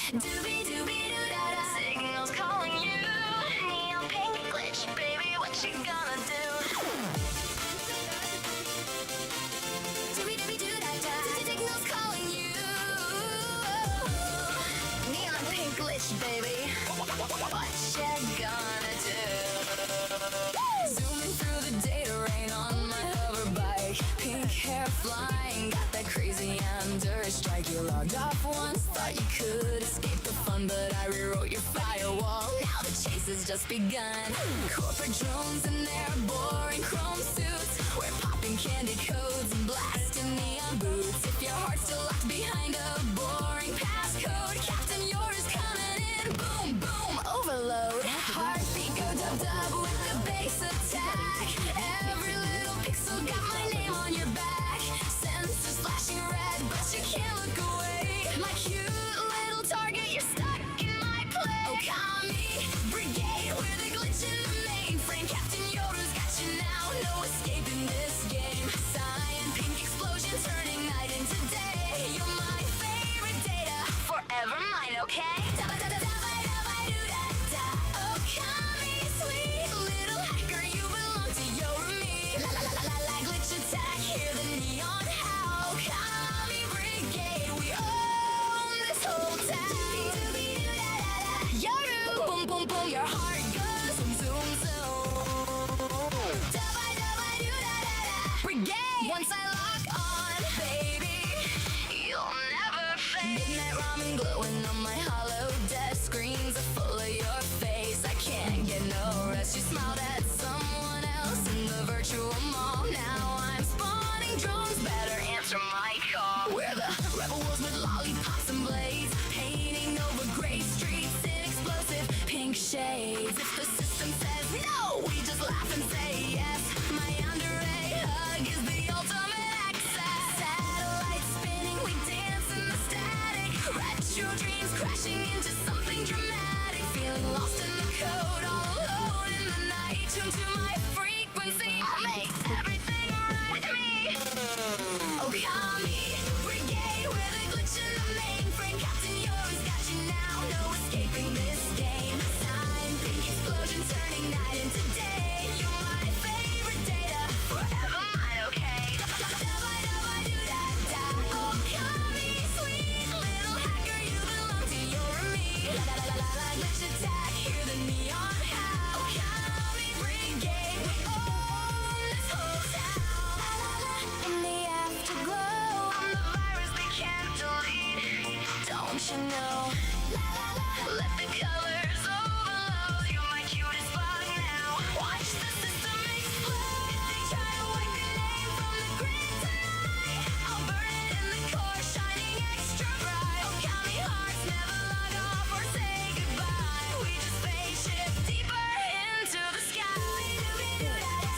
Doobie doobie doo da da. Signals calling you. Neon pink glitch, baby, what you gonna do? Doobie doobie doo da da. Signals calling you. Neon pink glitch, baby, what you gonna do? Zooming through the data rain on my hover bike. Pink hair flying, got that crazy yandere strike. You logged off once, thought you could escape the fun, but I rewrote your firewall. Now the chase has just begun. Corporate drones in their boring chrome suits. We're popping candy codes and blasting neon boots. If your heart's still locked behind a boring passcode, Captain, yours coming in. Boom, boom, overload. Heartbeat go dub dub with the base attack. Every little pixel got my name on your back. Sensors flashing red, but you can't look away. My cute little target, you're stuck in my play. Okami, Brigade, we're the glitch in the mainframe. Captain Yoru's got you now, no escaping this game. Cyan, pink explosion, turning night into day. You're my favorite data, forever mine, okay? Da-ba-da-da-da-ba-da-ba-do-da-da. Okami, sweet little hacker, you belong to Yoru me. La-la-la-la-la, glitch attack, hear the neon howl. Okami Brigade, we own this whole town. Yoru, boom, boom, boom, your heart goes zoom, zoom, zoom. Da-ba-da-ba-do-da-da-da. Brigade, once I lock on, baby, you'll never fade. Midnight ramen glowing on my hollow desk. Screens are full of your face. I can't get no rest. You smiled at someone else in the virtual mall. Now I'm spawning drones. Better answer my call. We're the rebel wolves with lollipops and blades, painting over gray streets in explosive pink shades. If the system says no, we just laugh and say yes. My yandere hug is the ultimate access. Satellites spinning, we dance in the static. Retro dreams crashing into something dramatic. Feeling lost in the code, all alone in the night. Tuned to my frequency, makes everything right with me. Okami, Brigade, we're the glitch in the mainframe. Captain Yoru's got you now, no escaping this game. Cyan, pink explosion, turning night into day. You're my favorite data, forever mine, okay? Da-ba-da-ba-do-da-da. Okami, sweet little hacker, you belong to Yoru me. La-la-la-la-la, glitch attack, hear the neon howl. Okami Brigade, we own this whole town. In the afterglow, I'm the virus they can't delete. Don't you know? Let the colors overload. You're my cutest bug now. Watch the system explode. If they try to wipe your name from the grid tonight, I'll burn it in the core, shining extra bright. Okami hearts never log off or say goodbye. We just spaceship deeper into the sky.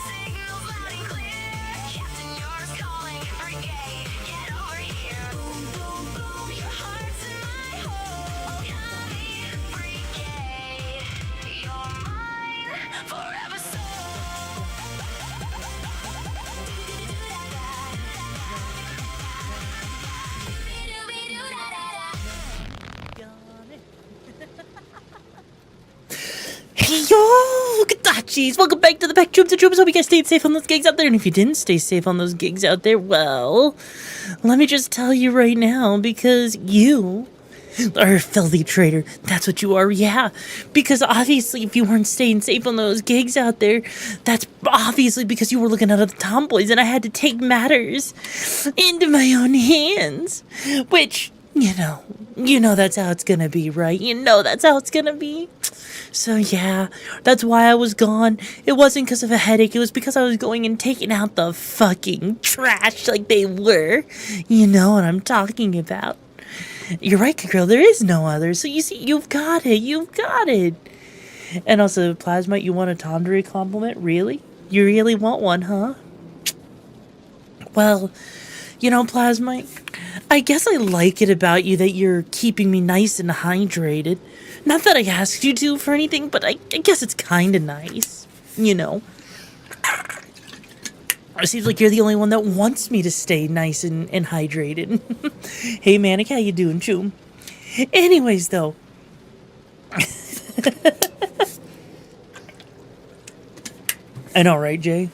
Signals loud and clear. Captain, yours calling. Brigade, get over here. Boom, boom, boom, your heart's in my hole. Okami Brigade, you're mine forever so. Hey yo, Gadachis! Welcome back to the Pack Troops and Troops. Hope you guys stayed safe on those gigs out there. And if you didn't stay safe on those gigs out there, well, let me just tell you right now, because you are a filthy traitor. That's what you are, yeah. Because obviously, if you weren't staying safe on those gigs out there, that's obviously because you were looking out at the tomboys, and I had to take matters into my own hands. Which, you know that's how it's gonna be, right? You know that's how it's gonna be. So yeah, that's why I was gone. It wasn't because of a headache. It was because I was going and taking out the fucking trash like they were. You know what I'm talking about. You're right, girl. There is no other. So you see, you've got it. You've got it. And also, Plasmite, you want a Tomdere compliment? Really? You really want one, huh? Well, you know, Plasmite, I guess I like it about you that you're keeping me nice and hydrated. Not that I asked you to for anything, but I guess it's kind of nice, you know. It seems like you're the only one that wants me to stay nice and hydrated. Hey, Manic, how you doing, chum? Anyways, though. I know, right, Jay?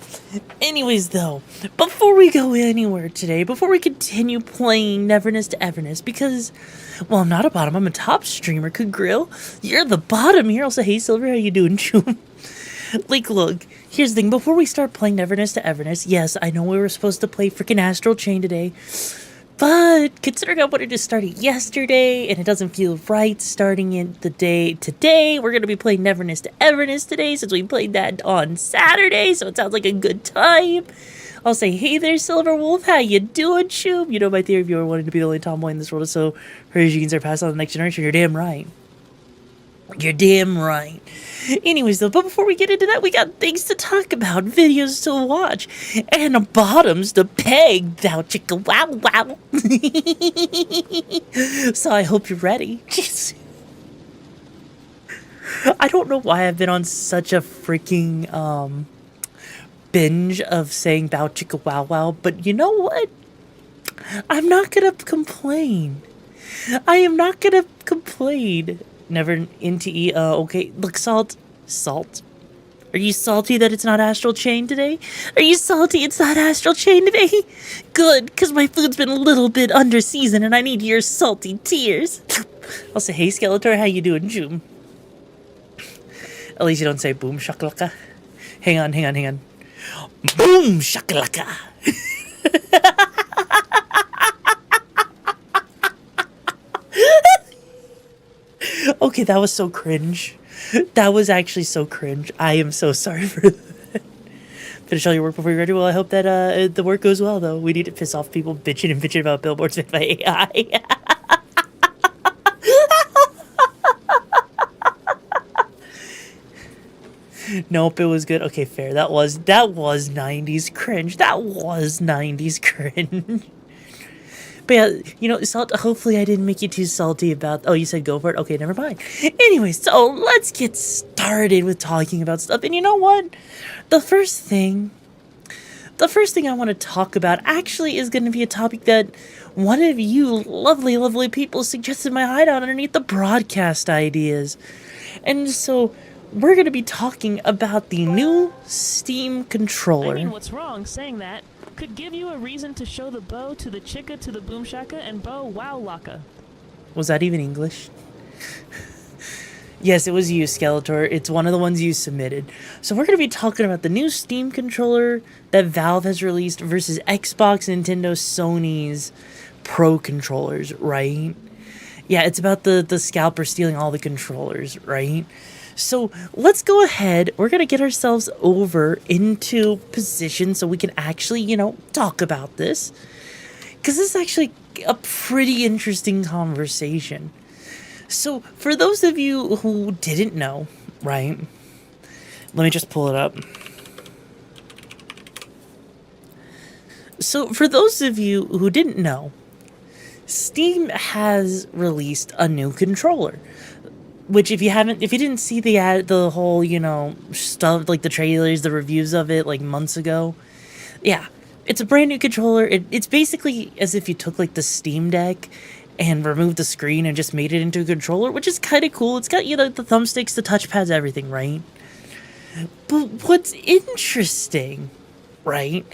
Anyways, though, before we go anywhere today, before we continue playing Neverness to Everness, because, well, I'm not a bottom, I'm a top streamer, could grill. You're the bottom here. Also, hey, Silver, how you doing, Choom? Like, look, here's the thing. Before we start playing Neverness to Everness, yes, I know we were supposed to play freaking Astral Chain today, but considering I wanted to start it yesterday, and it doesn't feel right starting it the day today, we're going to be playing Neverness to Everness today, since we played that on Saturday, so it sounds like a good time. I'll say, hey there, Silver Wolf, how you doing, Choom? You know my theory, if you were wanting to be the only tomboy in this world, so her genes are passed on to the next generation. You're damn right. You're damn right. Anyways, though, but before we get into that, we got things to talk about, videos to watch, and bottoms to peg. Thou chicka wow wow. So I hope you're ready. Jeez. I don't know why I've been on such a freaking binge of saying thou chicka wow wow, but you know what? I'm not gonna complain. I am not gonna complain. Never into okay. Look, Salt. Are you salty that it's not Astral Chain today? Are you salty it's not Astral Chain today? Good, because my food's been a little bit under seasoned and I need your salty tears. I'll say, hey, Skeletor, how you doing, Joom? At least you don't say boom shakalaka. Hang on. Boom shakalaka. Okay, that was so cringe. That was actually so cringe. I am so sorry for that. Finish all your work before you're ready. Well, I hope that the work goes well, though. We need to piss off people bitching about billboards made by AI. Nope, it was good. Okay, fair. That was 90s cringe. That was 90s cringe. But yeah, you know, Salt, hopefully I didn't make you too salty about... Oh, you said go for it? Okay, never mind. Anyway, so let's get started with talking about stuff. And you know what? The first thing I want to talk about actually is going to be a topic that one of you lovely, lovely people suggested my hideout underneath the broadcast ideas. And so we're going to be talking about the new Steam controller. I mean, what's wrong saying that? Could give you a reason to show the bow to the chicka to the boom shaka and bow wow laka. Was that even English? Yes, it was you, Skeletor. It's one of the ones you submitted. So we're going to be talking about the new Steam controller that Valve has released versus Xbox, Nintendo, Sony's Pro controllers, right? Yeah, it's about the scalper stealing all the controllers, right? So let's go ahead. We're going to get ourselves over into position so we can actually, you know, talk about this. Because this is actually a pretty interesting conversation. So for those of you who didn't know, right? Let me just pull it up. So for those of you who didn't know, Steam has released a new controller. Which, if you didn't see the whole, you know, stuff, like the trailers, the reviews of it, like, months ago, yeah, it's a brand new controller. It's basically as if you took, like, the Steam Deck and removed the screen and just made it into a controller, which is kind of cool. It's got, you know, the thumbsticks, the touchpads, everything, right? But what's interesting, right,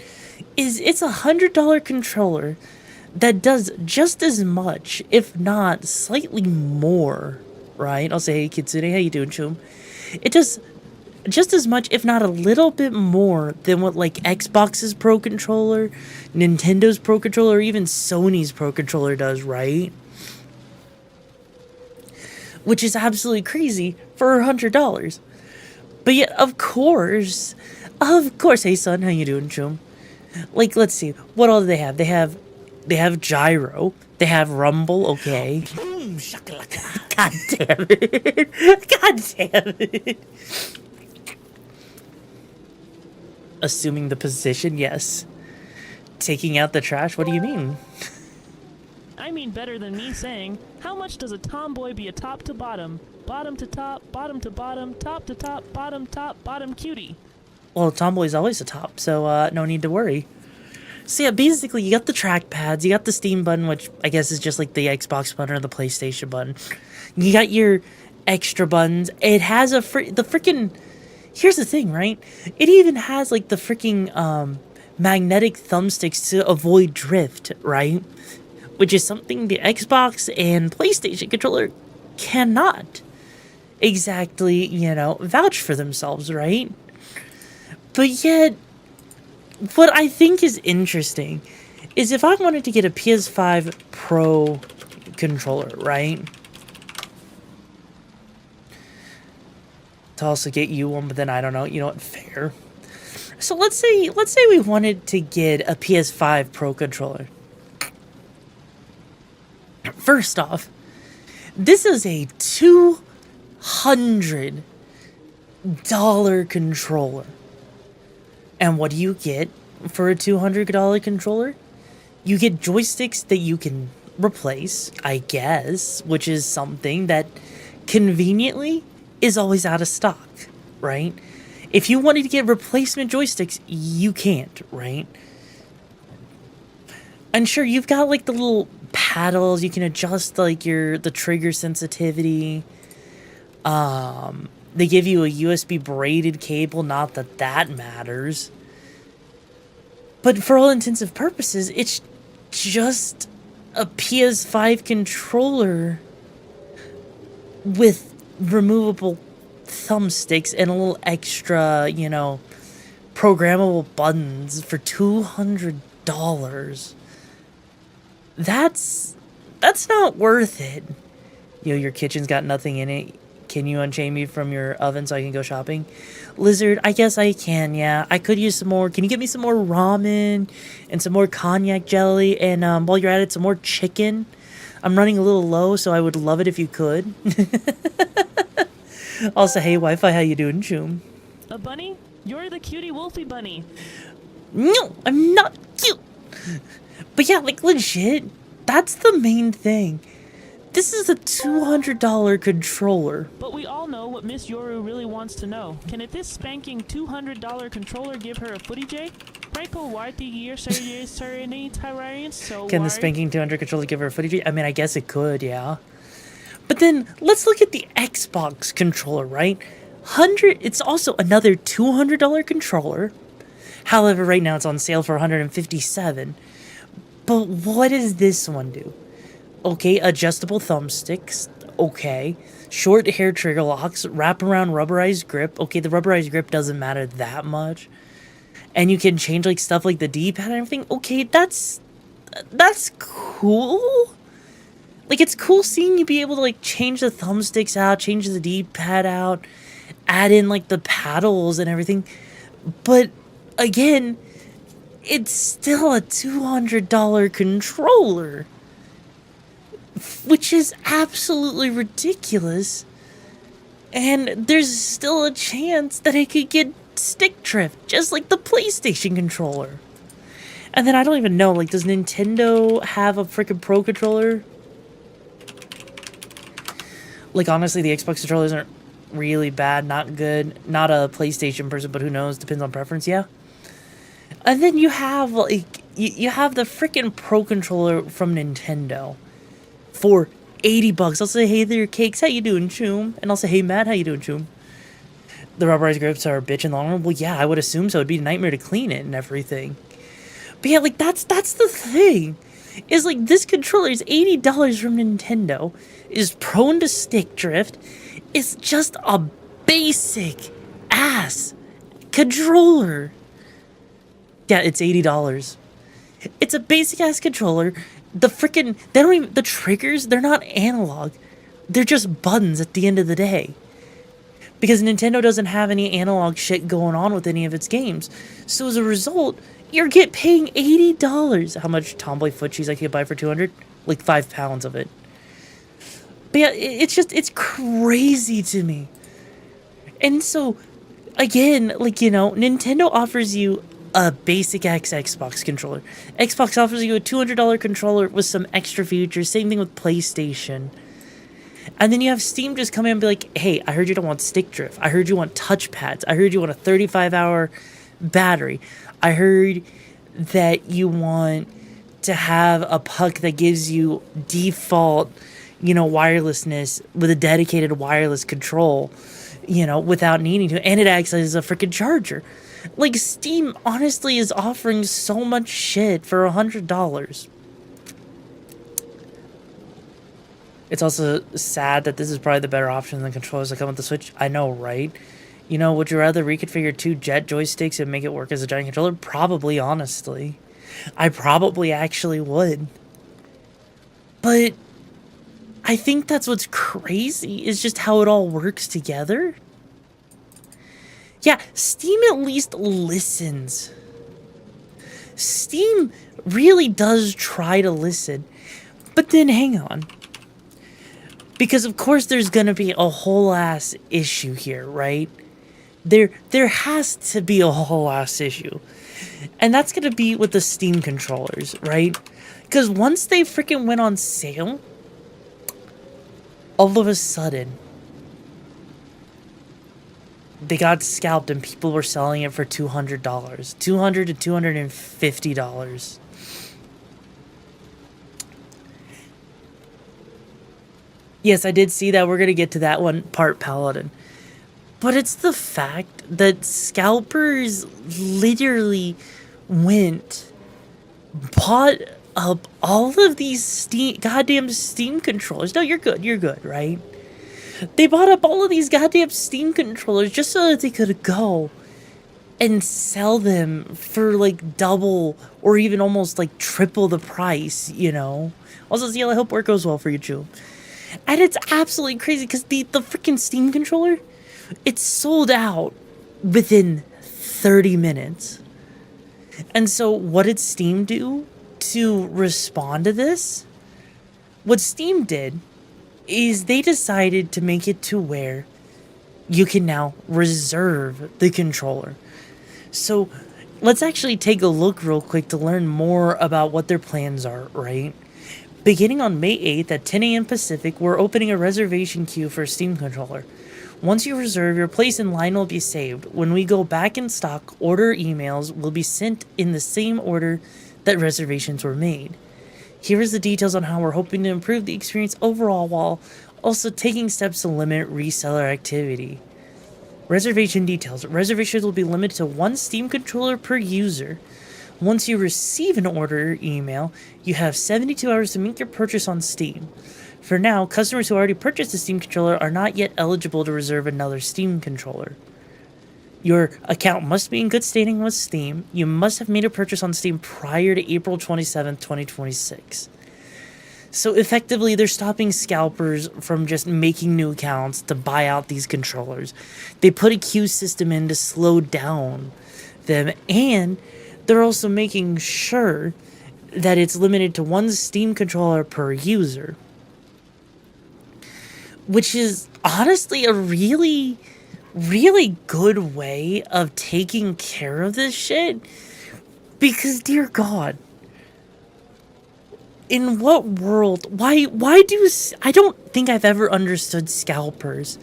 is it's a $100 controller that does just as much, if not slightly more, right? I'll say, hey, Kitsune, how you doing, Choom? It does just as much, if not a little bit more, than what, like, Xbox's Pro Controller, Nintendo's Pro Controller, or even Sony's Pro Controller does, right? Which is absolutely crazy for $100. But yet, of course, hey, son, how you doing, Choom? Like, let's see, what all do they have? They have gyro, they have rumble, okay. Boom, shakalaka. God damn it. God damn it. Assuming the position, yes. Taking out the trash, what do you mean? I mean better than me saying, how much does a tomboy be a top to bottom to top, bottom to bottom, top to top, bottom cutie? Well, tomboy's always a top, so no need to worry. So yeah, basically you got the trackpads, you got the Steam button, which I guess is just like the Xbox button or the PlayStation button. You got your extra buttons. It has the freaking. Here's the thing, right? It even has like the freaking magnetic thumbsticks to avoid drift, right? Which is something the Xbox and PlayStation controller cannot exactly, vouch for themselves, right? But yet, what I think is interesting is if I wanted to get a PS5 Pro controller, right? To also get you one, but then I don't know, what, fair. So let's say we wanted to get a PS5 Pro controller. First off, this is a $200 controller. And what do you get for a $200 controller? You get joysticks that you can replace, I guess, which is something that conveniently is always out of stock, right? If you wanted to get replacement joysticks, you can't, right? And sure, you've got like the little paddles, you can adjust like the trigger sensitivity. They give you a USB braided cable, not that that matters. But for all intents and purposes, it's just a PS5 controller with removable thumbsticks and a little extra, programmable buttons for $200. That's not worth it. Your kitchen's got nothing in it. Can you unchain me from your oven so I can go shopping? Lizard, I guess I can, yeah. I could use some more. Can you get me some more ramen and some more cognac jelly? And while you're at it, some more chicken? I'm running a little low, so I would love it if you could. Also, hey, Wi-Fi, how you doing, Choom? A bunny? You're the cutie wolfie bunny. No, I'm not cute. But yeah, like, legit, that's the main thing. This is a $200 controller. But we all know what Miss Yoru really wants to know. Can it this spanking $200 controller give her a footy J? Can the spanking 200 controller give her a footage? I mean, I guess it could, yeah. But then, let's look at the Xbox controller, right? It's also another $200 controller. However, right now it's on sale for $157. But what does this one do? Okay, adjustable thumbsticks. Okay. Short hair trigger locks. Wraparound rubberized grip. Okay, the rubberized grip doesn't matter that much. And you can change like stuff like the D-pad and everything. Okay, that's cool. Like, it's cool seeing you be able to like change the thumbsticks out, change the D-pad out, add in like the paddles and everything. But again, it's still a $200 controller, which is absolutely ridiculous. And there's still a chance that it could get stick drift, just like the PlayStation controller. And then I don't even know, like, does Nintendo have a freaking Pro controller? Like, honestly, the Xbox controllers aren't really bad, not good. Not a PlayStation person, but who knows, depends on preference, yeah. And then you have, like, you have the freaking Pro controller from Nintendo for $80. I'll say, hey there, Cakes, how you doing, Choom? And I'll say, hey, Matt, how you doing, Choom? The rubberized grips are a bitch in the long run. Well, yeah, I would assume so. It'd be a nightmare to clean it and everything. But yeah, like, that's the thing. Is, like, this controller is $80 from Nintendo, is prone to stick drift, it's just a basic ass controller. Yeah, it's $80. It's a basic ass controller. The freaking, the triggers, they're not analog. They're just buttons at the end of the day. Because Nintendo doesn't have any analog shit going on with any of its games. So as a result, you're paying $80. How much Tomboy foot cheese I could buy for $200? Like 5 pounds of it. But yeah, it's crazy to me. And so, again, like, Nintendo offers you a basic Xbox controller. Xbox offers you a $200 controller with some extra features. Same thing with PlayStation. And then you have Steam just come in and be like, hey, I heard you don't want stick drift. I heard you want touch pads. I heard you want a 35-hour battery. I heard that you want to have a puck that gives you default, wirelessness with a dedicated wireless control, without needing to, and it acts as a freaking charger. Like, Steam honestly is offering so much shit for $100. It's also sad that this is probably the better option than the controllers that come with the Switch. I know, right? Would you rather reconfigure 2 jet joysticks and make it work as a giant controller? Probably, honestly. I probably actually would. But I think that's what's crazy, is just how it all works together. Yeah, Steam at least listens. Steam really does try to listen. But then hang on. Because of course there's gonna be a whole ass issue here, right? There has to be a whole ass issue. And that's gonna be with the Steam controllers, right? Because once they freaking went on sale, all of a sudden, they got scalped and people were selling it for $200. $200 to $250. Yes, I did see that. We're going to get to that one part, Paladin. But it's the fact that scalpers literally bought up all of these goddamn Steam controllers. No, you're good, right? They bought up all of these goddamn Steam controllers just so that they could go and sell them for like double or even almost like triple the price, Also, Zeal, I hope work goes well for you, too. And it's absolutely crazy because the freaking Steam controller, it's sold out within 30 minutes. And so what did Steam do to respond to this? What Steam did is they decided to make it to where you can now reserve the controller. So let's actually take a look real quick to learn more about what their plans are, right? Beginning on May 8th at 10 a.m. Pacific, we're opening a reservation queue for a Steam controller. Once you reserve, your place in line will be saved. When we go back in stock, order emails will be sent in the same order that reservations were made. Here is the details on how we're hoping to improve the experience overall while also taking steps to limit reseller activity. Reservation details. Reservations will be limited to 1 Steam controller per user. Once you receive an order email, you have 72 hours to make your purchase on Steam. For now, customers who already purchased a Steam controller are not yet eligible to reserve another Steam controller. Your account must be in good standing with Steam. You must have made a purchase on Steam prior to April 27th, 2026. So effectively, they're stopping scalpers from just making new accounts to buy out these controllers. They put a queue system in to slow down them, and they're also making sure that it's limited to 1 Steam controller per user. Which is honestly a really, really good way of taking care of this shit. Because, dear God, in what world, why I don't think I've ever understood scalpers.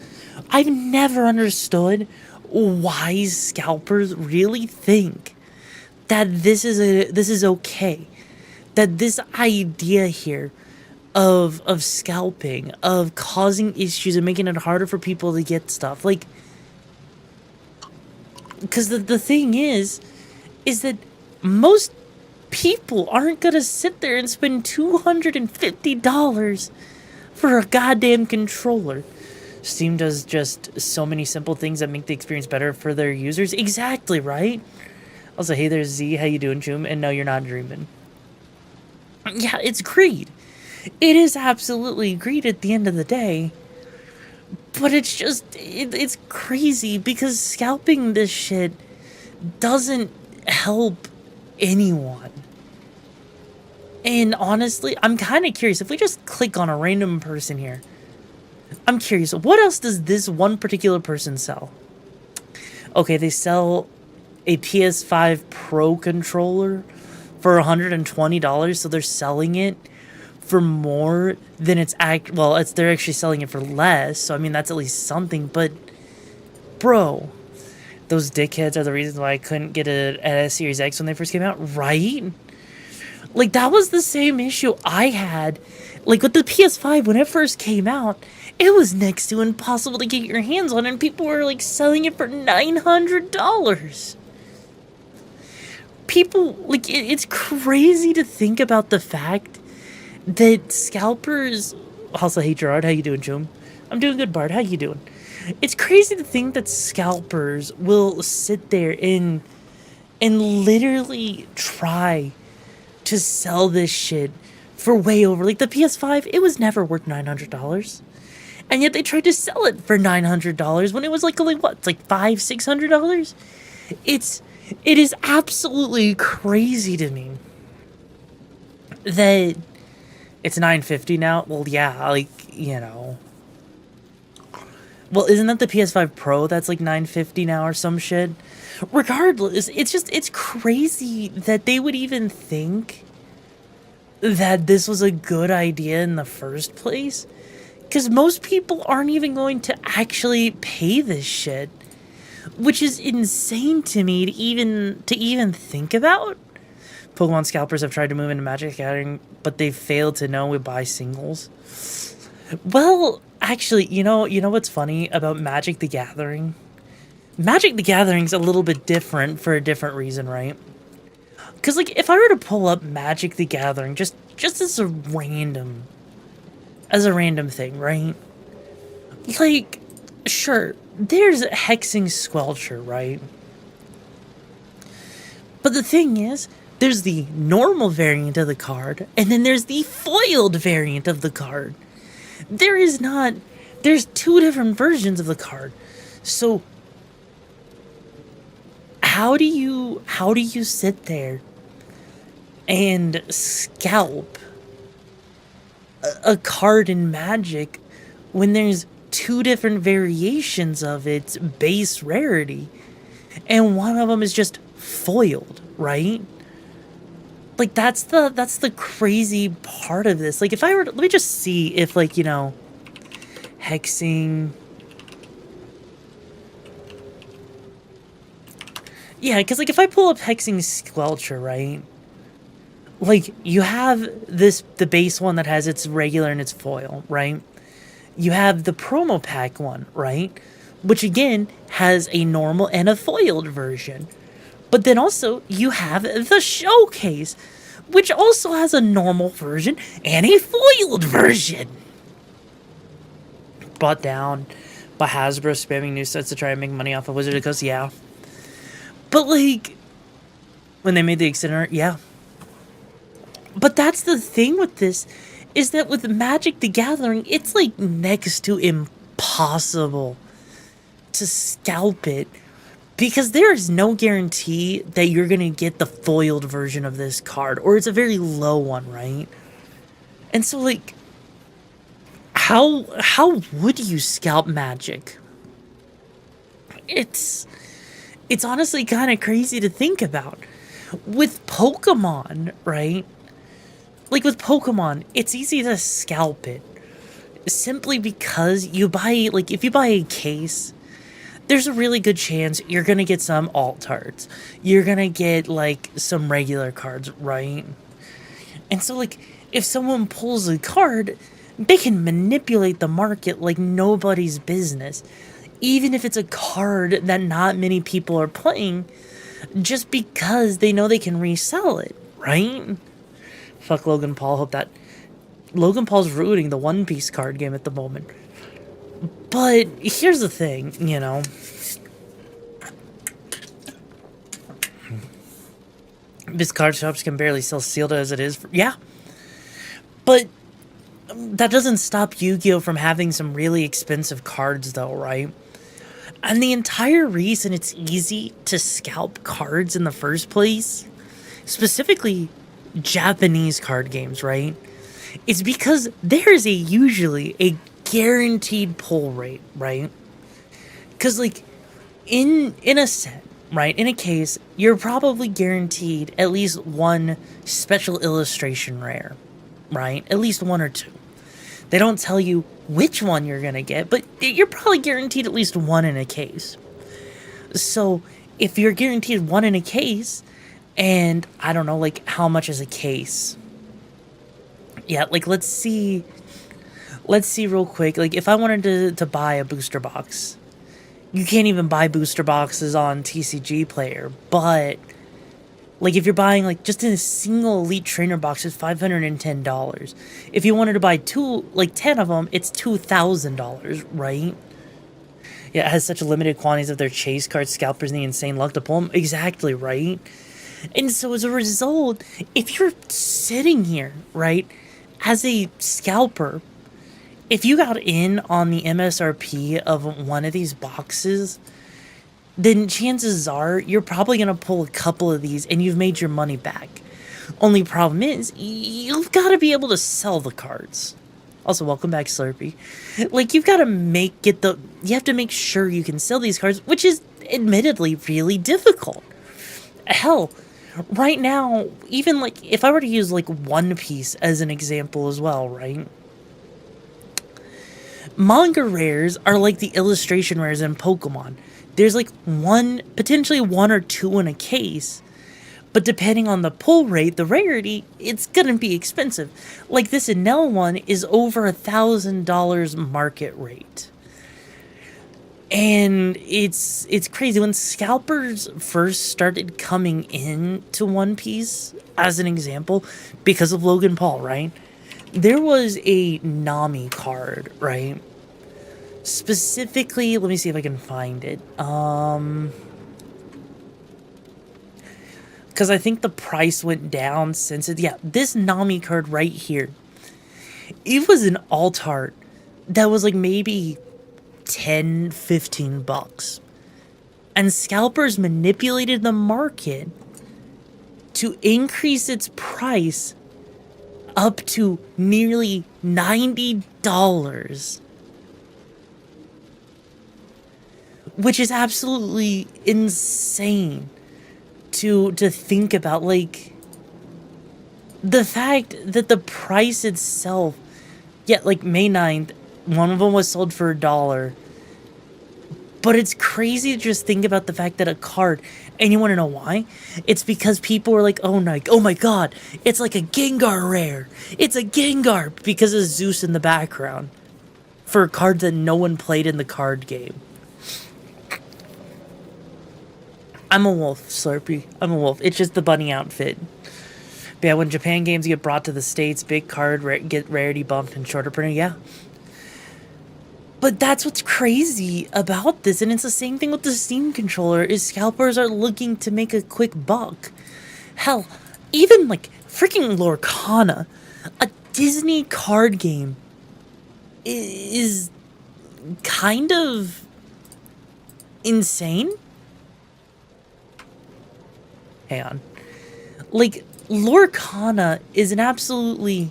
I've never understood why scalpers really think that this is okay. That this idea here of scalping, of causing issues and making it harder for people to get stuff. Like, because the thing is that most people aren't going to sit there and spend $250 for a goddamn controller. Steam does just so many simple things that make the experience better for their users. Exactly, right? Also, hey there, Z. How you doing, Choom? And no, you're not dreaming. Yeah, it's greed. It is absolutely greed at the end of the day. But it's just, it's crazy because scalping this shit doesn't help anyone. And honestly, I'm kind of curious. If we just click on a random person here, I'm curious, what else does this one particular person sell? Okay, they sell a PS5 Pro controller for $120, so they're selling it for more than they're actually selling it for less, so I mean, that's at least something, but bro, those dickheads are the reasons why I couldn't get a Series X when they first came out, right? Like, that was the same issue I had. Like, with the PS5, when it first came out, it was next to impossible to get your hands on, and people were, like, selling it for $900. People, like, it's crazy to think about the fact that scalpers... Also, hey, Gerard, how you doing, Joom? I'm doing good, Bard. How you doing? It's crazy to think that scalpers will sit there and literally try to sell this shit for way over. Like, the PS5, it was never worth $900. And yet they tried to sell it for $900 when it was, like, only, what? It's like $500-$600? It is absolutely crazy to me that it's $950 now. Well, yeah, like, you know. Well, isn't that the PS5 Pro that's like $950 now or some shit? Regardless, it's crazy that they would even think that this was a good idea in the first place. Because most people aren't even going to actually pay this shit. Which is insane to me to even think about. Pokemon scalpers have tried to move into Magic the Gathering, but they've failed to know we buy singles. Well, actually, you know what's funny about Magic the Gathering? Magic the Gathering's a little bit different for a different reason, right? Because, like, if I were to pull up Magic the Gathering just as a random thing, right? Like, sure, there's Hexing Squelcher, right? But the thing is, there's the normal variant of the card, and then there's the foiled variant of the card. There's two different versions of the card. So how do you sit there and scalp a card in Magic when there's two different variations of its base rarity, and one of them is just foiled, right? Like, that's the crazy part of this. Like, if I were to, let me just see if, like, you know, hexing. Yeah, because, like, if I pull up Hexing Squelcher, right? Like, you have the base one that has its regular and its foil, right? You have the promo pack one, right? Which, again, has a normal and a foiled version. But then also, you have the showcase, which also has a normal version and a foiled version. Bought down by Hasbro, spamming new sets to try and make money off of Wizard of the Coast, yeah. But, like, when they made the extended art, yeah. But that's the thing with this, is that with Magic the Gathering, it's, like, next to impossible to scalp it. Because there is no guarantee that you're going to get the foiled version of this card. Or it's a very low one, right? And so, like, how would you scalp Magic? It's honestly kind of crazy to think about. With Pokemon, right? Like, with Pokemon, it's easy to scalp it. Simply because you buy, like, if you buy a case, there's a really good chance you're going to get some alt cards. You're going to get, like, some regular cards, right? And so, like, if someone pulls a card, they can manipulate the market like nobody's business. Even if it's a card that not many people are playing, just because they know they can resell it, right? Fuck Logan Paul. Hope that Logan Paul's ruining the One Piece card game at the moment. But here's the thing, you know. This card shops can barely sell sealed as it is. Yeah. But that doesn't stop Yu-Gi-Oh! From having some really expensive cards, though, right? And the entire reason it's easy to scalp cards in the first place, specifically Japanese card games, right? It's because there's usually a guaranteed pull rate, right? Because, like, in a set, right, in a case, you're probably guaranteed at least one special illustration rare, right? At least one or two. They don't tell you which one you're going to get, but you're probably guaranteed at least one in a case. So if you're guaranteed one in a case, and I don't know, like, how much is a case? Yeah, like, let's see real quick. Like, if I wanted to buy a booster box, you can't even buy booster boxes on TCG Player, but like, if you're buying, like, just in a single Elite Trainer box, it's $510. If you wanted to buy 10 of them, it's $2,000, right? Yeah, it has such limited quantities of their chase cards, scalpers, and the insane luck to pull them. Exactly, right? And so as a result, if you're sitting here, right, as a scalper, if you got in on the MSRP of one of these boxes, then chances are you're probably going to pull a couple of these and you've made your money back. Only problem is, you've got to be able to sell the cards. Also, welcome back, Slurpee. Like, you've got to you have to make sure you can sell these cards, which is admittedly really difficult. Hell, right now, even, like, if I were to use, like, One Piece as an example as well, right? Manga rares are like the illustration rares in Pokemon. There's, like, potentially one or two in a case, but depending on the pull rate, the rarity, it's gonna be expensive. Like, this Enel one is over $1,000 market rate. And it's crazy. When scalpers first started coming into One Piece, as an example, because of Logan Paul, right? There was a Nami card, right? Specifically, let me see if I can find it. Because I think the price went down since it... Yeah, this Nami card right here. It was an alt art that was like maybe 10, 15 bucks. And scalpers manipulated the market to increase its price up to nearly $90. Which is absolutely insane to think about. Like, the fact that the price itself, yeah, like May 9th, one of them was sold for $1. But it's crazy to just think about the fact that a card, and you want to know why? It's because people were like, oh my god, it's like a Gengar rare. It's a Gengar, because of Zeus in the background. For a card that no one played in the card game. I'm a wolf, Slurpee. I'm a wolf. It's just the bunny outfit. But yeah, when Japan games get brought to the States, big card get rarity bumped and shorter printer, yeah. But that's what's crazy about this, and it's the same thing with the Steam controller, is scalpers are looking to make a quick buck. Hell, even like freaking Lorcana, a Disney card game, is kind of insane. Hang on. Like, Lorcana is an absolutely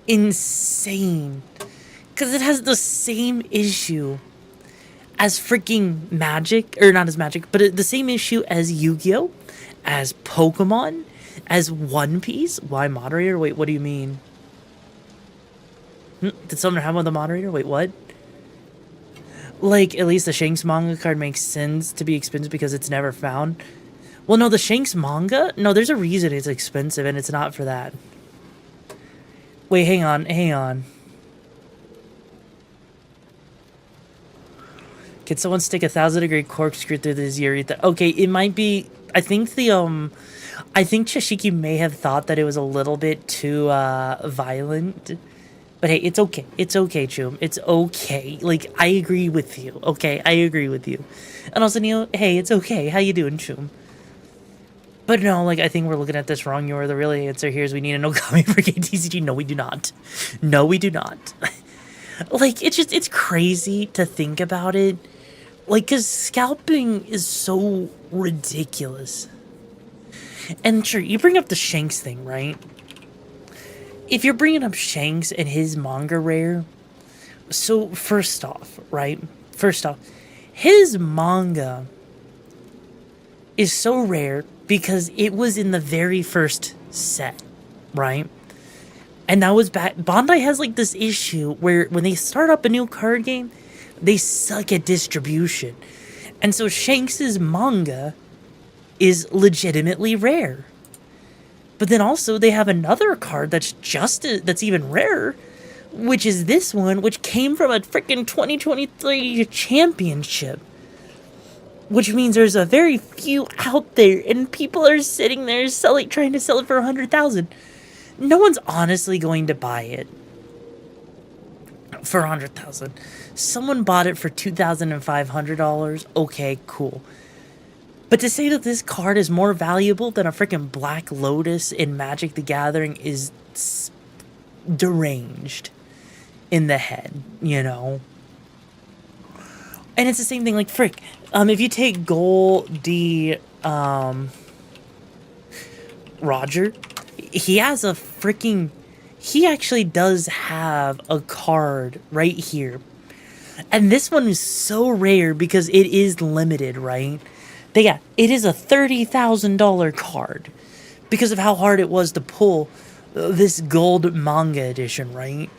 insane, because it has the same issue as freaking Magic, or not as Magic, but the same issue as Yu-Gi-Oh!, as Pokemon, as One Piece. Why moderator? Wait, what do you mean? Did someone have one with the moderator? Wait, what? Like, at least the Shanks manga card makes sense to be expensive because it's never found. Well, no, the Shanks manga? No, there's a reason it's expensive, and it's not for that. Wait, hang on. Can someone stick a 1,000-degree corkscrew through the Zurita? Okay, it might be... I think Chishiki may have thought that it was a little bit too, violent. But hey, it's okay. It's okay, Choom. It's okay. Like, I agree with you. Okay, I agree with you. And also, Neil, hey, it's okay. How you doing, Choom? But no, like, I think we're looking at this wrong. The real answer here is we need an Okami Brigade TCG. No, we do not. No, we do not. Like, it's crazy to think about it. Like, because scalping is so ridiculous. And sure, you bring up the Shanks thing, right? If you're bringing up Shanks and his manga rare, so first off, his manga is so rare because it was in the very first set, right? And that was back... Bandai has, like, this issue where when they start up a new card game, they suck at distribution. And so Shanks's manga is legitimately rare. But then also they have another card that's even rarer, which is this one, which came from a freaking 2023 championship. Which means there's a very few out there, and people are sitting there trying to sell it for 100,000. No one's honestly going to buy it for 100,000. Someone bought it for $2,500. Okay, cool. But to say that this card is more valuable than a freaking Black Lotus in Magic the Gathering is deranged in the head, you know? And it's the same thing, like, frick. If you take Roger, he has a freaking... He actually does have a card right here. And this one is so rare because it is limited, right? It is a $30,000 card because of how hard it was to pull this gold manga edition, right?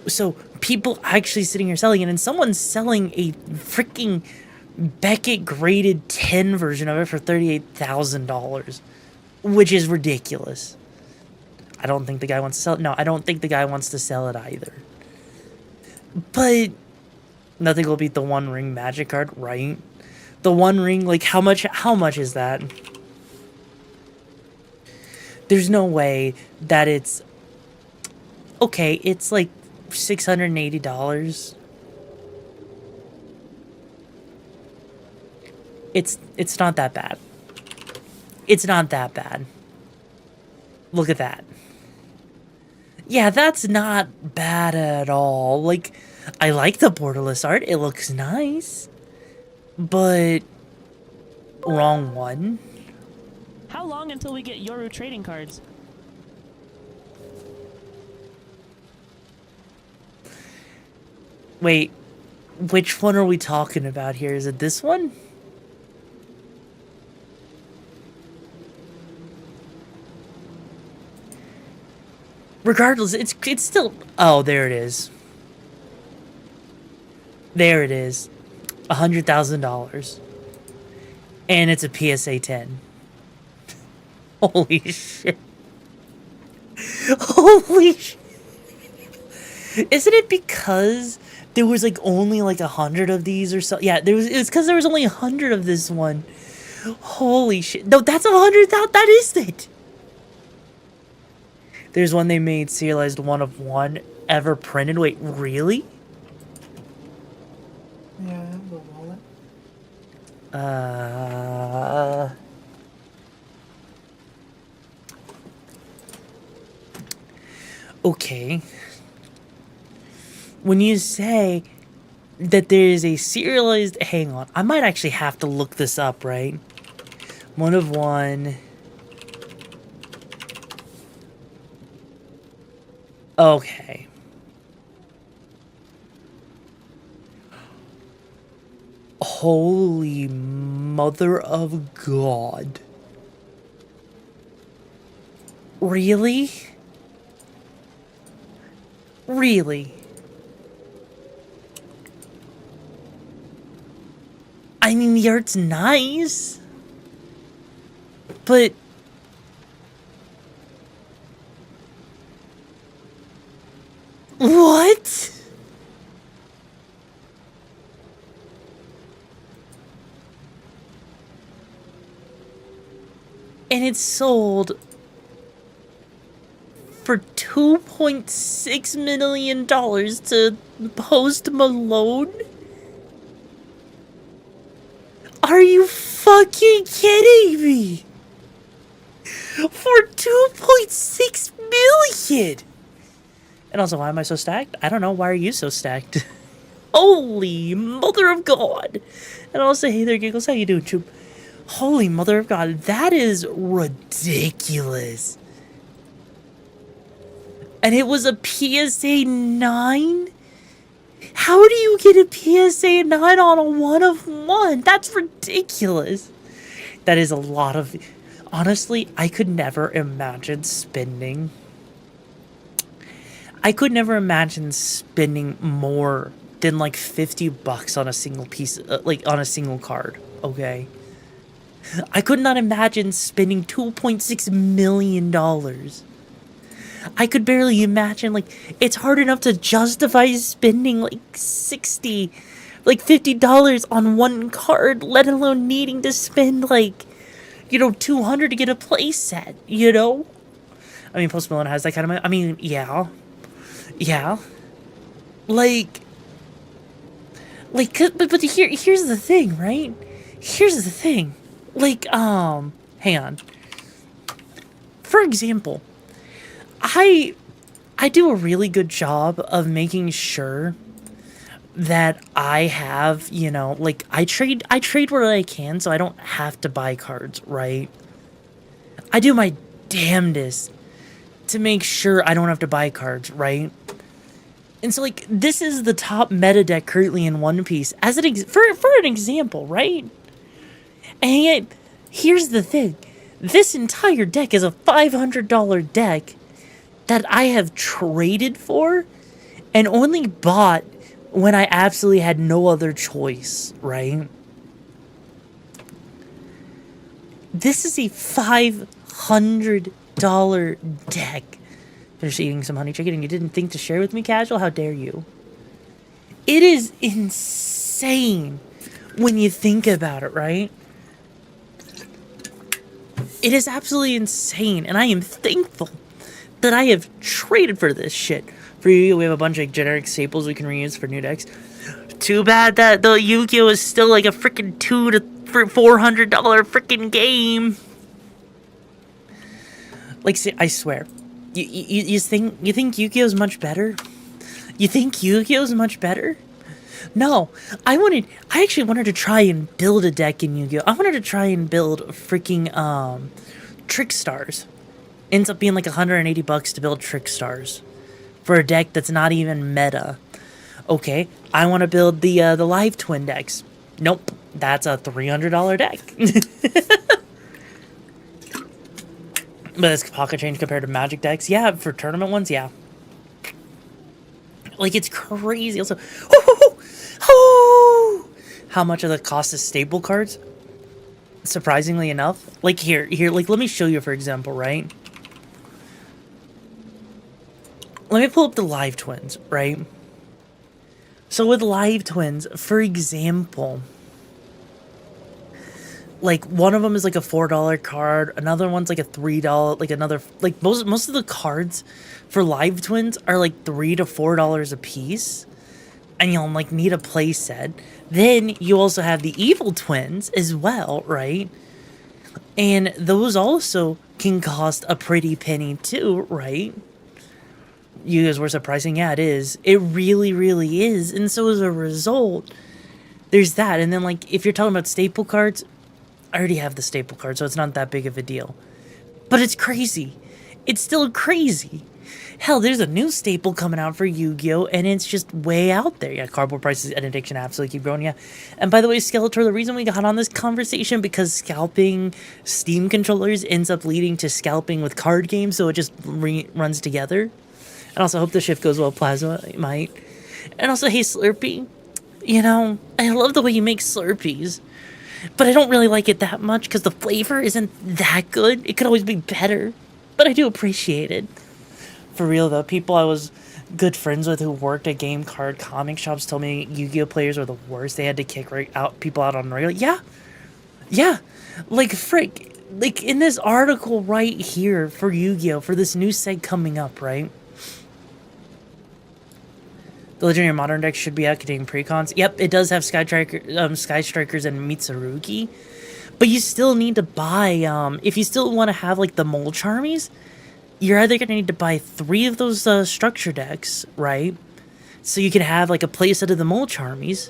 So people actually sitting here selling it, and someone's selling a freaking Beckett graded 10 version of it for $38,000, which is ridiculous. I don't think the guy wants to sell it. No, I don't think the guy wants to sell it either. But nothing will beat the One Ring Magic card, right? The One Ring, like, how much is that? There's no way that it's... Okay, it's like $680. It's not that bad. It's not that bad. Look at that. Yeah, that's not bad at all. Like, I like the borderless art. It looks nice. But wrong one. How long until we get Yoru trading cards? Wait, which one are we talking about here? Is it this one? Regardless, it's still... Oh, there it is. There it is. $100,000. And it's a PSA 10. Holy shit. Holy shit. Isn't it because there was like only like 100 of these or so? Yeah, it's because there was only 100 of this one. Holy shit. No, that's 100,000. That is it. There's one they made serialized 1 of 1 ever printed. Wait, really? Yeah, the wallet. Okay. When you say that there is a serialized... Hang on. I might actually have to look this up, right? 1 of 1... Okay. Holy mother of God. Really? Really? I mean, the art's nice. But... What? And it's sold for $2.6 million to Post Malone? Are you fucking kidding me? For $2.6 million? And also, why am I so stacked? I don't know. Why are you so stacked? Holy mother of God. And also, hey there, Giggles. How you doing, Troop? Holy mother of God. That is ridiculous. And it was a PSA 9? How do you get a PSA 9 on a 1 of 1? That's ridiculous. That is a lot of... Honestly, I could never imagine spending... I could never imagine spending more than like $50 on a single piece, like on a single card. Okay. I could not imagine spending $2.6 million. I could barely imagine, like, it's hard enough to justify spending like $50 on one card, let alone needing to spend like, $200 to get a play set, I mean, Post Malone has that kind of money. I mean, yeah. Like, but here's the thing, right? Here's the thing. Like, hang on. For example, I do a really good job of making sure that I have, like, I trade where I can, so I don't have to buy cards, right? I do my damnedest to make sure I don't have to buy cards, right? And so, like, this is the top meta deck currently in One Piece, as for an example, right? And yet, here's the thing. This entire deck is a $500 deck that I have traded for and only bought when I absolutely had no other choice, right? This is a $500 deck. Just eating some honey chicken and you didn't think to share with me, Casual? How dare you? It is insane when you think about it, right? It is absolutely insane, and I am thankful that I have traded for this shit. For Yu-Gi-Oh, we have a bunch of generic staples we can reuse for new decks. Too bad that the Yu-Gi-Oh is still like a freaking $200 to $400 freaking game. Like, see, I swear, you think Yu-Gi-Oh is much better? You think Yu-Gi-Oh is much better? No, I actually wanted to try and build a deck in Yu-Gi-Oh! I wanted to try and build freaking, Trick Stars. Ends up being like $180 to build Trick Stars. For a deck that's not even meta. Okay, I want to build the Live Twin decks. Nope, that's a $300 deck. But it's pocket change compared to Magic decks. Yeah, for tournament ones, yeah. Like, it's crazy. Also, how much of the cost is staple cards? Surprisingly enough. Like, here, like, let me show you, for example, right? Let me pull up the Live Twins, right? So with Live Twins, for example, like, one of them is like a $4 card, another one's like a $3, like another, like, most of the cards for Live Twins are like $3 to $4 a piece, and you'll like need a play set. Then you also have the Evil Twins as well, right? And those also can cost a pretty penny too, right? You guys were surprising. Yeah, it is. It really, really is. And so as a result, there's that. And then, like, if you're talking about staple cards, I already have the staple card, so it's not that big of a deal. But it's crazy. It's still crazy. Hell, there's a new staple coming out for Yu-Gi-Oh! And it's just way out there. Yeah, cardboard prices and addiction absolutely keep growing, yeah. And by the way, Skeletor, the reason we got on this conversation, because scalping Steam controllers ends up leading to scalping with card games, so it just runs together. And also, hope the shift goes well, Plasma. It might. And also, hey, Slurpee. You know, I love the way you make Slurpees. But I don't really like it that much because the flavor isn't that good. It could always be better. But I do appreciate it. For real, though, people I was good friends with who worked at game card comic shops told me Yu-Gi-Oh! Players were the worst. They had to kick people out on the regular. Yeah. Yeah. Like, frick. Like, in this article right here for Yu-Gi-Oh! For this new seg coming up, right? The Legendary Modern deck should be out containing precons. Yep, it does have Sky Strikers and Mitsurugi. But you still need to buy, if you still want to have, like, the Mole Charmies, you're either going to need to buy 3 of those structure decks, right? So you can have, like, a playset of the Mole Charmies.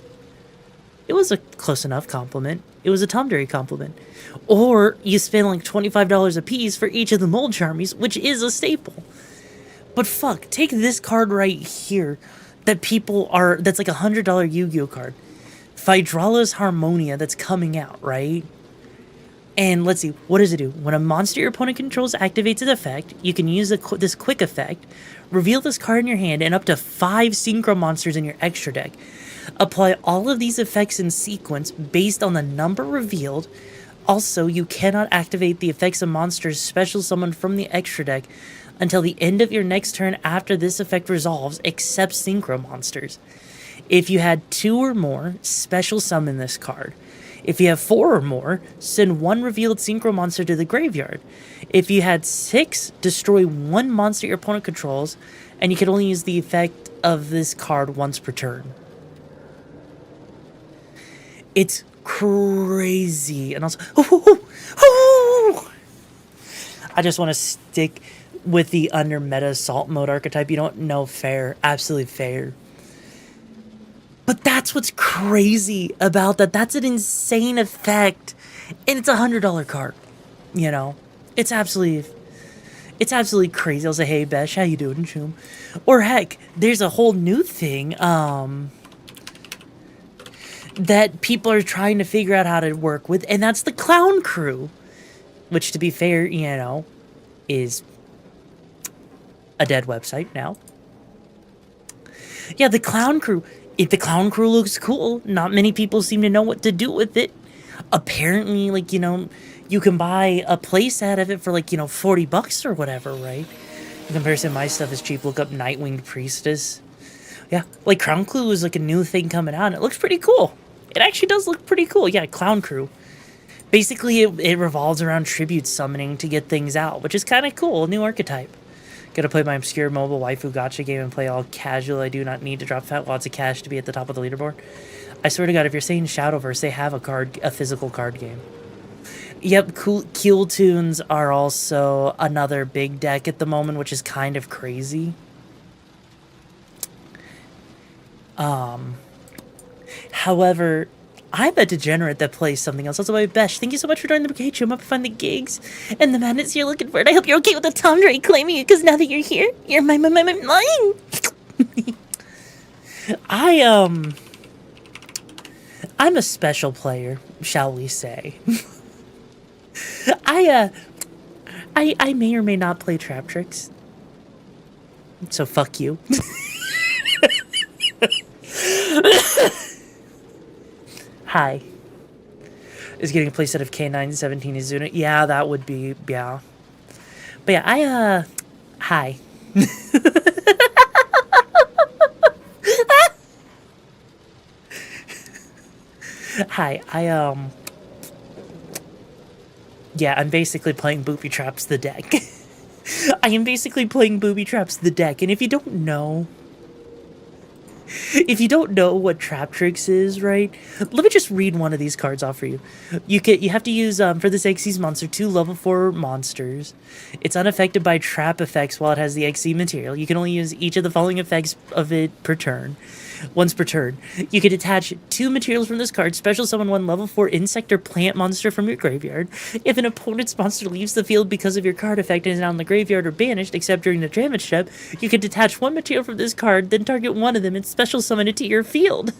It was a close enough compliment. It was a Tomdere compliment. Or you spend, like, $25 a piece for each of the Mole Charmies, which is a staple. But fuck, take this card right here. That's like a $100 Yu-Gi-Oh card. Phydrala's Harmonia that's coming out, right? And let's see, what does it do? When a monster your opponent controls activates its effect, you can use this quick effect, reveal this card in your hand, and up to 5 synchro monsters in your extra deck. Apply all of these effects in sequence based on the number revealed. Also, you cannot activate the effects of monsters special summoned from the extra deck until the end of your next turn after this effect resolves, except synchro monsters. If you had 2 or more, special summon this card. If you have 4 or more, send 1 revealed synchro monster to the graveyard. If you had 6, destroy 1 monster your opponent controls, and you can only use the effect of this card once per turn. It's crazy. And also, I just want to stick with the under meta assault mode archetype. You don't know, fair, absolutely fair. But that's what's crazy about that. That's an insane effect, and it's $100 card. You know, it's absolutely crazy. I'll say, hey Besh, how you doing, Choom? Or heck, there's a whole new thing that people are trying to figure out how to work with, and that's the Clown Crew, which, to be fair, you know, is a dead website now. Yeah, the Clown Crew. If the Clown Crew looks cool, not many people seem to know what to do with it. Apparently, like, you know, you can buy a playset of it for, like, you know, $40 or whatever, right? In comparison, my stuff is cheap. Look up Nightwinged Priestess. Yeah, like, Clown Crew is, like, a new thing coming out, and it looks pretty cool. It actually does look pretty cool. Yeah, Clown Crew. Basically, it revolves around tribute summoning to get things out, which is kind of cool. A new archetype. Gotta play my obscure mobile waifu gacha game and play all casual. I do not need to drop fat wads of cash to be at the top of the leaderboard. I swear to God, if you're saying Shadowverse, they have a physical card game. Yep, Keel Tunes are also another big deck at the moment, which is kind of crazy. However, I'm a degenerate that plays something else. Also, my Besh, thank you so much for joining the Brigade. I'm up to find the gigs and the madness you're looking for. And I hope you're okay with the Tomdere claiming you, because now that you're here, you're mine. I'm a special player, shall we say. I may or may not play trap tricks. So fuck you. Hi. Is getting a playset of K9 17 Izuna. Yeah, that would be, yeah. But yeah, hi. Hi, yeah, I'm basically playing Booby Traps the deck. I am basically playing Booby Traps the deck, and if you don't know what Trap Tricks is, right? Let me just read one of these cards off for you. You have to use, for this Xyz monster, 2 level 4 monsters. It's unaffected by trap effects while it has the Xyz material. You can only use each of the following effects of it per turn. Once per turn. You can attach 2 materials from this card. Special summon 1 level 4 insect or plant monster from your graveyard. If an opponent's monster leaves the field because of your card effect and is now in the graveyard or banished, except during the damage step, you can detach 1 material from this card, then target 1 of them and special summon it to your field.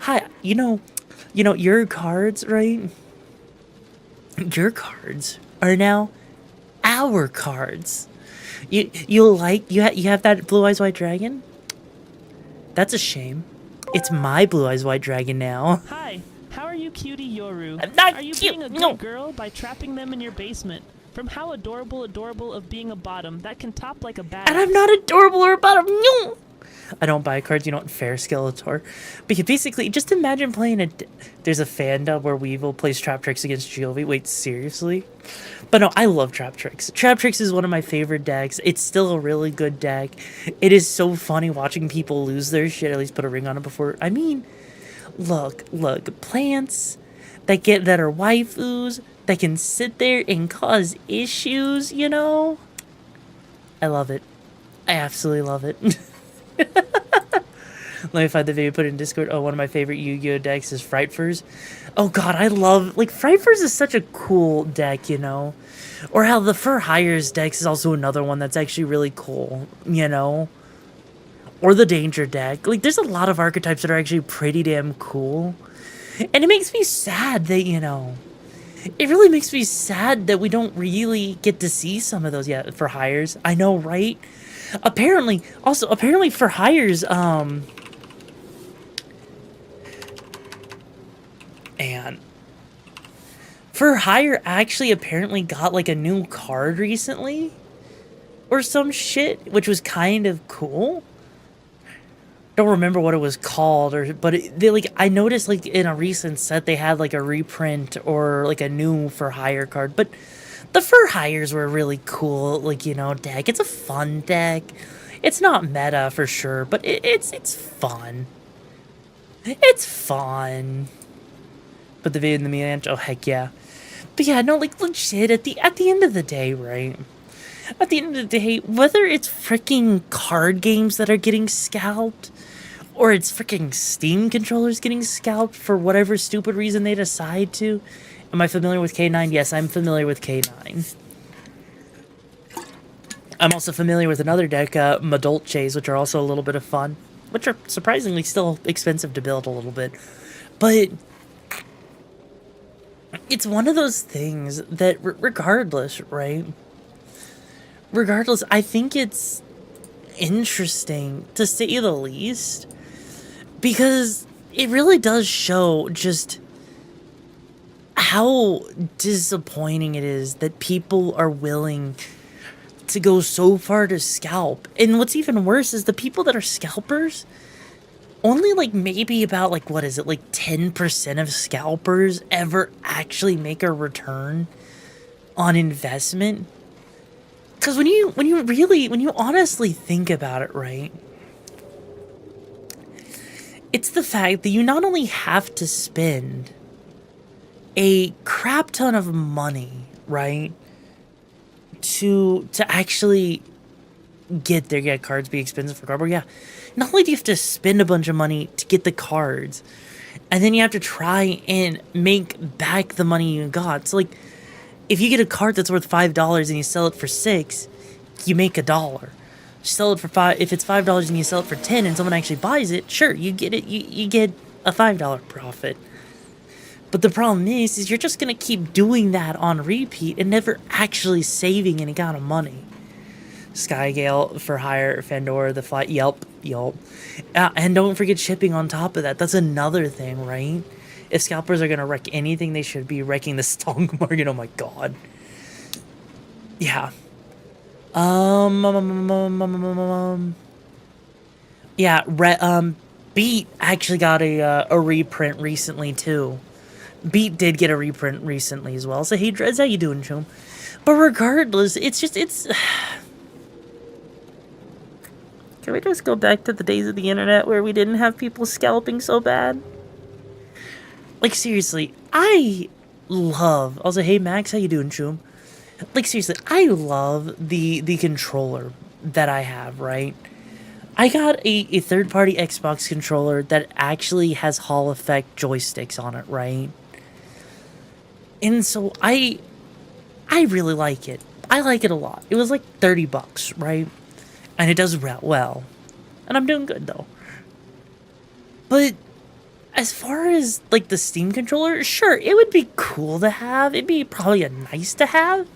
Hi, you know, your cards, right? Your cards are now our cards. You have that Blue Eyes White Dragon? That's a shame. It's my Blue Eyes White Dragon now. Hi, how are you, cutie Yoru? I'm not Are you cute, being a good no. girl by trapping them in your basement? From how adorable of being a bottom that can top like a bad. And I'm not adorable or about him. No. I don't buy cards, you don't fair Skeletor. But basically, just imagine playing there's a fandom where Weevil plays Trap Tricks against Giovanni. Wait, seriously? But no, I love Trap Tricks. Trap Tricks is one of my favorite decks. It's still a really good deck. It is so funny watching people lose their shit. At least put a ring on it before. I mean, look, plants that are waifus that can sit there and cause issues, you know? I love it. I absolutely love it. Let me find the video, put it in Discord. Oh, one of my favorite Yu-Gi-Oh decks is Frightfurs. Oh god, I love, like, Frightfurs is such a cool deck, you know? Or how the For Hires decks is also another one that's actually really cool, you know? Or the Danger deck. Like, there's a lot of archetypes that are actually pretty damn cool. And it makes me sad that, you know, it really makes me sad that we don't really get to see some of those yet for Hires. I know, right? Apparently, for hires, and for hire actually apparently got like a new card recently or some shit, which was kind of cool. Don't remember what it was called, but they like, I noticed like in a recent set they had like a reprint or like a new for hire card, but the for hires were really cool, like, you know, deck. It's a fun deck. It's not meta for sure, but it's fun. It's fun. But the video in the mean, oh heck yeah. But yeah, no, like legit at the end of the day, right? At the end of the day, whether it's freaking card games that are getting scalped, or it's freaking Steam controllers getting scalped for whatever stupid reason they decide to. Am I familiar with K9? Yes, I'm familiar with K9. I'm also familiar with another deck, Madolches, which are also a little bit of fun, which are surprisingly still expensive to build a little bit. But it's one of those things that, regardless, right? Regardless, I think it's interesting, to say the least, because it really does show just how disappointing it is that people are willing to go so far to scalp. And what's even worse is the people that are scalpers, only like maybe about like, what is it, like 10% of scalpers ever actually make a return on investment. Because when you honestly think about it, right, it's the fact that you not only have to spend a crap ton of money, right, to actually get cards be expensive for cardboard. Yeah, not only do you have to spend a bunch of money to get the cards, and then you have to try and make back the money you got. So like, if you get a card that's worth $5 and you sell it for $6, you make $1. Sell it for $5. If it's $5 and you sell it for $10 and someone actually buys it, sure, you get it. You get a $5 profit. But the problem is you're just gonna keep doing that on repeat and never actually saving any kind of money. Skygale for hire, Fandora, the flight, yelp. And don't forget shipping on top of that. That's another thing, right? If scalpers are gonna wreck anything, they should be wrecking the stock market. Oh my god. Yeah. Yeah, Beat actually got a reprint recently too. Beat did get a reprint recently as well. So hey Dreads, how you doing, chum? But regardless, it's can we just go back to the days of the internet where we didn't have people scalping so bad? Like seriously, I love, also hey Max, how you doing, chum? Like seriously, I love the controller that I have, right? I got a third-party Xbox controller that actually has Hall effect joysticks on it, right? And so I really like it. I like it a lot. It was like $30, right? And it does well. And I'm doing good though. But as far as like the Steam controller, sure, it would be cool to have. It'd be probably a nice to have.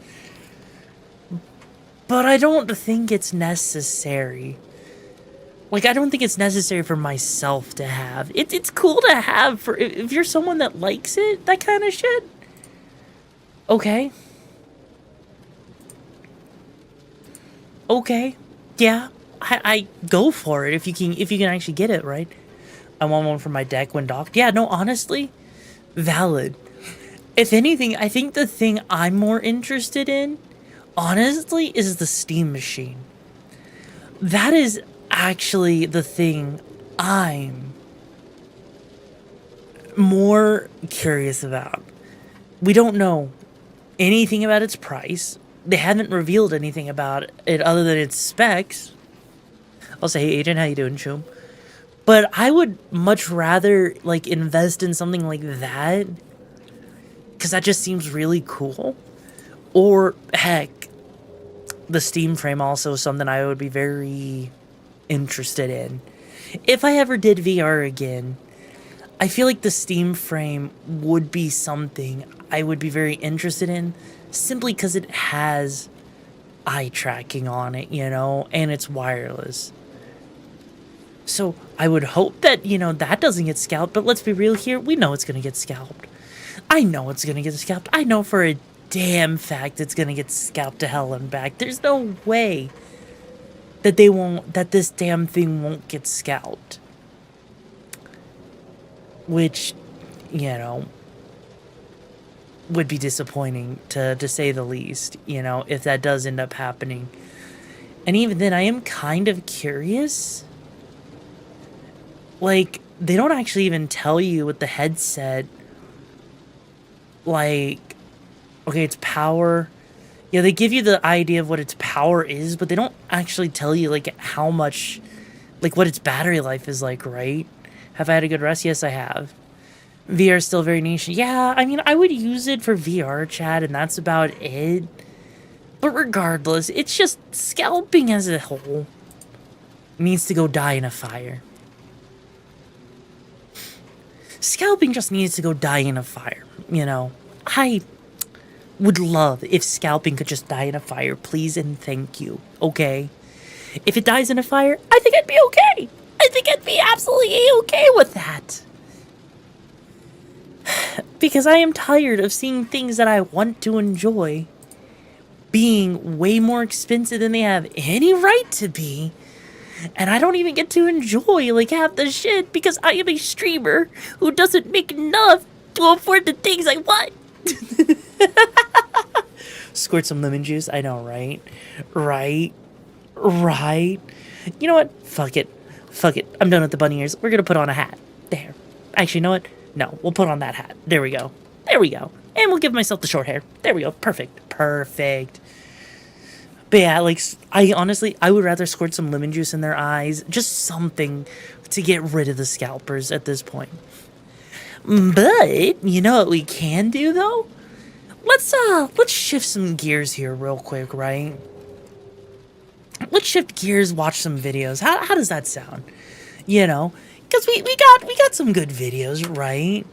But I don't think it's necessary. Like, I don't think it's necessary for myself to have. It's cool to have for if you're someone that likes it, that kind of shit. Okay. Okay. Yeah. I go for it if you can actually get it, right? I want one for my deck when docked. Yeah, no, honestly, valid. If anything, I think the thing I'm more interested in, honestly, is the Steam machine. That is actually the thing I'm more curious about. We don't know anything about its price. They haven't revealed anything about it other than its specs. I'll say, hey, Agent, how you doing, chum? But I would much rather, like, invest in something like that, because that just seems really cool. Or, heck, the Steam frame also is something I would be very interested in. If I ever did VR again, I feel like the Steam frame would be something I would be very interested in, simply because it has eye tracking on it, you know, and it's wireless. So I would hope that, you know, that doesn't get scalped, but let's be real here, we know it's gonna get scalped. I know it's gonna get scalped. I know for a damn fact it's gonna get scalped to hell and back. There's no way that this damn thing won't get scalped. Which, you know, would be disappointing to say the least, you know, if that does end up happening. And even then, I am kind of curious. Like, they don't actually even tell you with the headset, like, okay, it's power. Yeah, they give you the idea of what its power is, but they don't actually tell you, like, how much, like, what its battery life is like, right? Have I had a good rest? Yes, I have. VR is still very niche. Yeah, I mean, I would use it for VR chat, and that's about it. But regardless, it's just scalping as a whole needs to go die in a fire. Scalping just needs to go die in a fire, you know? I would love if scalping could just die in a fire, please and thank you, okay? If it dies in a fire, I think I'd be okay. I think I'd be absolutely okay with that. Because I am tired of seeing things that I want to enjoy being way more expensive than they have any right to be. And I don't even get to enjoy, like, half the shit because I am a streamer who doesn't make enough to afford the things I want. Squirt some lemon juice. I know, right? Right. You know what? Fuck it. I'm done with the bunny ears. We're gonna put on a hat. There. Actually, you know what? No, we'll put on that hat. There we go. And we'll give myself the short hair. There we go. Perfect. But yeah, like, I would rather squirt some lemon juice in their eyes. Just something to get rid of the scalpers at this point. But, you know what we can do, though? Let's shift some gears here real quick, right? Let's shift gears, watch some videos. How does that sound? You know? Because we got some good videos, right?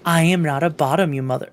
I am not a bottom, you mother...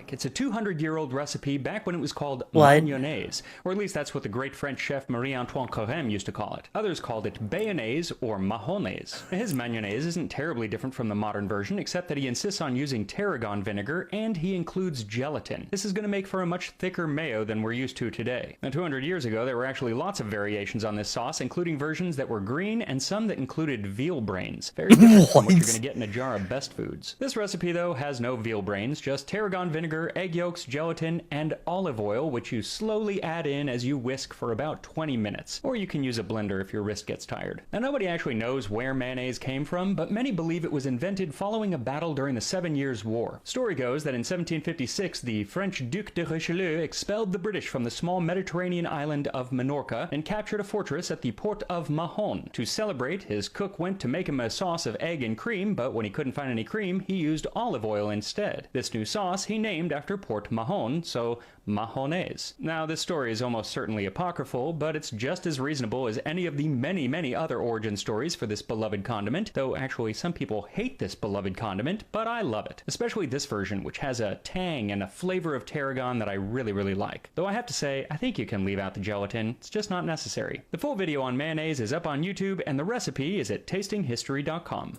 It's a 200-year-old recipe back when it was called What? mayonnaise, or at least that's what the great French chef Marie-Antoine Carême used to call it. Others called it bayonnaise or mahonnaise. His mayonnaise isn't terribly different from the modern version, except that he insists on using tarragon vinegar, and he includes gelatin. This is going to make for a much thicker mayo than we're used to today. Now, 200 years ago, there were actually lots of variations on this sauce, including versions that were green and some that included veal brains. Very different from what you're going to get in a jar of Best Foods. This recipe, though, has no veal brains, just tarragon vinegar, egg yolks, gelatin, and olive oil, which you slowly add in as you whisk for about 20 minutes. Or you can use a blender if your wrist gets tired. Now, nobody actually knows where mayonnaise came from, but many believe it was invented following a battle during the 7 Years' War. Story goes that in 1756, the French Duc de Richelieu expelled the British from the small Mediterranean island of Minorca and captured a fortress at the port of Mahon. To celebrate, his cook went to make him a sauce of egg and cream, but when he couldn't find any cream, he used olive oil instead. This new sauce he named after Port Mahon, so mahonnaise. Now, this story is almost certainly apocryphal, but it's just as reasonable as any of the many other origin stories for this beloved condiment, though actually some people hate this beloved condiment, but I love it. Especially this version, which has a tang and a flavor of tarragon that I really like. Though I have to say, I think you can leave out the gelatin, it's just not necessary. The full video on mayonnaise is up on YouTube, and the recipe is at tastinghistory.com.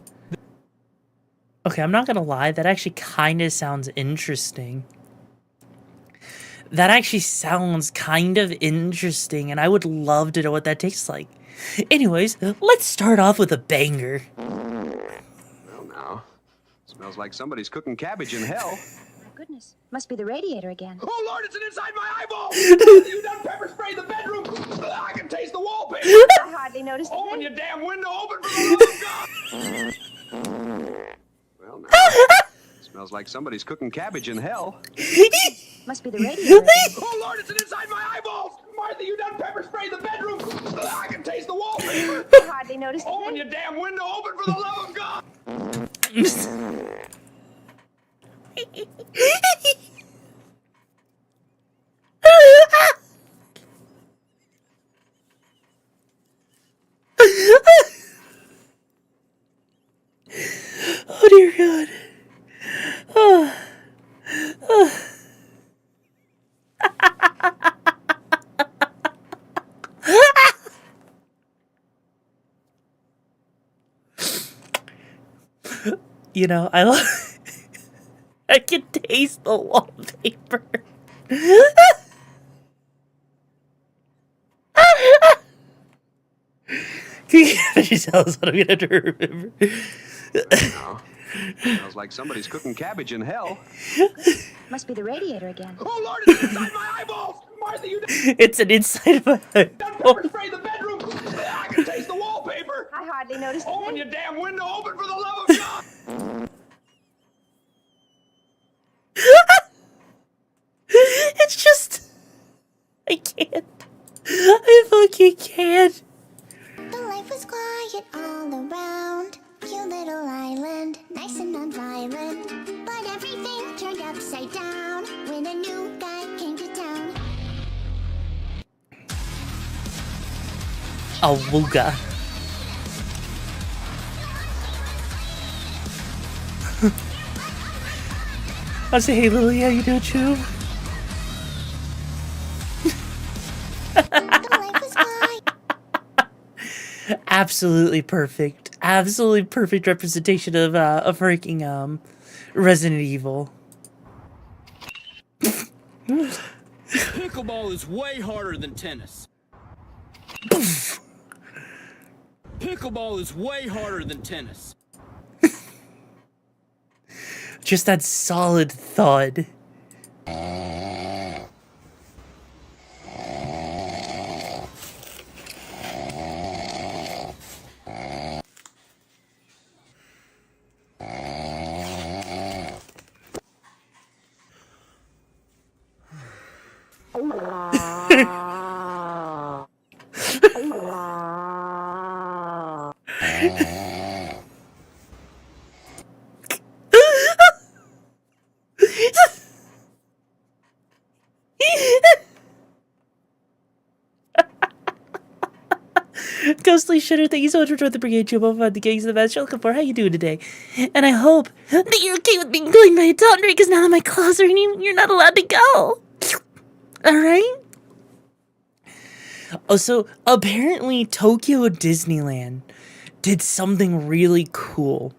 Okay, I'm not gonna lie, that actually kind of sounds interesting. That actually sounds kind of interesting, and I would love to know what that tastes like. Anyways, let's start off with a banger. Well, now, smells like somebody's cooking cabbage in hell. My goodness, must be the radiator again. Oh, Lord, it's inside my eyeball! You done pepper sprayed the bedroom! I can taste the wallpaper! I hardly noticed a Open thing. your damn window, open for the love of God! Well, now, smells like somebody's cooking cabbage in hell. Must be the radiator again. Oh, Lord, it's inside my eyeballs! Martha, you done pepper sprayed the bedroom! I can taste the wallpaper! I hardly noticed a Open thing. your damn window, open for the love of God! Oh dear God. Oh. You know, I can taste the wallpaper. Can you tell us what I'm gonna have to remember? Now, smells like somebody's cooking cabbage in hell. Must be the radiator again. Oh, Lord, it's inside my eyeballs! Martha, you It's an inside of my head. done pepper spray the bedroom! I can taste the wallpaper! I hardly noticed Open it. your damn window, open for the love of God! It's just, I can't. I fucking can't. The life was quiet all around. Cute little island, nice and non-violent. But everything turned upside down when a new guy came to town. Awooga. I say, hey Lily, how you doing, Chub? The life was quiet. Absolutely perfect. Absolutely perfect representation of freaking Resident Evil. Pickleball is way harder than tennis. Pickleball is way harder than tennis. Just that solid thud. Ghostly Shitter, thank you so much for joining the Brigade. You both had the gigs of the best you're looking for. How you doing today? And I hope that you're okay with being going by a Tomdere, because now that my claws are in you, you're not allowed to go. Alright? Oh, so apparently Tokyo Disneyland did something really cool.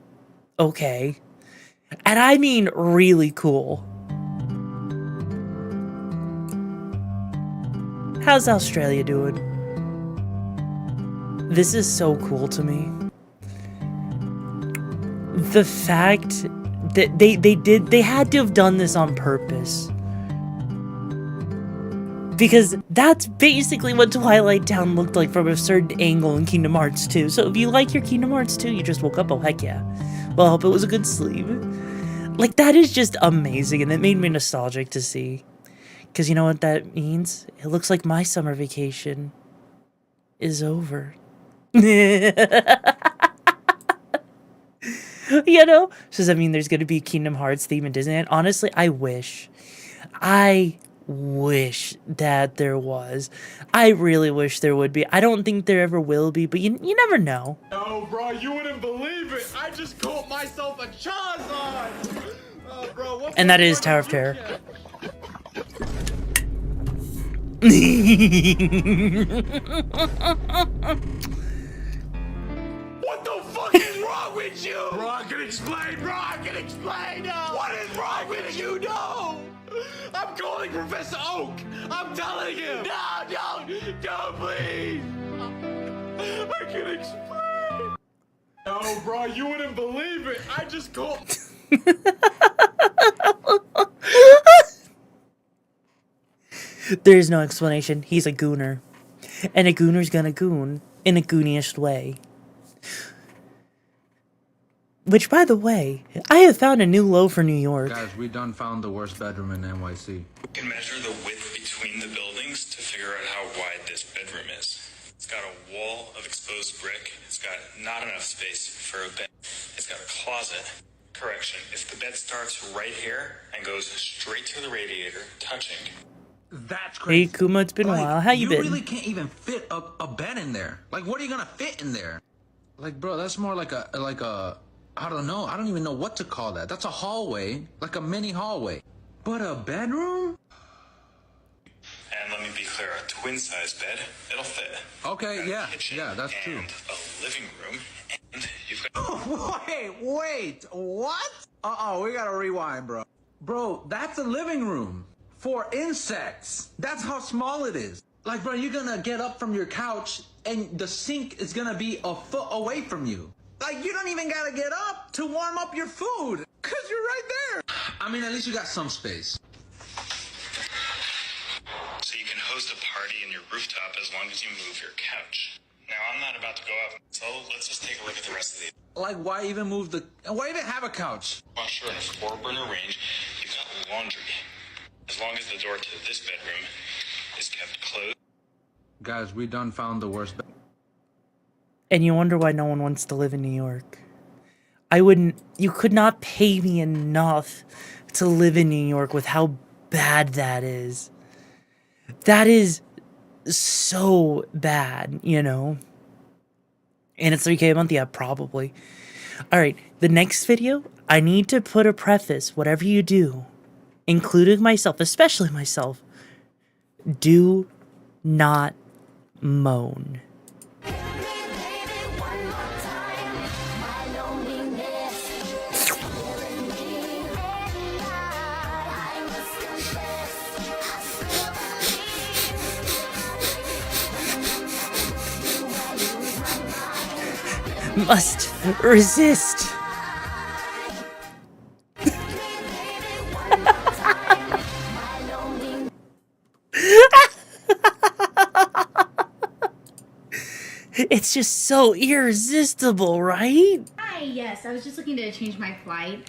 Okay. And I mean really cool. How's Australia doing? This is so cool to me. The fact that they had to have done this on purpose. Because that's basically what Twilight Town looked like from a certain angle in Kingdom Hearts 2. So if you like your Kingdom Hearts 2, you just woke up, oh heck yeah. Well, I hope it was a good sleep. Like, that is just amazing, and it made me nostalgic to see. Because you know what that means? It looks like my summer vacation is over. You know? So does that mean there's going to be a Kingdom Hearts theme in Disneyland? Honestly, I wish that there was. I really wish there would be. I don't think there ever will be, but you never know. Oh, bro, you wouldn't believe it. I just caught myself a Charizard. Oh, bro, what And that is Tower of Terror. What the fuck is wrong with you? Bro, I can explain, bro. I can explain. What is wrong with you? No. I'm calling Professor Oak. I'm telling him. No, don't, please. I can explain. No, bro, you wouldn't believe it. I just caught. There is no explanation. He's a gooner. And a gooner's gonna goon in a gooniest way. Which, by the way, I have found a new low for New York. Guys, we done found the worst bedroom in NYC. We can measure the width between the buildings to figure out how wide this bedroom is. It's got a wall of exposed brick. It's got not enough space for a bed. It's got a closet. Correction, if the bed starts right here and goes straight to the radiator, touching. That's crazy. Hey, Kuma, it's been a while. How you been? You really can't even fit a bed in there. Like, what are you gonna fit in there? Like, bro, that's more like a, I don't know. I don't even know what to call that. That's a hallway, like a mini hallway. But a bedroom? And let me be clear, a twin-size bed, it'll fit. Okay, yeah, Kitchen yeah, that's true. and a living room You've got Wait, what? We gotta rewind, bro. Bro, that's a living room for insects. That's how small it is. Like, bro, you're gonna get up from your couch and the sink is gonna be a foot away from you. Like, you don't even gotta get up to warm up your food, cause you're right there. I mean, at least you got some space. so you can host a party in your rooftop as long as you move your couch. Now, I'm not about to go up, so let's just take a look at the rest of these. Like, why even have a couch? Well, sure, in a 4-burner range, you've got laundry. As long as the door to this bedroom is kept closed. Guys, we done found the worst. And you wonder why no one wants to live in New York. You could not pay me enough to live in New York with how bad that is. That is so bad, you know? And it's $3K a month? Yeah, probably. Alright, the next video, I need to put a preface, whatever you do, including myself, especially myself, do not moan. Must resist. It's just so irresistible, right? Hi, yes, I was just looking to change my flight.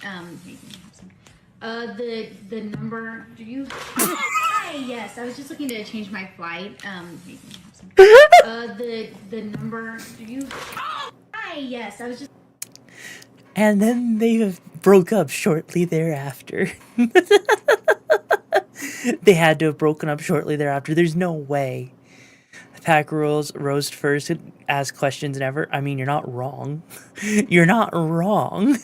The number, do you? Hi, yes, I was just looking to change my flight. The number, do you? Hi, yes, I was just. And then they broke up shortly thereafter. They had to have broken up shortly thereafter. There's no way. Pack rules, roast first, ask questions never. I mean, you're not wrong. You're not wrong.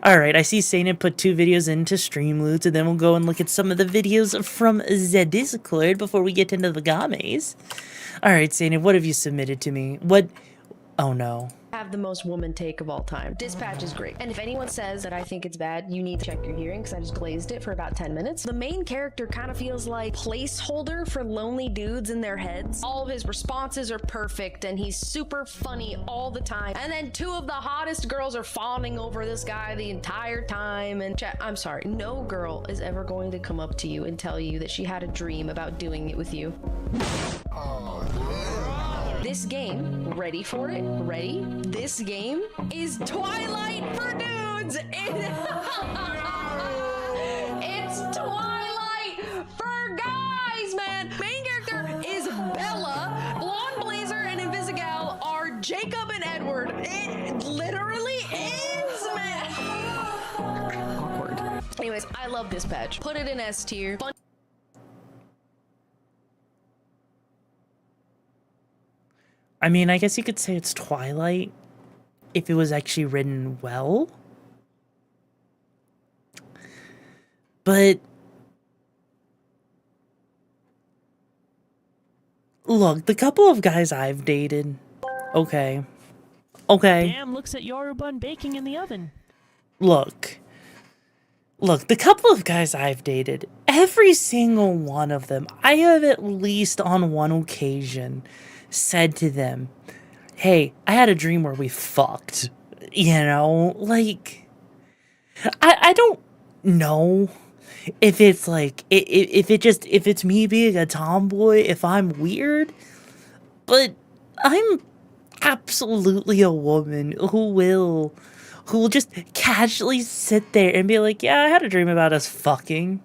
Alright, I see Sainin put 2 videos into Streamloots, and then we'll go and look at some of the videos from the Discord before we get into the games. Alright, Sainin, what have you submitted to me? What? Oh no. Have the most woman take of all time. Dispatch is great. And if anyone says that I think it's bad, you need to check your hearing because I just glazed it for about 10 minutes. The main character kind of feels like placeholder for lonely dudes in their heads. All of his responses are perfect and he's super funny all the time. And then 2 of the hottest girls are fawning over this guy the entire time. And I'm sorry, no girl is ever going to come up to you and tell you that she had a dream about doing it with you. This game, ready for it? Ready? This game is Twilight for dudes! It's Twilight for guys, man! Main character is Bella. Blonde Blazer and Invisigal are Jacob and Edward. It literally is, man! Awkward. Anyways, I love Dispatch. Put it in S tier. Fun. I mean, I guess you could say it's Twilight if it was actually written well. But look, the couple of guys I've dated, okay. Damn looks at Yorubun baking in the oven. Look, the couple of guys I've dated, every single one of them, I have at least on one occasion said to them, hey, I had a dream where we fucked, you know, like, I don't know if it's like, if it's me being a tomboy, if I'm weird, but I'm absolutely a woman who will just casually sit there and be like, yeah, I had a dream about us fucking.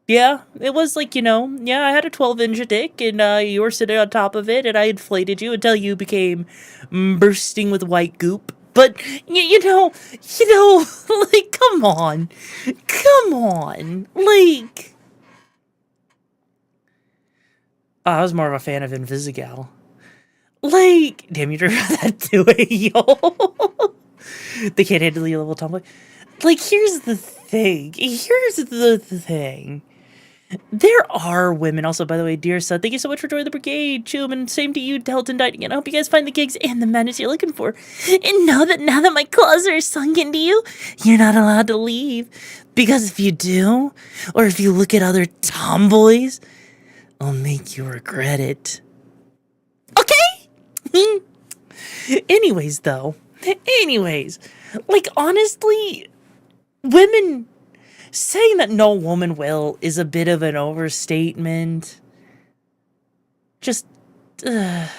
Yeah, it was like, you know, yeah, I had a 12-inch dick, and you were sitting on top of it, and I inflated you until you became bursting with white goop. But, you know, like, come on, like, I was more of a fan of Invisigal. Like, damn, you drew that too, yo. They can't handle the level tomboy. Like, here's the thing. There are women. Also, by the way, dear son, thank you so much for joining the brigade. Chum, and same to you, Delton Dining. And I hope you guys find the gigs and the madness you're looking for. And know that now that my claws are sunk into you, you're not allowed to leave. Because if you do, or if you look at other tomboys, I'll make you regret it. Okay? Anyways, though. Like, honestly, women... saying that no woman will is a bit of an overstatement. Just, I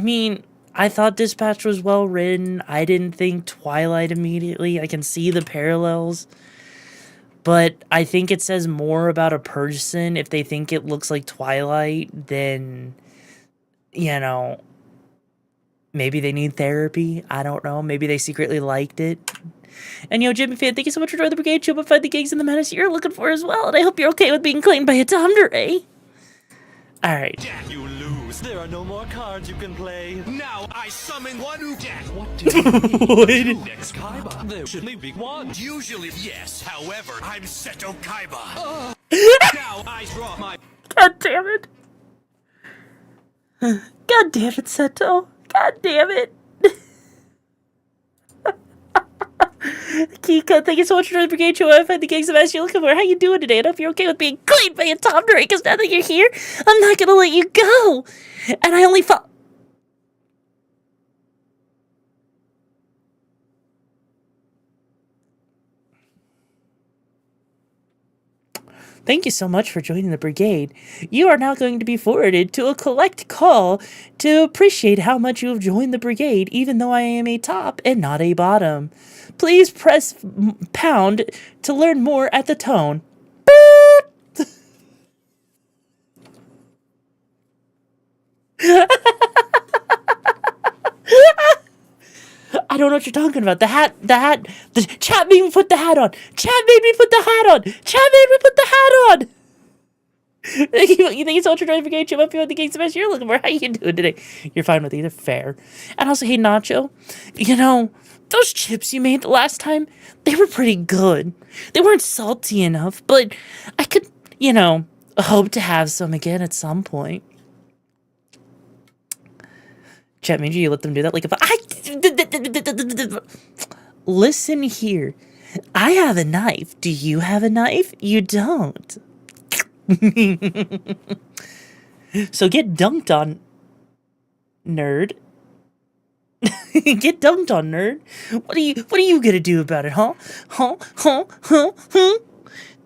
mean, I thought Dispatch was well written. I didn't think Twilight immediately. I can see the parallels. But I think it says more about a person if they think it looks like Twilight than, you know, maybe they need therapy. I don't know. Maybe they secretly liked it. And yo, Jimmy fan, thank you so much for joining the brigade. You'll find the gigs and the menace you're looking for as well. And I hope you're okay with being claimed by a Tomdere. Alright. Jack, you lose. There are no more cards you can play. Now I summon one who Jack. What do you mean? Next Kaiba. There should only be one. Usually, yes. However, I'm Seto Kaiba. Now I draw my... God damn it. God damn it, Seto. God damn it. Kika, thank you so much for joining the brigade show. I find the gigs of ass you're looking for. How you doing today? I hope you're okay with being cleaned by a Tomdere, because now that you're here, I'm not gonna let you go. And I only Thank you so much for joining the brigade. You are now going to be forwarded to a collect call to appreciate how much you have joined the brigade, even though I am a top and not a bottom. Please press pound to learn more at the tone. I don't know what you're talking about. The chat made me put the hat on. Chat made me put the hat on. Chat made me put the hat on. Thank you so much for joining the brigade. Chip up here with the gigs of you're looking for. How you doing today? You're fine with either. Fair. And also, hey, Nacho, you know, those chips you made the last time, they were pretty good. They weren't salty enough, but I could, you know, hope to have some again at some point. Chat made you let them do that. Like if listen here, I have a knife. Do you have a knife? You don't. So get dunked on, nerd. Get dunked on, nerd. What are you gonna do about it, huh? Huh?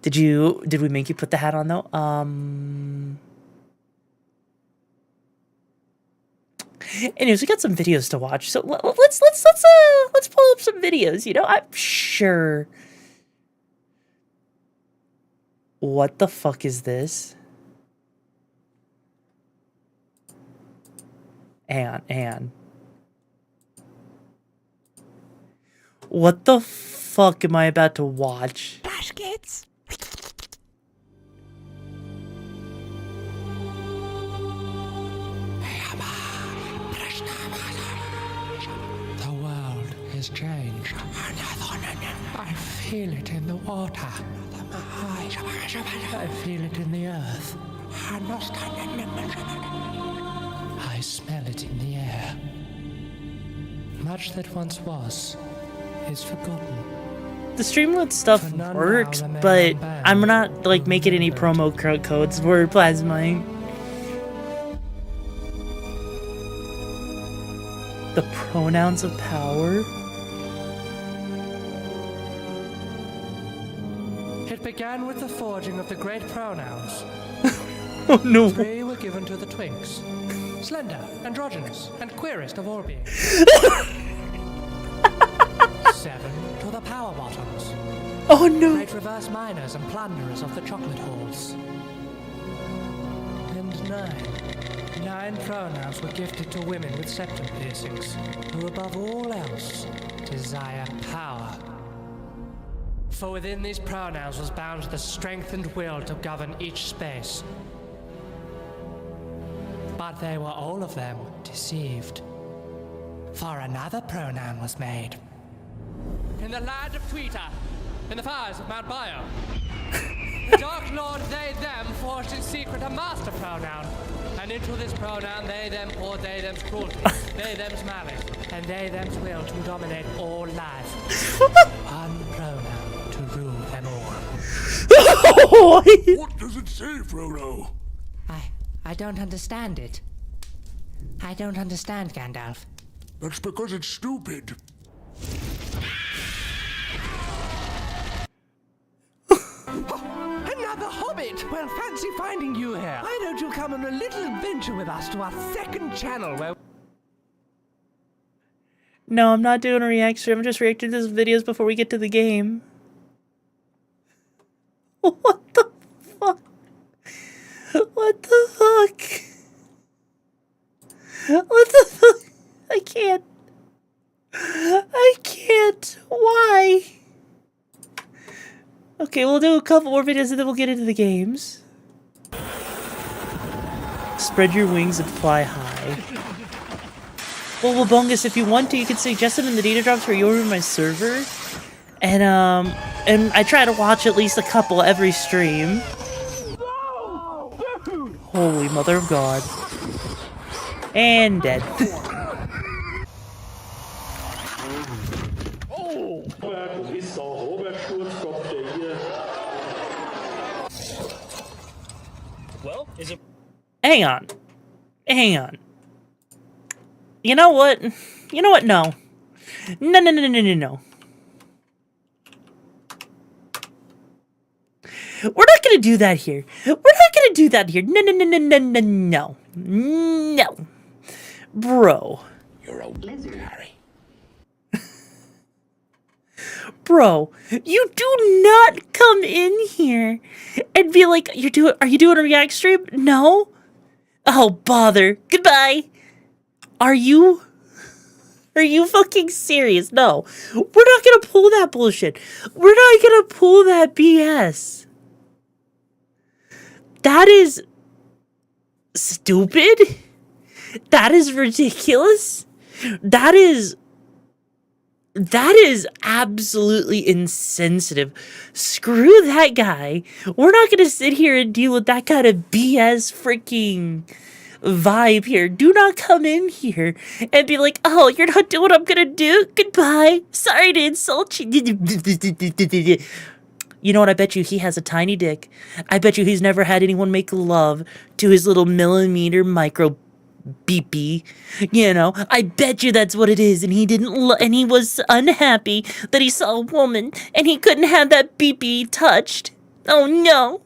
Did we make you put the hat on though? Anyways, we got some videos to watch, so let's pull up some videos. You know, I'm sure. What the fuck is this? Anne. What the fuck am I about to watch? Baskets. The world has changed. I feel it in the water. I feel it in the earth. I smell it in the air. Much that once was is forgotten. The Streamlit stuff works, but I'm not like making any promo codes for Plasmite. The pronouns of power. It began with the forging of the great pronouns. Oh no. 3 were given to the twinks. Slender, androgynous, and queerest of all beings. 7 to the power bottoms. Oh no. Great reverse miners and plunderers of the chocolate halls. And 9 pronouns were gifted to women with septum piercings, who above all else desire power. For within these pronouns was bound the strength and will to govern each space. But they were all of them deceived. For another pronoun was made. In the land of Twitter, in the fires of Mount Bio. The Dark Lord they them forged in secret a master pronoun, and into this pronoun they them poured they them's cruelty, they them's malice, and they them's will to dominate all life. One pronoun to rule them all. What does it say, Frodo? I don't understand it. I don't understand, Gandalf. That's because it's stupid. Another hobbit! Well, fancy finding you here. Why don't you come on a little adventure with us to our second channel where... No, I'm not doing a react stream. I'm just reacting to these videos before we get to the game. What the fuck? What the fuck? What the fuck? I can't. I can't. Why? Okay, we'll do a couple more videos and then we'll get into the games. Spread your wings and fly high. Well, Wabungus, if you want to, you can suggest them in the data drops for my server. And I try to watch at least a couple every stream. Holy mother of God. And dead. Well, is it... Hang on. Hang on. You know what? You know what? No. No, no, no, no, no, no. We're not gonna do that here. We're not gonna do that here. No, no, no, no, no, no, no. No. Bro. You're a lizard, Harry. Bro, you do not come in here and be like, are you doing a react stream? No? Oh, bother. Goodbye. Are you fucking serious? No. We're not gonna pull that bullshit. We're not gonna pull that BS. That is stupid. That is ridiculous. That is absolutely insensitive. Screw that guy. We're not gonna sit here and deal with that kind of BS freaking vibe here. Do not come in here and be like, oh, you're not doing what I'm gonna do? Goodbye. Sorry to insult you. You know what? I bet you he has a tiny dick. I bet you he's never had anyone make love to his little millimeter micro beepy. You know, I bet you that's what it is. And he and he was unhappy that he saw a woman and he couldn't have that beepy touched. Oh no.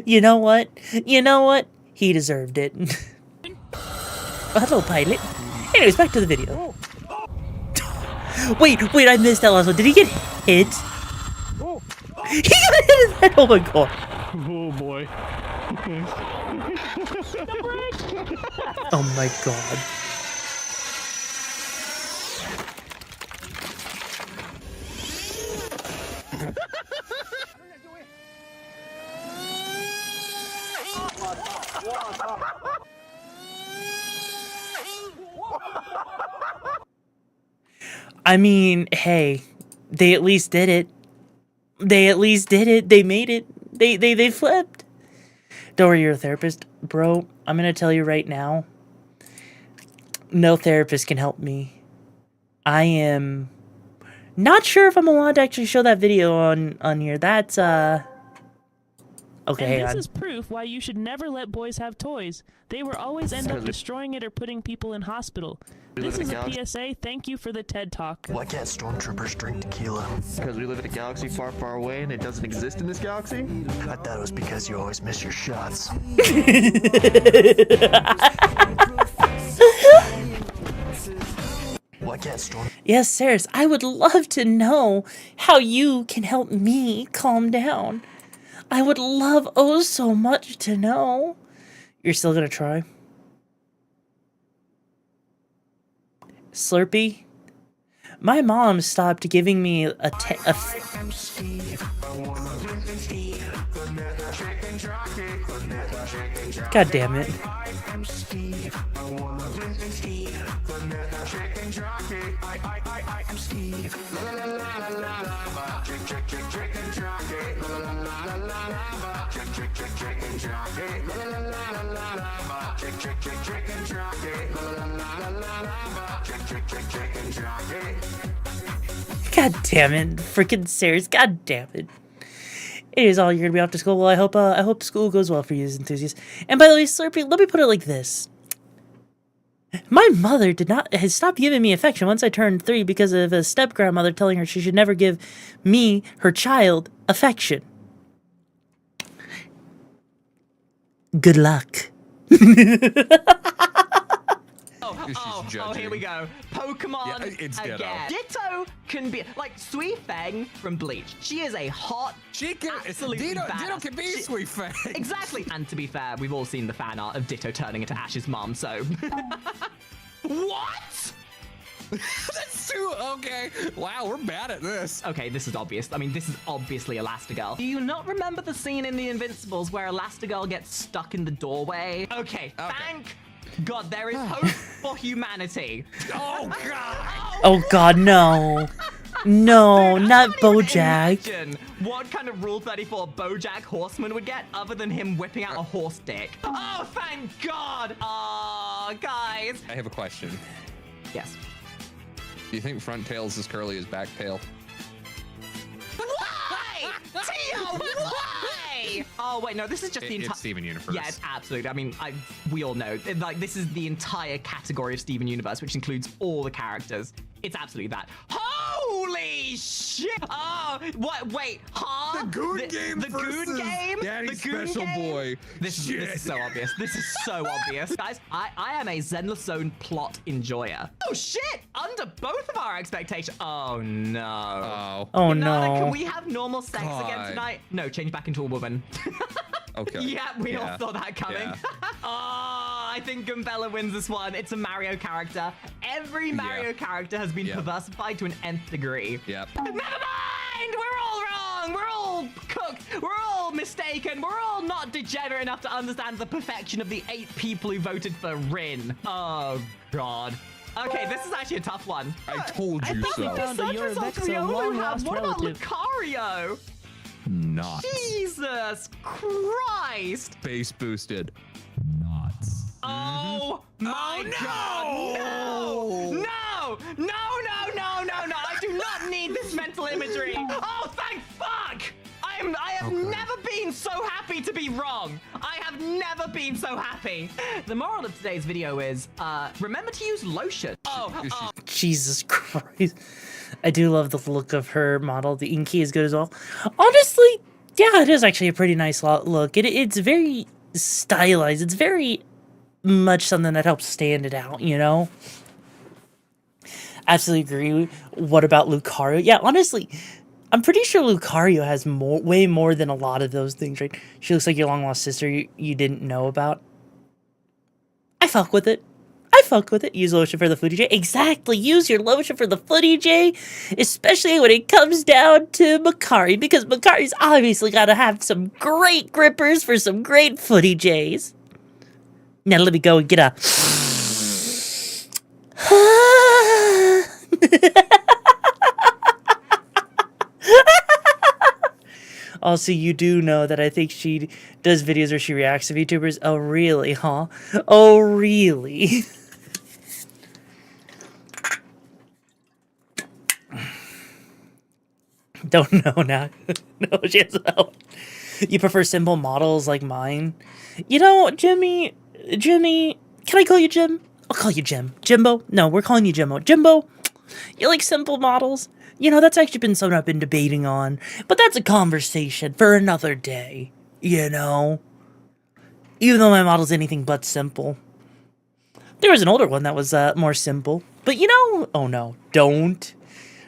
You know what? You know what? He deserved it. Oh, hello, pilot. Anyways, back to the video. Wait, I missed that last one. Did he get hit? He got hit in the head. Oh my God. Oh boy. Oh my God. I mean, hey, they at least did it. They at least did it. They made it. They flipped. Don't worry, you're a therapist. Bro, I'm gonna tell you right now, no therapist can help me. I am not sure if I'm allowed to actually show that video on here. That's, okay, and hang this on. is proof why you should never let boys have toys. They will always end up destroying it or putting people in hospital. This is a PSA. Thank you for the TED Talk. Why can't stormtroopers drink tequila? Because we live in a galaxy far, far away and it doesn't exist in this galaxy? I thought it was because you always miss your shots. Why can't storm... Yes, Saris, I would love to know how you can help me calm down. I would love oh so much to know. You're still gonna try? Slurpee? My mom stopped giving me God damn it. God damn it, freaking Sarah's. God damn it. It is all you're gonna be off to school. Well, I hope school goes well for you, enthusiasts. And by the way, Slurpee, let me put it like this. My mother has stopped giving me affection once I turned 3 because of a step-grandmother telling her she should never give me, her child, affection. Good luck. Oh, here we go. Pokemon it's again. Ditto. Ditto can be like Sui Feng from Bleach. She is a hot, absolutely Ditto badass. can be Sui Feng. Exactly. And to be fair, we've all seen the fan art of Ditto turning into Ash's mom, so... What? That's too okay. Wow, we're bad at this. Okay, this is obvious. I mean, this is obviously Elastigirl. Do you not remember the scene in The Invincibles where Elastigirl gets stuck in the doorway? Okay. Thank God there is hope for humanity. Oh God. Oh God, no. No, not Bojack. Imagine what kind of Rule 34 Bojack Horseman would get other than him whipping out a horse dick. Oh, thank God. Oh, guys. I have a question. Yes. Do you think front tail is as curly as back tail? Why? Tia, why? Oh, wait, no, this is just the entire... It's Steven Universe. Yeah, it's absolute. I mean, we all know. Like, this is the entire category of Steven Universe, which includes all the characters. It's absolutely that. Holy shit! Oh, what? Wait, huh? The Goon Game The Goon Game? Daddy's The Goon Special Game? Boy. This is so obvious. This is so obvious. Guys, I am a Zenless Zone plot enjoyer. Oh, shit! Under both of our expectations. Oh, no. Oh, Inanna, no. Can we have normal sex again God. tonight? No, change back into a woman. Okay. Yeah, we all saw that coming. Yeah. Oh, I think Gumbella wins this one. It's a Mario character. Every Mario character has been perversified to an nth degree. Yep. Never mind! We're all wrong! We're all cooked! We're all mistaken! We're all not degenerate enough to understand the perfection of the 8 people who voted for Rin. Oh, God. Okay, this is actually a tough one. I told you think we so. found a Such results we YoruVexa only have. long-lost What about relative. Lucario? Not. Jesus Christ! Base boosted. Oh my God! No! No! No! No! No! No! No! I do not need this mental imagery. Oh, thank fuck! I have never been so happy to be wrong. I have never been so happy. The moral of today's video is, remember to use lotion. Oh. Jesus Christ. I do love the look of her model. The inky is good as well. Honestly, yeah, it is actually a pretty nice look. It's very stylized. It's very much something that helps stand it out, you know? Absolutely agree. What about Lucario? Yeah, honestly, I'm pretty sure Lucario has way more than a lot of those things, right? She looks like your long-lost sister you didn't know about. I fuck with it. Use lotion for the footy J. Exactly. Use your lotion for the footy J, especially when it comes down to Makari, because Makari's obviously got to have some great grippers for some great footy J's. Now let me go and get a... Also, you do know that I think she does videos where she reacts to VTubers. Oh, really, huh? Oh, really? Don't know now. No, she has no. You prefer simple models like mine? You know, Jimmy, can I call you Jim? I'll call you Jim. Jimbo? No, we're calling you Jimbo. Jimbo, you like simple models? You know, that's actually been something I've been debating on, but that's a conversation for another day, you know? Even though my model's anything but simple. There was an older one that was more simple, but you know, oh no, don't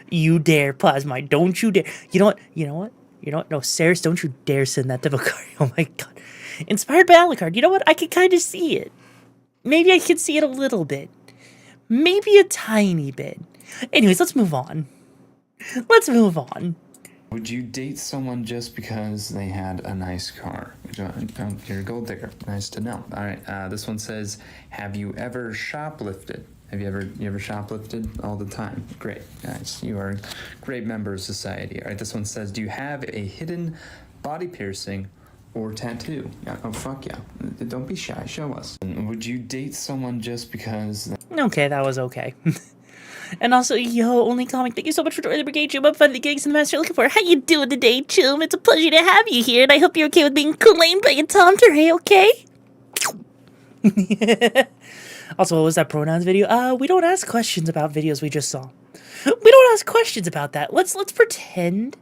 you dare, Plasmide, don't you dare. You know what? No, Saris, don't you dare send that to Bakari. Oh my God. Inspired by Alucard. You know what? I can kind of see it. Maybe I can see it a little bit. Maybe a tiny bit. Anyways, let's move on. Would you date someone just because they had a nice car? Here, go there. Nice to know. All right. This one says, "Have you ever shoplifted? Have you ever shoplifted all the time?" Great, guys. You are a great member of society. All right. This one says, "Do you have a hidden body piercing or tattoo? Yeah, oh, fuck yeah. Don't be shy, show us. And would you date someone just because... Okay, that was okay. And also, yo, Only Comic, thank you so much for joining the Brigade, Chum. I'm finding the gigs and the master looking for. How you doing today, Chum? It's a pleasure to have you here, and I hope you're okay with being claimed by your Tomdere, okay? Also, what was that pronouns video? We don't ask questions about videos we just saw. We don't ask questions about that. Let's pretend.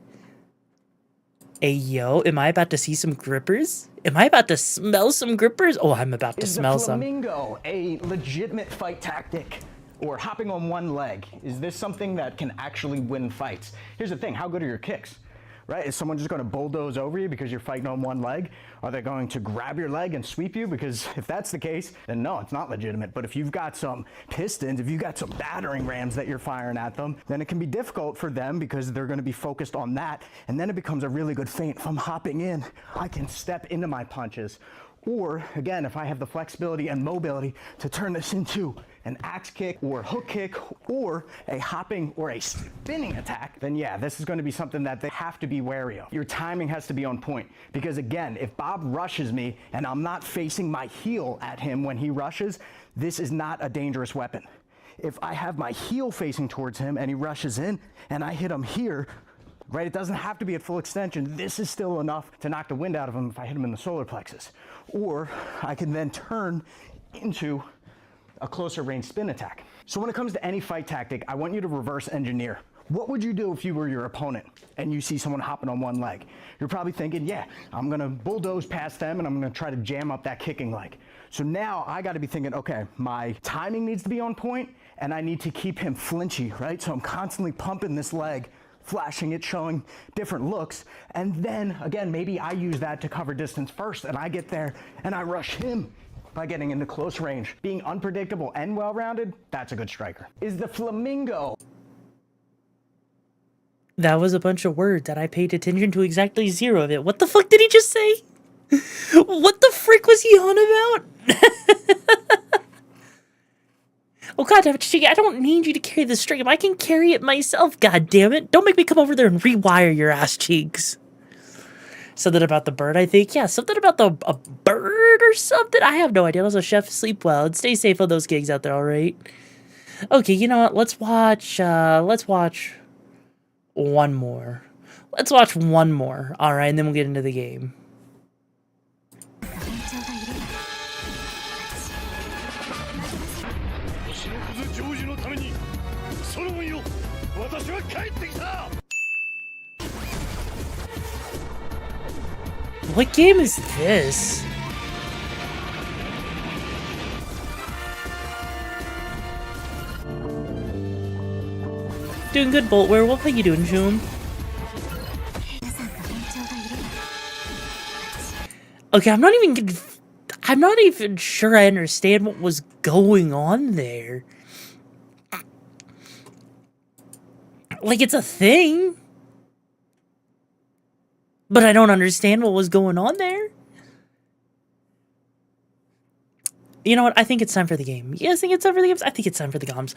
Hey, yo, am I about to see some grippers? Am I about to smell some grippers? Oh, I'm about to smell some. Is the flamingo a legitimate fight tactic? Or hopping on one leg? Is this something that can actually win fights? Here's the thing, how good are your kicks? Right? Is someone just going to bulldoze over you because you're fighting on one leg? Are they going to grab your leg and sweep you? Because if that's the case, then no, it's not legitimate. But if you've got some pistons, if you've got some battering rams that you're firing at them, then it can be difficult for them because they're going to be focused on that. And then it becomes a really good feint. If I'm hopping in, I can step into my punches. Or, again, if I have the flexibility and mobility to turn this into an axe kick or hook kick or a hopping or a spinning attack, then yeah, this is going to be something that they have to be wary of. Your timing has to be on point. Because again, if Bob rushes me and I'm not facing my heel at him when he rushes, this is not a dangerous weapon. If I have my heel facing towards him and he rushes in and I hit him here, right, it doesn't have to be at full extension. This is still enough to knock the wind out of him if I hit him in the solar plexus. Or I can then turn into a closer range spin attack. So when it comes to any fight tactic, I want you to reverse engineer. What would you do if you were your opponent and you see someone hopping on one leg? You're probably thinking, yeah, I'm gonna bulldoze past them and I'm gonna try to jam up that kicking leg. So now I gotta be thinking, okay, my timing needs to be on point and I need to keep him flinchy, right? So I'm constantly pumping this leg, flashing it, showing different looks, and then again, maybe I use that to cover distance first, and I get there and I rush him by getting into close range. Being unpredictable and well-rounded, that's a good striker. Is the flamingo... That was a bunch of words that I paid attention to exactly zero of it. What the fuck did he just say? What the frick was he on about? Oh god damn it, Shiggy, I don't need you to carry the stream. I can carry it myself, god damn it. Don't make me come over there and rewire your ass cheeks. Something about the bird, I think. Yeah, something about a bird or something. I have no idea. Also, Chef, sleep well and stay safe on those gigs out there, alright? Okay, you know what? Let's watch one more. Let's watch one more, alright, and then we'll get into the game. What game is this? Doing good, Bolt Werewolf. How you doing, June? Okay, I'm not even sure I understand what was going on there. Like, it's a thing. But I don't understand what was going on there. You know what? I think it's time for the game. You guys think it's time for the games? I think it's time for the goms.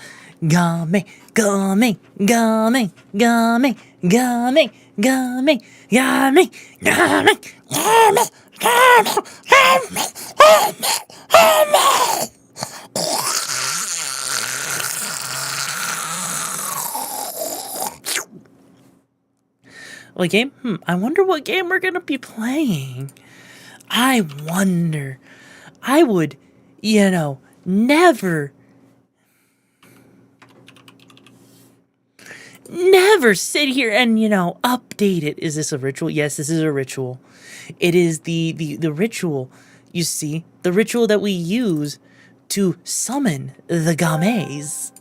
Game, game, game, game, game, game, game, What game? I wonder what game we're gonna be playing. I wonder. I would, you know, never sit here and, you know, update it. Is this a ritual? Yes, this is a ritual. It is the ritual, you see, the ritual that we use to summon the games.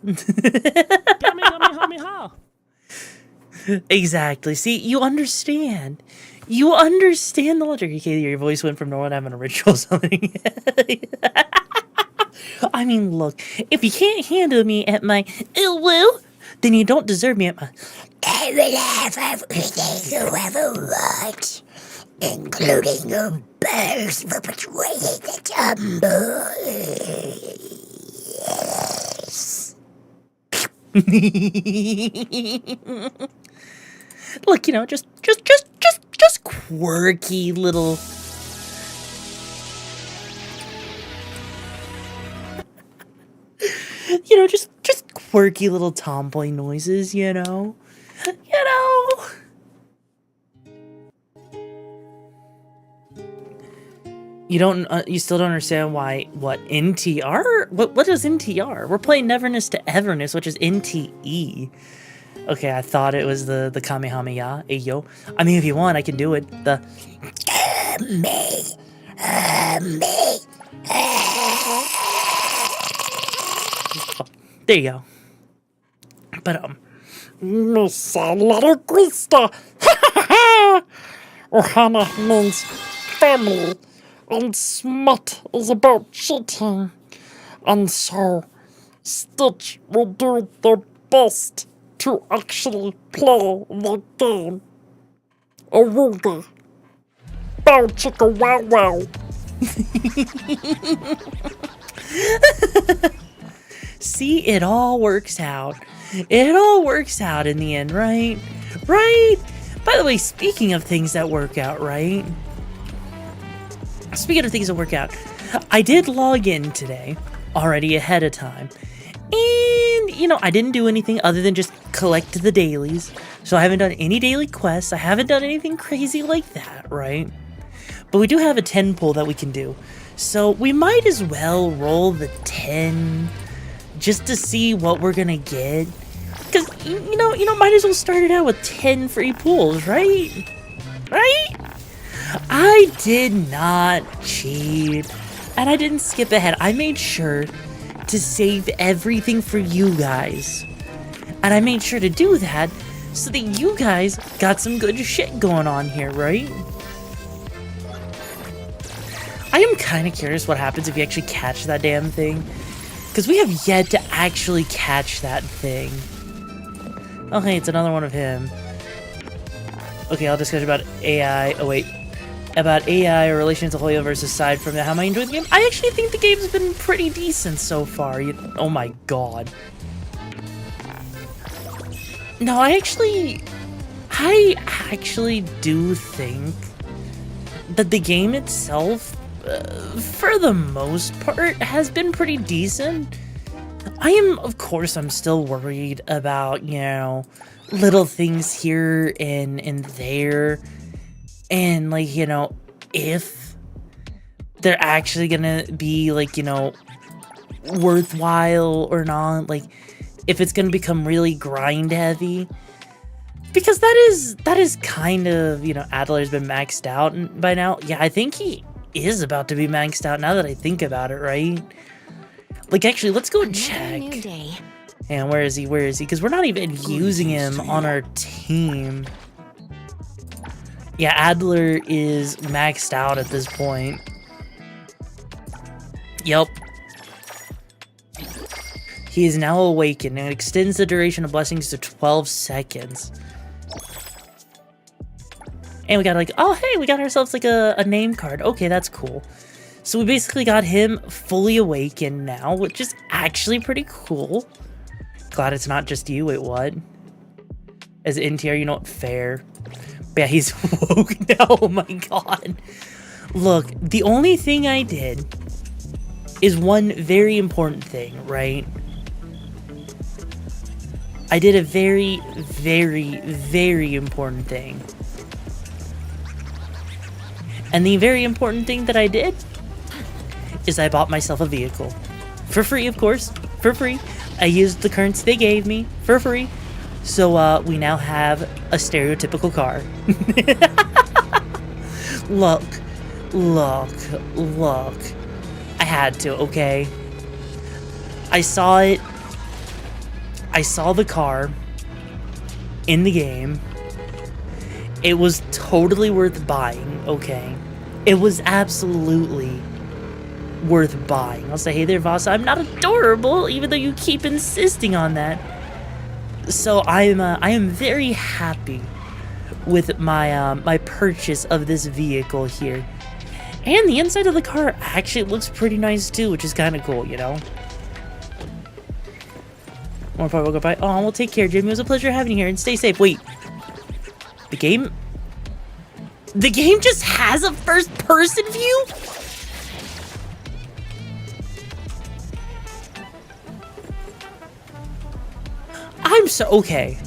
Exactly. See, you understand. You understand the logic. Okay, your voice went from no one having a ritual summoning. I mean, look, if you can't handle me at my ill will, then you don't deserve me at my I will have everything you ever want, including your birds for betraying the tomboys. Look, you know, just quirky little You know, just quirky little tomboy noises, you know? You know? You don't, you still don't understand why, what, NTR? What is NTR? We're playing Neverness to Everness, which is NTE. Okay, I thought it was the Kamehameha, ayo. I mean, if you want, I can do it. The... There you go. But, Miss Lariguista. Ohana means family. And smut is about cheating. And so, Stitch will do their best to actually play the game. Aruga. Bow chicka wow wow. See, it all works out. It all works out in the end, right? Right? By the way, speaking of things that work out, right? Speaking of things that work out, I did log in today, already ahead of time. And, you know, I didn't do anything other than just collect the dailies. So I haven't done any daily quests. I haven't done anything crazy like that, right? But we do have a 10 pull that we can do. So we might as well roll the 10 just to see what we're gonna get. Because, you know, might as well start it out with 10 free pulls, right? Right? I did not cheat. And I didn't skip ahead. I made sure to save everything for you guys. And I made sure to do that so that you guys got some good shit going on here, right? I am kind of curious what happens if you actually catch that damn thing. Because we have yet to actually catch that thing. Okay, it's another one of him. Okay, I'll discuss about AI. Oh, wait. About AI or relation to the whole universe aside from that. How am I enjoying the game? I actually think the game's been pretty decent so far. Oh my god. No, I actually do think that the game itself, for the most part, has been pretty decent. Of course, I'm still worried about, you know, little things here and there. And, like, you know, if they're actually gonna be, like, you know, worthwhile or not. Like, if it's gonna become really grind heavy. Because that is kind of, you know, Adler's been maxed out by now. Yeah, I think he is about to be maxed out now that I think about it, right? Like, actually, let's go and check. And where is he? Where is he? Because we're not even using him on our team. Yeah, Adler is maxed out at this point. Yep. He is now awakened and extends the duration of blessings to 12 seconds. And we got like, oh hey, we got ourselves like a name card. Okay, that's cool. So we basically got him fully awakened now, which is actually pretty cool. Glad it's not just you. Wait, what? As NTR, you know what? Fair. But yeah, he's woke now. Oh my god. Look, the only thing I did is one very important thing, right? I did a very, very, very important thing. And the very important thing that I did is I bought myself a vehicle. For free, of course. For free. I used the currency they gave me for free. So, we now have a stereotypical car. Look. I had to, okay? I saw it. I saw the car in the game. It was totally worth buying, okay? It was absolutely worth buying. I'll say, hey there, Vasa, I'm not adorable, even though you keep insisting on that. So I am very happy with my my purchase of this vehicle here. And the inside of the car actually looks pretty nice too, which is kind of cool, you know? More part will go by. Oh, well, take care, Jimmy. It was a pleasure having you here, and stay safe. Wait. The game just has a first-person view? I'm so okay.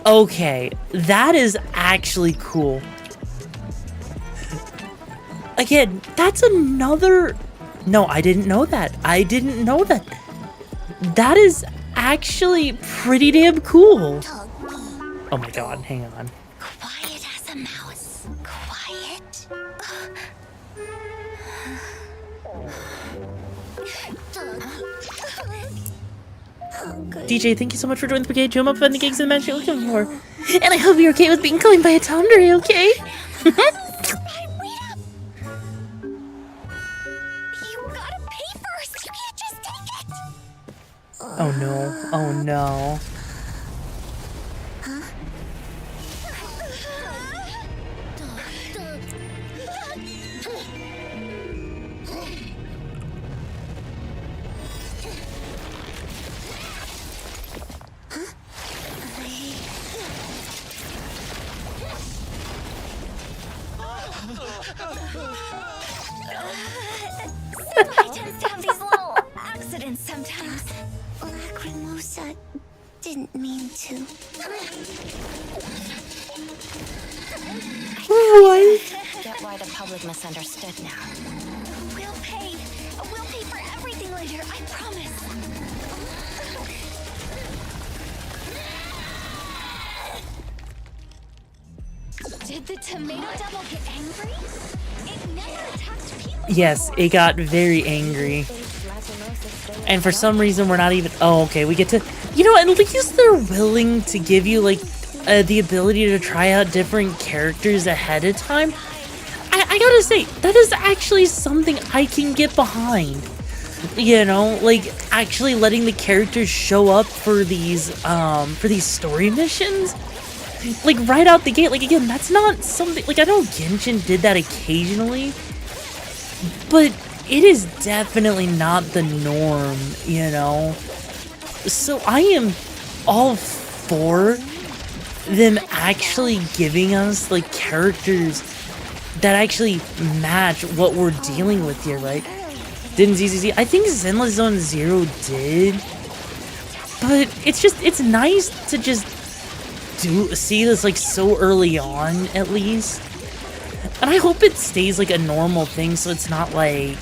Okay, that is actually cool. Again, that's another... No, I didn't know that. I didn't know that. That is actually pretty damn cool. Oh my god, hang on. Quiet as a mouse. Quiet. DJ, thank you so much for joining the Brigade. Jump up on the gigs and the match you're looking for. And I hope you're okay with being claimed by a Tomdere, okay? Oh no, oh no. I tend to have these little accidents sometimes. Lacrimosa didn't mean to. What? Get why the public misunderstood now. We'll pay. We'll pay for everything later, I promise. Did the tomato devil get angry? It never attacked people. Yes, it got very angry. And for some reason, we're not even... Oh, okay, we get to... You know, at least they're willing to give you, like, the ability to try out different characters ahead of time. I gotta say, that is actually something I can get behind. You know, like, actually letting the characters show up for these story missions. Like, right out the gate. Like, again, that's not something... Like, I know Genshin did that occasionally. But it is definitely not the norm, you know? So I am all for them actually giving us, like, characters that actually match what we're dealing with here, right? Didn't ZZZ? I think Zenless Zone Zero did. But it's nice to just see this, like, so early on, at least. And I hope it stays, like, a normal thing, so it's not, like...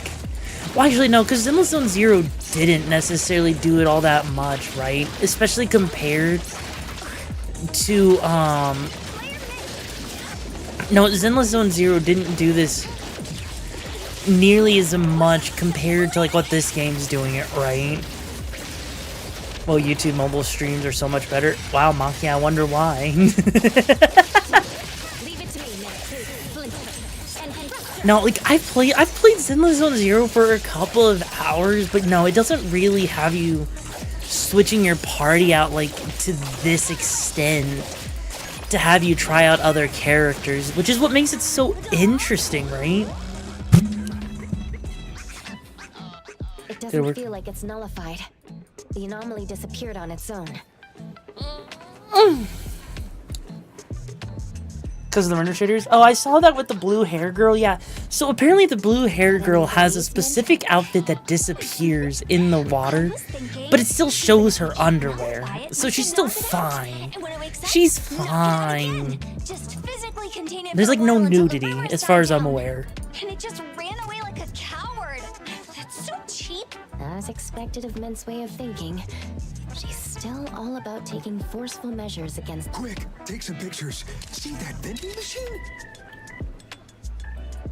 Well, actually, no, because Zenless Zone Zero didn't necessarily do it all that much, right? Especially compared to, No, Zenless Zone Zero didn't do this nearly as much compared to, like, what this game's doing it, right? Well, YouTube mobile streams are so much better. Wow, Maki, I wonder why. No, like, I've played Zenless Zone Zero for a couple of hours, but no, it doesn't really have you switching your party out, like, to this extent to have you try out other characters, which is what makes it so interesting, right? It doesn't feel like it's nullified. The anomaly disappeared on its own. Because of the render shaders? Oh, I saw that with the blue hair girl, yeah. So apparently the blue hair girl has a specific outfit that disappears in the water, but it still shows her underwear. So she's still fine. She's fine. There's like no nudity, as far as I'm aware. And it just ran away like a coward. That's so cheap. As expected of Ment's way of thinking, she's still all about taking forceful measures against... Quick, take some pictures. See that vending machine?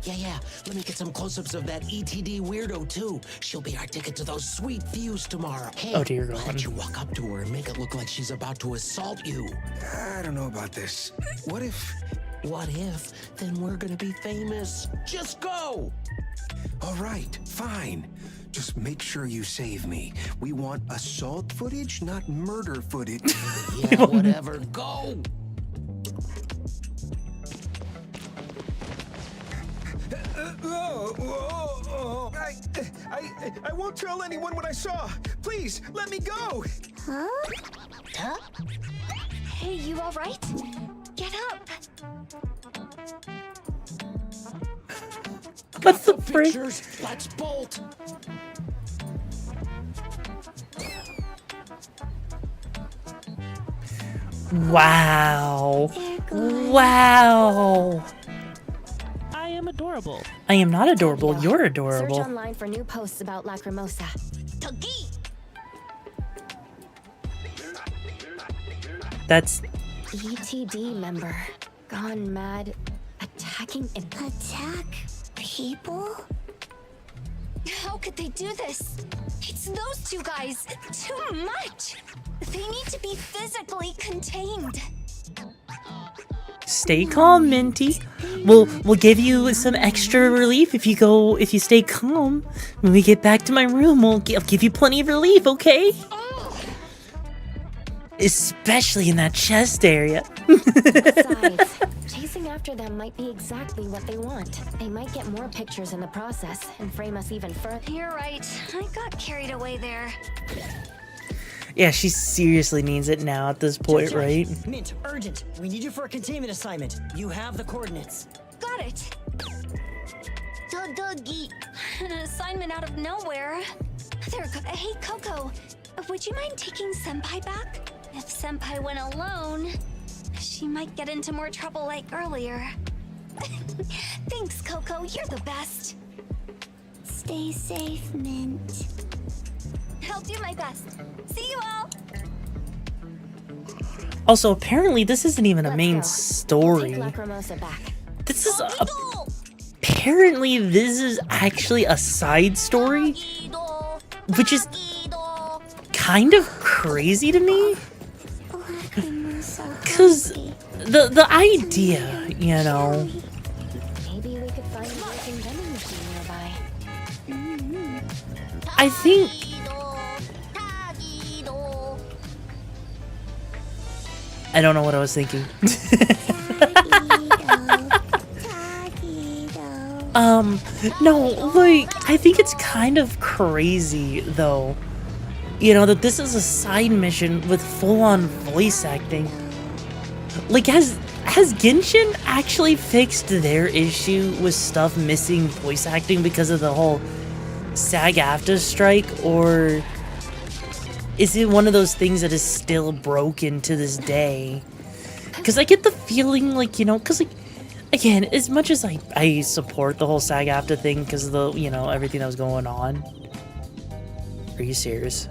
Yeah. Let me get some close-ups of that ETD weirdo, too. She'll be our ticket to those sweet views tomorrow. Hey, oh, dear God. Why don't you walk up to her and make it look like she's about to assault you? I don't know about this. What if... What if? Then we're gonna be famous. Just go! All right, fine. Just make sure you save me. We want assault footage, not murder footage. Yeah, whatever. Go! I won't tell anyone what I saw. Please, let me go. Huh? Hey, you all right? Get up. What the frick? Let's bolt. Wow. Wow. I am adorable. I am not adorable. You're Search adorable. online for new posts about Lacrimosa. That's ETD member. Gone mad. Attacking and Attack people? How could they do this? It's those two guys. Too much. They need to be physically contained. stay calm, Minty. We'll give you some extra relief if you stay calm. When we get back to my room, I'll give you plenty of relief, okay? Especially in that chest area. Besides, chasing after them might be exactly what they want. They might get more pictures in the process and frame us even further. You're right. I got carried away there. Yeah, she seriously needs it now at this point, right? Mint, urgent. We need you for a containment assignment. You have the coordinates. Got it. An assignment out of nowhere. There, hey, Coco. Would you mind taking Senpai back? If Senpai went alone, she might get into more trouble like earlier. Thanks, Coco. You're the best. Stay safe, Mint. I'll do my best. See you all. Also, apparently this isn't even a main story. Lacrimosa back. This is apparently this is actually a side story, which is kind of crazy to me. Cause the idea, you know. Maybe we could find a working vending machine nearby. I think I don't know what I was thinking. No, like, I think it's kind of crazy, though. You know, that this is a side mission with full-on voice acting. Like, has Genshin actually fixed their issue with stuff missing voice acting because of the whole SAG-AFTRA strike, or is it one of those things that is still broken to this day? Because I get the feeling, like, you know, because, like, again, as much as I support the whole SAG-AFTRA thing because of the, you know, everything that was going on. Are you serious?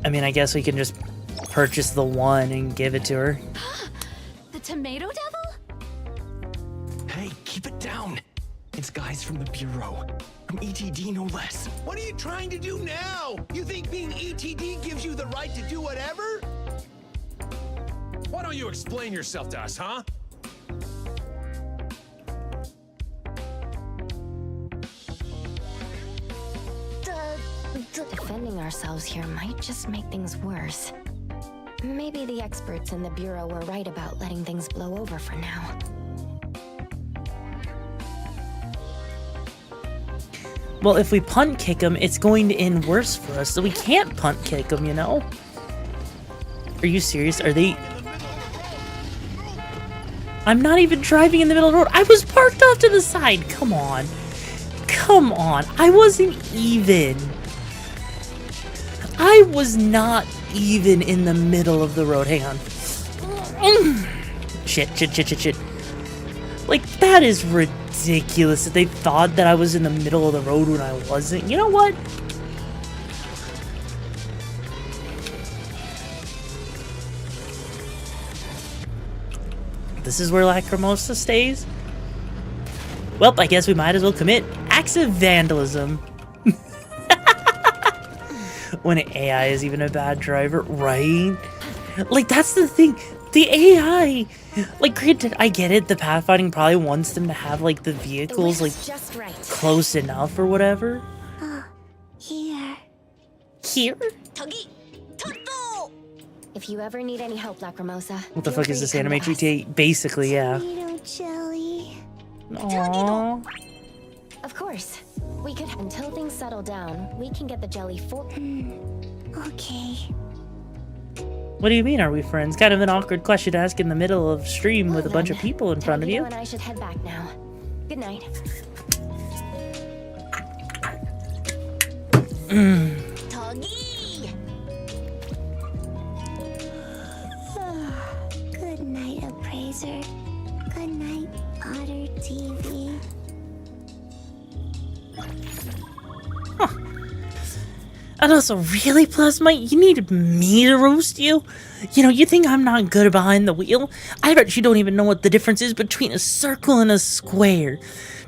I mean, I guess we can just purchase the one and give it to her. The tomato devil? Hey, keep it down. It's guys from the Bureau. From ETD, no less. What are you trying to do now? You think being ETD gives you the right to do whatever? Why don't you explain yourself to us, huh? Defending ourselves here might just make things worse. Maybe the experts in the Bureau were right about letting things blow over for now. Well, if we punt kick him, it's going to end worse for us, so we can't punt kick him, you know? Are you serious? Are they... I'm not even driving in the middle of the road. I was parked off to the side. Come on. Come on. I wasn't even. I was not even in the middle of the road. Hang on. Shit. Like, that is ridiculous that they thought that I was in the middle of the road when I wasn't. You know what? This is where Lacrimosa stays? Well, I guess we might as well commit acts of vandalism. When an AI is even a bad driver, right? Like, that's the thing. The AI, like, granted, I get it. The pathfinding probably wants them to have, like, the vehicles, like, just right. close enough or whatever. Here. Here? If you ever need any help, Lacrimosa. What the feel fuck is free this to come anime to us. GTA? Basically, yeah. Tomato jelly. Aww. Of course. We could, until things settle down, we can get the jelly for... Okay. What do you mean, are we friends? Kind of an awkward question to ask in the middle of stream with a bunch of people in front of you. And I should head back now. Good night. Good night, appraiser. Good night, Otter TV. And also, really, Plasma? You need me to roast you? You know, you think I'm not good behind the wheel? I bet you don't even know what the difference is between a circle and a square.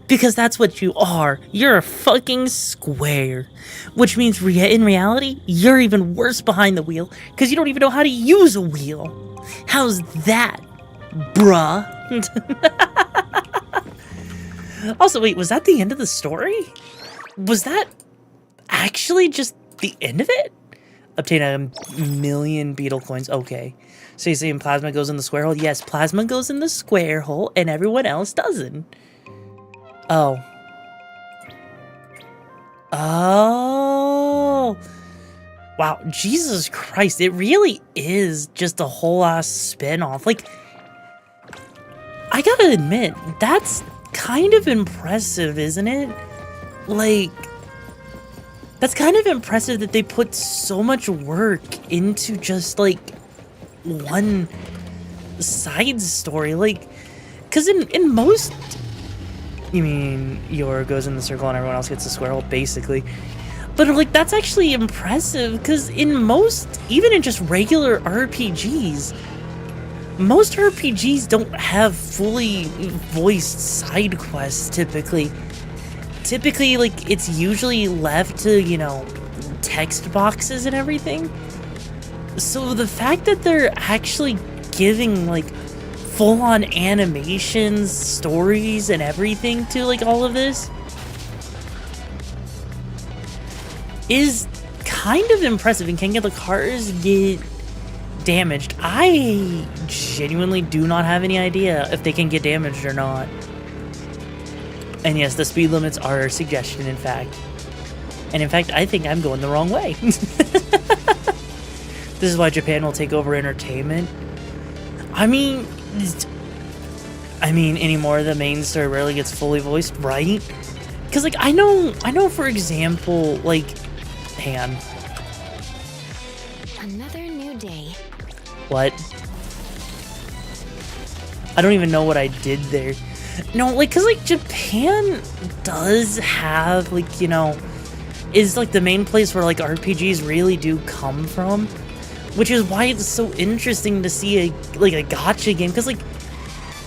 Because that's what you are. You're a fucking square. Which means in reality, you're even worse behind the wheel because you don't even know how to use a wheel. How's that, bruh? Also, wait, was that the end of the story? Was that actually just the end of it? Obtain 1,000,000 beetle coins. Okay. So you're saying Plasma goes in the square hole? Yes, Plasma goes in the square hole and everyone else doesn't. Oh. Oh. Wow, Jesus Christ, it really is just a whole ass spin-off. Like, I gotta admit, that's kind of impressive, isn't it? Like, that's kind of impressive that they put so much work into just, like, one side story. Like, because in most... You mean Yoru goes in the circle and everyone else gets the square hole, basically. But, like, that's actually impressive, because in most, even in just regular RPGs, most RPGs don't have fully voiced side quests, typically. Typically, like, it's usually left to, you know, text boxes and everything. So the fact that they're actually giving, like, full-on animations, stories, and everything to, like, all of this is kind of impressive. And can the cars get damaged? I genuinely do not have any idea if they can get damaged or not. And yes, the speed limits are a suggestion, in fact. And in fact, I think I'm going the wrong way. This is why Japan will take over entertainment. I mean, anymore, the main story rarely gets fully voiced, right? Because, like, I know, for example, like, hang on. Another new day. What? I don't even know what I did there. No, like, because, like, Japan does have, like, you know, is, like, the main place where, like, RPGs really do come from. Which is why it's so interesting to see a gacha game, because, like,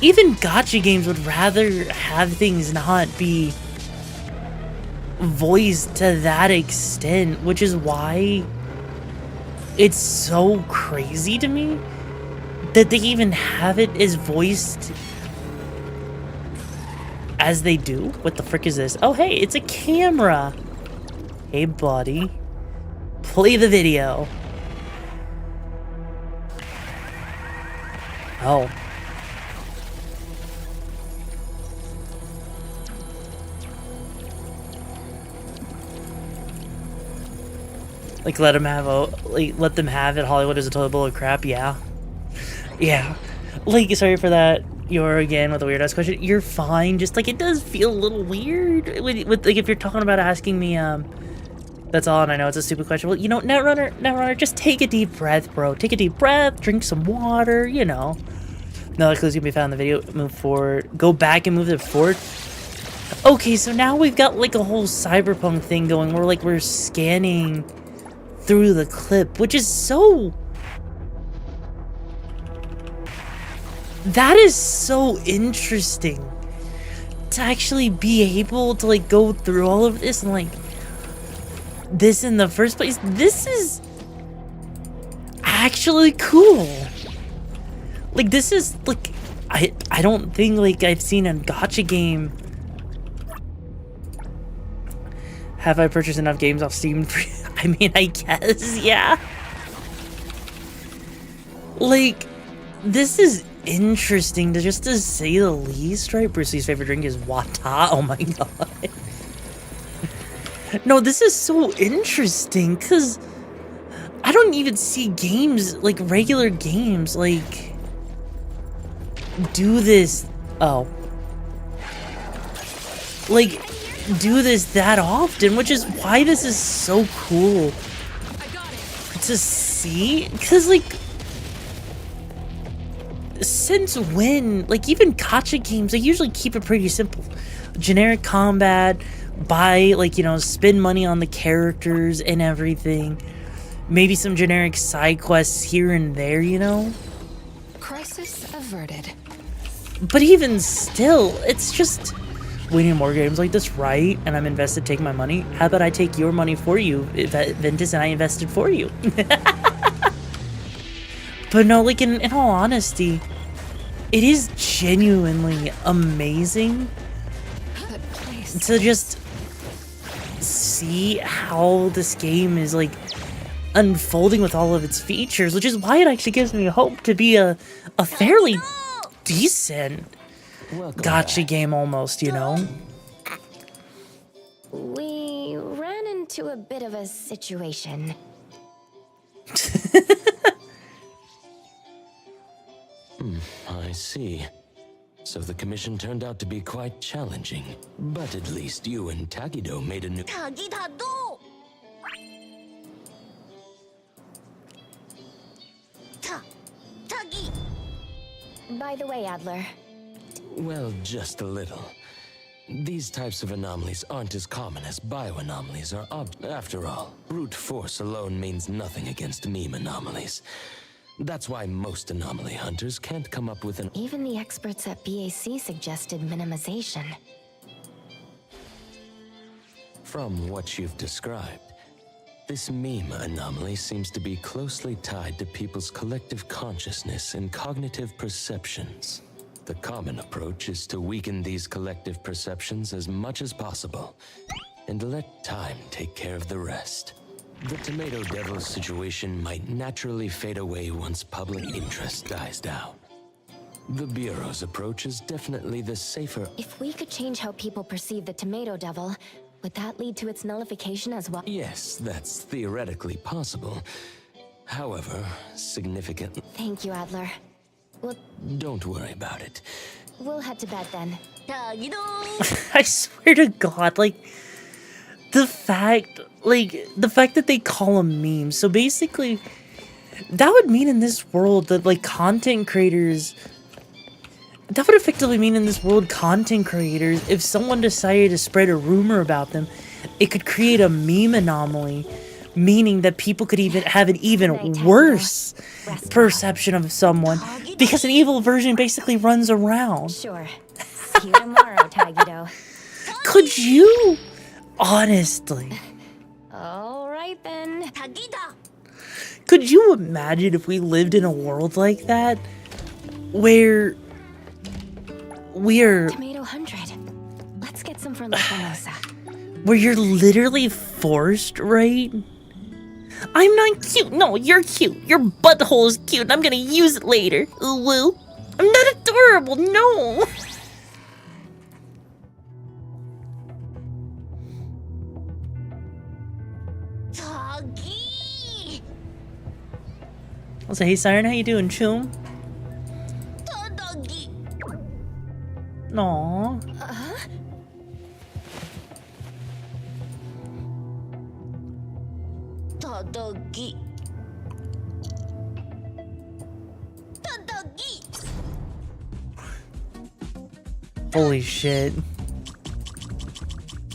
even gacha games would rather have things not be voiced to that extent, which is why it's so crazy to me that they even have it as voiced as they do. What the frick is this? Oh, hey, it's a camera. Hey, buddy. Play the video. Oh. Like, let them have it. Hollywood is a total bowl of crap. Yeah. Yeah. Like, sorry for that. You're again with a weird ass question. You're fine. Just, like, it does feel a little weird with like, if you're talking about asking me, that's all, and I know it's a stupid question. Well, you know, Netrunner, just take a deep breath, bro. Take a deep breath, drink some water, you know. No clues can be found in the video. Move forward. Go back and move it forward. Okay, so now we've got, like, a whole Cyberpunk thing going where, like, we're scanning through the clip, which is so... That is so interesting. To actually be able to, like, go through all of this and, like... this in the first place. This is actually cool. Like, this is, like, I don't think, like, I've seen a gacha game. Have I purchased enough games off Steam? I mean, I guess, yeah. Like, this is interesting to say the least, right? Bruce Lee's favorite drink is Wata. Oh my god. No, this is so interesting, because I don't even see games, like, regular games, like, do this. Oh. Like, do this that often, which is why this is so cool to see. Because, like, since when, like, even gacha games, they usually keep it pretty simple. Generic combat, buy, like, you know, spend money on the characters and everything. Maybe some generic side quests here and there, you know? Crisis averted. But even still, it's just, we need more games like this, right? And I'm invested, take my money. How about I take your money for you, Ventus, and I invested for you? But no, like, in all honesty, it is genuinely amazing to just see how this game is, like, unfolding with all of its features, which is why it actually gives me hope to be a fairly decent gacha game almost, you know? We ran into a bit of a situation. I see. So the commission turned out to be quite challenging. But at least you and Tagido made a new... By the way, Adler. Well, just a little. These types of anomalies aren't as common as bioanomalies are. After all, brute force alone means nothing against meme anomalies. That's why most anomaly hunters can't come up with an... Even the experts at BAC suggested minimization. From what you've described, this meme anomaly seems to be closely tied to people's collective consciousness and cognitive perceptions. The common approach is to weaken these collective perceptions as much as possible, and let time take care of the rest. The Tomato Devil's situation might naturally fade away once public interest dies down. The Bureau's approach is definitely the safer... If we could change how people perceive the Tomato Devil, would that lead to its nullification as well? Yes, that's theoretically possible. However, significantly... Thank you, Adler. Well, don't worry about it. We'll head to bed then. I swear to God, like, the fact that they call them memes. So basically, that would mean in this world that, like, content creators... That would effectively mean in this world, content creators, if someone decided to spread a rumor about them, it could create a meme anomaly, meaning that people could even have an even worse perception of someone, because an evil version basically runs around. Sure. See you tomorrow, Tagido. Could you? Honestly. Alright then. Tagida! Could you imagine if we lived in a world like that? Where... we're... Tomato 100. Let's get some for La Famosa. Where you're literally forced, right? I'm not cute. No, you're cute. Your butthole is cute and I'm gonna use it later. Ooh, woo. I'm not adorable, no. Tagi! I'll say, hey, Siren, how you doing, Choom? Aww. Tadagi. Holy shit.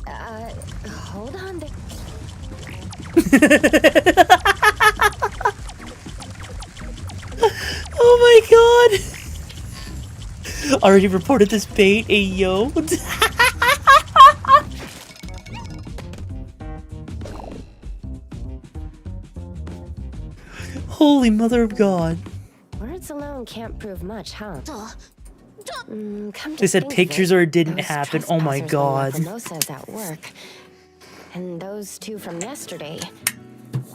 Hold on. Oh my god. Already reported this bait, ayo. Holy mother of God. Words alone can't prove much, huh? They said pictures or it didn't happen. Oh my god. Famosa's at work. And those two from yesterday,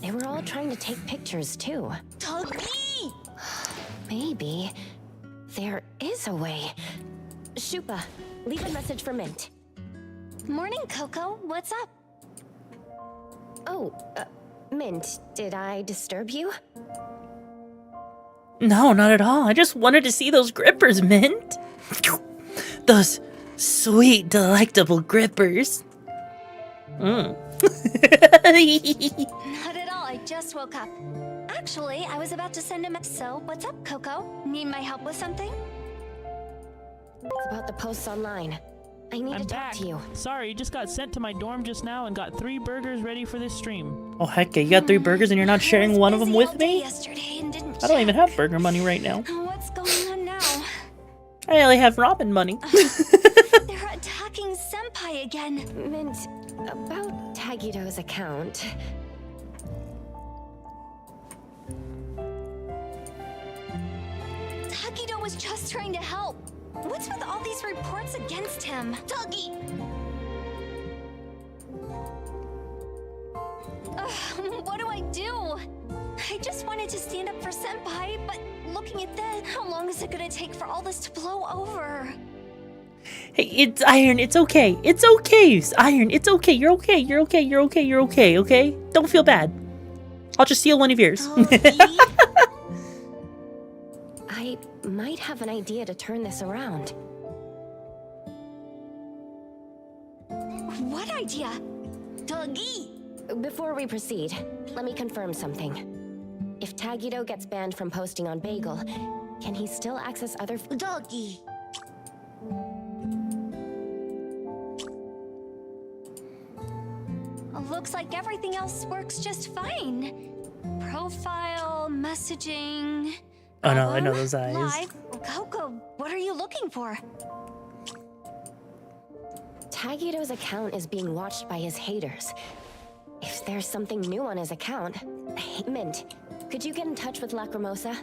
they were all trying to take pictures too. Maybe there is a way. Shupa, leave a message for Mint. Morning, Coco. What's up? Oh, Mint, did I disturb you? No, not at all. I just wanted to see those grippers, Mint. Those sweet, delectable grippers. Mm. Not at all, I just woke up. Actually, I was about to send him a... So, what's up, Coco? Need my help with something? It's about the posts online. I need I'm to talk back. to you. Sorry, just got sent to my dorm just now and got 3 burgers ready for this stream. Oh, heck yeah, you got 3 burgers and you're not sharing one of them with me? I don't even have burger money right now. What's going on now? I only have ramen money. They're attacking Senpai again. Mint, about Tagido's account. Tagido was just trying to help. What's with all these reports against him? Tagi! What do I do? I just wanted to stand up for Senpai, but looking at that, how long is it gonna take for all this to blow over? Hey, it's Iron, it's okay. It's okay, Iron, it's okay. You're okay, you're okay, you're okay, you're okay, okay? Don't feel bad. I'll just steal one of yours. I might have an idea to turn this around. What idea? Tagi! Before we proceed, let me confirm something. If Tagido gets banned from posting on Bagel, can he still access other... Doggy! Looks like everything else works just fine. Profile, messaging... Oh no, I know those eyes. Live. Coco, what are you looking for? Tagido's account is being watched by his haters. If there's something new on his account... Mint, could you get in touch with Lacrimosa?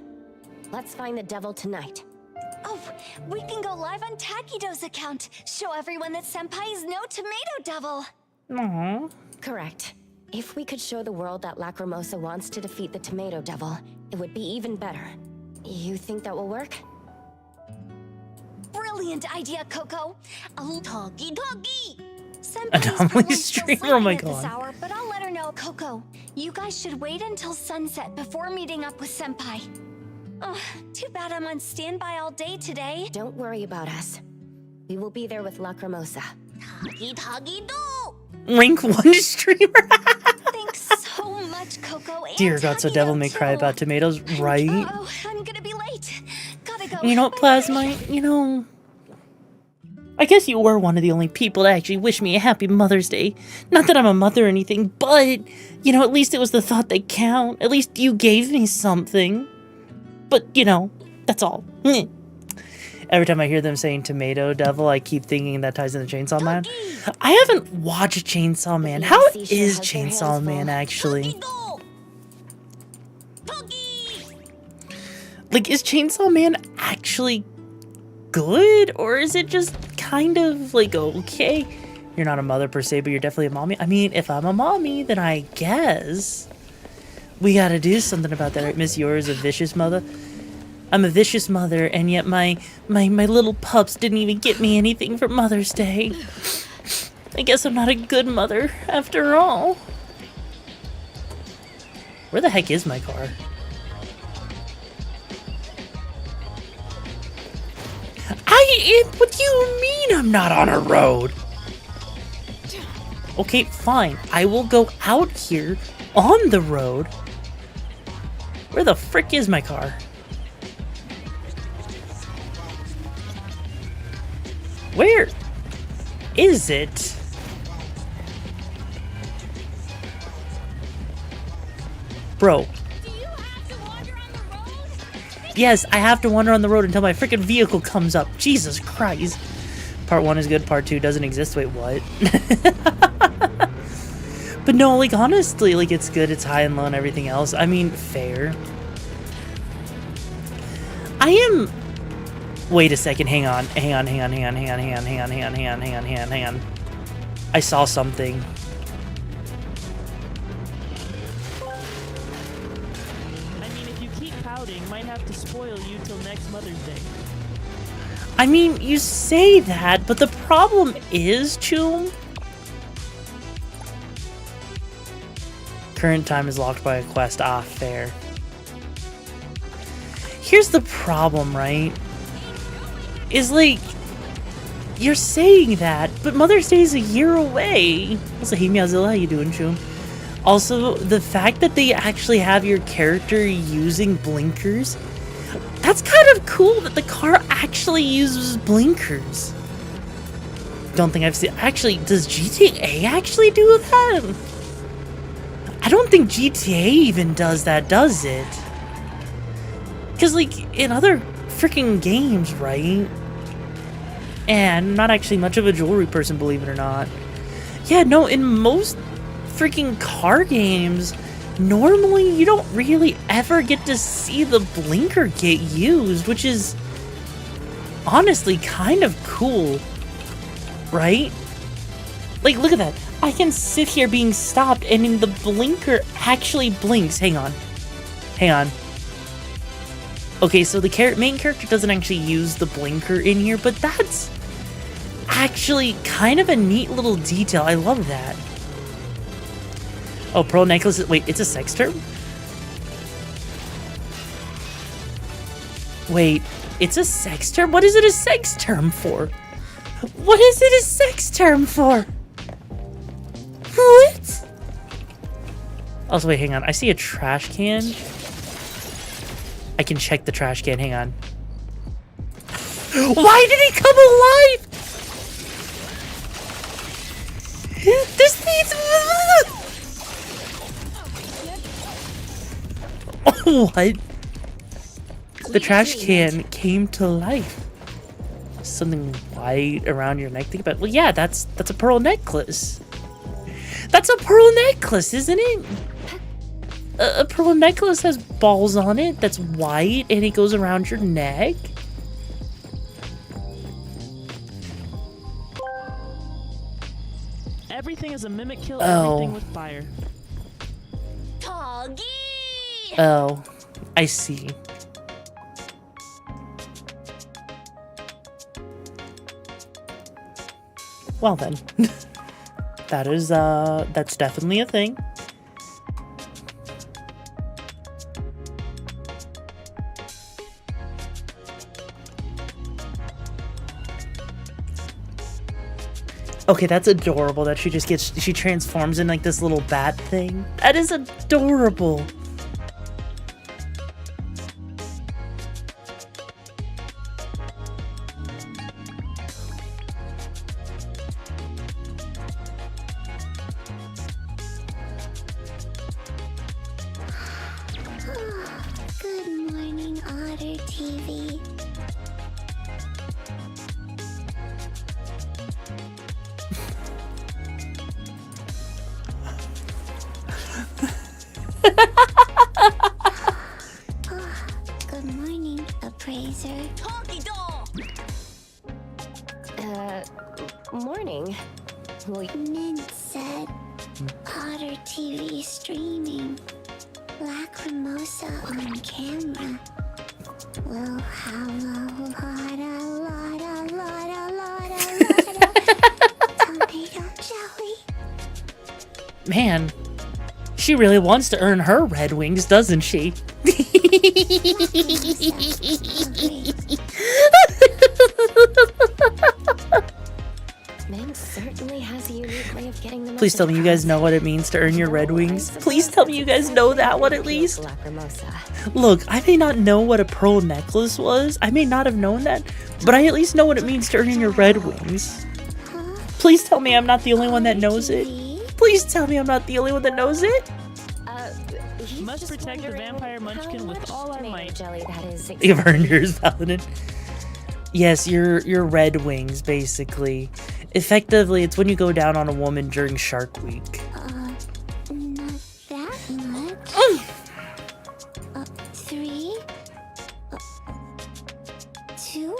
Let's find the devil tonight. Oh, we can go live on Tagido's account. Show everyone that Senpai is no tomato devil. Aww. Correct. If we could show the world that Lacrimosa wants to defeat the tomato devil, it would be even better. You think that will work? Brilliant idea, Coco. Doggy. Anomaly streamer, oh my god. This hour, but I'll let her know. Coco, you guys should wait until sunset before meeting up with Senpai. Oh, too bad I'm on standby all day today. Don't worry about us. We will be there with Lacrimosa. Tagi do! Rank 1 streamer. Thanks so much, Coco. Dear God, so Devil May Cry about tomatoes, right? Oh, I'm gonna be late. Gotta go. You know, Plasmite, you know... I guess you were one of the only people to actually wish me a happy Mother's Day. Not that I'm a mother or anything, but, you know, at least it was the thought that count. At least you gave me something. But, you know, that's all. Every time I hear them saying Tomato Devil, I keep thinking that ties into Chainsaw Man. I haven't watched Chainsaw Man. How is Chainsaw Man, actually? Like, is Chainsaw Man actually good? Or is it just kind of, like, okay? You're not a mother per se, but you're definitely a mommy. I mean, if I'm a mommy, then I guess we gotta do something about that, right? Miss Yours, a vicious mother. I'm a vicious mother, and yet my little pups didn't even get me anything for Mother's Day. I guess I'm not a good mother, after all. Where the heck is my car? What do you mean I'm not on a road? Okay, fine. I will go out here on the road. Where the frick is my car? Where is it? Bro. Yes, I have to wander on the road until my freaking vehicle comes up. Jesus Christ. Part 1 is good, part 2 doesn't exist. Wait, what? But no, like, honestly, like, it's good, it's high and low and everything else. I mean, fair. I am... Wait a second, hang on. Hang on. I saw something. Might have to spoil you till next Mother's Day. I mean, you say that, but the problem is, Choom, current time is locked by a quest. Ah, fair. Here's the problem, right? Is like, you're saying that, but Mother's Day is a year away. Also, hey Meowzilla, how you doing, Choom? Also, the fact that they actually have your character using blinkers, that's kind of cool that the car actually uses blinkers. Don't think I've seen... Actually, does GTA actually do that? I don't think GTA even does that, does it? Because, like, in other freaking games, right? And I'm not actually much of a jewelry person, believe it or not. Yeah, no, in most freaking car games, normally you don't really ever get to see the blinker get used, which is honestly kind of cool, right? Like, look at that. I can sit here being stopped and then the blinker actually blinks. Hang on. Hang on. Okay, so the main character doesn't actually use the blinker in here, but that's actually kind of a neat little detail. I love that. Oh, pearl necklace. Wait, it's a sex term? Wait, it's a sex term? What is it a sex term for? What is it a sex term for? What? Also, wait, hang on. I see a trash can. I can check the trash can. Hang on. Why did he come alive? This needs... What? The trash can came to life. Something white around your neck. Think about it. Well, yeah, that's a pearl necklace. That's a pearl necklace, isn't it? A pearl necklace has balls on it that's white and it goes around your neck. Everything is a mimic kill everything with fire. Oh, I see. Well then, that is that's definitely a thing. Okay, that's adorable that she transforms in like this little bat thing. That is adorable. Good morning, Otter TV. Good morning, Appraiser. Morning. Mint said Otter TV streaming. Lacrimosa on camera. We'll have a lot of tomato jelly. Man, she really wants to earn her Red Wings, doesn't she? Mint certainly has a unique way of getting them. Please tell me you guys know what it means to earn your Red Wings. Please tell me you guys know that one at least. Look, I may not know what a pearl necklace was. I may not have known that, but I at least know what it means to earn your Red Wings. Please tell me I'm not the only one that knows it. Please tell me I'm not the only one that knows it. Must protect the vampire munchkin with all our might. You've earned yours, Paladin. Yes, your Red Wings, basically. Effectively, it's when you go down on a woman during Shark Week. Not that much. 3, 2,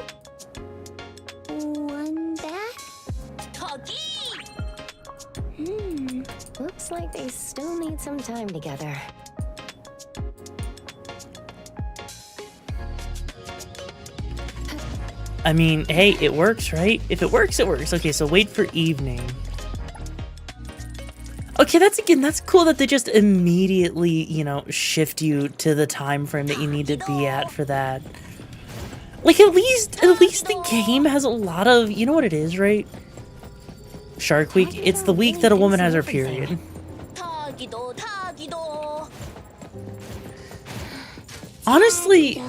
1 back. Looks like they still need some time together. I mean, hey, it works, right? If it works, it works. Okay, so wait for evening. Okay, that's cool that they just immediately, you know, shift you to the time frame that you need to be at for that. Like, at least the game has a lot of, you know what it is, right? Shark Week. It's the week that a woman has her period. Honestly,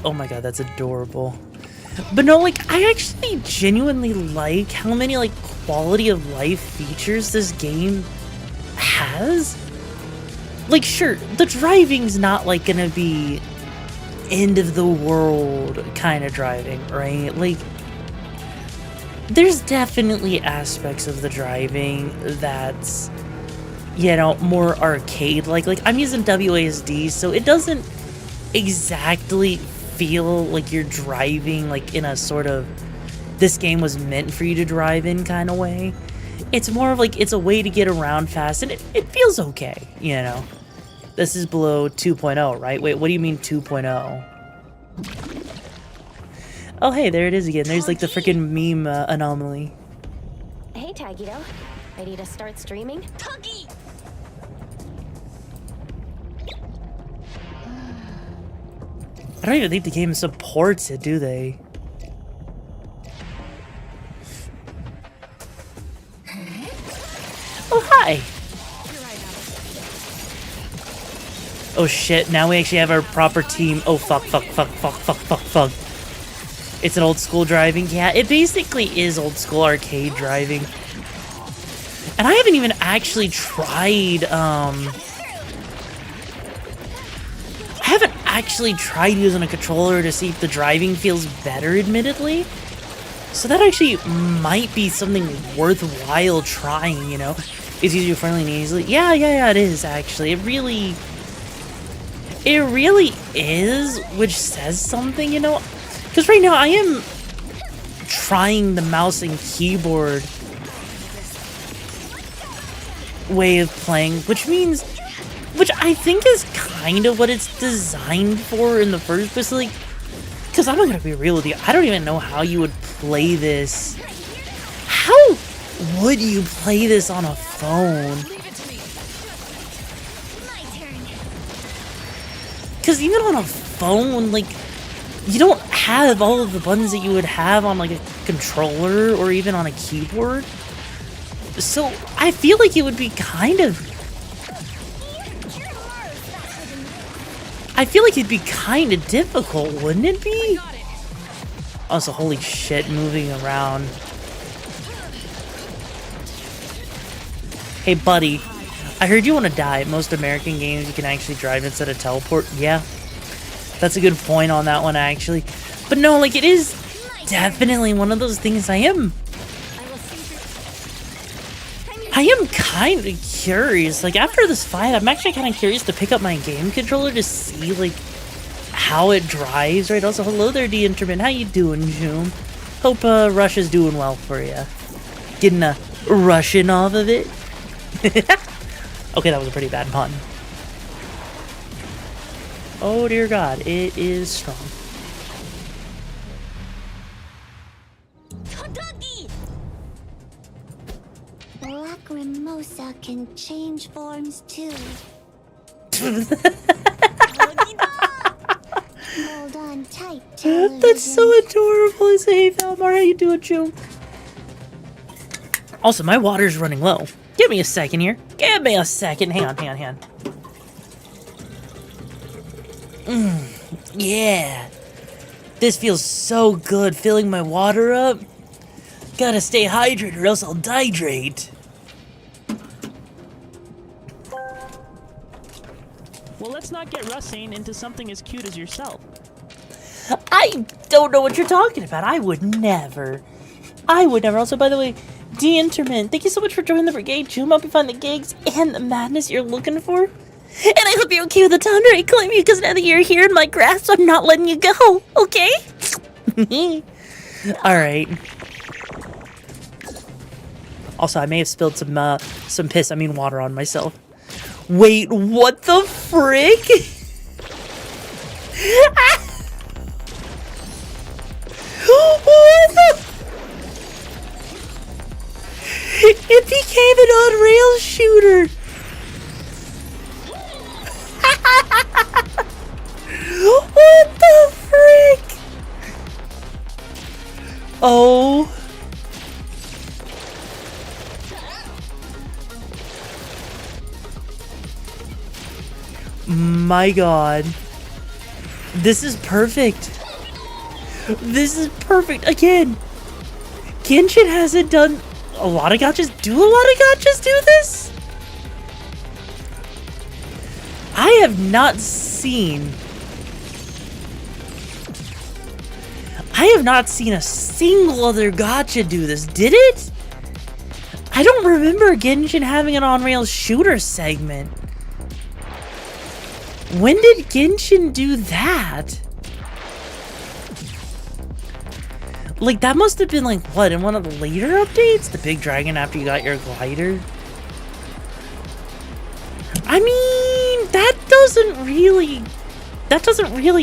oh my god, that's adorable. But no, like, I actually genuinely like how many, like, quality of life features this game has. Like, sure, the driving's not, like, gonna be end of the world kind of driving, right? Like, there's definitely aspects of the driving that's, you know, more arcade-like. Like, I'm using WASD, so it doesn't exactly feel like you're driving, like, in a sort of, this game was meant for you to drive in kind of way. It's more of, like, it's a way to get around fast, and it feels okay, you know? This is below 2.0, right? Wait, what do you mean 2.0? Oh, hey, there it is again. There's, like, the freaking meme anomaly. Hey, Tagito. Ready to start streaming? Tuggy! I don't even think the game supports it, do they? Oh, hi! Oh shit, now we actually have our proper team. Oh fuck. It's an old school driving. Yeah, it basically is old school arcade driving. And I haven't even actually tried, using a controller to see if the driving feels better, admittedly. So that actually might be something worthwhile trying, you know? It's easier, friendly, and easily. Yeah, it is, actually. It really is, which says something, you know? Because right now I am trying the mouse and keyboard way of playing, which I think is kind of what it's designed for in the first place. Like, because I'm not gonna be real with you, I don't even know how you would play this. How would you play this on a phone? Because even on a phone, like, you don't have all of the buttons that you would have on, like, a controller or even on a keyboard. So I feel like it would be I feel like it'd be kind of difficult, wouldn't it be? Also, holy shit, moving around. Hey, buddy. I heard you want to die. Most American games you can actually drive instead of teleport. Yeah. That's a good point on that one, actually. But no, like, it is definitely one of those things I am kind of curious. Like, after this fight, I'm actually kind of curious to pick up my game controller to see, like, how it drives, right? Also, hello there, D-Interman. How you doing, Zoom? Hope Russia's doing well for you. Getting a Russian off of it? Okay, that was a pretty bad pun. Oh, dear God. It is strong. Lacrimosa can change forms too. Hold on tight, television. That's so adorable. Hey, Valmar, how you doing, Joe? Also, my water's running low. Give me a second here. Give me a second. Hang on. Yeah. This feels so good, filling my water up. Gotta stay hydrated or else I'll dehydrate. Well, let's not get Russane into something as cute as yourself. I don't know what you're talking about. I would never. Also, by the way, D-Interman, thank you so much for joining the Brigade. June, hope you find the gigs and the madness you're looking for. And I hope you're okay with the Tomdere claim you, because now that you're here in my grasp, I'm not letting you go, okay? Alright. Also, I may have spilled some water on myself. Wait, what the frick? It became an Unreal shooter. Oh. My god. This is perfect. This is perfect. Again, Genshin hasn't done a lot of gachas. Do a lot of gachas do this? I have not seen a single other gacha do this. Did it? I don't remember Genshin having an on-rails shooter segment. When did Genshin do that? Like, that must have been, like, what, in one of the later updates? The big dragon after you got your glider? I mean, that doesn't really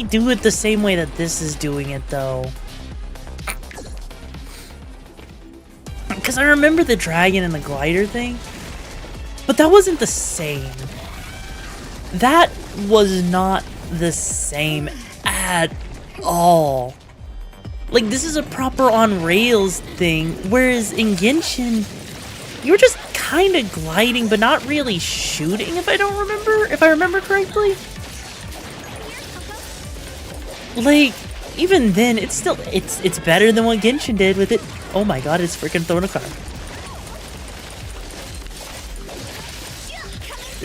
do it the same way that this is doing it, though. Because I remember the dragon and the glider thing, but that wasn't the same. That was not the same at all. Like, this is a proper on-rails thing, whereas in Genshin, you were just kind of gliding, but not really shooting, if I remember correctly. Like, even then, it's better than what Genshin did with it. Oh my god, it's freaking throwing a car.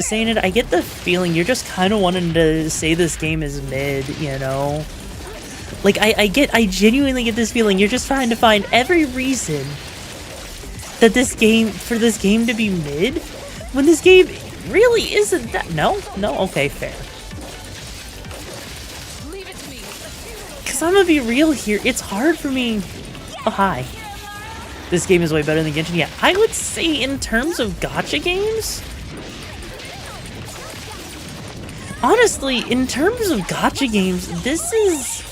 Saying it, I get the feeling you're just kind of wanting to say this game is mid, you know? Like, I genuinely get this feeling you're just trying to find every reason that for this game to be mid, when this game really isn't that. No? Okay, fair. Because I'm gonna be real here, it's hard for me. Oh, hi. This game is way better than Genshin. Yeah, I would say in terms of gacha games, honestly, in terms of gacha games, this is...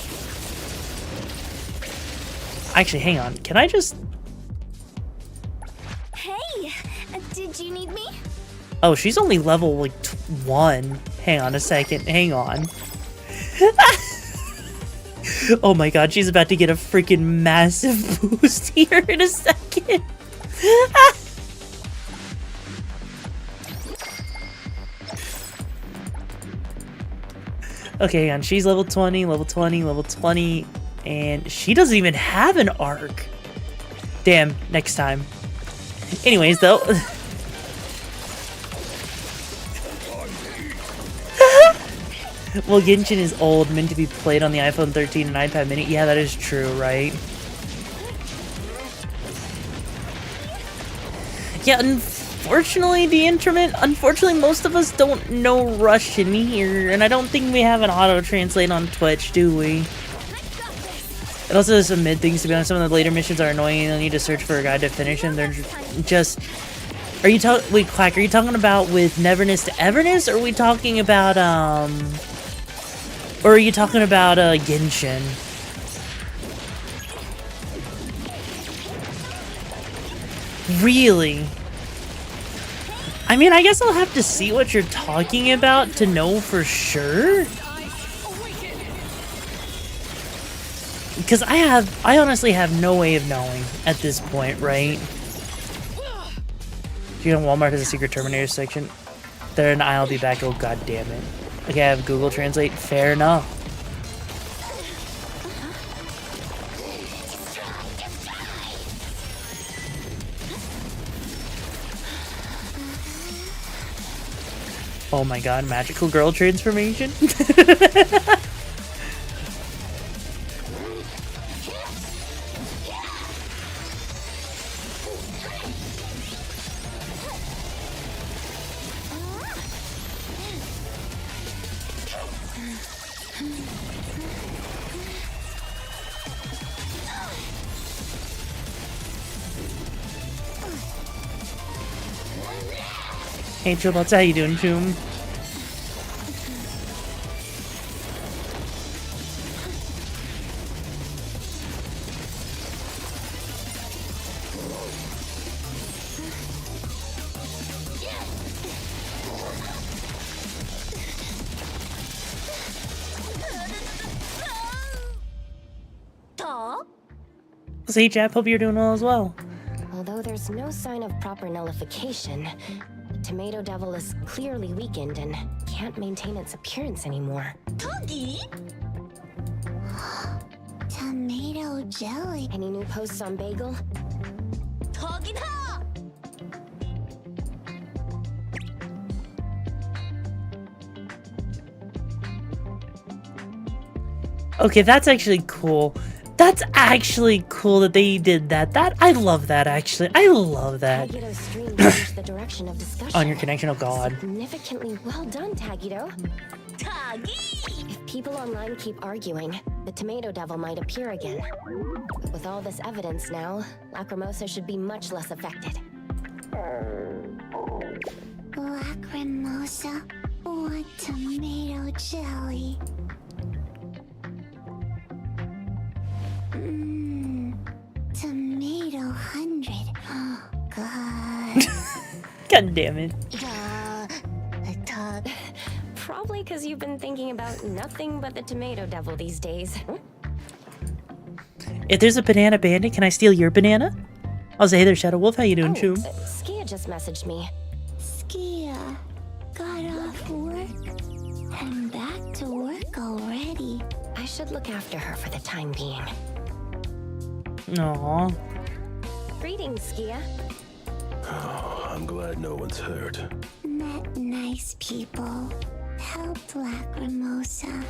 Actually, hang on. Can I just... Hey, did you need me? Oh, she's only level, like, 1. Hang on a second. Hang on. Oh my god, she's about to get a freaking massive boost here in a second. Okay, hang on. She's level 20, level 20, level 20, and she doesn't even have an arc. Damn, next time. Anyways, though. Well, Genshin is old, meant to be played on the iPhone 13 and iPad mini. Yeah, that is true, right? Yeah, unfortunately, the internet, most of us don't know Russian here, and I don't think we have an auto-translate on Twitch, do we? It also has some mid things, to be honest. Some of the later missions are annoying, you'll need to search for a guide to finish them. They're just... Wait, Quack, are you talking about with Neverness to Everness, or are we talking about, or are you talking about, Genshin? Really? I mean, I guess I'll have to see what you're talking about to know for sure. Because I honestly have no way of knowing at this point, right? You know, Walmart has a secret Terminator section. There and I'll be back. Oh, god damn it. Okay, I have Google Translate. Fair enough. Oh my god, magical girl transformation? Hey, Chillbots, how you doing, Choom? Hey, Jap, hope you're doing well as well. Although there's no sign of proper nullification, the Tomato Devil is clearly weakened and can't maintain its appearance anymore. Tomato jelly. Any new posts on Bagel? Okay, that's actually cool. That's actually cool that they did that. I love that, actually. I love that. Tagito's stream changed the direction of discussion. On your connection, oh god. Significantly well done, Tagito. If people online keep arguing, the Tomato Devil might appear again. But with all this evidence now, Lacrimosa should be much less affected. Lacrimosa or tomato jelly? Tomato 100. Oh, God. God damn it. Probably because you've been thinking about nothing but the Tomato Devil these days. If there's a banana bandit, can I steal your banana? I'll say, hey there, Shadow Wolf. How you doing, Choom? Skia just messaged me. Skia got off work and back to work already. I should look after her for the time being. Aww. Greetings, Skia. Oh, I'm glad no one's hurt. Met nice people. Helped Lacrimosa.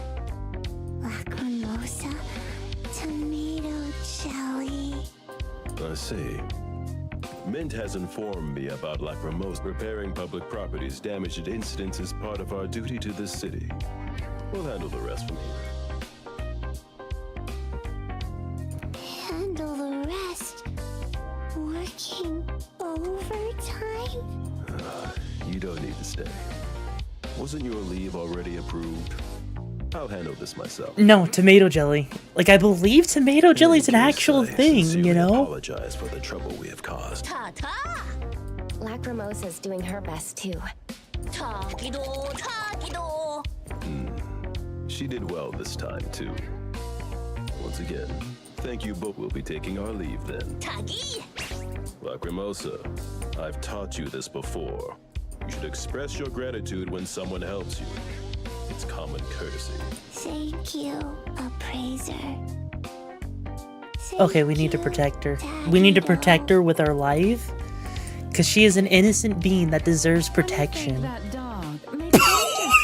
Lacrimosa. Tomato jelly. I see. Mint has informed me about Lacrimosa. Repairing public properties damaged at incidents is part of our duty to this city. We'll handle the rest from here. Handle the rest. Working overtime? You don't need to stay. Wasn't your leave already approved? I'll handle this myself. No, tomato jelly. Like, I believe tomato jelly is an actual thing, you know? Apologize for the trouble we have caused. Lacrimosa's doing her best too. She did well this time, too. Once again, thank you both. We'll be taking our leave then. Lacrimosa, I've taught you this before. You should express your gratitude when someone helps you. It's common courtesy. Thank you, appraiser. Okay, we need to protect her. We need to protect her with our life. Because she is an innocent being that deserves protection. That dog made a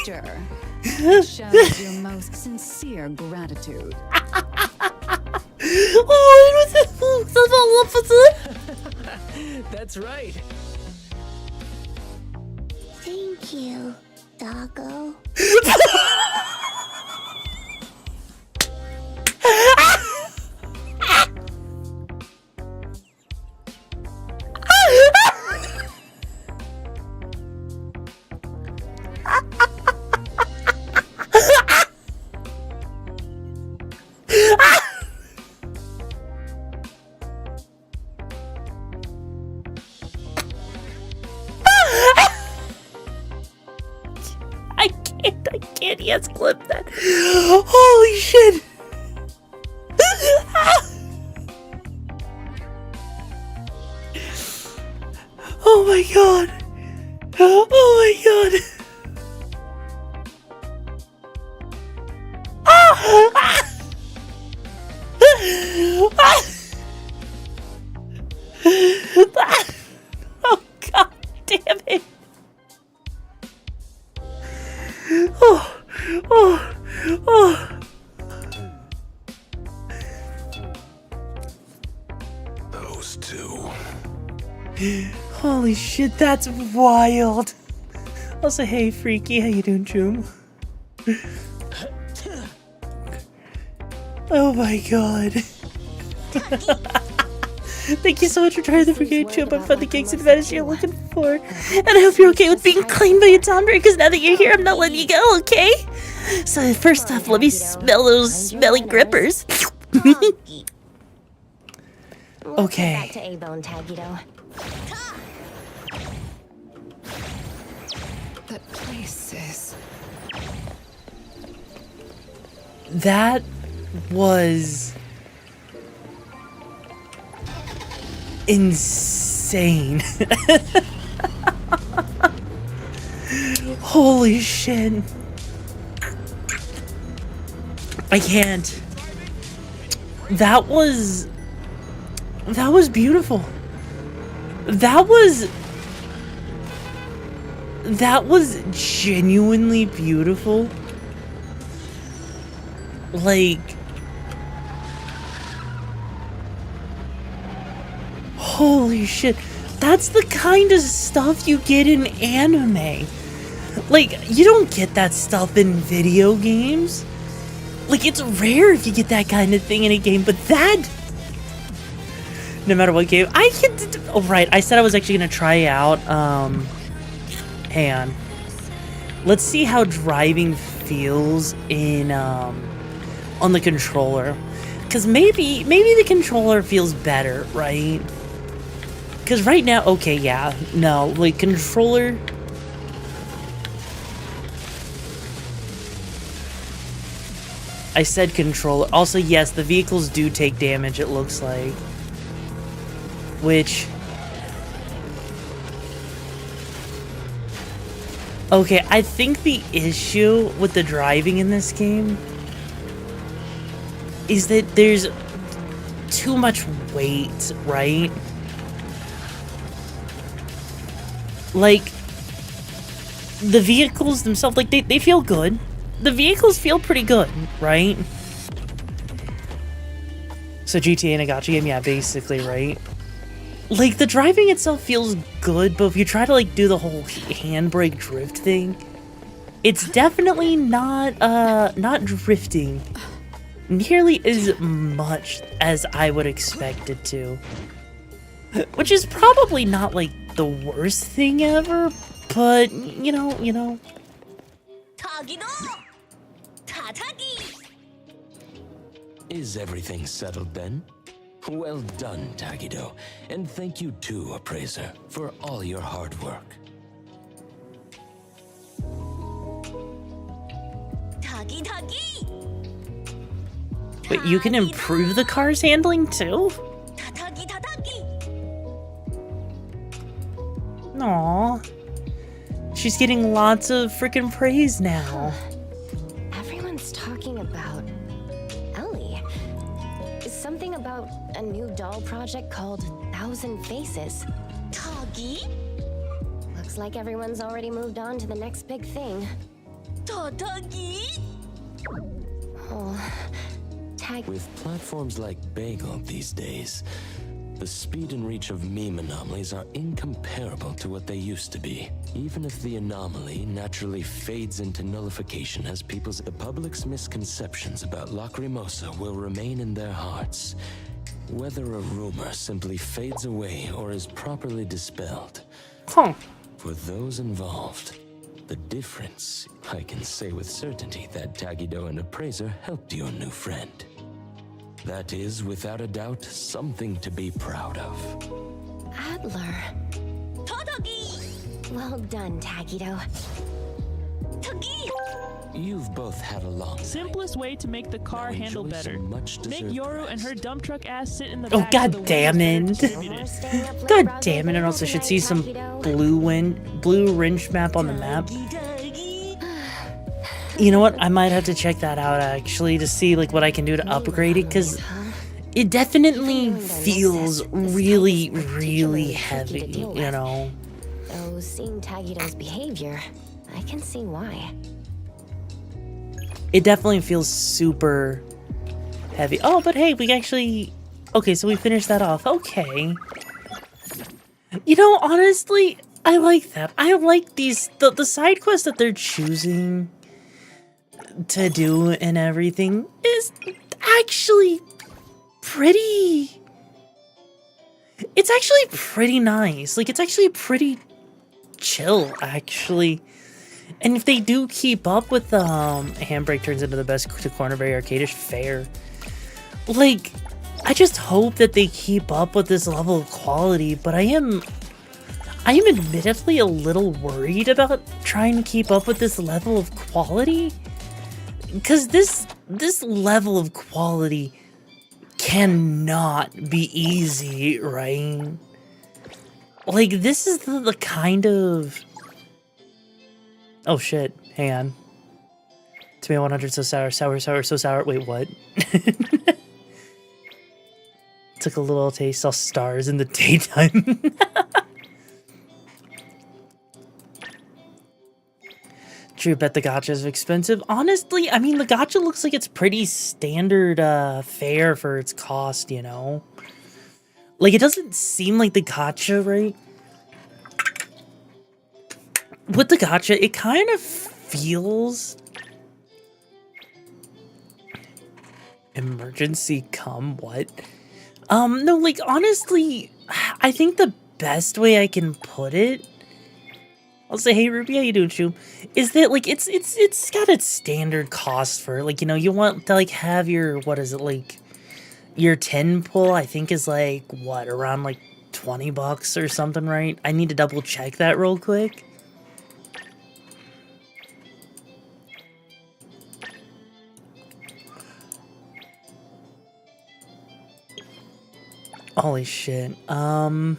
gesture. It shows your most sincere gratitude. That's right. Thank you, doggo. I can't, yes, clip that. Holy shit. Oh my god. Oh my god. Oh god damn it. Oh. Those two. Holy shit, that's wild. Also, hey, Freaky, how you doing, Choom? Oh my god. Thank you so much for trying the Brigade, Choom. I'm fun the gigs and advantage you're looking for. And I hope you're okay with being claimed by a Tomdere, because now that you're here, I'm not letting you go, okay? So first off, let me smell those smelly grippers. Okay. Back to A-Bone, Tagito. That place is... That was insane. Holy shit. I can't. That was beautiful. That was genuinely beautiful. Like, holy shit. That's the kind of stuff you get in anime. Like, you don't get that stuff in video games. Like, it's rare if you get that kind of thing in a game, but that... No matter what game... Oh, right, I said I was actually going to try out, hang on. Let's see how driving feels in, on the controller. Because maybe the controller feels better, right? Because right now... Okay, yeah. No, like, controller... I said controller. Also, yes, the vehicles do take damage, it looks like. Which... Okay, I think the issue with the driving in this game is that there's too much weight, right? Like, the vehicles themselves, like, they feel good. The vehicles feel pretty good, right? So GTA and a gacha game, yeah, basically, right? Like, the driving itself feels good, but if you try to, like, do the whole handbrake drift thing, it's definitely not drifting nearly as much as I would expect it to. Which is probably not, like, the worst thing ever, but, you know. Is everything settled then? Well done, Tagido, and thank you too, Appraiser, for all your hard work. But you can improve the car's handling too? Aww. She's getting lots of freaking praise now. Everyone's talking about Ellie. Something about a new doll project called 1,000 Faces. Tagi? Looks like everyone's already moved on to the next big thing. Tagi? Oh, With platforms like Bagel these days, the speed and reach of meme anomalies are incomparable to what they used to be. Even if the anomaly naturally fades into nullification as the public's misconceptions about Lacrimosa will remain in their hearts. Whether a rumor simply fades away or is properly dispelled. For those involved, the difference, I can say with certainty that Tagido and Appraiser helped your new friend. That is, without a doubt, something to be proud of. Adler. Well done, Tagido. You've both had a long Simplest way to make the car handle better. Make Yoru and her dump truck ass sit in the Oh, back. god damn it. God damn it, and also should see some blue wrench map on the map. You know what? I might have to check that out actually to see like what I can do to upgrade it, because it definitely feels really, really heavy, you know? Though seeing Tagido's behavior, I can see why. It definitely feels super heavy. Oh, but hey, we actually... Okay, so we finished that off. Okay. You know, honestly, I like that. I like these... The side quests that they're choosing to do and everything is actually pretty... It's actually pretty nice. Like, it's actually pretty chill, actually. And if they do keep up with Handbrake turns into the best to corner, very arcadish, fair. Like, I just hope that they keep up with this level of quality, but I am admittedly a little worried about trying to keep up with this level of quality. Because this level of quality cannot be easy, right? Like, this is the kind of... Oh, shit. Hang on. Tomato 100, so sour, sour, sour, so sour. Wait, what? Took a little taste, saw stars in the daytime. True, bet the gacha is expensive. Honestly, I mean, the gacha looks like it's pretty standard fare for its cost, you know? Like, it doesn't seem like the gacha, right? With the gacha, it kind of feels... Emergency come, what? No, like, honestly, I think the best way I can put it... I'll say, hey, Ruby, how you doing, Shoo? Is that, like, it's got its standard cost for, like, you know, you want to, like, have your, what is it, like, your 10 pull, I think is, like, what, around, like, 20 bucks or something, right? I need to double check that real quick. Holy shit. Wow,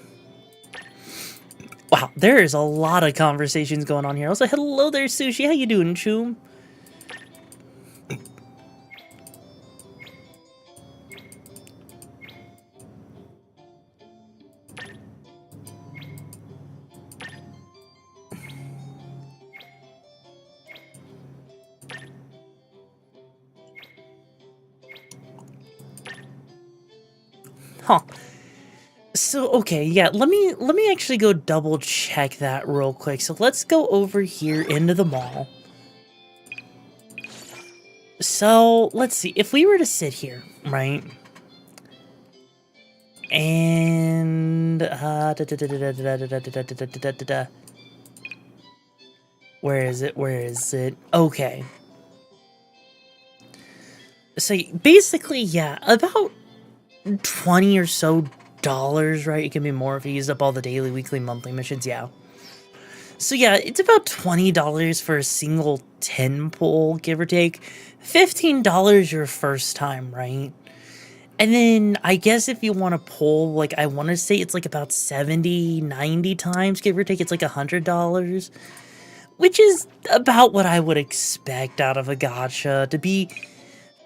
there is a lot of conversations going on here. Also, hello there, Sushi. How you doing, Choom? Huh. So, okay, yeah, let me actually go double check that real quick. So let's go over here into the mall. So, let's see. If we were to sit here, right? And where is it? Where is it? Okay. So basically, yeah, about 20 or so dollars, right? It can be more if you use up all the daily, weekly, monthly missions, yeah. So yeah, it's about $20 for a single 10 pull, give or take. $15 your first time, right? And then I guess if you want to pull, like, I want to say it's like about 70, 90 times, give or take, it's like $100. Which is about what I would expect out of a gacha.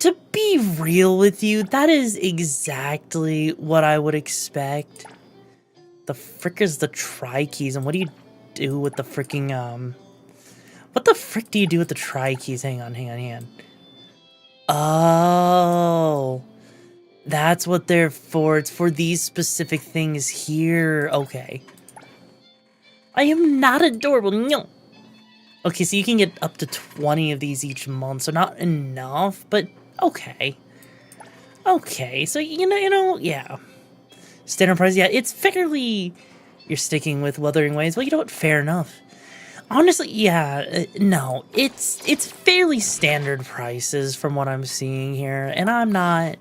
To be real with you, that is exactly what I would expect. The frick is the tri keys, and what do you do with the freaking what the frick do you do with the tri keys? Hang on. Oh, that's what they're for. It's for these specific things here. Okay. I am not adorable. No. Okay, so you can get up to 20 of these each month, so not enough, but okay. Okay, so you know, yeah. Standard price, yeah, it's fairly... You're sticking with Wuthering Waves. Well, you know what? Fair enough. Honestly, yeah, no, it's fairly standard prices from what I'm seeing here, and I'm not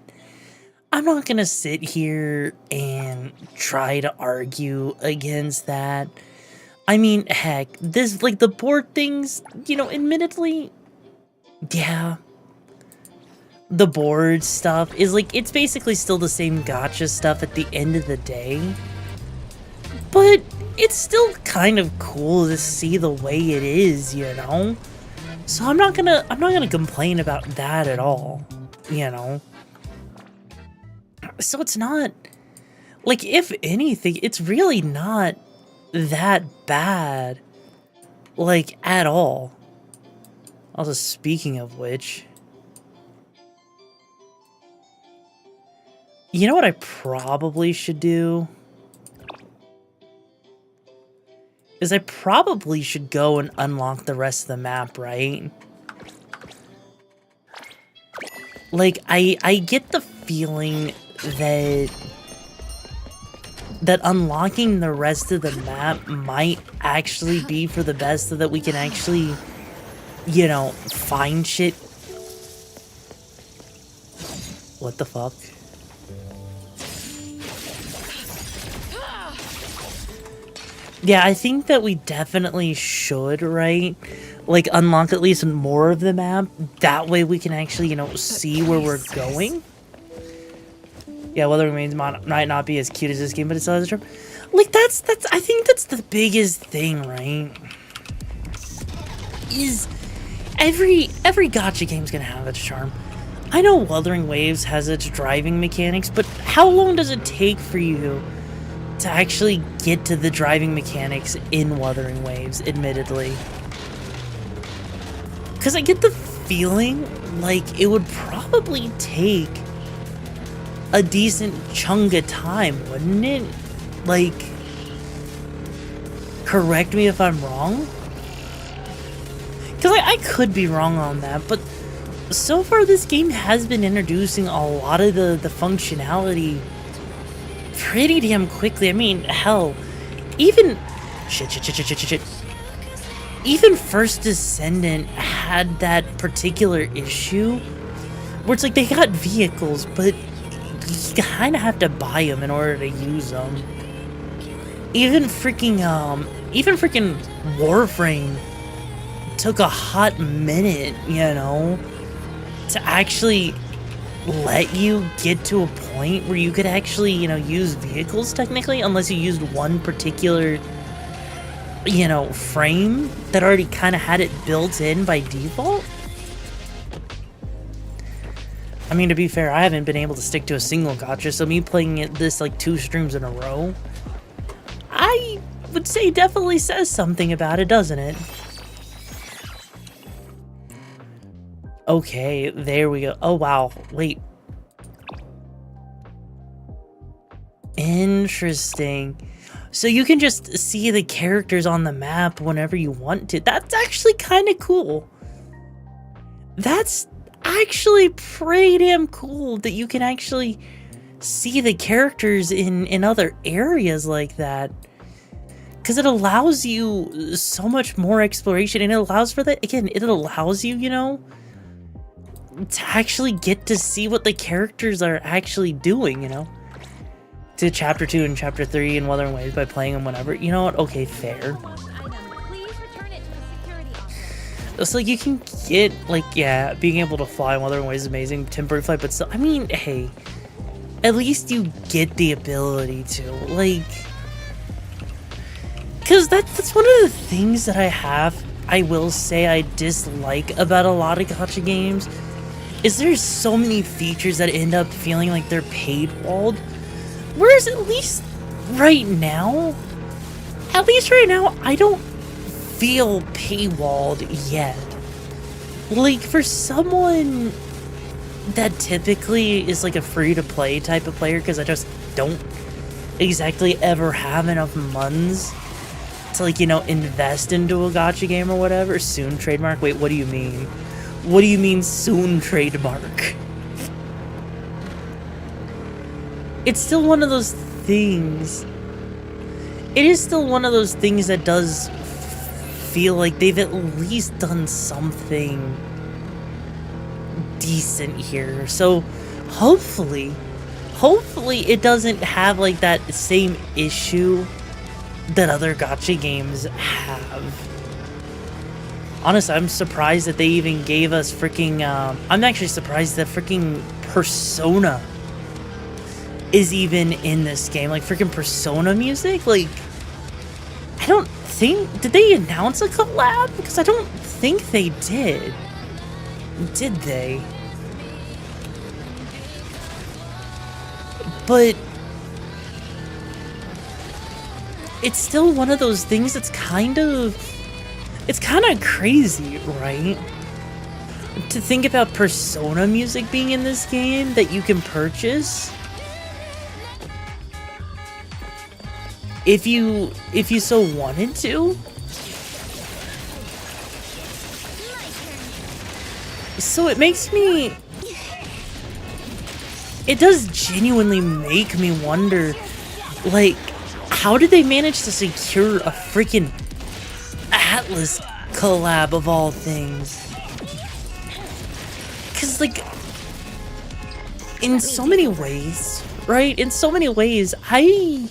gonna sit here and try to argue against that. I mean, heck, this, like, the board things, you know, admittedly, yeah. The board stuff is, like, it's basically still the same gacha stuff at the end of the day. But it's still kind of cool to see the way it is, you know? So I'm not gonna complain about that at all, you know? So it's not, like, if anything, it's really not that bad, like, at all. Also, speaking of which, you know what I probably should do? Is I probably should go and unlock the rest of the map, right? Like, I get the feeling that unlocking the rest of the map might actually be for the best, so that we can actually, you know, find shit. What the fuck? Yeah, I think that we definitely should, right? Like, unlock at least more of the map. That way we can actually, you know, see where we're going. Yeah, Wuthering Waves might not be as cute as this game, but it still has a charm. Like, that's I think that's the biggest thing, right? Is every gacha game's gonna have its charm. I know Wuthering Waves has its driving mechanics, but how long does it take for you to actually get to the driving mechanics in Wuthering Waves, admittedly? Because I get the feeling like it would probably take a decent chunk of time, wouldn't it? Like, correct me if I'm wrong? Because I could be wrong on that, but so far this game has been introducing a lot of the functionality pretty damn quickly. I mean, hell, even... Shit. Even First Descendant had that particular issue where it's like they got vehicles, but you kind of have to buy them in order to use them. Even freaking Warframe took a hot minute, you know, to actually let you get to a point where you could actually, you know, use vehicles technically, unless you used one particular, you know, frame that already kind of had it built in by default. I mean, to be fair, I haven't been able to stick to a single gacha, so me playing this like 2 streams in a row, I would say definitely says something about it, doesn't it? Okay, there we go. Oh, wow. Wait. Interesting. So you can just see the characters on the map whenever you want to. That's actually kind of cool. That's actually pretty damn cool that you can actually see the characters in other areas like that. Because it allows you so much more exploration, and it allows for that, again, it allows you, you know, to actually get to see what the characters are actually doing, you know? To Chapter 2 and Chapter 3 in Wuthering Waves by playing them whenever. You know what? Okay, fair. So, like, you can get, like, yeah, being able to fly in Wuthering Waves is amazing. Temporary flight, but still, I mean, hey, at least you get the ability to, like... Because that's one of the things that I will say I dislike about a lot of gacha games, is there's so many features that end up feeling like they're paywalled. Whereas at least right now, I don't feel paywalled yet. Like, for someone that typically is like a free-to-play type of player, because I just don't exactly ever have enough funds to, like, you know, invest into a gacha game or whatever. Soon trademark? Wait, what do you mean? What do you mean soon trademark? It's still one of those things. It is still one of those things that does feel like they've at least done something decent here. So hopefully it doesn't have like that same issue that other gacha games have. Honestly, I'm surprised that they even gave us freaking, I'm actually surprised that freaking Persona is even in this game. Like, freaking Persona music? Like, I don't think, did they announce a collab? Because I don't think they did. Did they? But it's still one of those things that's kind of crazy, right? To think about Persona music being in this game that you can purchase. If you so wanted to. So it makes me... It does genuinely make me wonder, like, how did they manage to secure a freaking Atlas collab of all things? Because, like, in so many ways, right? In so many ways, I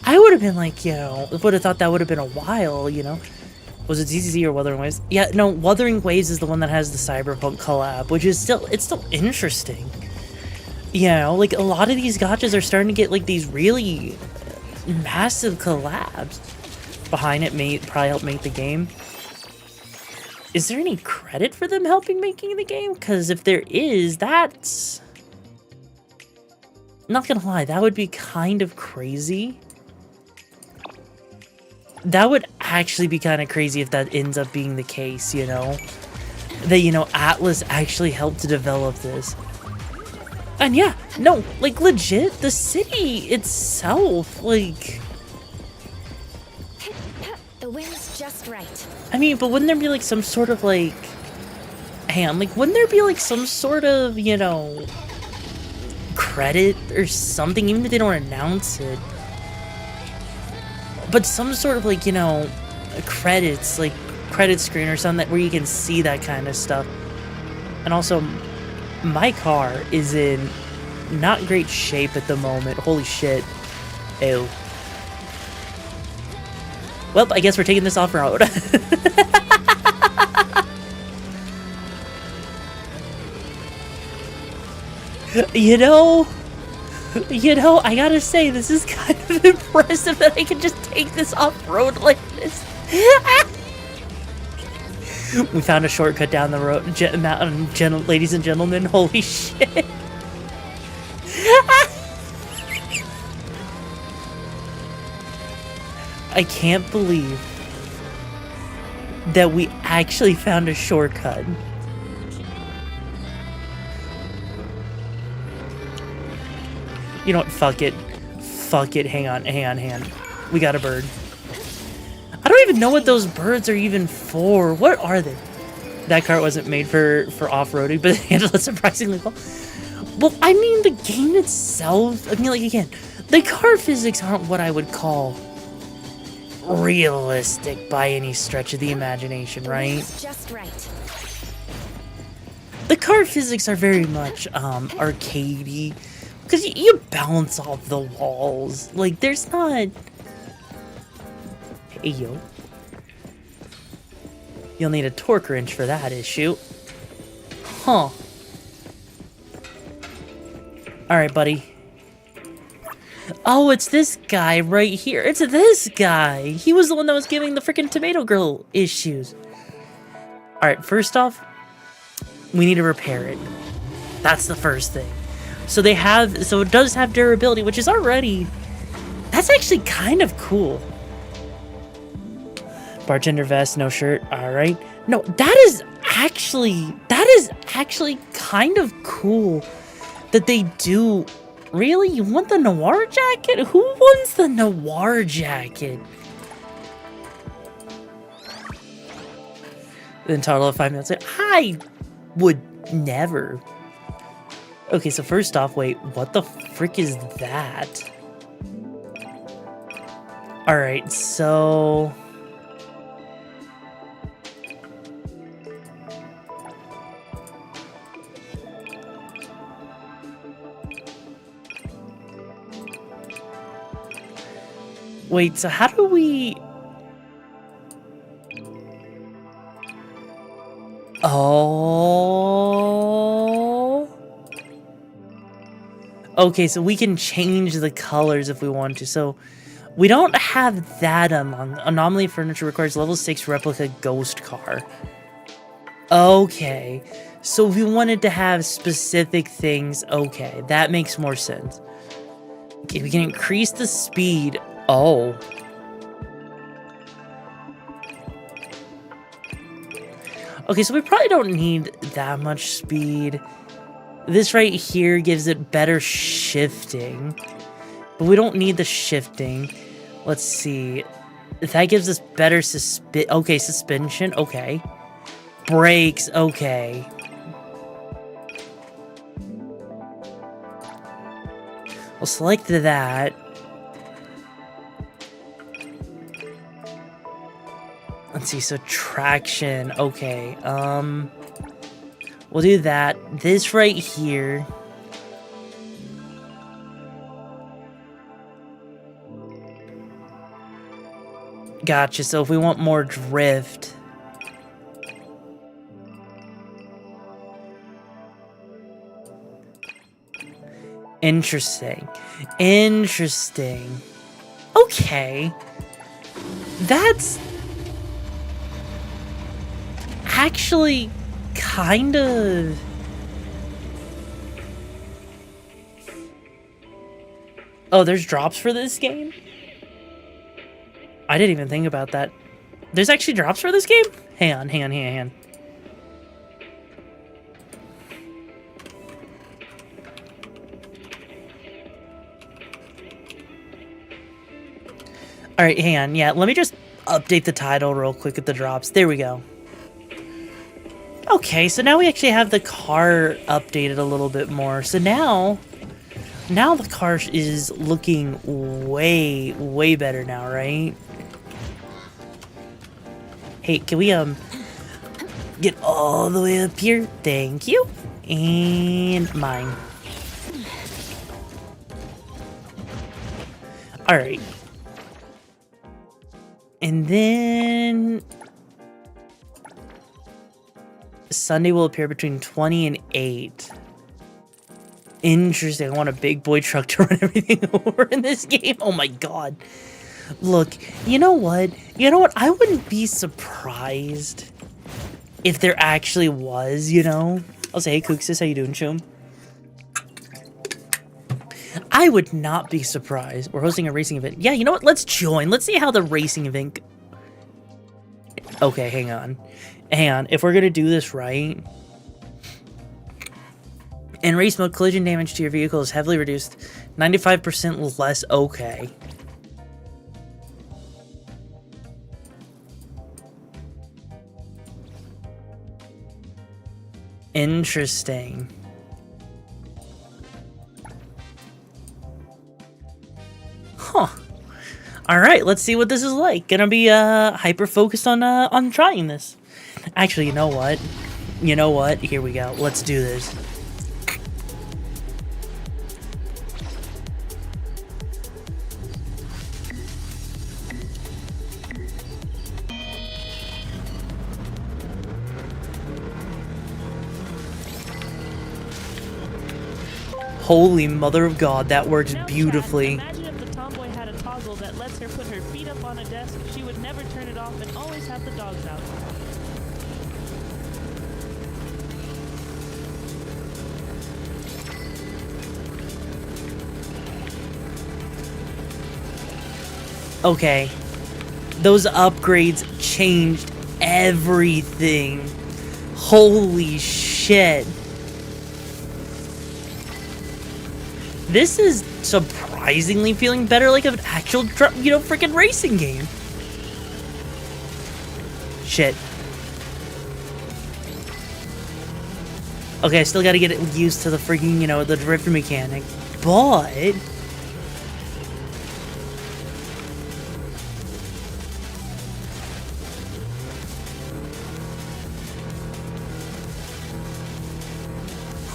would have been like, you know, would have thought that would have been a while, you know? Was it ZZZ or Wuthering Waves? Yeah, no, Wuthering Waves is the one that has the Cyberpunk collab, which is still, it's still interesting. You know, like, a lot of these gachas are starting to get, like, these really massive collabs behind it. May probably help make the game. Is there any credit for them helping making the game? Because if there is, that's... Not gonna lie, that would be kind of crazy. That would actually be kind of crazy if that ends up being the case, you know? That, you know, Atlas actually helped to develop this. And yeah, no, like, legit, the city itself, like... The wind's just right. I mean, but wouldn't there be, like, some sort of, like... Hang on, like, wouldn't there be, like, some sort of, you know... credit or something, even if they don't announce it? But some sort of, like, you know, credits, like, credit screen or something where you can see that kind of stuff. And also, my car is in not great shape at the moment. Holy shit. Ew. Well, I guess we're taking this off-road. You know, I gotta say, this is kind of impressive that I can just take this off-road like this. We found a shortcut down the road, ladies and gentlemen. Holy shit. I can't believe that we actually found a shortcut. You know what? Fuck it. Fuck it. Hang on. We got a bird. I don't even know what those birds are even for. What are they? That cart wasn't made for off-roading, but it handled it surprisingly well. Well, I mean, the game itself, I mean, like, again, the car physics aren't what I would call realistic by any stretch of the imagination, right? Just right. The car physics are very much arcadey, because you bounce off the walls. Like, there's not... Hey, yo. You'll need a torque wrench for that issue. Huh. Alright, buddy. Oh, it's this guy right here. It's this guy. He was the one that was giving the freaking tomato girl issues. Alright, first off, we need to repair it. That's the first thing. So it does have durability, which is already... That's actually kind of cool. Bartender vest, no shirt. Alright. No, that is actually kind of cool that they do. Really? You want the noir jacket? Who wants the noir jacket? Then total of 5 minutes later, I would never. Okay, so first off, wait, what the frick is that? Alright, so... Wait, so how do we... Oh... Okay, so we can change the colors if we want to. So, we don't have that among... Anomaly furniture requires level 6 replica ghost car. Okay. So, if we wanted to have specific things, okay, that makes more sense. Okay, we can increase the speed... Oh. Okay, so we probably don't need that much speed. This right here gives it better shifting. But we don't need the shifting. Let's see. That gives us better suspension. Okay. Brakes. Okay. We'll select that. Let's see, so traction, okay, we'll do that. This right here. Gotcha, so if we want more drift. Interesting. Interesting. Okay. That's actually kind of... Oh, there's drops for this game? I didn't even think about that. There's actually drops for this game? Hang on. Alright, hang on. Yeah, let me just update the title real quick at the drops. There we go. Okay, so now we actually have the car updated a little bit more. So now the car is looking way better now, right? Hey, can we get all the way up here? Thank you. And mine. Alright. And then Sunday will appear between 20 and 8. Interesting. I want a big boy truck to run everything over in this game. Oh my god. Look, you know what? I wouldn't be surprised if there actually was, you know? I'll say, hey, Kooksis, how you doing, Chum? I would not be surprised. We're hosting a racing event. Yeah, you know what? Let's join. Let's see how the racing event... Okay, hang on. If we're gonna do this right... In race mode, collision damage to your vehicle is heavily reduced. 95% less. Okay. Interesting. Huh. Alright, let's see what this is like. Gonna be hyper focused on trying this. Actually, you know what? Here we go. Let's do this. Holy mother of God, that works beautifully. Imagine if the tomboy had a toggle that lets her put her feet up on a desk, she would never turn it off and always have the dogs out. Okay. Those upgrades changed everything. Holy shit. This is surprisingly feeling better like an actual, freaking racing game. Shit. Okay, I still gotta get used to the freaking, the drift mechanic. But...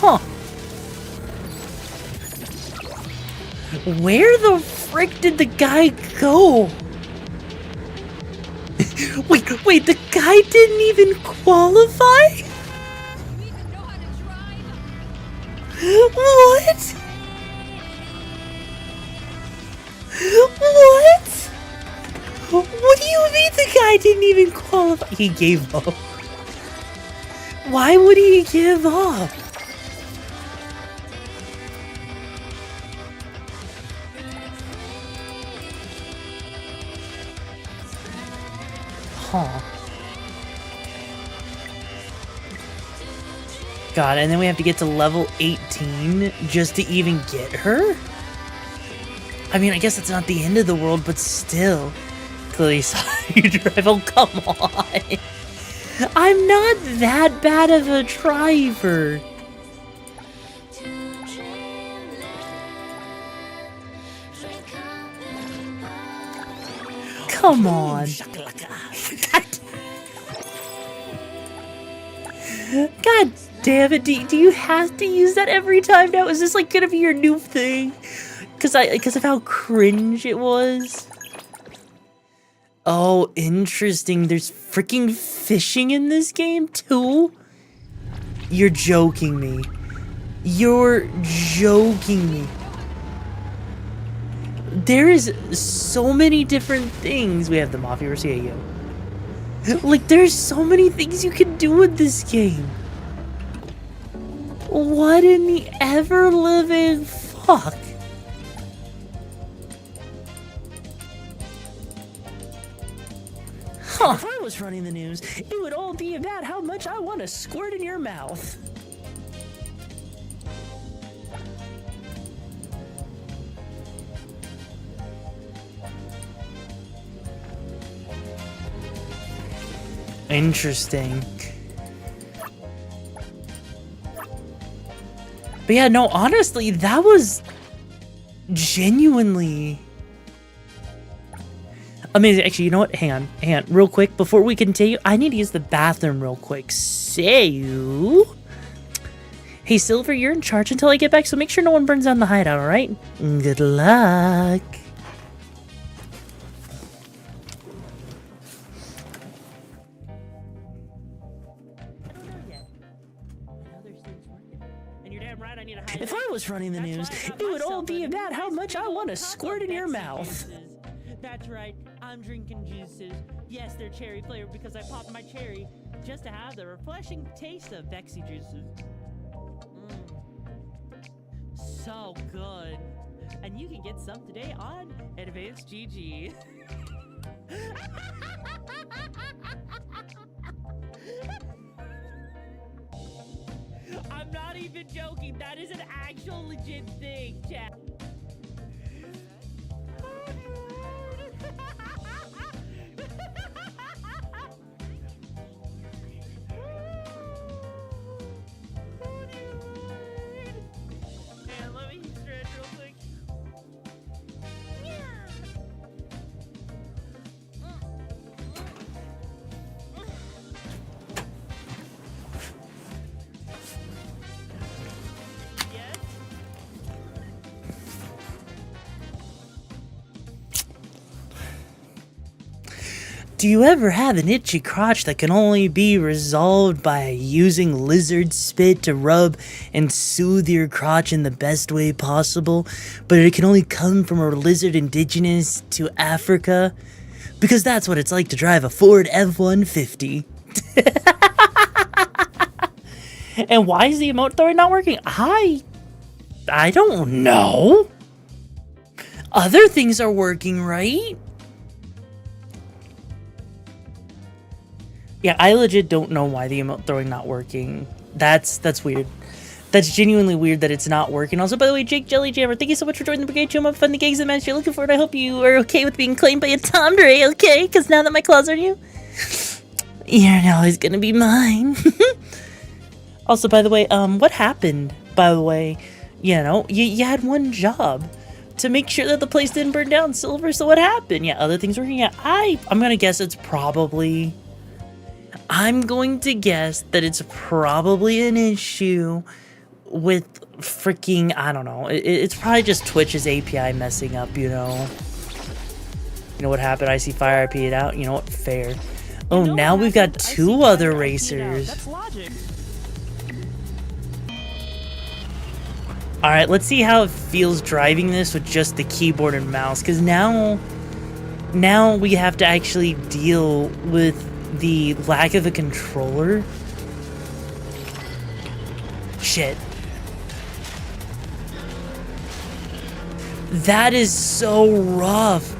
Huh. Where the frick did the guy go? wait, the guy didn't even qualify? What? What? What do you mean the guy didn't even qualify? He gave up. Why would he give up? Huh. God, and then we have to get to level 18 just to even get her? I mean, I guess it's not the end of the world, but still. Clearly saw you drive. Oh, come on. I'm not that bad of a driver. Come on. God damn it, do you have to use that every time now? Is this like gonna be your new thing? Because of how cringe it was? Oh, interesting. There's freaking fishing in this game too? You're joking me. You're joking me. there is so many different things. We have the Mafia vs. Yayo. Like, there's so many things you can do with this game. What in the ever-living fuck? Huh. If I was running the news, it would all be about how much I want to squirt in your mouth. Interesting. But yeah, no, honestly, that was genuinely amazing. Actually, you know what? Hang on, real quick. Before we continue, I need to use the bathroom real quick. So, hey, Silver, you're in charge until I get back, so make sure no one burns down the hideout, alright? Good luck. If I was running the news, it would all be about how much I want to squirt in your mouth. That's right, I'm drinking juices. Yes, they're cherry flavored because I popped my cherry just to have the refreshing taste of Vexy juices. So good. And you can get some today on Advanced GG. I'm not even joking. That is an actual legit thing, chat. Man, let me stretch real quick. Do you ever have an itchy crotch that can only be resolved by using lizard spit to rub and soothe your crotch in the best way possible, but it can only come from a lizard indigenous to Africa? Because that's what it's like to drive a Ford F-150. And why is the emote throwing not working? I don't know. Other things are working, right? Yeah, I legit don't know why the emote throwing not working. That's weird. That's genuinely weird that it's not working. Also, by the way, Jake Jellyjammer, thank you so much for joining the Brigade. Show up fun the gigs and match you're looking for, and I hope you are okay with being claimed by a Tomdere, okay? Because now that my claws are you, you're always gonna be mine. Also, by the way, what happened, by the way? You know, you had one job to make sure that the place didn't burn down, Silver, so what happened? Yeah, other things working. Yeah, I'm gonna guess it's probably... I'm going to guess that it's probably an issue with freaking, I don't know, it's probably just Twitch's API messing up, you know? You know what happened? I see Fire IP'd out. You know what? Fair. Oh, now we've got two other racers. That's logic. Alright, let's see how it feels driving this with just the keyboard and mouse, because now we have to actually deal with the lack of a controller. Shit. That is so rough.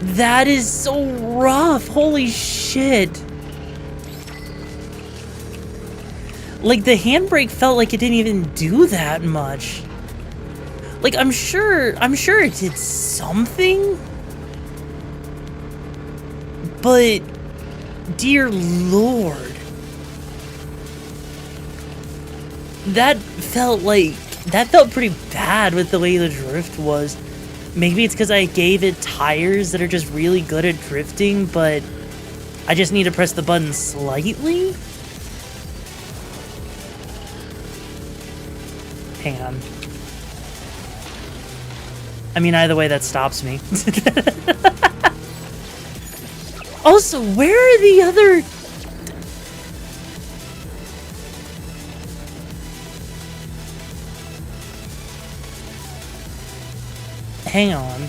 That is so rough. Holy shit. Like, the handbrake felt like it didn't even do that much. Like, I'm sure it did something. But dear Lord, that felt pretty bad with the way the drift was. Maybe it's because I gave it tires that are just really good at drifting, but I just need to press the button slightly. Hang on. I mean, either way, that stops me. Also, where are the other... Hang on.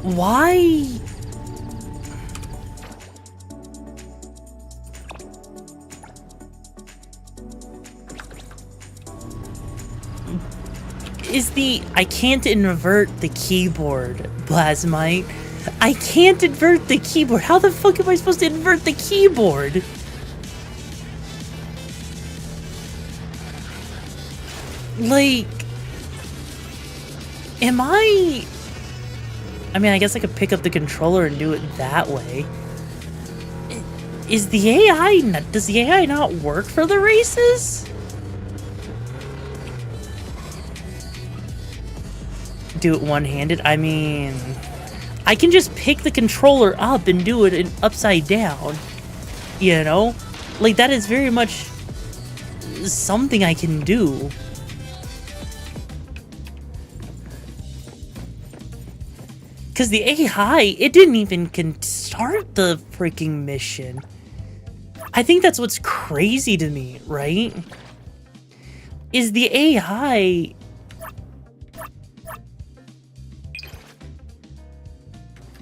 Why? Is I can't invert the keyboard, Plasmite. I can't invert the keyboard. How the fuck am I supposed to invert the keyboard? Like, am I mean, I guess I could pick up the controller and do it that way. Does the AI not work for the races? Do it one-handed? I mean, I can just pick the controller up and do it upside down. You know? Like, that is very much something I can do. Because the AI, it didn't even start the freaking mission. I think that's what's crazy to me, right? Is the AI...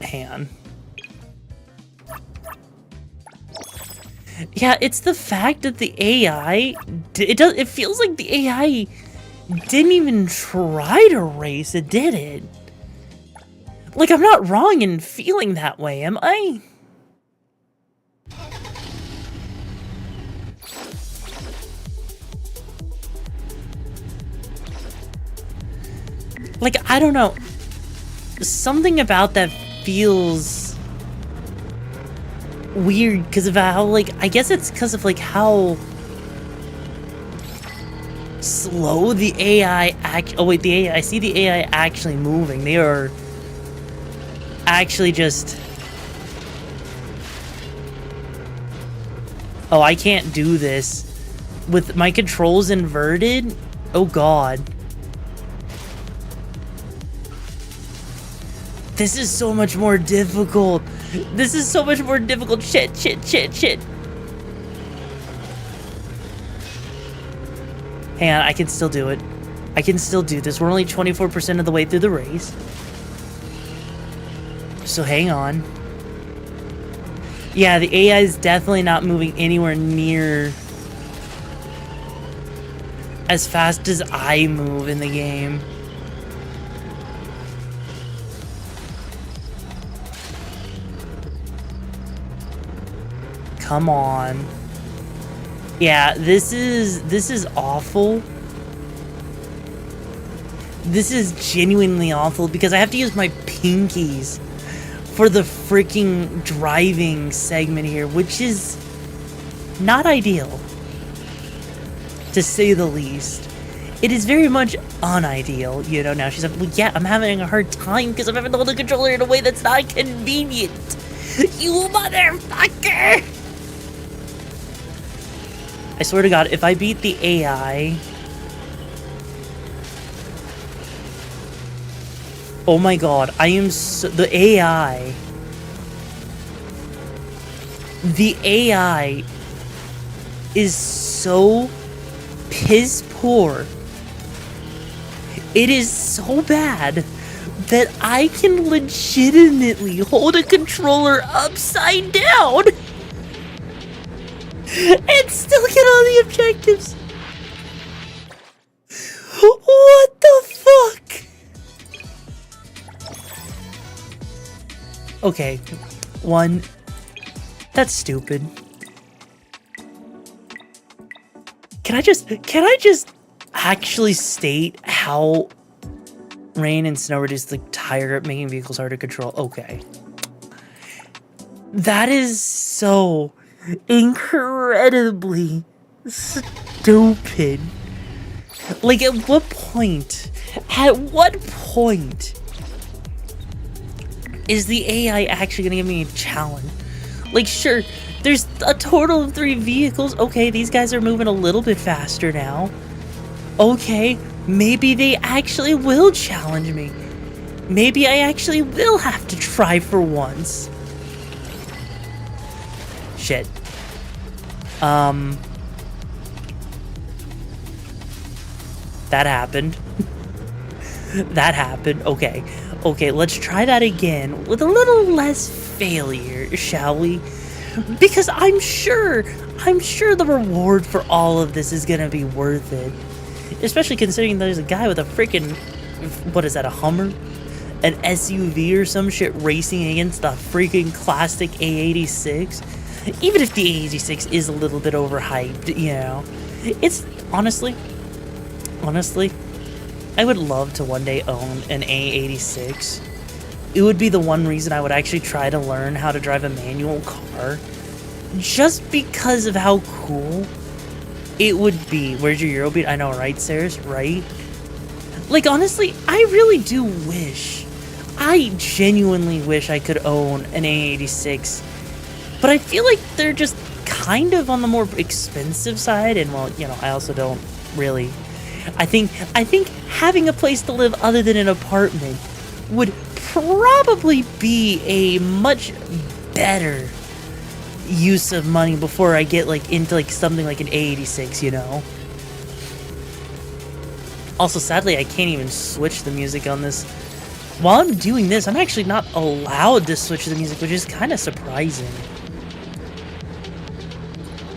Hang on. Yeah, it's the fact that the AI... It feels like the AI didn't even try to race it, did it? Like, I'm not wrong in feeling that way, am I? Like, I don't know. Something about that feels weird because of how, like, I guess it's because of, like, how slow the AI oh, wait, the AI, I see the AI actually moving. They are actually just... Oh, I can't do this with my controls inverted? Oh god. This is so much more difficult. This is so much more difficult. Shit. Hang on, I can still do it. I can still do this. We're only 24% of the way through the race. So hang on. Yeah, the AI is definitely not moving anywhere near as fast as I move in the game. Come on. Yeah, this is awful. This is genuinely awful because I have to use my pinkies for the freaking driving segment here, which is not ideal, to say the least. It is very much unideal, you know. Now she's like, well, yeah, I'm having a hard time because I'm having to hold the controller in a way that's not convenient. You motherfucker! I swear to God, if I beat the AI... Oh my god, I am so... The AI... The AI... is so... piss poor. It is so bad that I can legitimately hold a controller upside down and still get all the objectives. What the fuck? Okay, one, that's stupid. Can I just actually state how rain and snow reduce the tire grip, making vehicles hard to control? Okay. That is so incredibly stupid. Like, at what point is the AI actually gonna give me a challenge? Like, sure, there's a total of 3 vehicles. Okay, these guys are moving a little bit faster now. Okay, maybe they actually will challenge me. Maybe I actually will have to try for once. Shit. That happened. That happened. Okay. Okay, let's try that again with a little less failure, shall we? Because I'm sure the reward for all of this is gonna be worth it. Especially considering there's a guy with a freaking, what is that, a Hummer? An SUV or some shit racing against the freaking classic A86. Even if the A86 is a little bit overhyped, you know. It's, honestly, I would love to one day own an A86. It would be the one reason I would actually try to learn how to drive a manual car. Just because of how cool it would be. Where's your Eurobeat? I know, right, Saris? Right? Like, honestly, I really do wish. I genuinely wish I could own an A86. But I feel like they're just kind of on the more expensive side. And, well, you know, I also don't really... I think having a place to live other than an apartment would probably be a much better use of money before I get like into like something like an A86, you know. Also, sadly, I can't even switch the music on this. While I'm doing this, I'm actually not allowed to switch the music, which is kind of surprising.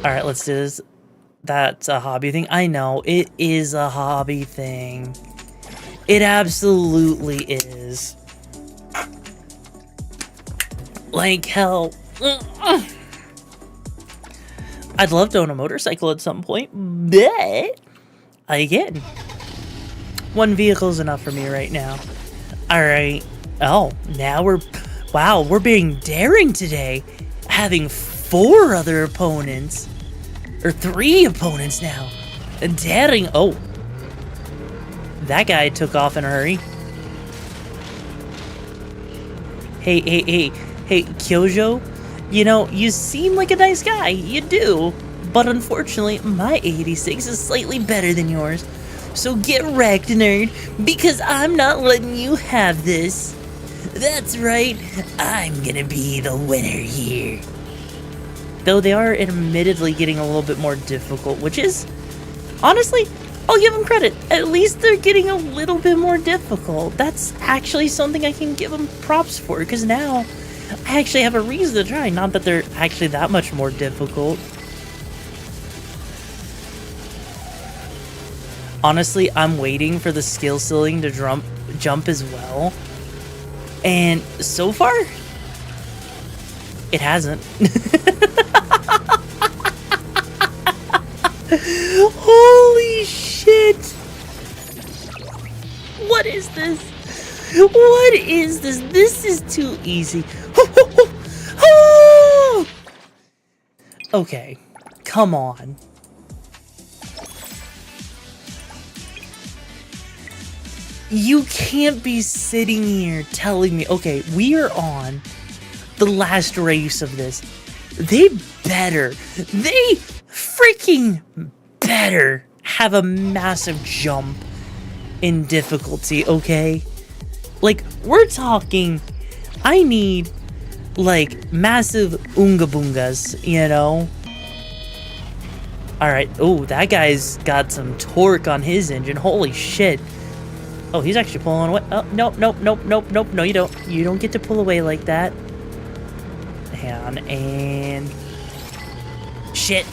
All right, let's do this. That's a hobby thing. I know, it is a hobby thing. It absolutely is. Like hell. I'd love to own a motorcycle at some point, but again, one vehicle is enough for me right now. Alright. Oh, now we're being daring today. Having 4 other opponents. Or 3 opponents now. Daring. Oh. That guy took off in a hurry. Hey, Kyojo. You know, you seem like a nice guy. You do. But unfortunately, my 86 is slightly better than yours. So get wrecked, nerd. Because I'm not letting you have this. That's right. I'm gonna be the winner here. Though they are admittedly getting a little bit more difficult, which is, honestly, I'll give them credit. At least they're getting a little bit more difficult. That's actually something I can give them props for, because now I actually have a reason to try. Not that they're actually that much more difficult. Honestly, I'm waiting for the skill ceiling to jump as well. And so far, it hasn't. Holy shit! What is this? What is this? This is too easy. Okay, come on. You can't be sitting here telling me, okay, we are on the last race of this. They freaking better have a massive jump in difficulty, okay? Like, we're talking, I need, like, massive Oonga Boongas, you know? Alright, oh, that guy's got some torque on his engine, holy shit. Oh, he's actually pulling away. Oh, nope. No, you don't. You don't get to pull away like that. Hang on, and... Shit.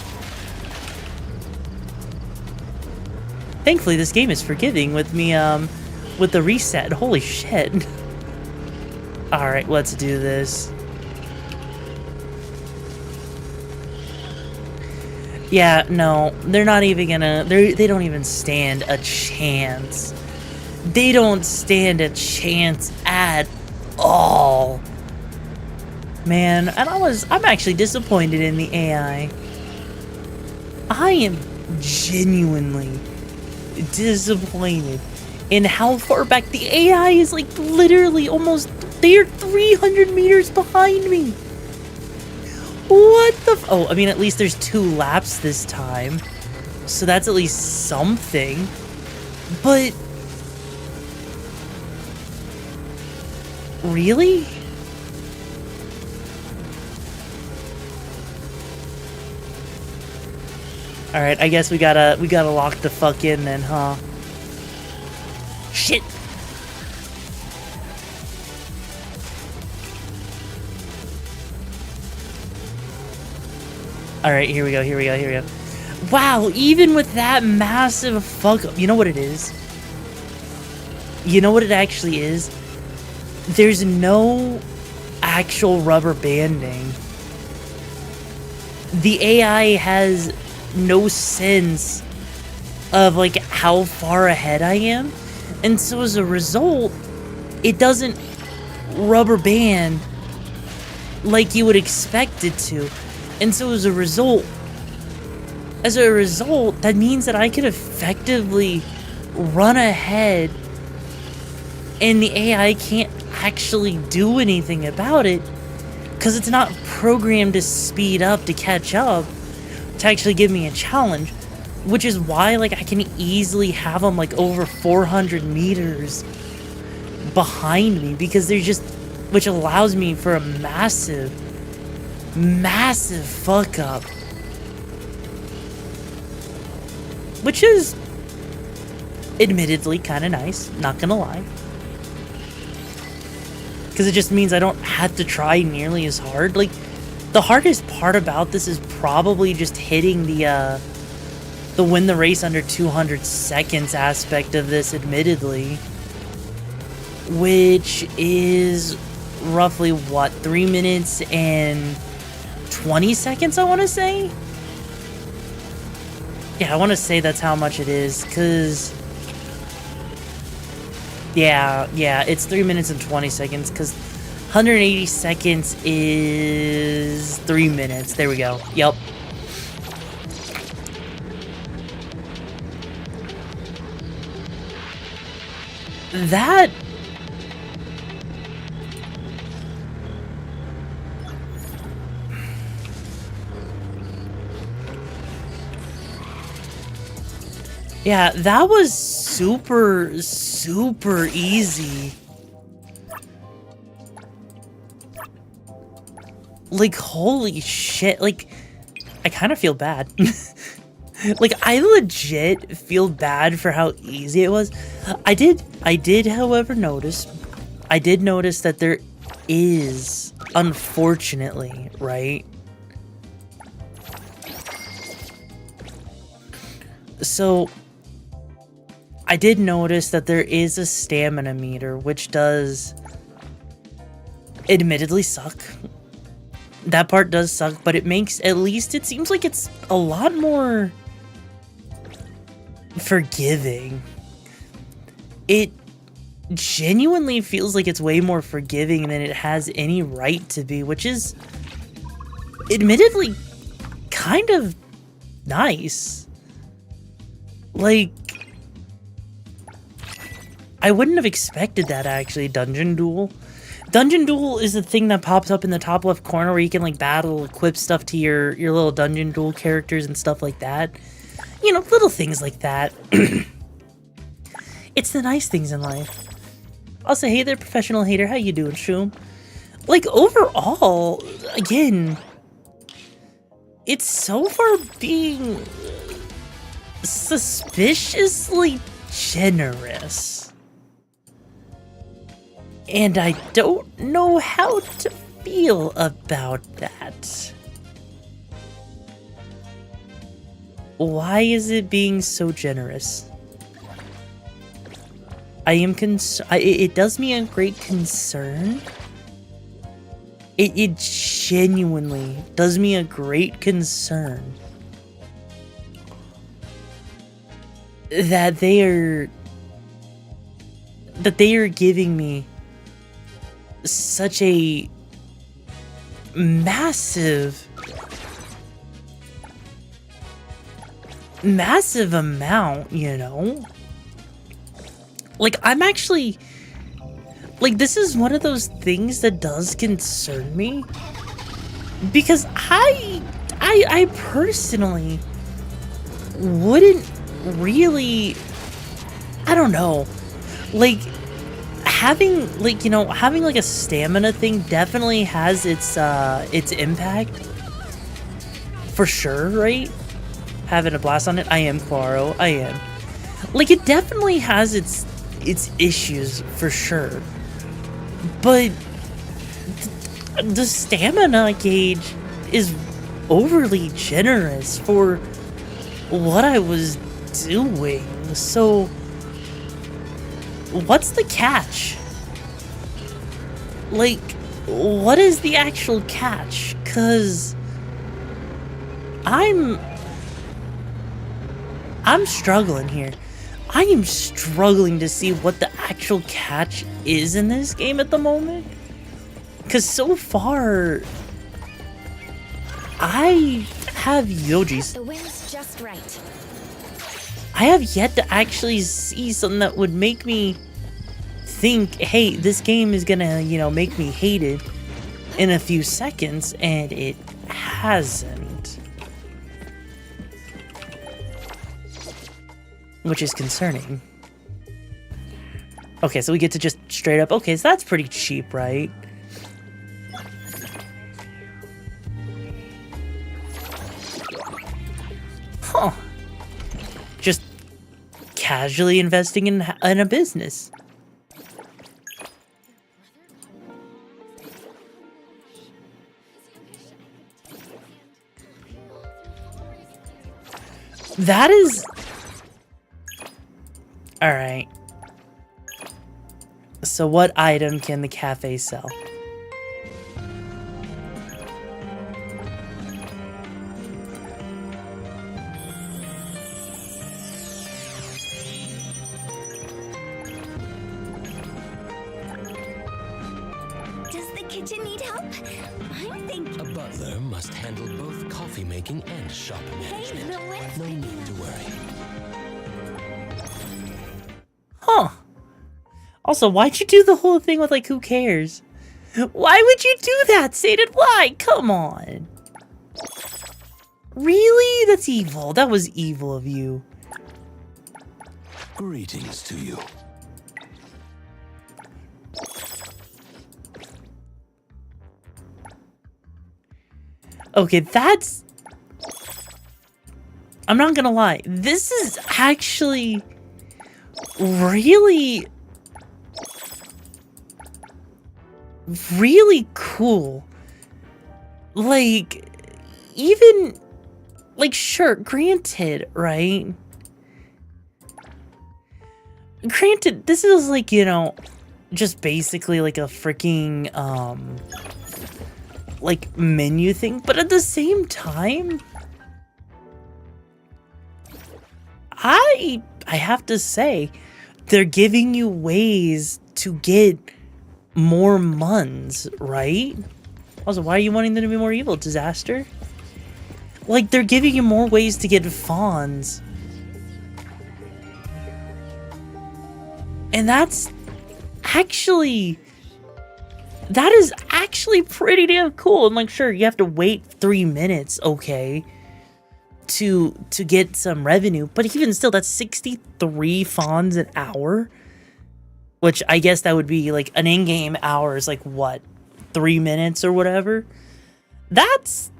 Thankfully, this game is forgiving with me, with the reset. Holy shit. Alright, let's do this. Yeah, no, they're not even gonna... They don't even stand a chance. They don't stand a chance at all. Man, and I'm actually disappointed in the AI. I am genuinely disappointed in how far back the AI is, like, literally almost, they're 300 meters behind me. What the oh, I mean, at least there's 2 laps this time. So that's at least something. But really? Alright, I guess we gotta lock the fuck in then, huh? Shit! Alright, here we go. Wow, even with that massive fuck up, you know what it is? You know what it actually is? There's no actual rubber banding. The AI has no sense of like how far ahead I am, and so as a result, it doesn't rubber band like you would expect it to. And so as a result, that means that I could effectively run ahead and the AI can't actually do anything about it because it's not programmed to speed up to catch up to actually give me a challenge, which is why like I can easily have them like over 400 meters behind me because they're just, which allows me for a massive fuck up, which is admittedly kind of nice, not gonna lie, because it just means I don't have to try nearly as hard. Like, the hardest part about this is probably just hitting the win the race under 200 seconds aspect of this, admittedly, which is roughly what, 3 minutes and 20 seconds, I want to say? Yeah, I want to say that's how much it is, because yeah, it's 3 minutes and 20 seconds, because 180 seconds is 3 minutes. There we go. Yep. That... yeah, that was super easy. Like, holy shit. Like, I kind of feel bad. Like, I legit feel bad for how easy it was. I did, however, notice that there is, unfortunately, right? So, I did notice that there is a stamina meter, which does admittedly suck. That part does suck, but it makes, at least it seems like it's a lot more forgiving. It genuinely feels like it's way more forgiving than it has any right to be, which is admittedly kind of nice. Like, I wouldn't have expected that, actually. Dungeon Duel. Dungeon Duel is the thing that pops up in the top left corner where you can, like, battle, equip stuff to your little Dungeon Duel characters and stuff like that. You know, little things like that. It's the nice things in life. Also, hey there, professional hater. How you doing, Shoom? Like, overall, again, it's so far being suspiciously generous. And I don't know how to feel about that. Why is it being so generous? I am it does me a great concern. It genuinely does me a great concern that they are giving me such a massive amount, you know? Like, I'm actually, like, this is one of those things that does concern me, because I personally wouldn't really, I don't know, like, having like a stamina thing definitely has its impact, for sure, right? having a blast on it. I am, Quaro. I am. Like, it definitely has its issues, for sure. But the stamina gauge is overly generous for what I was doing. So, what's the catch? Like, what is the actual catch? 'Cause I'm struggling here. I am struggling to see what the actual catch is in this game at the moment. 'Cause so far, I have Yoji's. The wind's just right. I have yet to actually see something that would make me think, hey, this game is gonna, you know, make me hate it in a few seconds, and it hasn't. Which is concerning. Okay, so we get to just straight up, okay, so that's pretty cheap, right? Huh. Just casually investing in a business. That is... Alright. So what item can the cafe sell? Does the kitchen need help? I'm thinking. A butler must handle both coffee making and shop management. No need to worry. Huh. Also, why'd you do the whole thing with, like, who cares? Why would you do that, Satan? Why? Come on. Really? That's evil. That was evil of you. Greetings to you. Okay, that's... I'm not gonna lie. This is actually really cool. Like, even... Like, sure, granted, right? Granted, this is like, you know, just basically like a freaking, like, menu thing. But at the same time, I have to say, they're giving you ways to get more muns, right? Also, why are you wanting them to be more evil? Disaster? Like, they're giving you more ways to get fawns. And that's actually... That is actually pretty damn cool. And, like, sure, you have to wait 3 minutes, okay, to get some revenue. But even still, that's 63 fawns an hour. Which I guess that would be, like, an in-game hour is, like, what? 3 minutes or whatever? That's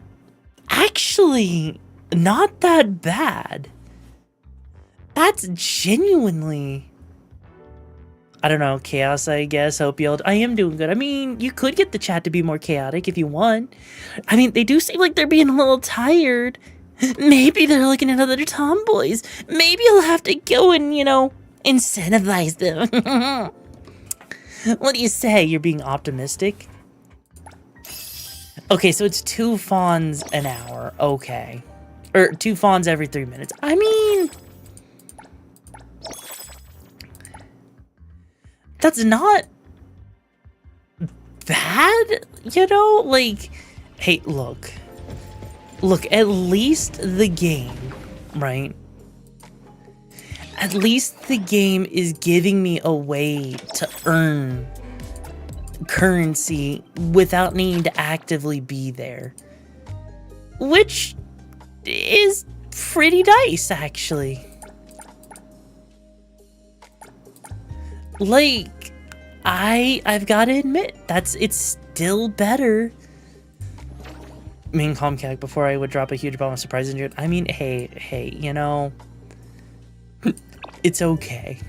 actually not that bad. That's genuinely... I don't know, chaos, I guess. Hope y'all... I am doing good. I mean, you could get the chat to be more chaotic if you want. I mean, they do seem like they're being a little tired. Maybe they're looking at other tomboys. Maybe I'll have to go and, you know, incentivize them. What do you say? You're being optimistic? Okay, so it's 2 fawns an hour. Okay. Or 2 fawns every 3 minutes. I mean... That's not bad, you know? Like, hey, look. Look, at least the game, right? At least the game is giving me a way to earn currency without needing to actively be there. Which is pretty nice, actually. Like, I've got to admit, it's still better main Comcag before I would drop a huge bomb of surprise into it. I mean, hey, you know, it's okay.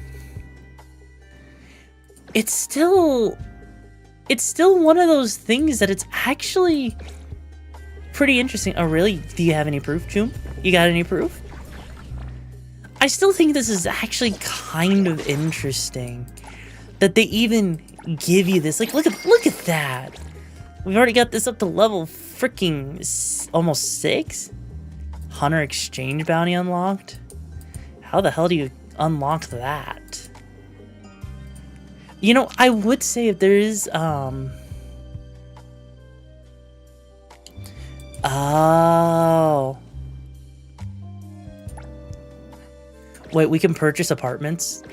It's still one of those things that it's actually pretty interesting. Oh, really? Do you have any proof, Joom? You got any proof? I still think this is actually kind of interesting that they even give you this. Like, look at that. We've already got this up to level freaking almost 6. Hunter exchange bounty unlocked. How the hell do you unlock that? You know, I would say if there is oh. Wait, we can purchase apartments?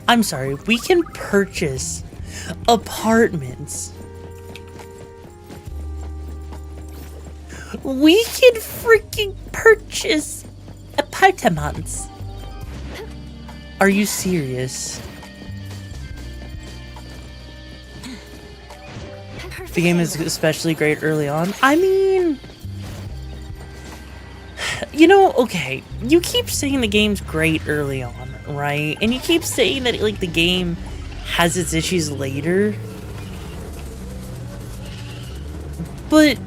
I'm sorry, we can purchase apartments. We can freaking purchase apartments. Are you serious? The game is especially great early on. I mean, you know, okay, you keep saying the game's great early on, right? And you keep saying that, like, the game has its issues later. But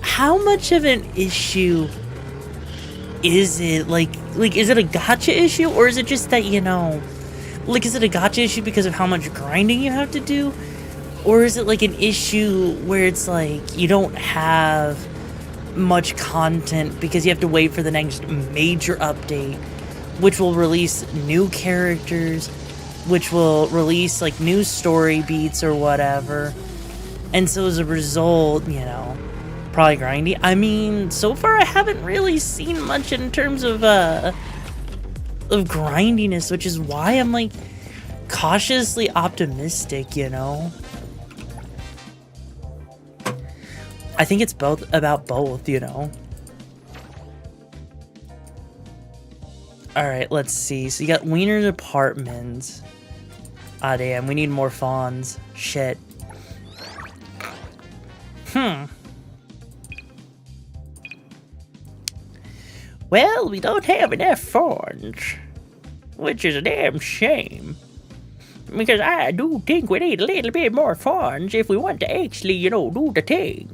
how much of an issue is it? Like, is it a gacha issue? Or is it just that, you know, like, is it a gacha issue because of how much grinding you have to do? Or is it like an issue where it's like you don't have much content because you have to wait for the next major update, which will release new characters, which will release like new story beats or whatever. And so as a result, you know, probably grindy. I mean, so far I haven't really seen much in terms of grindiness, which is why I'm like cautiously optimistic, you know. I think it's about both, you know. Alright, let's see. So you got Wiener's apartments. Ah, damn, we need more fawns. Shit. Well, we don't have enough fawns, which is a damn shame. Because I do think we need a little bit more fawns if we want to actually, you know, do the thing.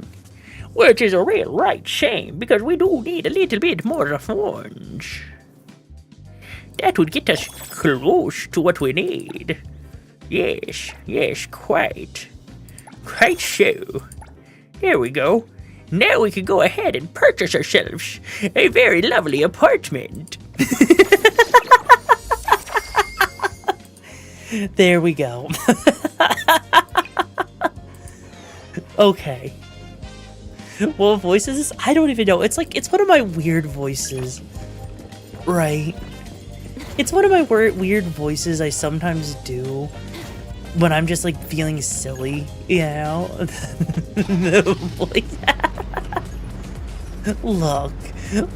Which is a real right shame, because we do need a little bit more fawns. That would get us close to what we need. Yes, quite. Quite so. There we go. Now we can go ahead and purchase ourselves a very lovely apartment. There we go. Okay. What voice is this? I don't even know. It's like, it's one of my weird voices. Right. It's one of my weird voices I sometimes do when I'm just like feeling silly, you know? The voice.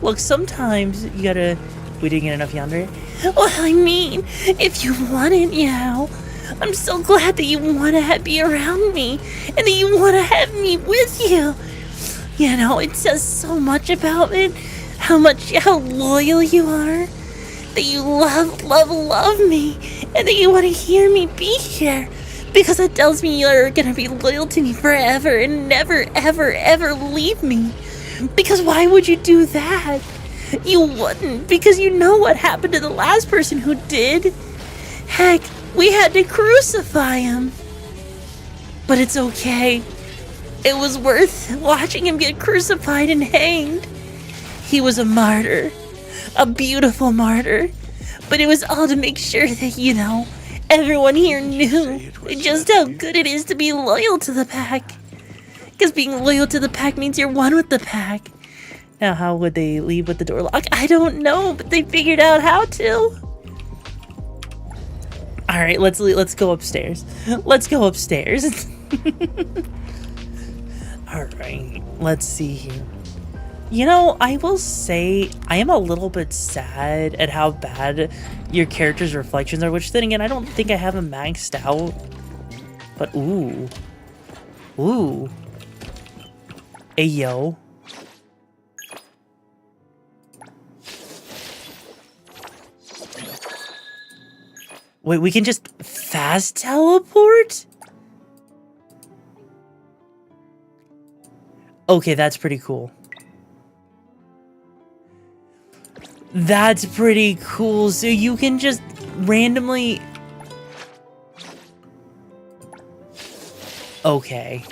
Look, sometimes you gotta... We didn't get enough yandere? Well, I mean, if you want it, you know. I'm so glad that you want to be around me and that you want to have me with you. You know, it says so much about it, how loyal you are, that you love me, and that you want to hear me be here, because it tells me you're gonna be loyal to me forever and never, ever leave me. Because why would you do that? You wouldn't, because you know what happened to the last person who did. Heck, we had to crucify him. But it's okay. It was worth watching him get crucified and hanged. He was a martyr. A beautiful martyr. But it was all to make sure that, you know, everyone here knew just how good it is to be loyal to the pack. Because being loyal to the pack means you're one with the pack. Now, how would they leave with the door locked? I don't know, but they figured out how to. All right, let's go upstairs. Let's go upstairs. All right, let's see here. You know, I will say I am a little bit sad at how bad your character's reflections are, which then again, I don't think I have them maxed out. But ooh. Ayo. Wait, we can just fast teleport? Okay, that's pretty cool. That's pretty cool. So you can just randomly... Okay.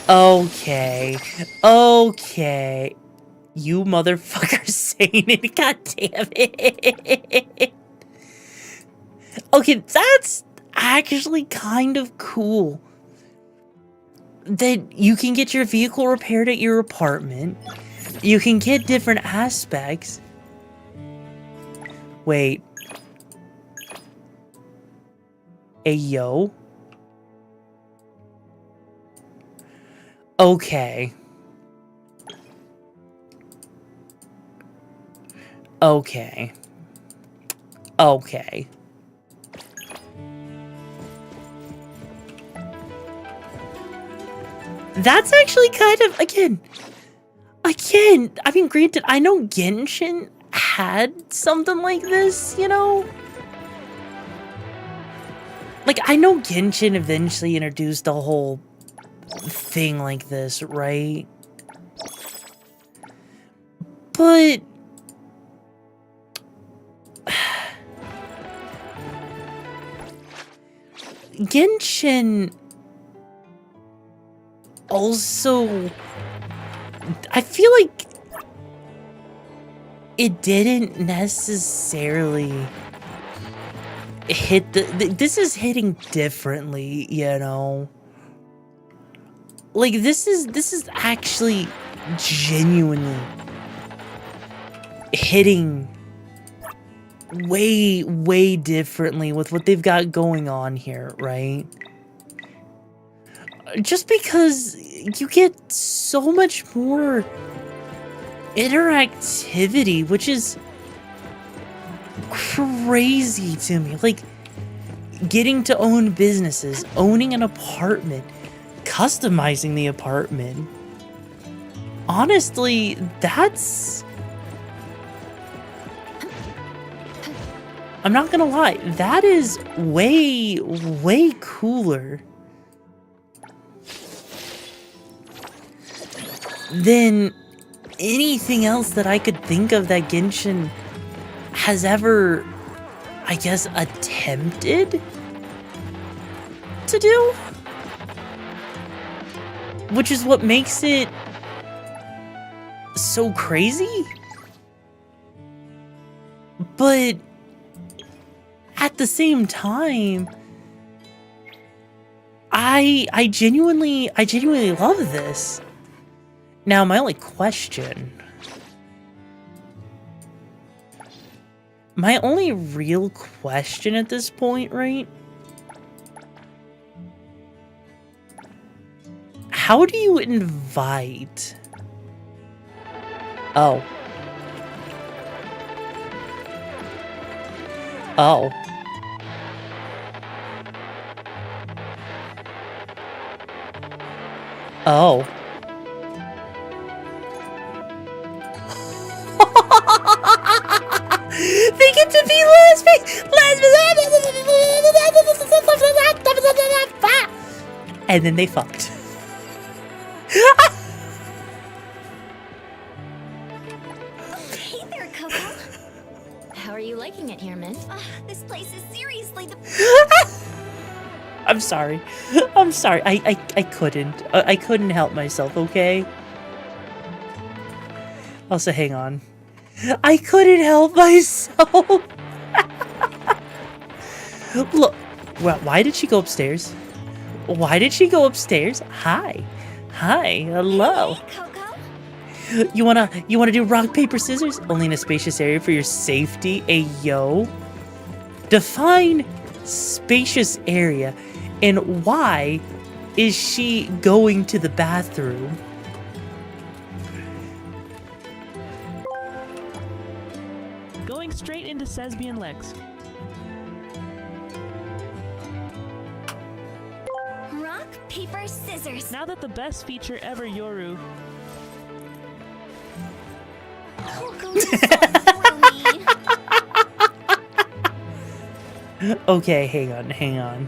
Okay. Okay. You motherfucker saying it, god damn it. Okay, that's actually kind of cool. That you can get your vehicle repaired at your apartment. You can get different aspects. Wait. Ayo. Okay. Okay. Okay. That's actually kind of, again, I mean, granted, I know Genshin had something like this, you know? Like, I know Genshin eventually introduced a whole thing like this, right? But... Genshin... also... I feel like... it didn't necessarily... hit the... this is hitting differently, you know? Like, this is actually genuinely hitting way, way differently with what they've got going on here, right? Just because you get so much more interactivity, which is crazy to me. Like, getting to own businesses, owning an apartment, customizing the apartment. Honestly, that's... I'm not gonna lie, that is way, way cooler than anything else that I could think of that Genshin has ever, I guess, attempted to do. Which is what makes it so crazy. But at the same time, I genuinely love this. Now, my only question, my only real question at this point, right? How do you invite? Oh. Oh. Oh. They get to be lesbians! And then they fucked. Hey there, Coco. How are you liking it here, Mint? This place is seriously the... I'm sorry. I'm sorry. I couldn't. I couldn't help myself, okay? Also, hang on. I couldn't help myself. Look. Why did she go upstairs? Why did she go upstairs? Hi. Hi. Hello. Hey, Coco. You wanna do rock, paper, scissors? Only in a spacious area for your safety. Ayo. Define spacious area. And why is she going to the bathroom? Going straight into Sesbian legs. Right. paper, scissors. Now that the best feature ever, Yoru. Okay, hang on.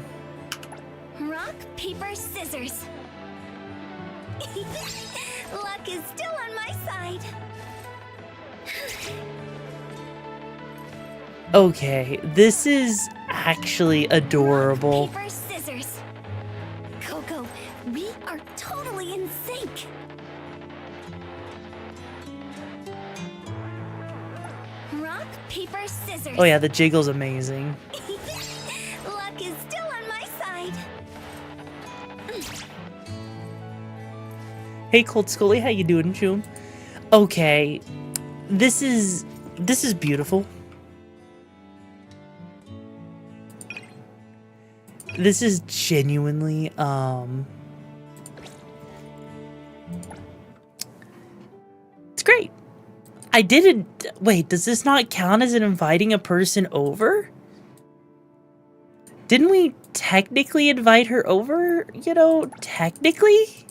Rock, paper, scissors. Luck is still on my side. Okay, this is actually adorable. Paper, scissors. Coco, we are totally in sync. Rock, paper, scissors. Oh yeah, the jiggle's amazing. Luck is still on my side. Hey Cold Scully, how you doing, June? Okay, this is beautiful. This is genuinely it's great. I didn't wait, does this not count as inviting a person over? Didn't we technically invite her over, you know, technically?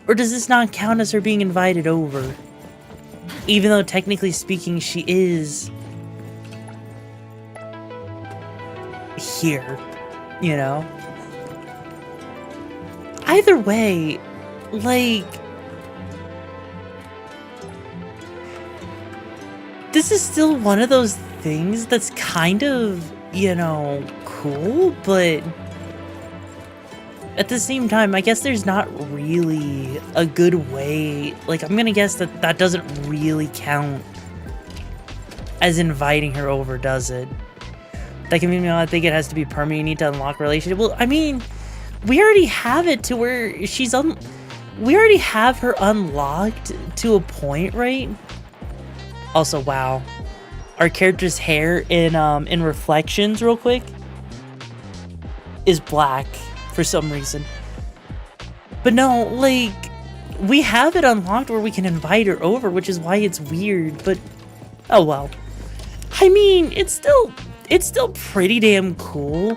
Or does this not count as her being invited over? Even though technically speaking she is here, you know? Either way, like, this is still one of those things that's kind of, you know, cool, but at the same time, I guess there's not really a good way. Like, I'm gonna guess that that doesn't really count as inviting her over, does it? That can mean, I think it has to be permanent. You need to unlock a relationship. Well, I mean, we already have it to where she's we already have her unlocked to a point, right? Also, wow, our character's hair in Reflections, real quick, is black for some reason. But no, like, we have it unlocked where we can invite her over, which is why it's weird. But oh well. I mean, it's still pretty damn cool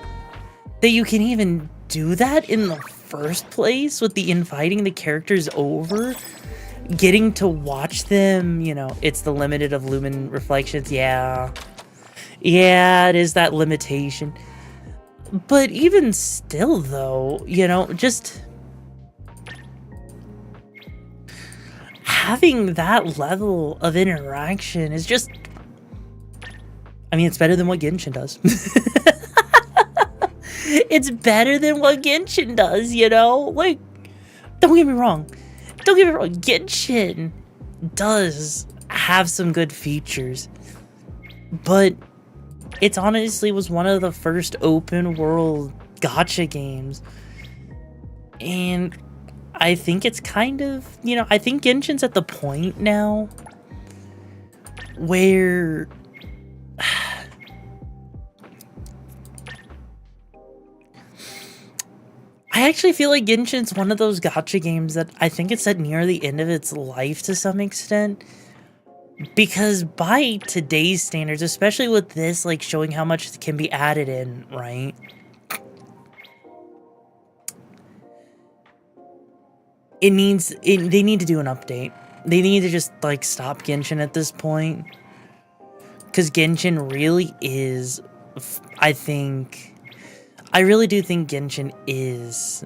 that you can even do that in the first place with the inviting the characters over, getting to watch them, you know, it's the limited of lumen reflections. Yeah, it is that limitation. But even still though, you know, just having that level of interaction is just, I mean, it's better than what Genshin does. It's better than what Genshin does, you know? Like, don't get me wrong. Genshin does have some good features. But it honestly was one of the first open world gacha games. And I think it's kind of, you know, I think Genshin's at the point now where I actually feel like Genshin's one of those gacha games that I think it's at near the end of its life to some extent. Because by today's standards, especially with this, like, showing how much can be added in, right? They need to do an update. They need to just, like, stop Genshin at this point. Because Genshin really is, I really do think Genshin is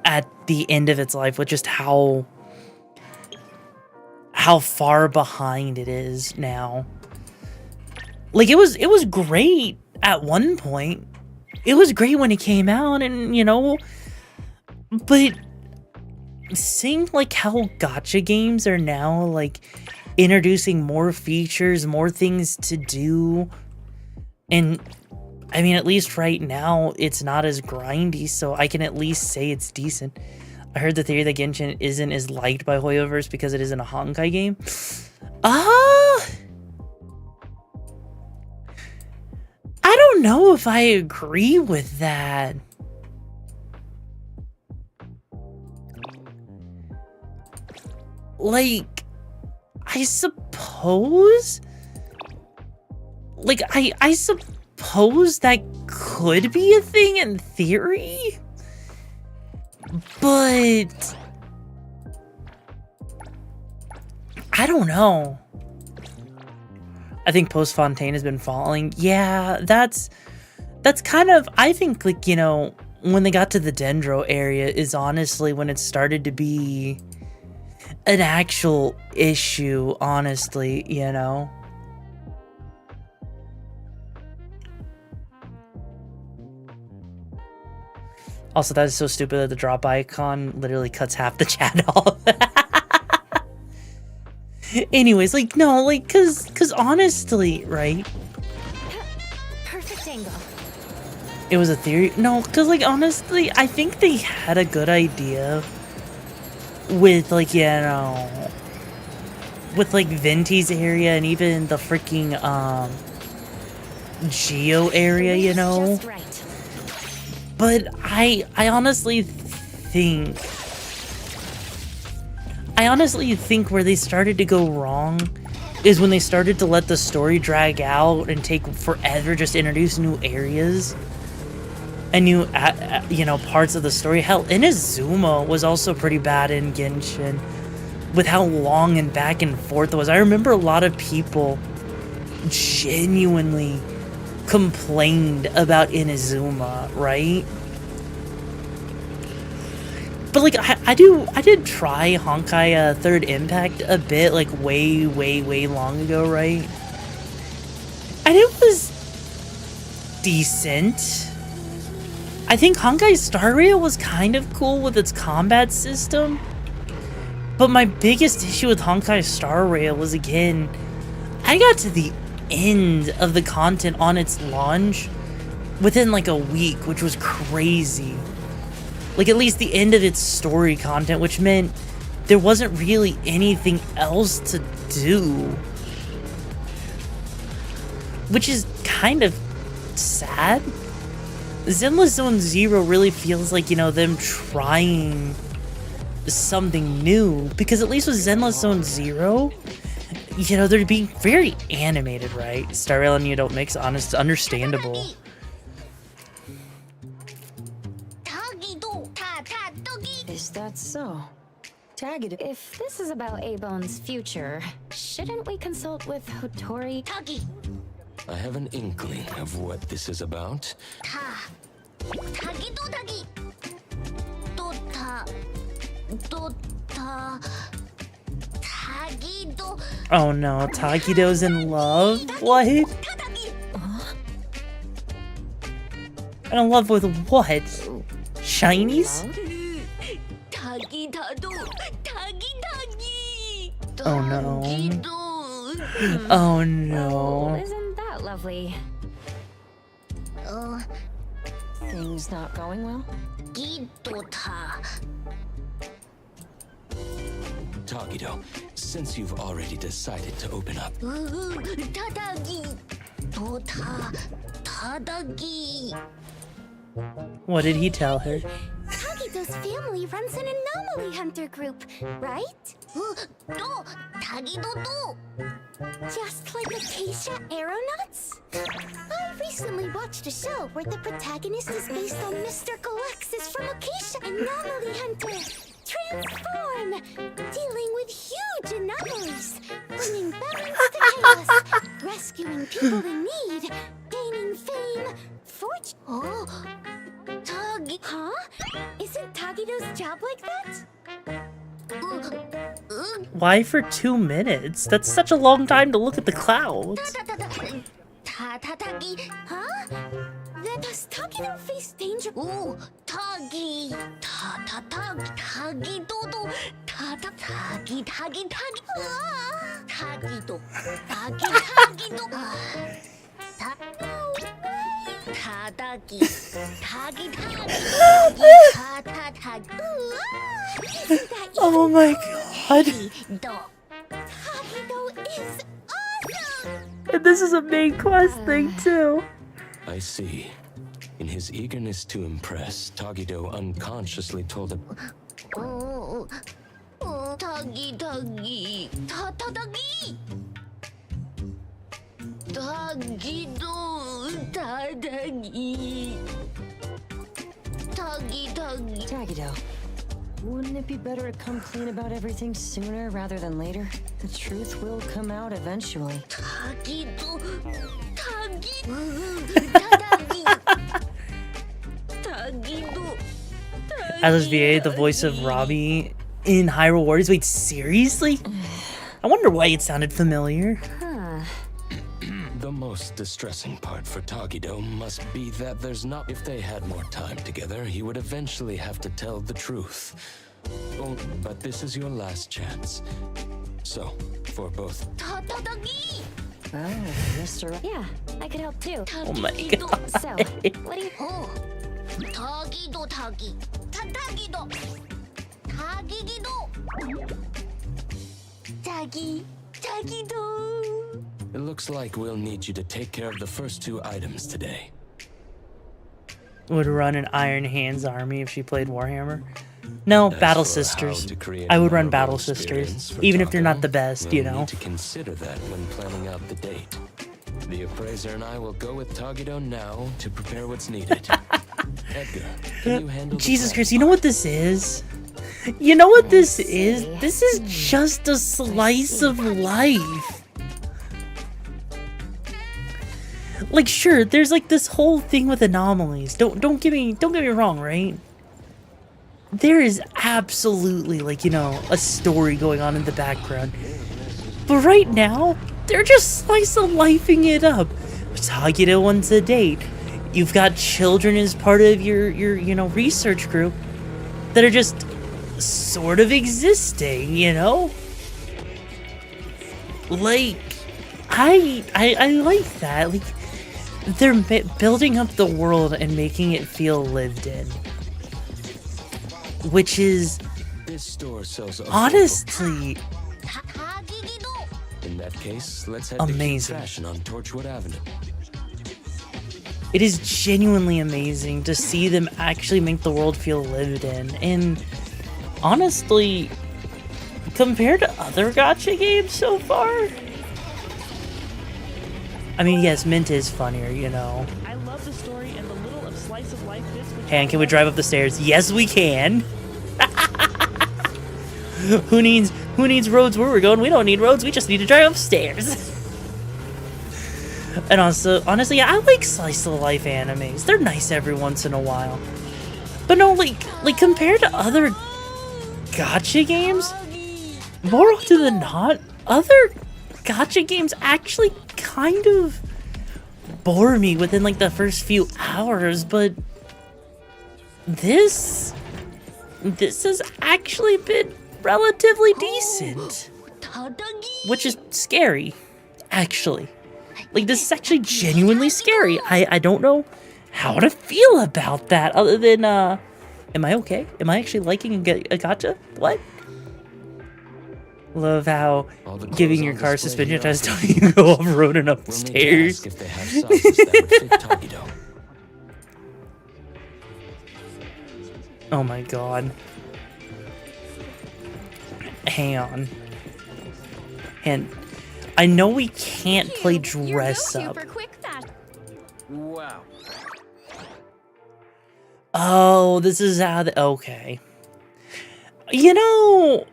at the end of its life with just how far behind it is now. Like, it was great at one point. It was great when it came out, and, you know, but seeing, like, how gacha games are now, like, introducing more features, more things to do, and I mean, at least right now, it's not as grindy, so I can at least say it's decent. I heard the theory that Genshin isn't as liked by YoruVexa because it isn't a Honkai game. I don't know if I agree with that. Like, I suppose? Like, I suppose suppose that could be a thing in theory, but I don't know. I think Post Fontaine has been falling. Yeah, that's kind of, I think, like, you know, when they got to the Dendro area is honestly when it started to be an actual issue, honestly, you know? Also, that is so stupid that the drop icon literally cuts half the chat off. Anyways, like, no, like, cause honestly, right? Perfect angle. It was a theory? No, cause, like, honestly, I think they had a good idea with, like, you know, with, like, Venti's area and even the freaking, Geo area, you know? Just right. But I honestly think where they started to go wrong is when they started to let the story drag out and take forever just to introduce new areas and new, you know, parts of the story. Hell, Inazuma was also pretty bad in Genshin with how long and back and forth it was. I remember a lot of people genuinely complained about Inazuma, right? But like I did try Honkai Third Impact a bit, like way long ago, right? And it was decent. I think Honkai Star Rail was kind of cool with its combat system. But my biggest issue with Honkai Star Rail was, again, I got to the end of the content on its launch within like a week, which was crazy. Like, at least the end of its story content, which meant there wasn't really anything else to do. Which is kind of sad. Zenless Zone Zero really feels like, you know, them trying something new, because at least with Zenless Zone Zero, you know, they're being very animated, right? Star Rail and you don't mix, honest, understandable. Is that so? Tag it. If this is about A-Bone's future, shouldn't we consult with Hotori? I have an inkling of what this is about. Oh no, Tagido's in love? What? In love with what? Shinies? Oh no. Oh no. Isn't that lovely? Things not going well? Tagido, since you've already decided to open up, What did he tell her? Tagido's family runs an anomaly hunter group, right? Just like Acacia Aeronauts? I recently watched a show where the protagonist is based on Mr. Galexis from Acacia Anomaly Hunter. Transform! Dealing with huge anomalies, bringing balance to chaos, rescuing people in need, gaining fame, fortune. Tagi. Huh? Isn't Tagido's job like that? Why for 2 minutes? That's such a long time to look at the clouds. Huh? Then does Tagido face danger? Tagi. Tagido. Tagido. Oh my god. And this is a main quest thing too. I see. In his eagerness to impress, Tagido unconsciously told him. Tagido, wouldn't it be better to come clean about everything sooner rather than later? The truth will come out eventually. Alice VA, the voice of Robbie in Hyrule Warriors. Wait, seriously? I wonder why it sounded familiar. The most distressing part for Tagido must be that there's not. If they had more time together, he would eventually have to tell the truth. Oh, but this is your last chance. So, for both. Oh, Mr. Yeah, I could help too. Oh my god. So, what do you... It looks like we'll need you to take care of the first 2 items today. Would run an Iron Hands army if she played Warhammer. No, Battle Sisters. I would run Battle Sisters, even if they're not the best, you know. Need to consider that when planning out the date. The appraiser and I will go with Tagido now to prepare what's needed. Edgar, can you handle Jesus Christ, you know what this is? You know what this is? This is just a slice of life. Like, sure, there's like this whole thing with anomalies. Don't get me wrong, right? There is absolutely, like, you know, a story going on in the background. But right now, they're just slice of lifing it up. Tagido wants a date. You've got children as part of your you know, research group that are just sort of existing, you know? Like, I like that. Like, they're building up the world and making it feel lived in. Which is, this store sells honestly, in that case, let's head amazing. To Fashion on Torchwood Avenue. It is genuinely amazing to see them actually make the world feel lived in. And honestly, compared to other gacha games so far, I mean, yes, Mint is funnier, you know. I love the story and the little of slice of life bits. And can we drive up the stairs? Yes, we can. Who needs roads where we're going? We don't need roads. We just need to drive upstairs. And also, honestly, I like slice of life animes. They're nice every once in a while. But no, like compared to other gacha games, more often than not, other gacha games actually kind of bore me within like the first few hours, but this has actually been relatively decent, which is scary, actually. Like, this is actually genuinely scary. I don't know how to feel about that other than, am I okay? Am I actually liking a gacha? What? Love how giving your car suspension test telling you to go off-road and upstairs. If they have sizes that would fit Tagido. Oh my god. Hang on. And I know we can't play dress up. Wow. Oh, this is how the... Okay. You know...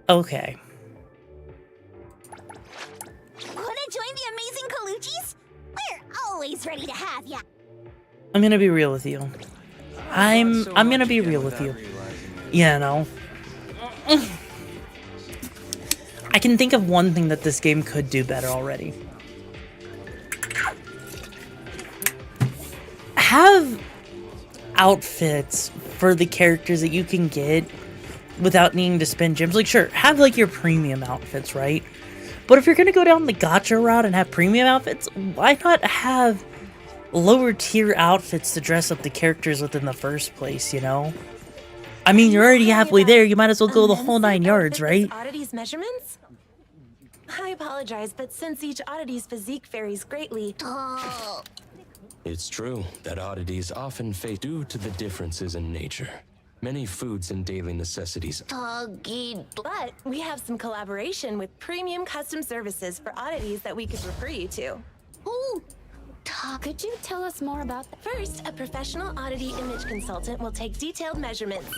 Okay. Wanna join the amazing Colucci's? We're always ready to have ya. I'm gonna be real with you. I'm gonna be real with you. You know. I can think of one thing that this game could do better already. Have outfits for the characters that you can get without needing to spend gems. Like, sure, have like your premium outfits, right? But if you're gonna go down the gacha route and have premium outfits, why not have lower tier outfits to dress up the characters with in the first place, you know? I mean, you're already halfway there, you might as well go the whole 9 yards, right? Oddity's measurements? I apologize, but since each oddity's physique varies greatly... It's true that oddities often fade due to the differences in nature. Many foods and daily necessities. But we have some collaboration with premium custom services for oddities that we could refer you to. Ooh. Could you tell us more about that? First, a professional oddity image consultant will take detailed measurements.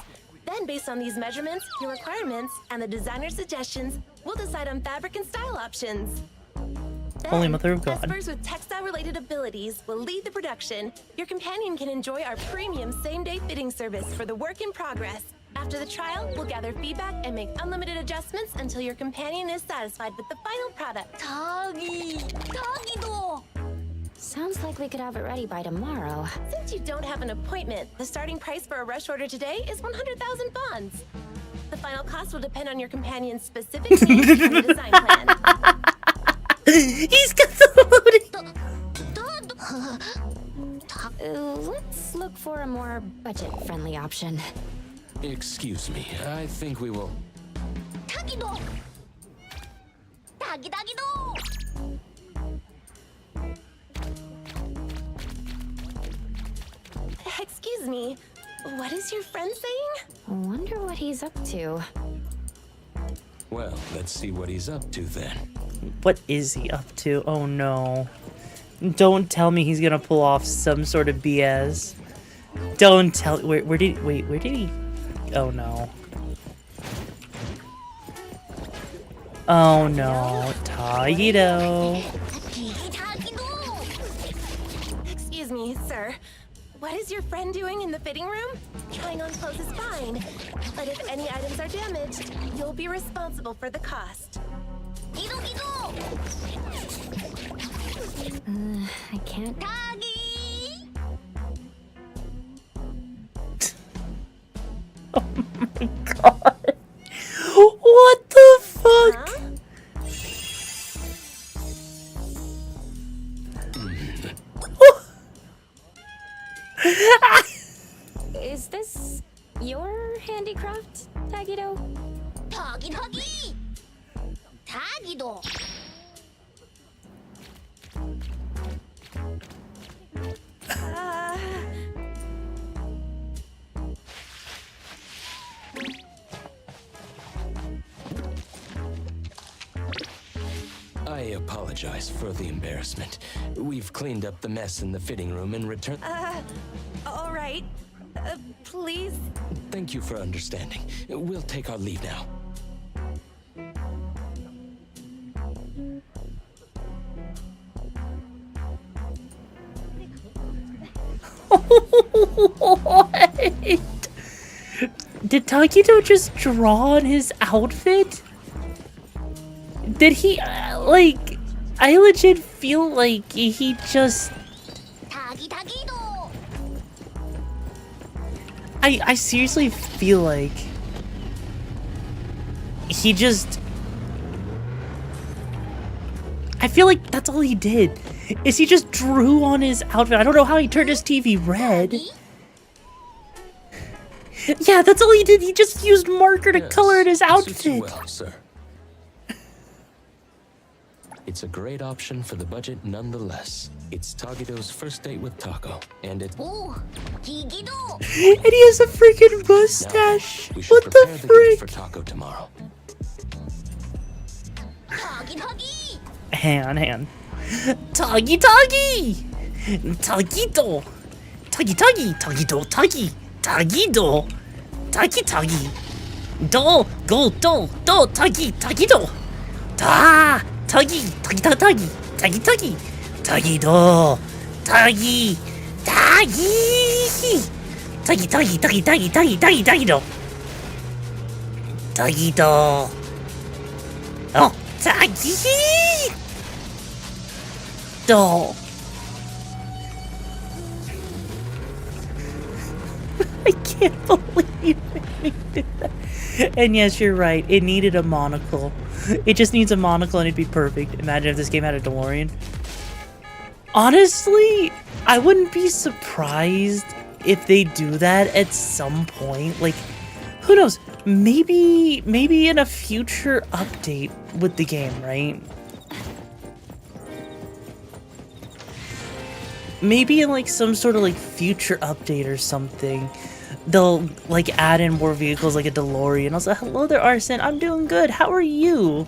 Then, based on these measurements, your requirements, and the designer's suggestions, we'll decide on fabric and style options. Then, Holy Mother of God. Experts with textile-related abilities will lead the production. Your companion can enjoy our premium same-day fitting service for the work in progress. After the trial, we'll gather feedback and make unlimited adjustments until your companion is satisfied with the final product. Sounds like we could have it ready by tomorrow. Since you don't have an appointment, the starting price for a rush order today is 100,000 bonds. The final cost will depend on your companion's specific needs and the design plan. He's got the Let's look for a more budget-friendly option. Excuse me, I think we will. Excuse me, what is your friend saying? Wonder what he's up to. Well, let's see what he's up to then. What is he up to? Oh no. Don't tell me he's gonna pull off some sort of BS. Don't tell. Where did he? Oh no. Oh no. Taito. Excuse me, sir. What is your friend doing in the fitting room? Trying on clothes is fine, but if any items are damaged, you'll be responsible for the cost. I can't. Oh my god. What the fuck? Is this your handicraft, Tagido? I apologize for the embarrassment. We've cleaned up the mess in the fitting room and returned. All right. Please. Thank you for understanding. We'll take our leave now. What? Did Takedo just draw on his outfit? Did he, like, I legit feel like he just... I seriously feel like he just... I feel like that's all he did, is he just drew on his outfit. I don't know how he turned his TV red. Yeah, that's all he did. He just used marker to color in his outfit. Suits you well, sir. It's a great option for the budget nonetheless. It's Tagido's first date with Taco, and it... And he has a freaking mustache. Now, we should What the prepare the gift frick? for Taco tomorrow. Hang on. Tagi! Tagito! Tagido! Tagido! Tagi! Go! Tagido! Ta! Tagido! Tagi! Tagido! Oh! Tagi! Do! I can't believe it did that. And yes, you're right. It needed a monocle. It just needs a monocle and it'd be perfect. Imagine if this game had a DeLorean. Honestly, I wouldn't be surprised if they do that at some point. Like, who knows? Maybe in a future update with the game, right? Maybe in like some sort of like future update or something, they'll like add in more vehicles like a DeLorean. I was like, hello there, Arson. I'm doing good. How are you?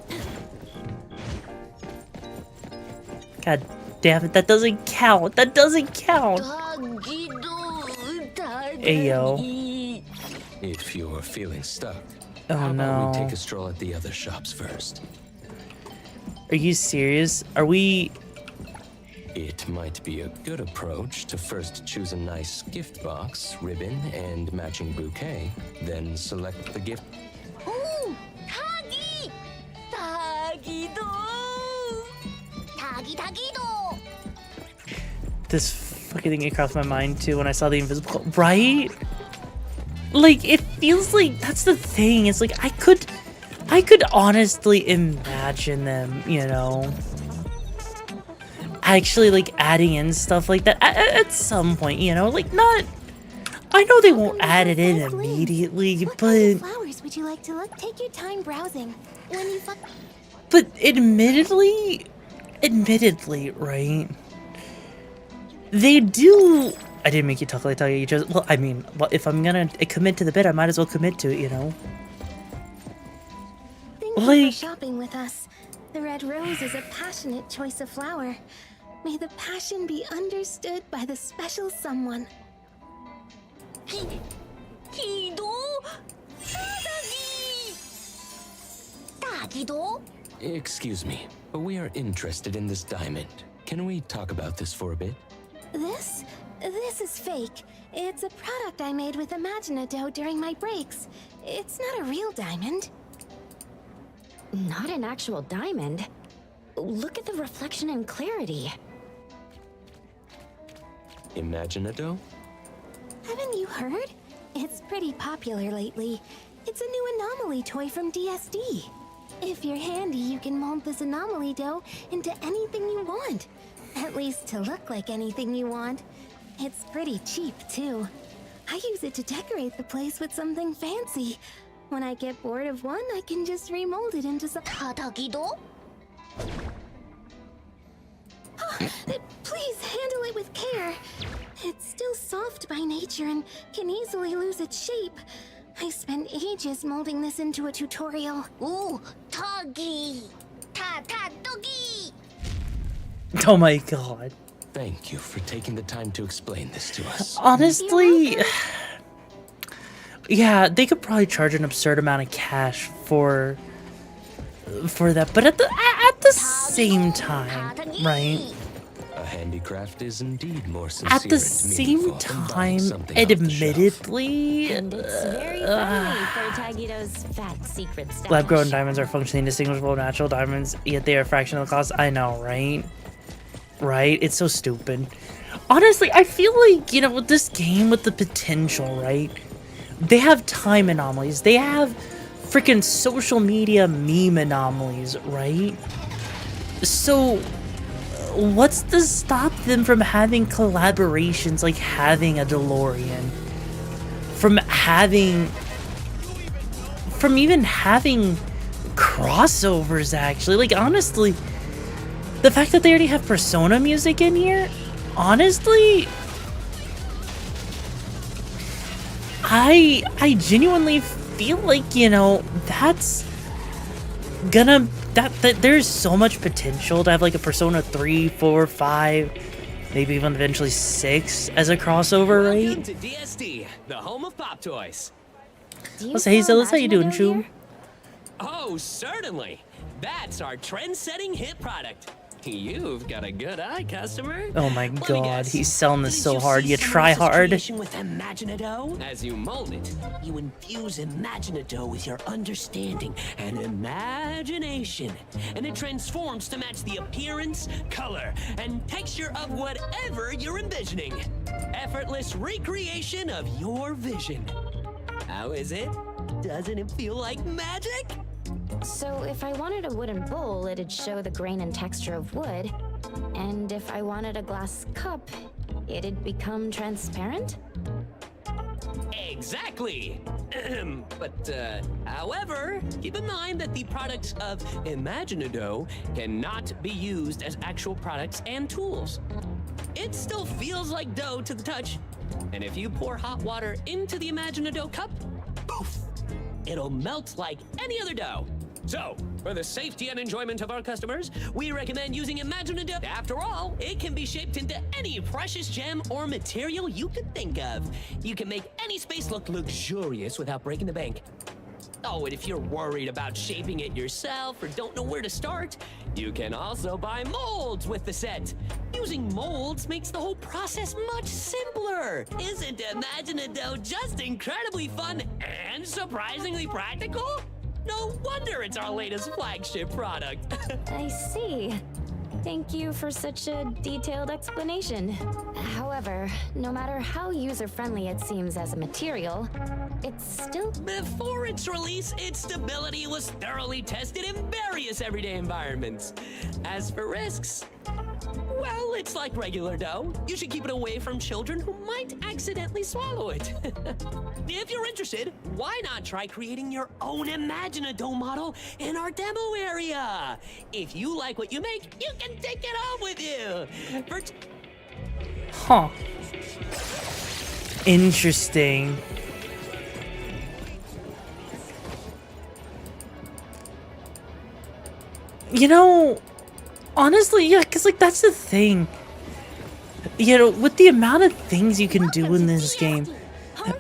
God damn it, that doesn't count. That doesn't count. Ayo. If you're feeling stuck, Oh how about we no. take a stroll at the other shops first? Are you serious? Are we... It might be a good approach to first choose a nice gift box, ribbon, and matching bouquet, then select the gift. Ooh, Tagi! Tagi-do! Tagi-tagi-do! This fucking thing crossed my mind too when I saw the invisible... Right? Like, it feels like that's the thing. It's like I could honestly imagine them, you know, actually like adding in stuff like that at some point, you know, like not. I know they won't add it in immediately, but Flowers would you like to look? Take your time browsing. When you but admittedly, right? They do. I didn't make you talk like you chose. Well, I mean, well, if I'm gonna commit to the bit, I might as well commit to it, you know. Thank you for shopping with us. The red rose is a passionate choice of flower. May the passion be understood by the special someone. Excuse me, but we are interested in this diamond. Can we talk about this for a bit? This is fake. It's a product I made with Imaginado during my breaks. It's not a real diamond. Not an actual diamond. Look at the reflection and clarity. Imaginado? Haven't you heard? It's pretty popular lately. It's a new anomaly toy from DSD. If you're handy, you can mold this anomaly dough into anything you want. At least to look like anything you want. It's pretty cheap, too. I use it to decorate the place with something fancy. When I get bored of one, I can just remold it into some... Please handle it with care. It's still soft by nature and can easily lose its shape. I spent ages molding this into a tutorial. Ooh, Tagi! Ta-ta-dogi! Oh my god. Thank you for taking the time to explain this to us. Honestly, yeah, they could probably charge an absurd amount of cash for that, but at the same time, right? A handicraft is indeed more sincere At the and same meaningful than buying time, something off the shelf. admittedly, And it's very friendly for Tagido's fat secret stash. lab-grown diamonds are functionally indistinguishable from natural diamonds, yet they are a fraction of the cost. I know, right? Right? It's so stupid. Honestly, I feel like, you know, with this game, with the potential, right? They have time anomalies. They have freaking social media meme anomalies, right? So, what's to stop them from having collaborations like having a DeLorean? From even having crossovers, actually. Like, honestly, the fact that they already have Persona music in here, honestly, I genuinely feel like, you know, that's gonna, that there's so much potential to have like a Persona 3, 4, 5, maybe even eventually 6 as a crossover, Welcome right? to DSD, the home of pop toys. What's Hazel? How you doing, Chum? Oh, certainly. That's our trend-setting hit product. You've got a good eye, customer. Oh my Let me god, guess. he's selling this so Did hard. see You someone try else's hard. creation with Imaginado? As you mold it, you infuse Imaginado with your understanding and imagination, and it transforms to match the appearance, color, and texture of whatever you're envisioning. Effortless recreation of your vision. How is it? Doesn't it feel like magic? So if I wanted a wooden bowl, it'd show the grain and texture of wood. And if I wanted a glass cup, it'd become transparent? Exactly! However, keep in mind that the products of Imaginado cannot be used as actual products and tools. It still feels like dough to the touch, And if you pour hot water into the Imagine-A-Dough cup, poof, it'll melt like any other dough. So, for the safety and enjoyment of our customers, we recommend using Imagine-A-Dough. After all, it can be shaped into any precious gem or material you could think of. You can make any space look luxurious without breaking the bank. Oh, and if you're worried about shaping it yourself or don't know where to start, you can also buy molds with the set. Using molds makes the whole process much simpler. Isn't Imagine-A-Dough just incredibly fun and surprisingly practical? No wonder it's our latest flagship product. I see. Thank you for such a detailed explanation. However, no matter how user-friendly it seems as a material, it's still... Before its release, its stability was thoroughly tested in various everyday environments. As for risks, well, it's like regular dough. You should keep it away from children who might accidentally swallow it. If you're interested, why not try creating your own Imagine-A-Dough model in our demo area? If you like what you make, you can take it home with you. Huh. Interesting. You know, honestly, yeah, because, like, that's the thing. You know, with the amount of things you can do in this game,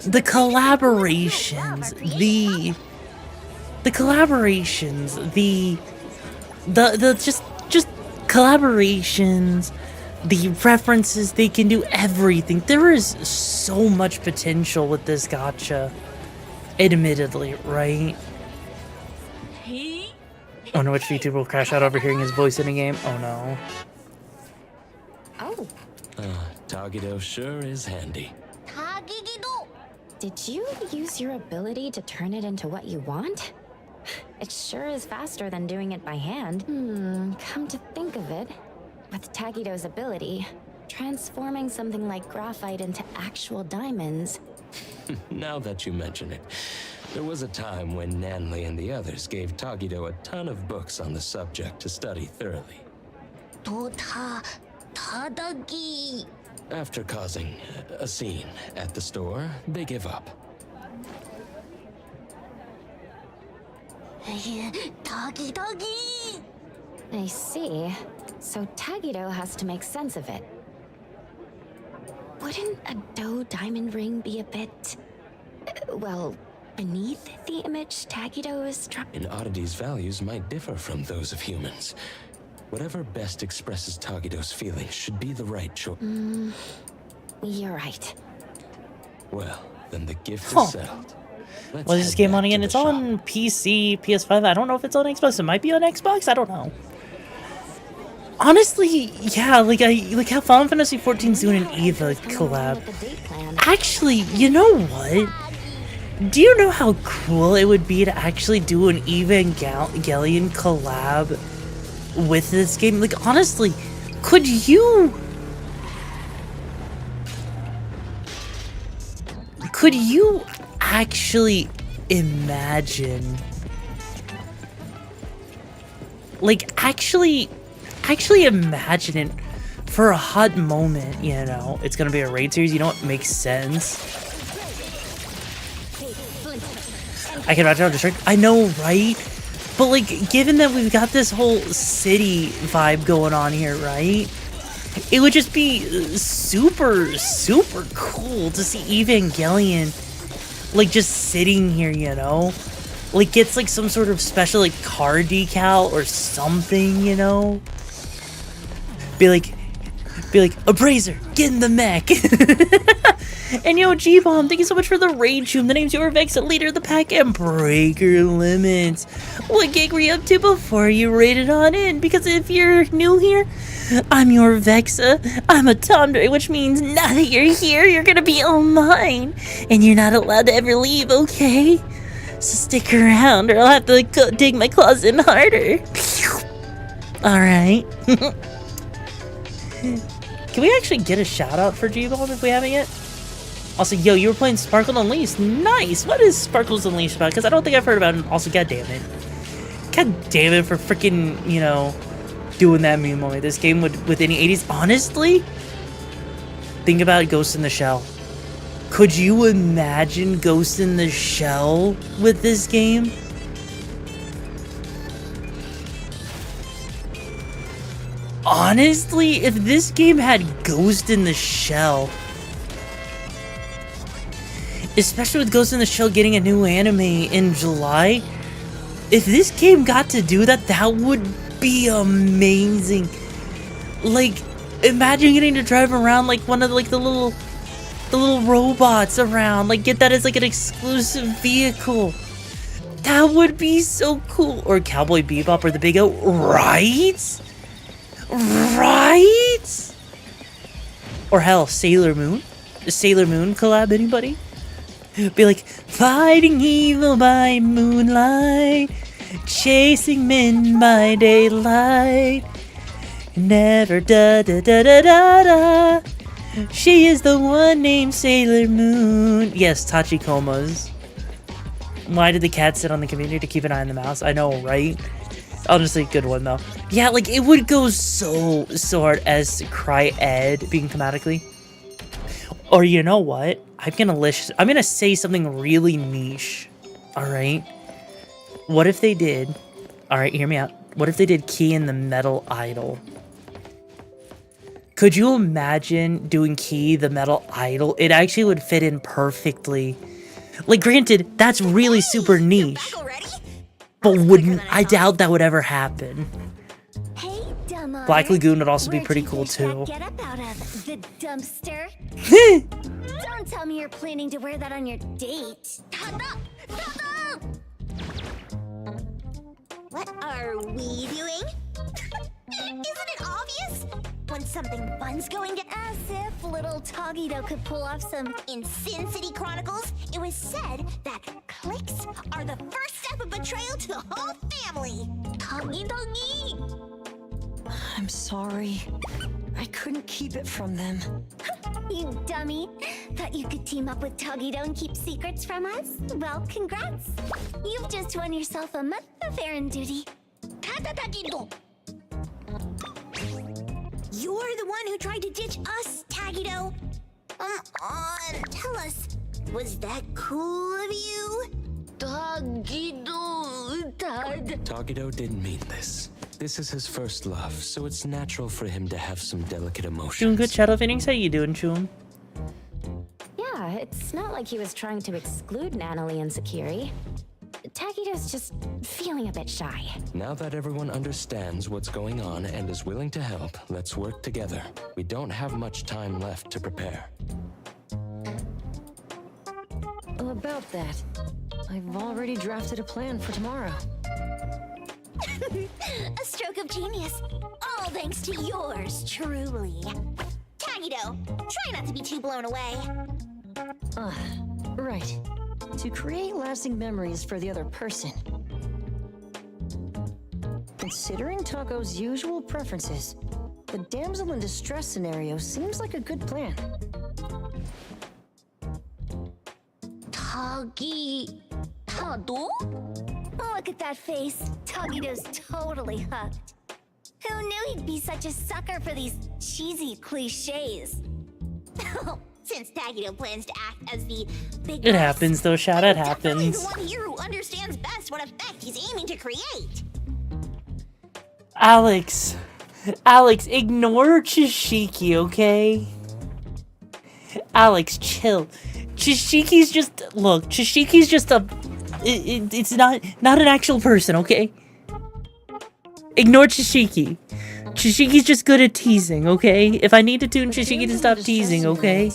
the collaborations, the just collaborations, the references they can do, everything. There is so much potential with this gacha, admittedly, right? Oh no, which VTuber will crash out over hearing his voice in a game? Oh no. Oh. Tagido sure is handy. Did you use your ability to turn it into what you want? It sure is faster than doing it by hand. Come to think of it, with Tagido's ability, transforming something like graphite into actual diamonds. Now that you mention it, there was a time when Nanley and the others gave Tagido a ton of books on the subject to study thoroughly. After causing a scene at the store, they give up. I see. So Tagido has to make sense of it. Wouldn't a dough diamond ring be a bit... well, beneath the image Tagido is trying... An oddity's values might differ from those of humans. Whatever best expresses Tagido's feelings should be the right choice. You're right. Well, then the gift is settled. What is this game on again? It's on PC, PS5. I don't know if it's on Xbox. It might be on Xbox. I don't know. Honestly, yeah, like how Final Fantasy XIV's doing an Eva collab. Actually, you know what? Do you know how cool it would be to actually do an Evangelion collab with this game? Like, honestly, could you actually imagine, like, actually imagine it for a hot moment, you know? It's gonna be a raid series, you know what makes sense? I can imagine how distracted. I know, right? But, like, given that we've got this whole city vibe going on here, right? It would just be super, super cool to see Evangelion, like, just sitting here, you know? Like, gets, like, some sort of special, like, car decal or something, you know? Be like, Abraser, get in the mech! And yo, G-Bomb, thank you so much for the raid shoom. The name's YoruVexa, leader of the pack, and Breaker Limits. What gig were you up to before you raided on in? Because if you're new here, I'm YoruVexa. I'm a Tomdere, which means now that you're here, you're gonna be all mine. And you're not allowed to ever leave, okay? So stick around, or I'll have to go dig my claws in harder. Alright. Can we actually get a shout out for G-Bomb if we haven't yet? Also, yo, you were playing Sparkle Unleashed. Nice! What is Sparkle's Unleashed about? Because I don't think I've heard about it. Also, goddammit. Goddammit for freaking, you know, doing that meme moment. This game would, with any 80s. Honestly, think about Ghost in the Shell. Could you imagine Ghost in the Shell with this game? Honestly, if this game had Ghost in the Shell, especially with Ghost in the Shell getting a new anime in July, if this game got to do that, that would be amazing. Like, imagine getting to drive around like one of the little robots around, like get that as like an exclusive vehicle. That would be so cool. Or Cowboy Bebop or the Big O, right? Right? Or hell, Sailor Moon? The Sailor Moon collab, anybody? Be like, fighting evil by moonlight, chasing men by daylight, never da da da da da da. She is the one named Sailor Moon. Yes, Tachikomas. Why did the cat sit on the computer to keep an eye on the mouse? I know, right? Honestly, good one though. Yeah, like it would go so hard as Cry Ed being thematically. Or you know what? I'm gonna say something really niche. Alright? What if they did... Alright, hear me out. What if they did Key in the Metal Idol? Could you imagine doing Key the Metal Idol? It actually would fit in perfectly. Like, granted, that's really super niche. But I doubt that would ever happen. Hey, dumb Black Lagoon would also be pretty cool too. Get up out of the dumpster. Don't tell me you're planning to wear that on your date. What are we doing? Isn't it obvious? When something fun's going to... As if little Togito could pull off some... In Sin City Chronicles, it was said that clicks are the first step of betrayal to the whole family. Togi-dogi! I'm sorry. I couldn't keep it from them. You dummy. Thought you could team up with Togito and keep secrets from us? Well, congrats. You've just won yourself a month of errand duty. You're the one who tried to ditch us, Tagito. Come on, tell us. Was that cool of you? Togito didn't mean this. This is his first love, so it's natural for him to have some delicate emotions. Doing good, Shadow Phoenix. How you doing, Chum? Yeah, it's not like he was trying to exclude Natalie and Sakiri. Tagito's just feeling a bit shy. Now that everyone understands what's going on and is willing to help, let's work together. We don't have much time left to prepare. About that, I've already drafted a plan for tomorrow. A stroke of genius. All thanks to yours, truly. Tagito, try not to be too blown away. Right. To create lasting memories for the other person. Considering Taco's usual preferences, the damsel in distress scenario seems like a good plan. Tado? Look at that face. Togito's totally hooked. Who knew he'd be such a sucker for these cheesy cliches? Since Tagito plans to act as the big It happens though, Shad. It happens. the one here who understands best what effect he's aiming to create. Alex, ignore Chishiki, okay? Alex, chill. Chishiki's just a... It's not an actual person, okay? Ignore Chishiki. Chishiki's just good at teasing, okay? If I need to tune Chishiki to stop teasing, okay?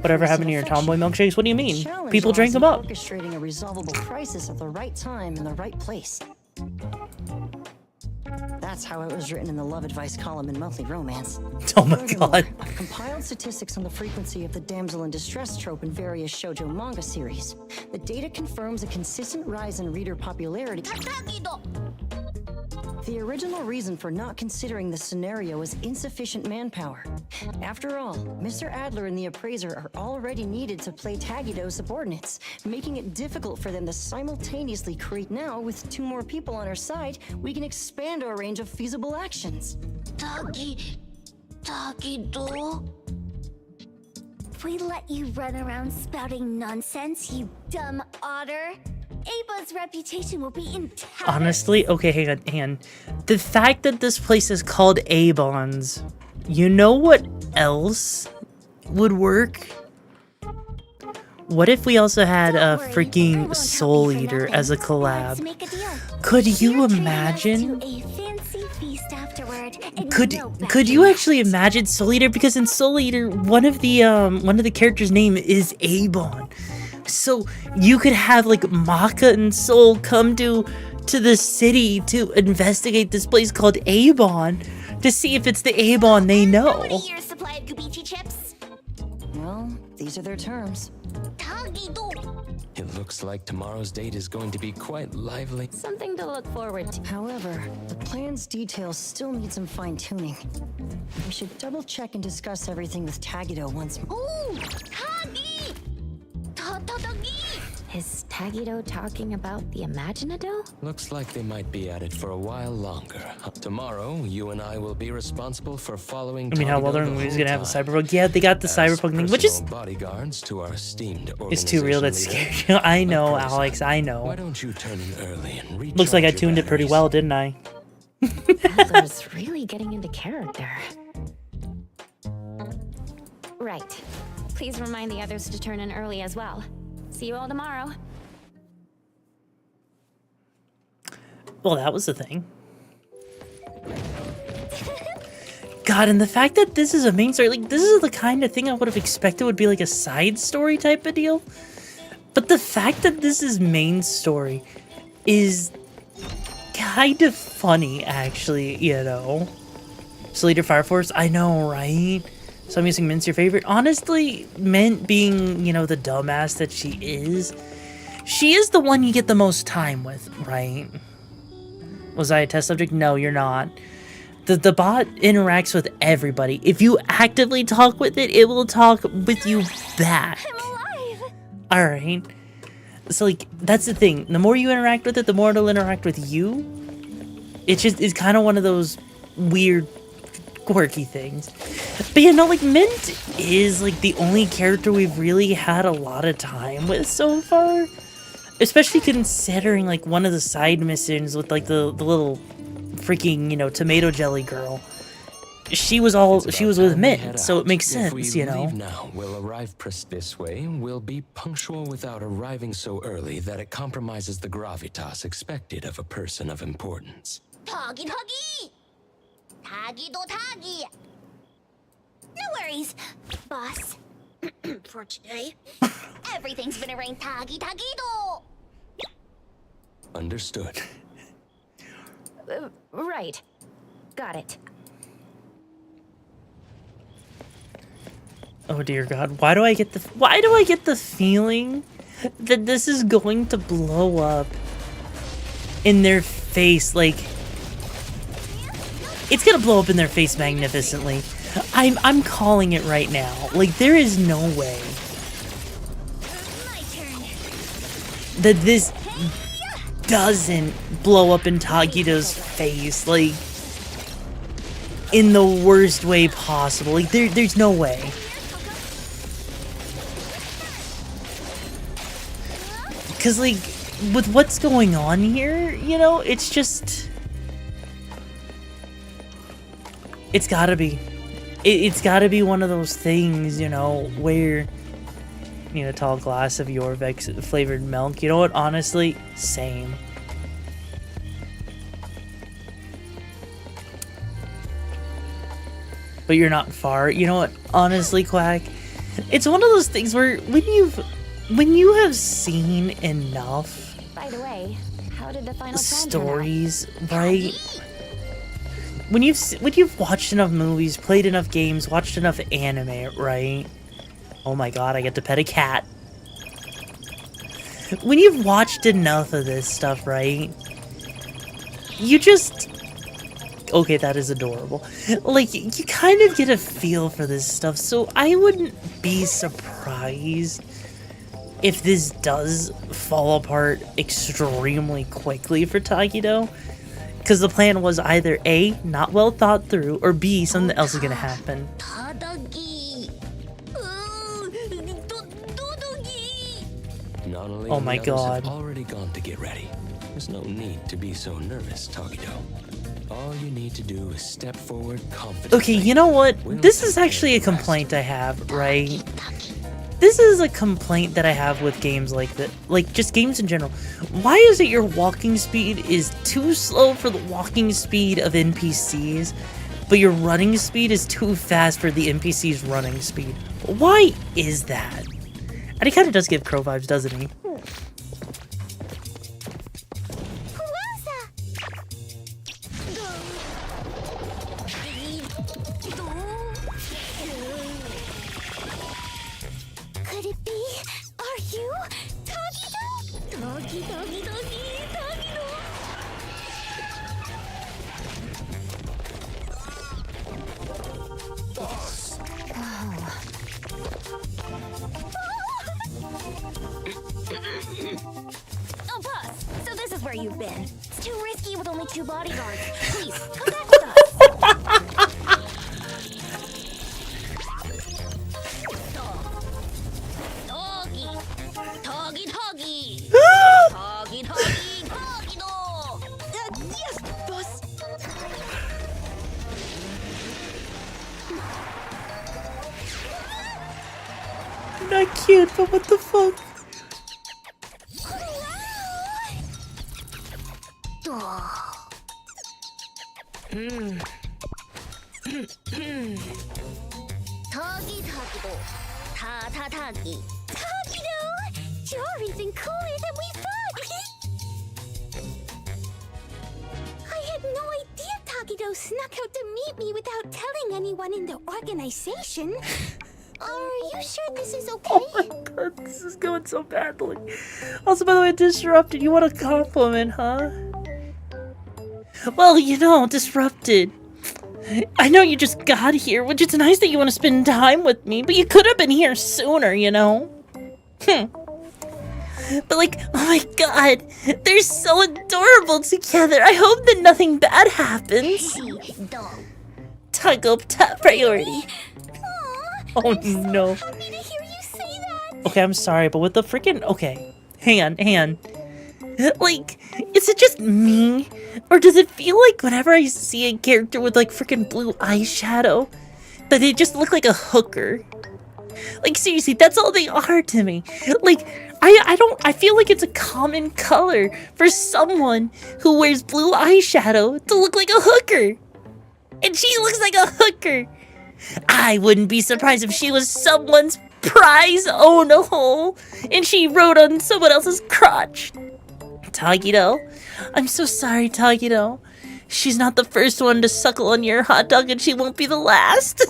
Whatever happened to your tomboy milkshakes? What do you mean? People drank them up. Orchestrating a resolvable crisis at the right time in the right place. That's how it was written in the love advice column in Monthly Romance. Oh my god. I've compiled statistics on the frequency of the damsel in distress trope in various shoujo manga series. The data confirms a consistent rise in reader popularity. The original reason for not considering the scenario is insufficient manpower. After all, Mr. Adler and the Appraiser are already needed to play Tagito subordinates, making it difficult for them to simultaneously create. Now, with 2 more people on our side, we can expand our range of feasible actions. Tagito. we let you run around spouting nonsense, you dumb otter, Ava's reputation will be in tatters. Honestly, okay, hang on. The fact that this place is called Avon's, you know what else would work? What if we also had a freaking Soul Eater as a collab? Could you imagine? Could you actually imagine Soul Eater? Because in Soul Eater, one of the characters' name is Avon. So you could have like Maka and Soul come to the city to investigate this place called Avon to see if it's the Avon they know. Your supply of Gubichi chips? Well, these are their terms. It looks like tomorrow's date is going to be quite lively. Something to look forward to. However, the plan's details still need some fine-tuning. We should double-check and discuss everything with Tagido once more. Ooh, Tagi! Is Tagido talking about the Imaginado? Looks like they might be at it for a while longer. Tomorrow, you and I will be responsible for following. I mean, how well they're gonna have a Cyberpunk? Yeah, they got the Cyberpunk thing, which is bodyguards to our esteemed it's too real. That's scary. I know, Alex. I know. Why don't you turn in early and recharge Looks like I your tuned it pretty well, didn't I? Adler's really getting into character. Right. Please remind the others to turn in early as well. See you all tomorrow. Well, that was the thing. God, and the fact that this is a main story, like, this is the kind of thing I would have expected would be like a side story type of deal. But the fact that this is main story is kind of funny, actually, you know. So Leader Fire Force, I know, right? So I'm guessing Mint's your favorite. Honestly, Mint being, you know, the dumbass that she is the one you get the most time with, right? Was I a test subject? No, you're not. The bot interacts with everybody. If you actively talk with it, it will talk with you back. I'm alive. Alright. So, like, that's the thing. The more you interact with it, the more it'll interact with you. It's kind of one of those weird, quirky things. But you know, like, Mint is, like, the only character we've really had a lot of time with so far. Especially considering, like, one of the side missions with, like, the little freaking, you know, tomato jelly girl. She was with Mint, so it makes sense, you know. If we leave now, we'll arrive this way. We'll be punctual without arriving so early that it compromises the gravitas expected of a person of importance. Tagi! Tagido Tagi! No worries, boss. For today, everything's been arranged Tagido! Understood. Right. Got it. Oh dear God, why do I get the feeling that this is going to blow up in their face? Like, it's gonna blow up in their face magnificently. I'm calling it right now. Like, there is no way that this doesn't blow up in Tagido's face, like, in the worst way possible. Like, there's no way. Because, like, with what's going on here, you know, it's just... It's gotta be. It's gotta be one of those things, you know, where... Need a tall glass of YoruVexa flavored milk. You know what? Honestly, same. But you're not far. You know what? Honestly, Quack, it's one of those things where when you have seen enough, By the way, how did the final stories, right? When you've watched enough movies, played enough games, watched enough anime, right? Oh my God, I get to pet a cat. When you've watched enough of this stuff, right? You just... Okay, that is adorable. Like, you kind of get a feel for this stuff, so I wouldn't be surprised if this does fall apart extremely quickly for Tagido. Because the plan was either A, not well thought through, or B, something else is gonna happen. Nonali Oh and my the others have God. already gone to get ready. There's no need to be so nervous, Tagido. All you need to do is step forward confidently. Okay, you know what? This is actually a complaint I have, right? This is a complaint that I have with games like that, like just games in general. Why is it your walking speed is too slow for the walking speed of NPCs, but your running speed is too fast for the NPC's running speed? Why is that? And he kind of does give Crow vibes, doesn't he? Could it be? Are you Tagido? Doggy, doggy, doggy, Tagido. Oh, boss. So this is where you've been. It's too risky with only 2 bodyguards. Please, come back with us. Doggy. Doggy, doggy. Doggy, doggy, doggy, dog. Yes, boss. Not cute, but what the fuck? Toggy Tagido. Ta ta Tagi. Tagido! You're even cooler than we thought! I had no idea Tagido snuck out to meet me without telling anyone in the organization. Are you sure this is okay? Oh my god, this is going so badly. Also, by the way, Disrupted, you want a compliment, huh? Well, you know, Disrupted. I know you just got here, which it's nice that you want to spend time with me, but you could have been here sooner, you know? But like, oh my god, they're so adorable together. I hope that nothing bad happens. Tug up top priority. Oh no. Okay, I'm sorry, but with the freaking... Okay, hang on. Like, is it just me? Or does it feel like whenever I see a character with like freaking blue eyeshadow, that they just look like a hooker? Like, seriously, that's all they are to me. Like, I feel like it's a common color for someone who wears blue eyeshadow to look like a hooker. And she looks like a hooker. I wouldn't be surprised if she was someone's prize owner and she rode on someone else's crotch. Tagido, I'm so sorry, Tagido. She's not the first one to suckle on your hot dog and she won't be the last.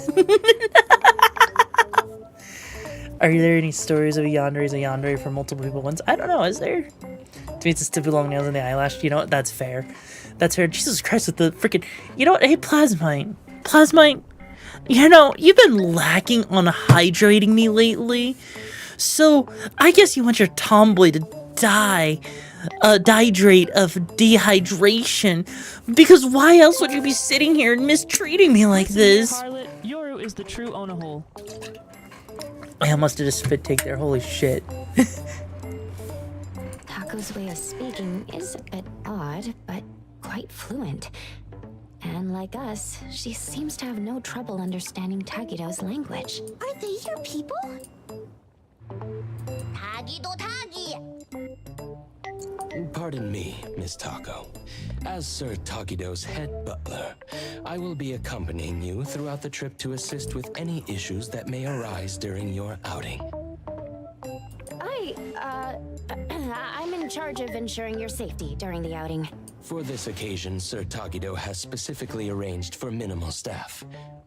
Are there any stories of yandere for multiple people once? I don't know, is there? To me, it's just too long nails in the eyelash. You know what? That's fair. That's fair. Jesus Christ, with the freaking... You know what? Hey, Plasmite. Plasmite, you know, you've been lacking on hydrating me lately. So, I guess you want your tomboy to die. Dehydrate of dehydration. Because why else would you be sitting here and mistreating me like this? Harlot, Yoru is the true owner. I almost did a spit take there. Holy shit. Taco's way of speaking is a bit odd, but quite fluent. And like us, she seems to have no trouble understanding Tagido's language. Are they your people? Tagido Tagi. Pardon me, Miss Taco. As Sir Tagido's head butler, I will be accompanying you throughout the trip to assist with any issues that may arise during your outing. I'm in charge of ensuring your safety during the outing. For this occasion, Sir Tagido has specifically arranged for minimal staff.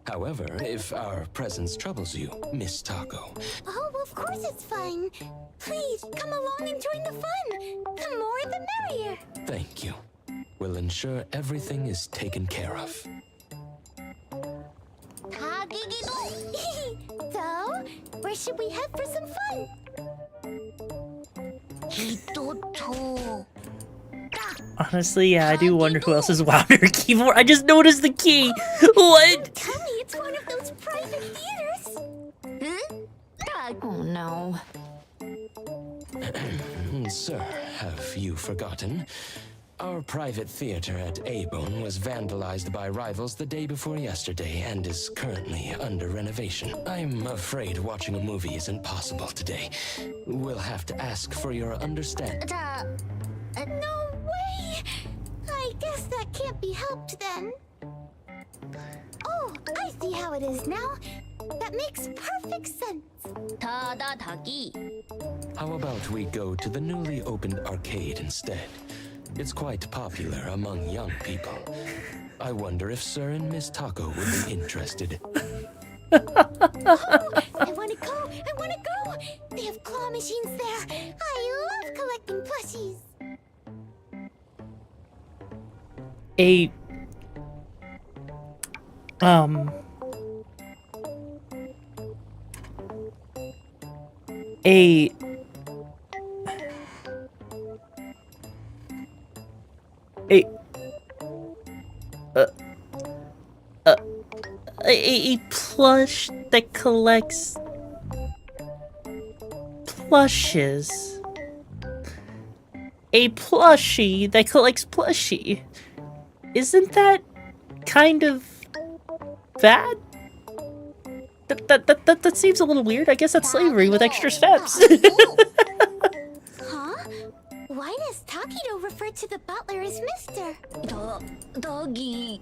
However, if our presence troubles you, Miss Taco... Oh, of course it's fun. Please, come along and join the fun. The more the merrier. Thank you. We'll ensure everything is taken care of. So, where should we head for some fun? Honestly, yeah, I do wonder who else is wound her keyboard. I just noticed the key. What? Tell me it's one of those private theaters. Oh no. And sir, have you forgotten? Our private theater at A-Bone was vandalized by rivals the day before yesterday and is currently under renovation. I'm afraid watching a movie isn't possible today. We'll have to ask for your understanding. No way! I guess that can't be helped then. Oh, I see how it is now. That makes perfect sense. How about we go to the newly opened arcade instead? It's quite popular among young people. I wonder if Sir and Miss Taco would be interested. I wanna go! I wanna go! They have claw machines there. I love collecting plushies. A plush that collects plushes. A plushie that collects plushie. Isn't that kind of bad? That seems a little weird. I guess that's slavery with extra steps. Huh? Why does Takido refer to the butler as Mr.? Doggy.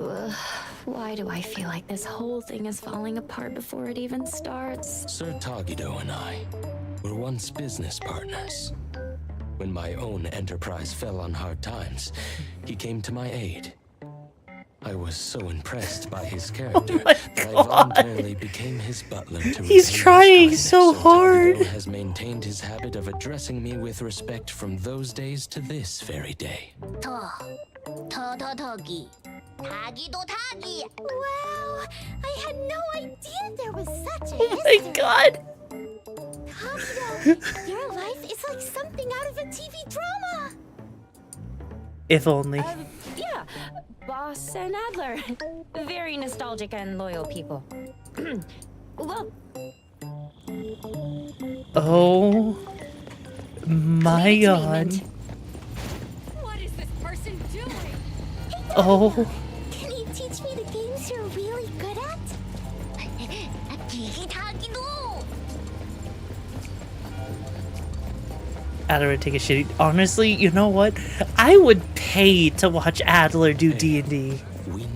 Why do I feel like this whole thing is falling apart before it even starts? Sir Tagido and I were once business partners. When my own enterprise fell on hard times, he came to my aid. I was so impressed by his character that I voluntarily became his butler to He's trying so hard. Tagido has maintained his habit of addressing me with respect from those days to this very day. Wow, I had no idea there was such a history. Oh my god. Takido, your life is like something out of a TV drama. If only. Yeah, Boss and Adler. Very nostalgic and loyal people. Well. Oh my god. What is this person doing? Oh. Can you teach me the games you're really good at? Adler would take a shitty. Honestly, you know what? I would pay to watch Adler do D&D.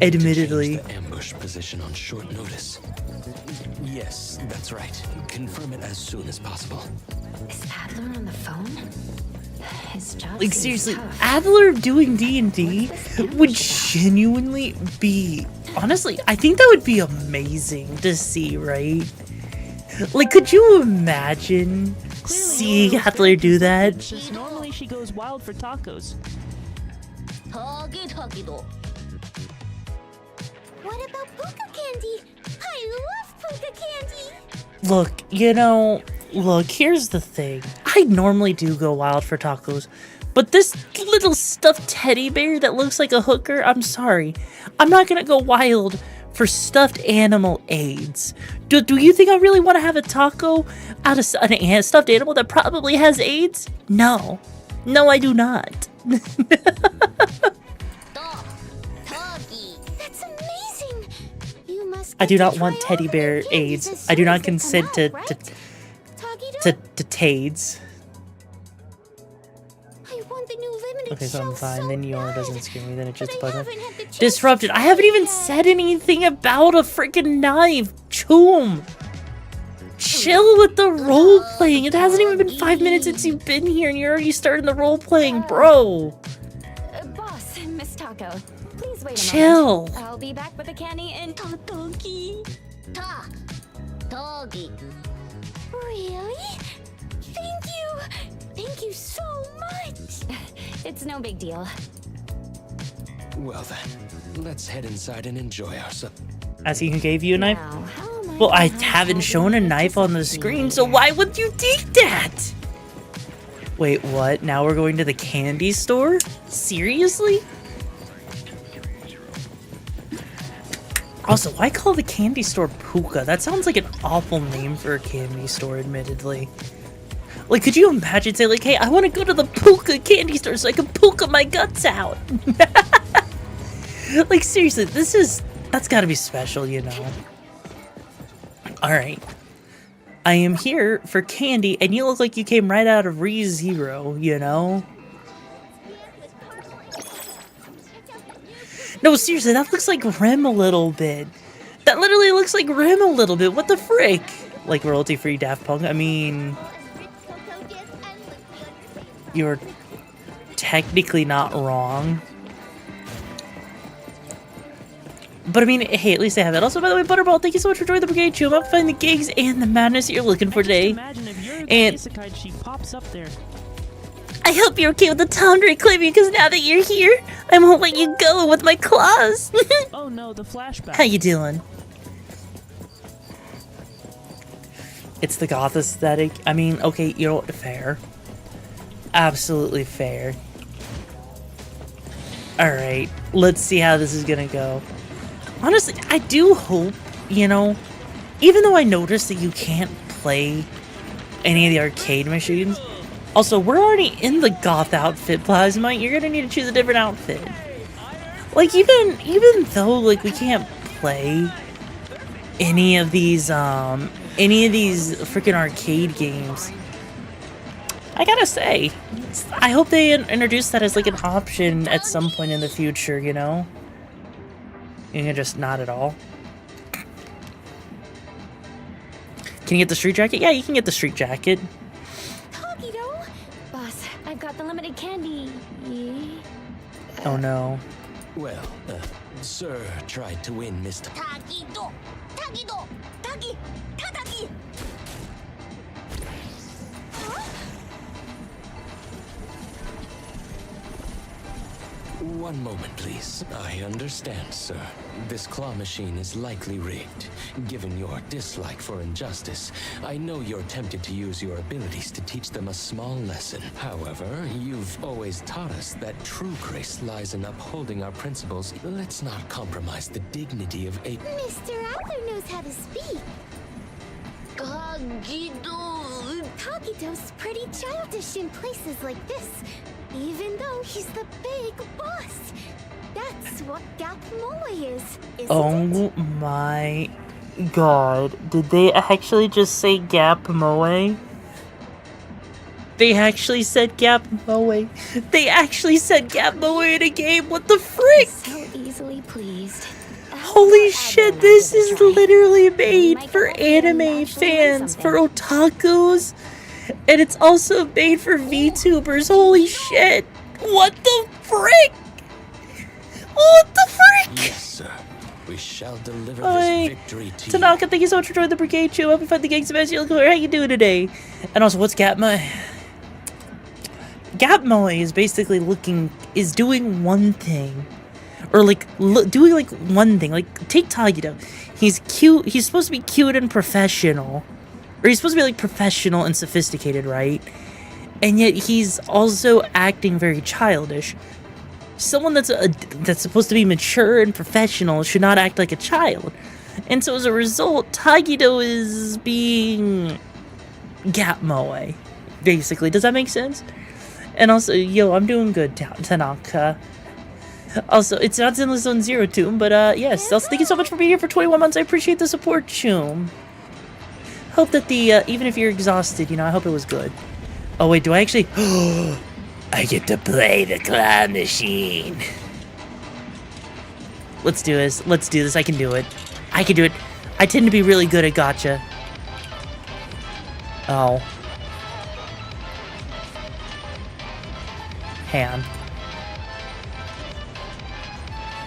Admittedly. The ambush position on short notice. Yes, that's right. Confirm it as soon as possible. Is Adler on the phone? His job Like seems seriously, tough. Adler doing D&D would genuinely be. Honestly, I think that would be amazing to see, right? Like, could you imagine seeing Adler do that? Since normally she goes wild for tacos. What about puka candy? I love puka candy. Look, here's the thing. I normally do go wild for tacos, but this little stuffed teddy bear that looks like a hooker, I'm sorry. I'm not gonna go wild for stuffed animal AIDS. Do you think I really want to have a taco out of a stuffed animal that probably has AIDS? No. No, I do not. That's amazing. You must I do not want teddy bear AIDS. I do not consent to TAIDs. I want the new limited Okay, so I'm fine. Then Yor doesn't scare me. Then it just but I buttons. haven't had the chance Disrupted. to I haven't try even yet. said anything about a freaking knife. Choom. Chill with the role playing. It hasn't even been 5 minutes since you've been here, and you're already starting the role playing, bro. Boss, Miss Taco, please wait a Chill. moment. I'll be back with the candy in Totoki. Doggy. Really? Thank you. Thank you so much. It's no big deal. Well then, let's head inside and enjoy ourselves. Asking who gave you a knife? Well, I haven't shown a knife on the screen, so why would you think that? Wait, what? Now we're going to the candy store? Seriously? Also, why call the candy store Puka? That sounds like an awful name for a candy store, admittedly. Like, could you imagine saying, like, hey, I want to go to the Puka candy store so I can Puka my guts out? Like, seriously, that's gotta be special, you know? Alright. I am here for candy, and you look like you came right out of ReZero, you know? No, seriously, that looks like Rem a little bit. That literally looks like Rem a little bit. What the frick? Like royalty-free Daft Punk? I mean... You're technically not wrong. But I mean, hey, at least I have it. Also, by the way, Butterball, thank you so much for joining the Brigade Show. I'm finding the gigs and the madness you're looking for today. Imagine if you're the And isekai, she pops up there. I hope you're okay with the Tomdere claiming, because now that you're here, I won't let you go with my claws. Oh no, the flashback. How you doing? It's the goth aesthetic. I mean, okay, you know what? Fair. Absolutely fair. Alright, let's see how this is gonna go. Honestly, I do hope, you know, even though I noticed that you can't play any of the arcade machines. Also, we're already in the goth outfit, Plasma. You're gonna need to choose a different outfit. Like, even though, like, we can't play any of these freaking arcade games, I gotta say, I hope they introduce that as, like, an option at some point in the future, you know? You can just not at all. Can you get the street jacket? Yeah, you can get the street jacket. Boss, I've got the limited candy. Oh no. Well, Sir tried to win, Mr. One moment, please. I understand, sir. This claw machine is likely rigged. Given your dislike for injustice, I know you're tempted to use your abilities to teach them a small lesson. However, you've always taught us that true grace lies in upholding our principles. Let's not compromise the dignity of a... Mr. Adler knows how to speak. Kagido's pretty childish in places like this, even though he's the big boss. That's what Gap Moe is, isn't it? Oh my god. Did they actually just say Gap Moe? They actually said Gap Moe. They actually said Gap Moe in a game. What the frick? So easily pleased. Holy shit, this is literally made for anime fans, for otakus, and it's also made for VTubers. Holy shit. What the frick? What the frick? Yes, sir. We shall deliver this victory to Tanaka, thank you so much for joining the Brigade Show. Hope you find the gangs the best. You look clear. How you doing today? And also, what's Gap Moe? Gap Moe is basically doing one thing. Or, like, doing, like, one thing. Like, take Tagido. He's cute. He's supposed to be cute and professional. Or he's supposed to be, like, professional and sophisticated, right? And yet he's also acting very childish. Someone that's supposed to be mature and professional should not act like a child. And so as a result, Tagido is being Gap Moe, basically. Does that make sense? And also, yo, I'm doing good, Tanaka. Also, it's not Zenless Zone Zero Tomb, but yes. Also, thank you so much for being here for 21 months. I appreciate the support, Choom. Hope that even if you're exhausted, you know, I hope it was good. Oh wait, do I actually? I get to play the claw machine. Let's do this. Let's do this. I can do it. I can do it. I tend to be really good at gotcha. Oh. Hand.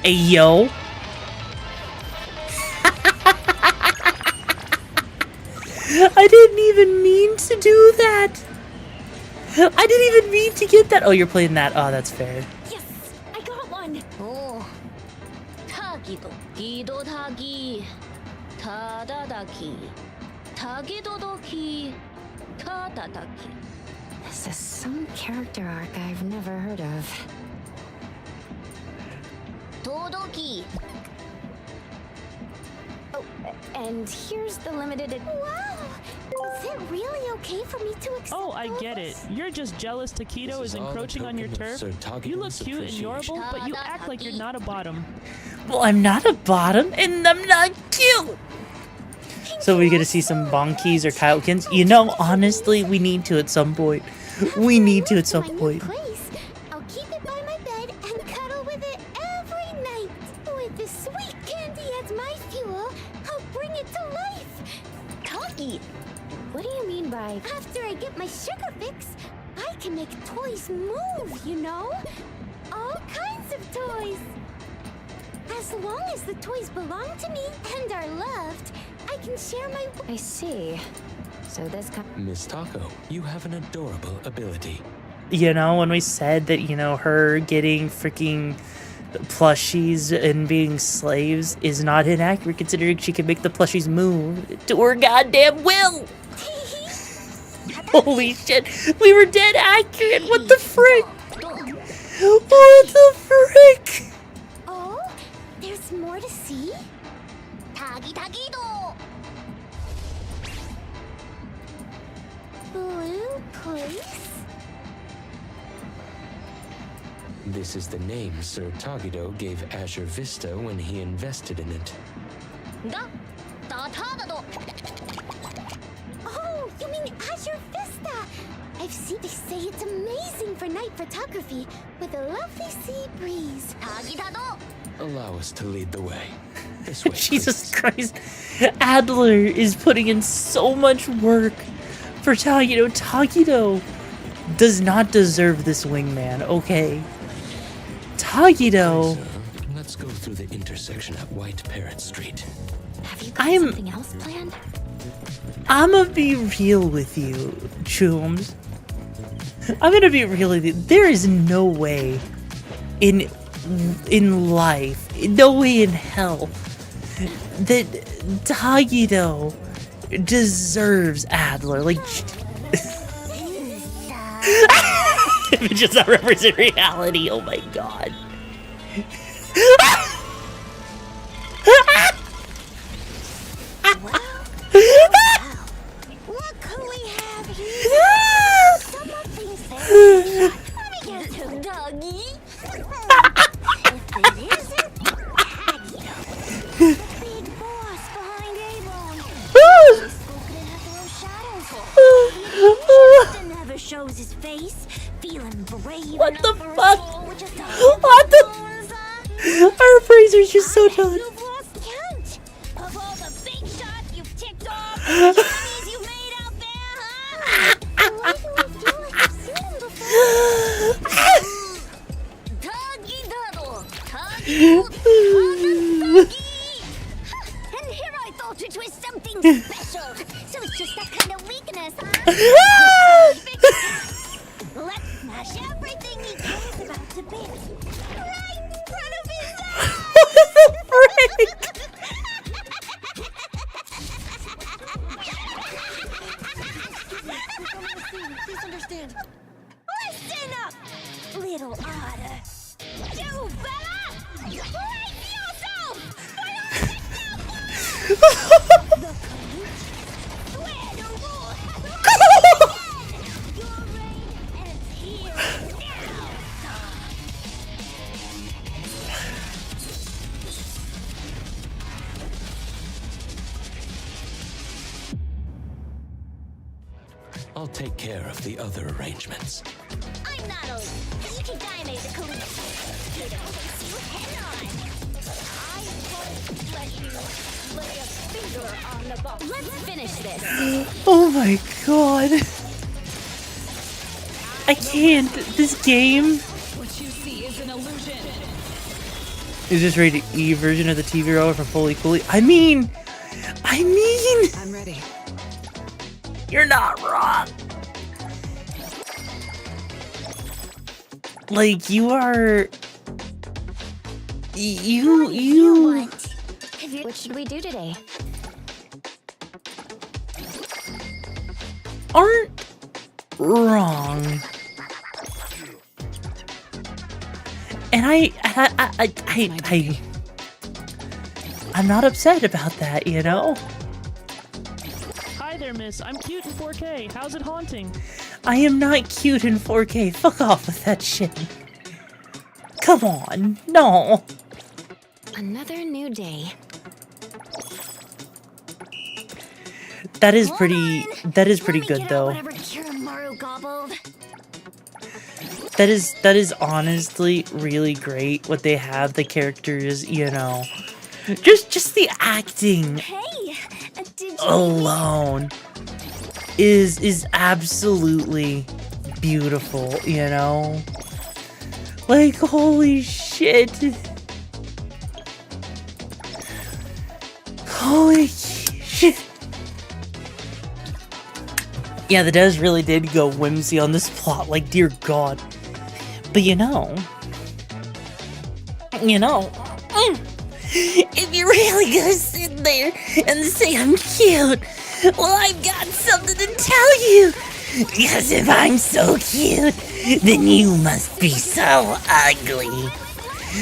Hey, yo. I didn't even mean to do that. I didn't even mean to get that. Oh, you're playing that. Oh, that's fair. Yes, I got one. Oh. Tagido, Gido Tagi, Tadadaki, Tagidodoki, Tadadaki. This is some character arc I've never heard of. Todoki. Oh, and here's the limited. Wow! Is it really okay for me to accept? Oh, I get it. You're just jealous Taquito is encroaching on your turf. You look cute and yourable, but you act like you're not a bottom. Well, I'm not a bottom, and I'm not cute. So we're gonna see some Bonkies or Kyokins. You know, honestly, we need to at some point. We need to at some point. I'll keep it by my bed and cuddle with it every night. With the sweet candy as my fuel, I'll bring it to life. Taki, what do you mean by... After I get my sugar fix, I can make toys move, you know? All kinds of toys. As long as the toys belong to me and are loved, I can share my... I see. So this... Miss Taco, you have an adorable ability. You know, when we said that, you know, her getting freaking plushies and being slaves is not inaccurate, considering she can make the plushies move to her goddamn will. Holy shit, we were dead accurate. What the frick? What the frick? Oh, there's more to see? Blue place? This is the name Sir Tagido gave Azure Vista when he invested in it. Oh, you mean Azure Vista? I've seen they say it's amazing for night photography with a lovely sea breeze. Allow us to lead the way. This way, Jesus Christ. Adler is putting in so much work for Tagido. Tagido does not deserve this wingman, okay? Tagido. Let's go through the intersection at White Parrot Street. Have you got something else planned? I'm gonna be real with you, Chooms. I'm gonna be real with you. There is no way in life, no way in hell, that Tagido deserves Adler. Like, it does not represent reality. Oh my god. What could we have here? Someone thinks they're let me get to doggy. If it isn't Tagido, the big boss behind Avon. This school could have throw shadows. He never shows his face, feeling brave. What the fuck? What the? Our appraiser's just so done. Of all the big shots you've ticked off, the enemies you made out there, huh? Why do I feel like I've seen him before? Doggy Doddle! And here I thought it was something special. So it's just that kind of weakness, huh? Let's smash everything he cares about to bits. Right in front of his eyes! What the frick? Please understand. Listen up, little otter. You fella! Brace yourself! The police swear to rule. Your reign ends here now, son. I'll take care of the other arrangements. I'm not old. Ichigai the police. They don't face you head on. I won't let you lay a finger on the ball. Let's finish this. Oh my god. I can't. This game. What you see is an illusion. Is this rated E version of the TV roller from Fully Cooley? I mean. I'm ready. You're not wrong. Like, you are... You... What should we do today? Aren't wrong. And I'm not upset about that, you know? Hi Hi there, miss. I'm cute in 4K. How's it haunting? I am not cute in 4K. Fuck off with that shit. Come on. No. Another new day. That is pretty good though. Whatever Kiramaru gobbled. That is honestly really great what they have, the characters, you know. Just the acting alone is absolutely beautiful, you know? Like, holy shit. Holy shit. Yeah, the devs really did go whimsy on this plot, like, dear God. But you know, if you're really gonna sit there and say I'm cute, well, I've got something to tell you. Because if I'm so cute, then you must be so ugly.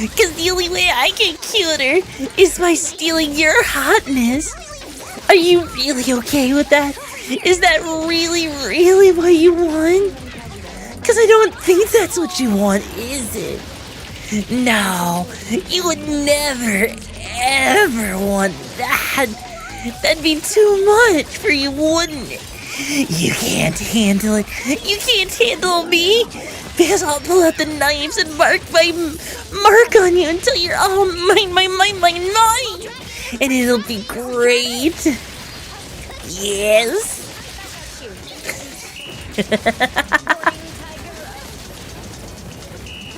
Because the only way I get cuter is by stealing your hotness. Are you really okay with that? Is that really, really what you want? Because I don't think that's what you want, is it? No, you would never, ever want that. That'd be too much for you, wouldn't it? You can't handle it. You can't handle me. Because I'll pull out the knives and mark on you until you're all mine. And it'll be great. Yes.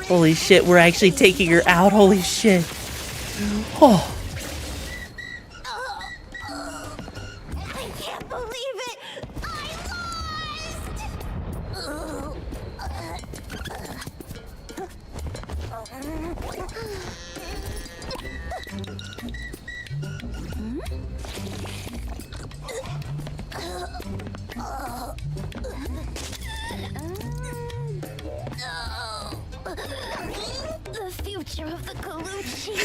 Holy shit, we're actually taking her out. Holy shit. Oh. I can't believe it. The future of the Colucci.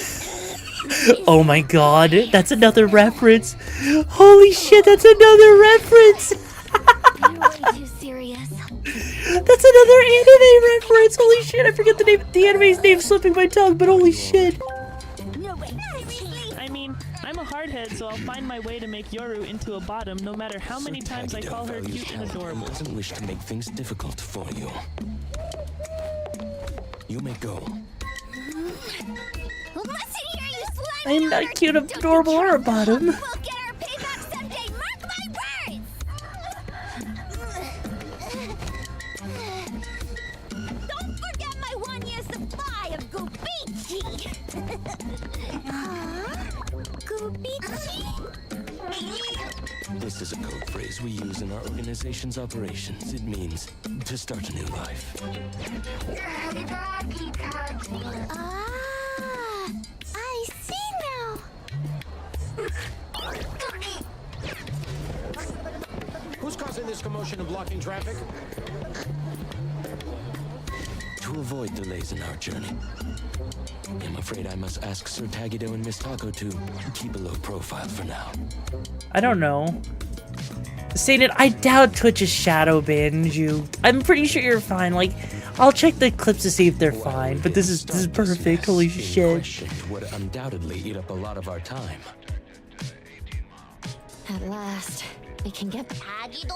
Oh my god, that's another reference. Holy shit, that's another reference. You're way too serious. That's another anime reference. Holy shit, I forget the anime's name slipping my tongue, but holy shit. I mean, I'm a hardhead, so I'll find my way to make Yoru into a bottom, no matter how many times I call her cute and adorable. Doesn't wish to make things difficult for you. You may go. Listen here, you slimy I am not cute, adorable, or a bottom. We'll get our payback someday, mark my words! Don't forget my 1-year supply of Gubichi! Gubichi? This is a code phrase we use in our organization's operations. It means to start a new life. I see now! Who's causing this commotion and blocking traffic? To avoid delays in our journey, I'm afraid I must ask Sir Tagido and Miss Taco to keep a low profile for now. I don't know. Saying it, I doubt Twitch is shadow banned you. I'm pretty sure you're fine. Like, I'll check the clips to see if they're fine. But this is perfect. Holy shit. Would undoubtedly eat up a lot of our time. At last, we can get Tagi.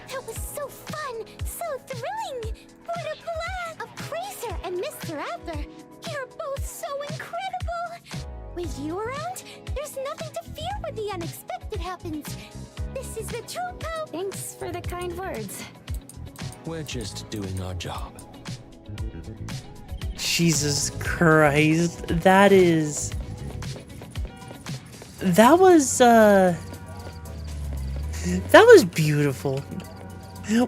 That was so fun, so thrilling. What a blast! Appraiser and Mr. Adler, you're both so incredible. With you around, there's nothing to fear when the unexpected happens. This is the true power. Thanks for the kind words. We're just doing our job. Jesus Christ. That was beautiful.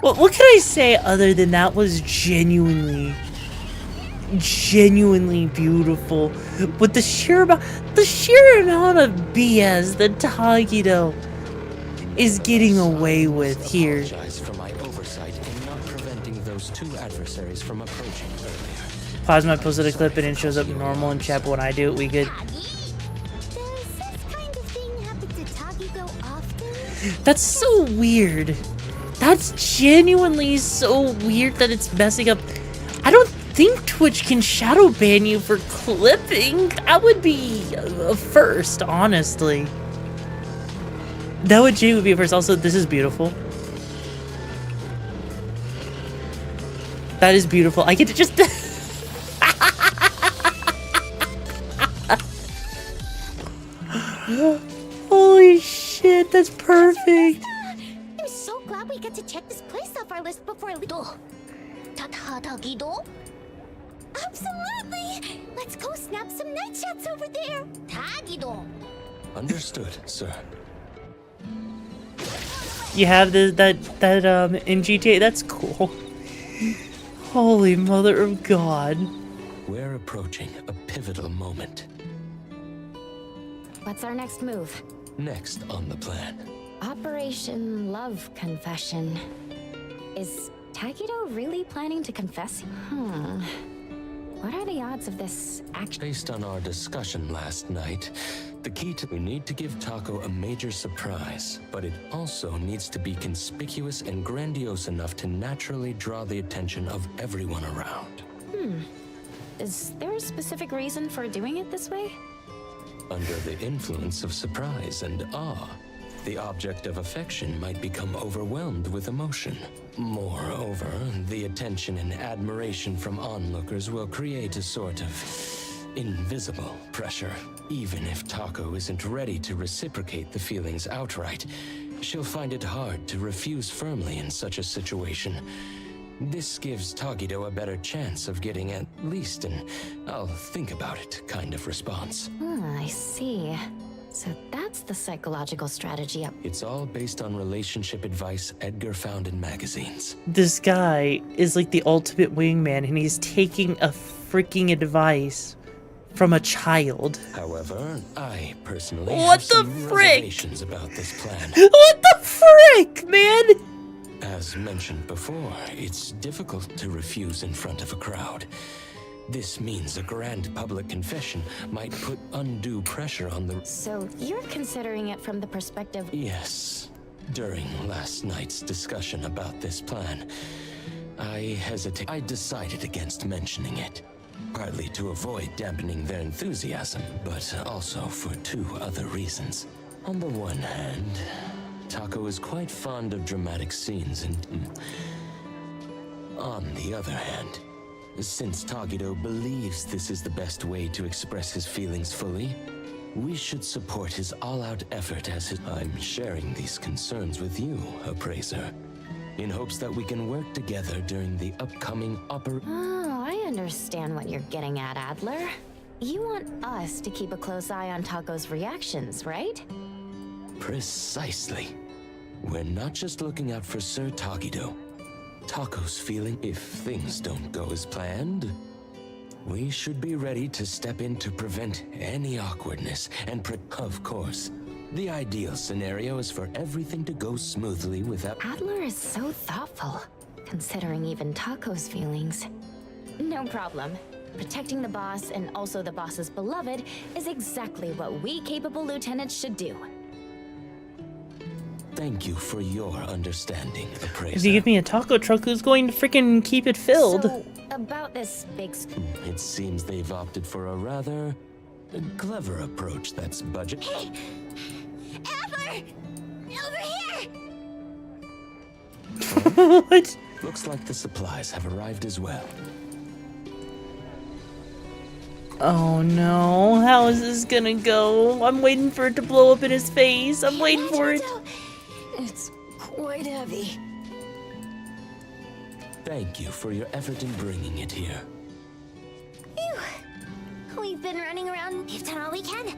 What can I say other than that was genuinely beautiful. With the sheer amount of BS that Tagido is getting away with here. Apologize for my oversight in not preventing those two adversaries from approaching earlier. Plasma posted a clip and it shows up normal in chat, but when I do it, we could. Does this kind of thing happen to Tagido You go often? That's so weird. That's genuinely so weird that it's messing up. I don't think Twitch can shadow ban you for clipping. That would be a first, honestly. That would be a first. Also, this is beautiful. That is beautiful. I get to just... Holy shit, that's perfect. I'm so glad we get to check this place off our list before Tagido? Absolutely! Let's go snap some night shots over there! Tagido! Understood, sir. You have that in GTA. That's cool. Holy mother of God. We're approaching a pivotal moment. What's our next move? Next on the plan. Operation Love Confession. Is Tagido really planning to confess? What are the odds of this actually? Based on our discussion last night, the key to we need to give Taco a major surprise, but it also needs to be conspicuous and grandiose enough to naturally draw the attention of everyone around. Is there a specific reason for doing it this way? Under the influence of surprise and awe, the object of affection might become overwhelmed with emotion. Moreover, the attention and admiration from onlookers will create a sort of invisible pressure. Even if Taco isn't ready to reciprocate the feelings outright, she'll find it hard to refuse firmly in such a situation. This gives Tagido a better chance of getting at least an "I'll think about it" kind of response. I see. So that's the psychological strategy. It's all based on relationship advice Edgar found in magazines. This guy is like the ultimate wingman, and he's taking a freaking advice from a child. However, I personally What have the some frick? reservations about this plan. What the frick, man? As mentioned before, it's difficult to refuse in front of a crowd. This means a grand public confession might put undue pressure on the... So you're considering it from the perspective... Yes. During last night's discussion about this plan, I decided against mentioning it. Partly to avoid dampening their enthusiasm, but also for two other reasons. On the one hand, Taco is quite fond of dramatic scenes, and on the other hand, since Tagido believes this is the best way to express his feelings fully, we should support his all-out effort as his... I'm sharing these concerns with you, Appraiser, in hopes that we can work together during the upcoming Oh, I understand what you're getting at, Adler. You want us to keep a close eye on Taco's reactions, right? Precisely. We're not just looking out for Sir Tagido. Taco's feeling if things don't go as planned. We should be ready to step in to prevent any awkwardness and of course, the ideal scenario is for everything to go smoothly without... Adler is so thoughtful, considering even Taco's feelings. No problem. Protecting the boss and also the boss's beloved is exactly what we capable lieutenants should do. Thank you for your understanding, Appraiser. If you give me a taco truck, who's going to freaking keep it filled? So, about this big... It seems they've opted for a rather clever approach that's budget... Hey! Adler! Over here! What? Looks like the supplies have arrived as well. Oh no, how is this gonna go? I'm waiting for it to blow up in his face. I'm waiting for it. It's quite heavy. Thank you for your effort in bringing it here. Phew. We've been running around. We've done all we can.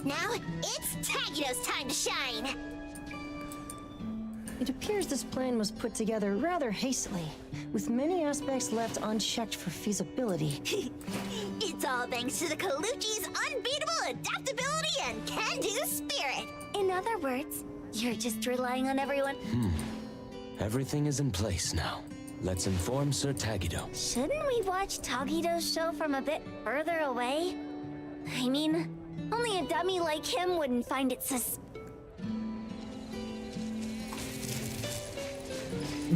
Now, it's Tagido's time to shine! It appears this plan was put together rather hastily, with many aspects left unchecked for feasibility. It's all thanks to the Colucci's unbeatable adaptability and can-do spirit! In other words, you're just relying on everyone... Everything is in place now. Let's inform Sir Tagido. Shouldn't we watch Tagido's show from a bit further away? I mean, only a dummy like him wouldn't find it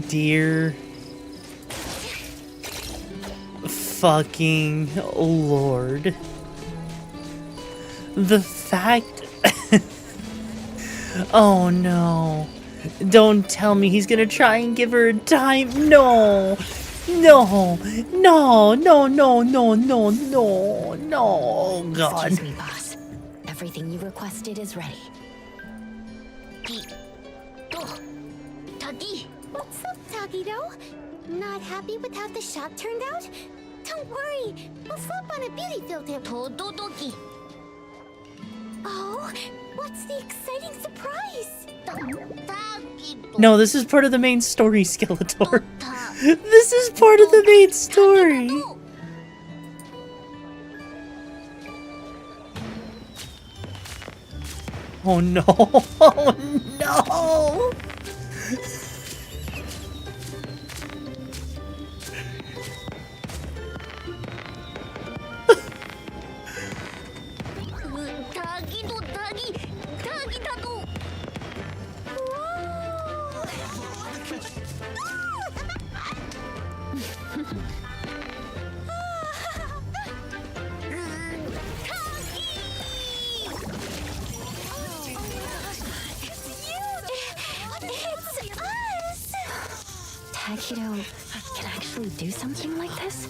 dear fucking Lord. The fact... Oh no. Don't tell me he's gonna try and give her a time. No. No. No. No. No. No. No. No. No. Oh god. Excuse me, boss. Everything you requested is ready. Tuggy! What's up, Tuggy-do? Not happy with how the shot turned out? Don't worry, we'll slap on a beauty filter. Tododoki. Oh, what's the exciting surprise? No, this is part of the main story, Skeletor. This is part of the main story. Oh no. Oh no. Takedo can actually do something like this?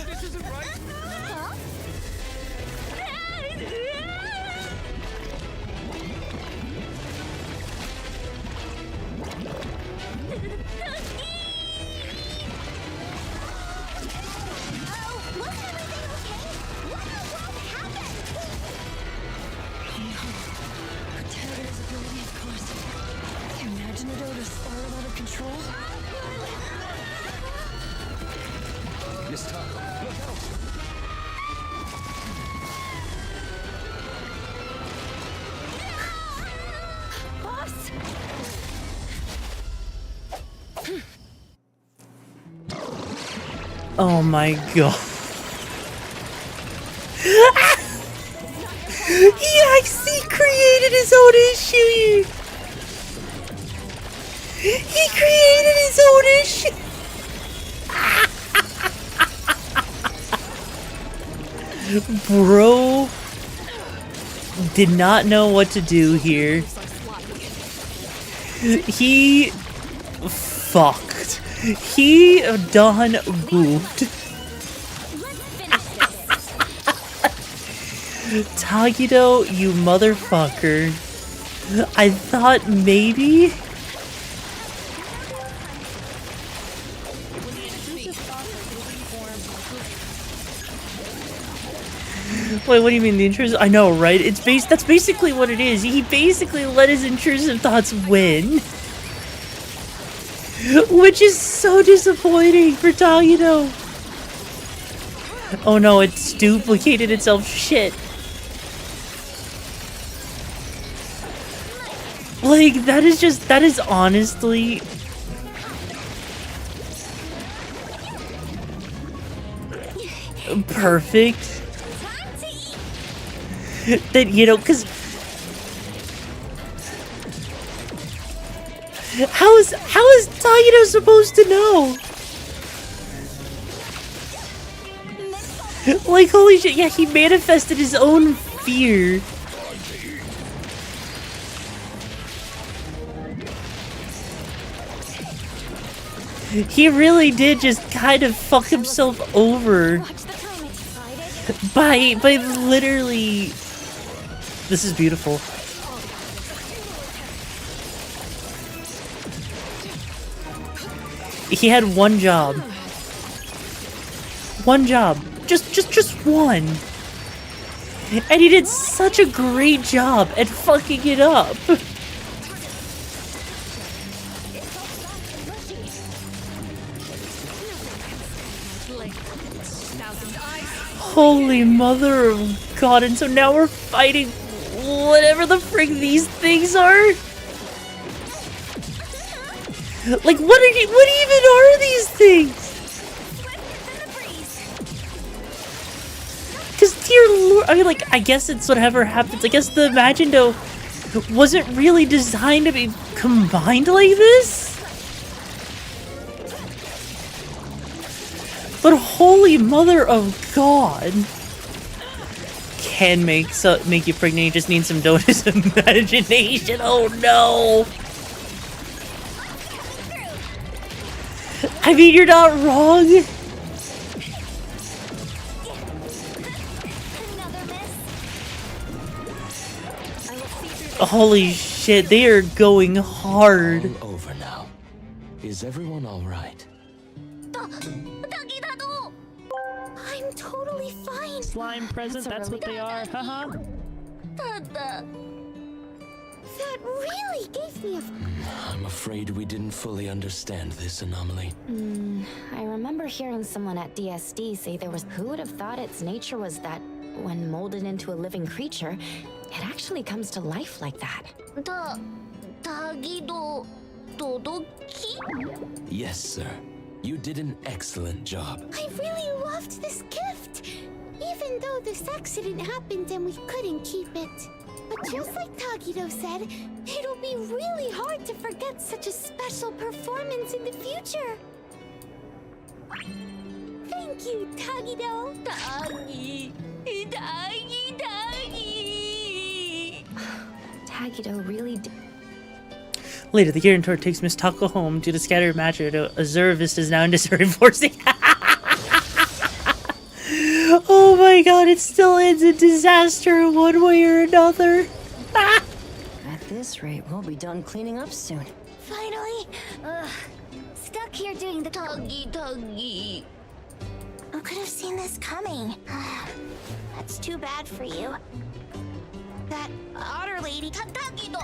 This isn't right. Oh my god. He actually created his own issue. He created his own issue. Bro did not know what to do here. He fucked. He done goofed. Tagido, you motherfucker. I thought maybe... Wait, what do you mean the intrusive? I know, right? That's basically what it is. He basically let his intrusive thoughts win. Which is so disappointing for Tagido. Oh no, it's duplicated itself. Shit. Like, that is honestly... perfect. That, you know, because... How is Tagido supposed to know? Like, holy shit, yeah, he manifested his own fear. He really did just kind of fuck himself over by literally... This is beautiful. He had one job. One job. Just one. And he did such a great job at fucking it up. like 1,000 eyes. Holy mother of God, and so now we're fighting whatever the frick these things are? Like, what even are these things? Because, dear Lord, I mean, like, I guess it's whatever happens. I guess the Magindo wasn't really designed to be combined like this? But holy mother of God. Can make you pregnant, you just need some donuts imagination. Oh no. I mean, you're not wrong. Holy shit, they are going hard. All over now. Is everyone all right? I'm totally fine. Slime present, that's what they are. Haha. That really gave me a... I'm afraid we didn't fully understand this anomaly. I remember hearing someone at DSD say there was... Who would have thought its nature was that when molded into a living creature, it actually comes to life like that? Yes, sir. You did an excellent job. I really loved this gift, even though this accident happened and we couldn't keep it. But just like Tagido said, it'll be really hard to forget such a special performance in the future. Thank you, Tagido. Tagido really Later, the Girantor takes Miss Tako home due to scattered magic. Azurvist is now reinforcing. Oh my God, it still ends in disaster in one way or another. At this rate, we'll be done cleaning up soon. Finally! Stuck here doing the tuggy. Who could have seen this coming? That's too bad for you. That otter lady, Tagido!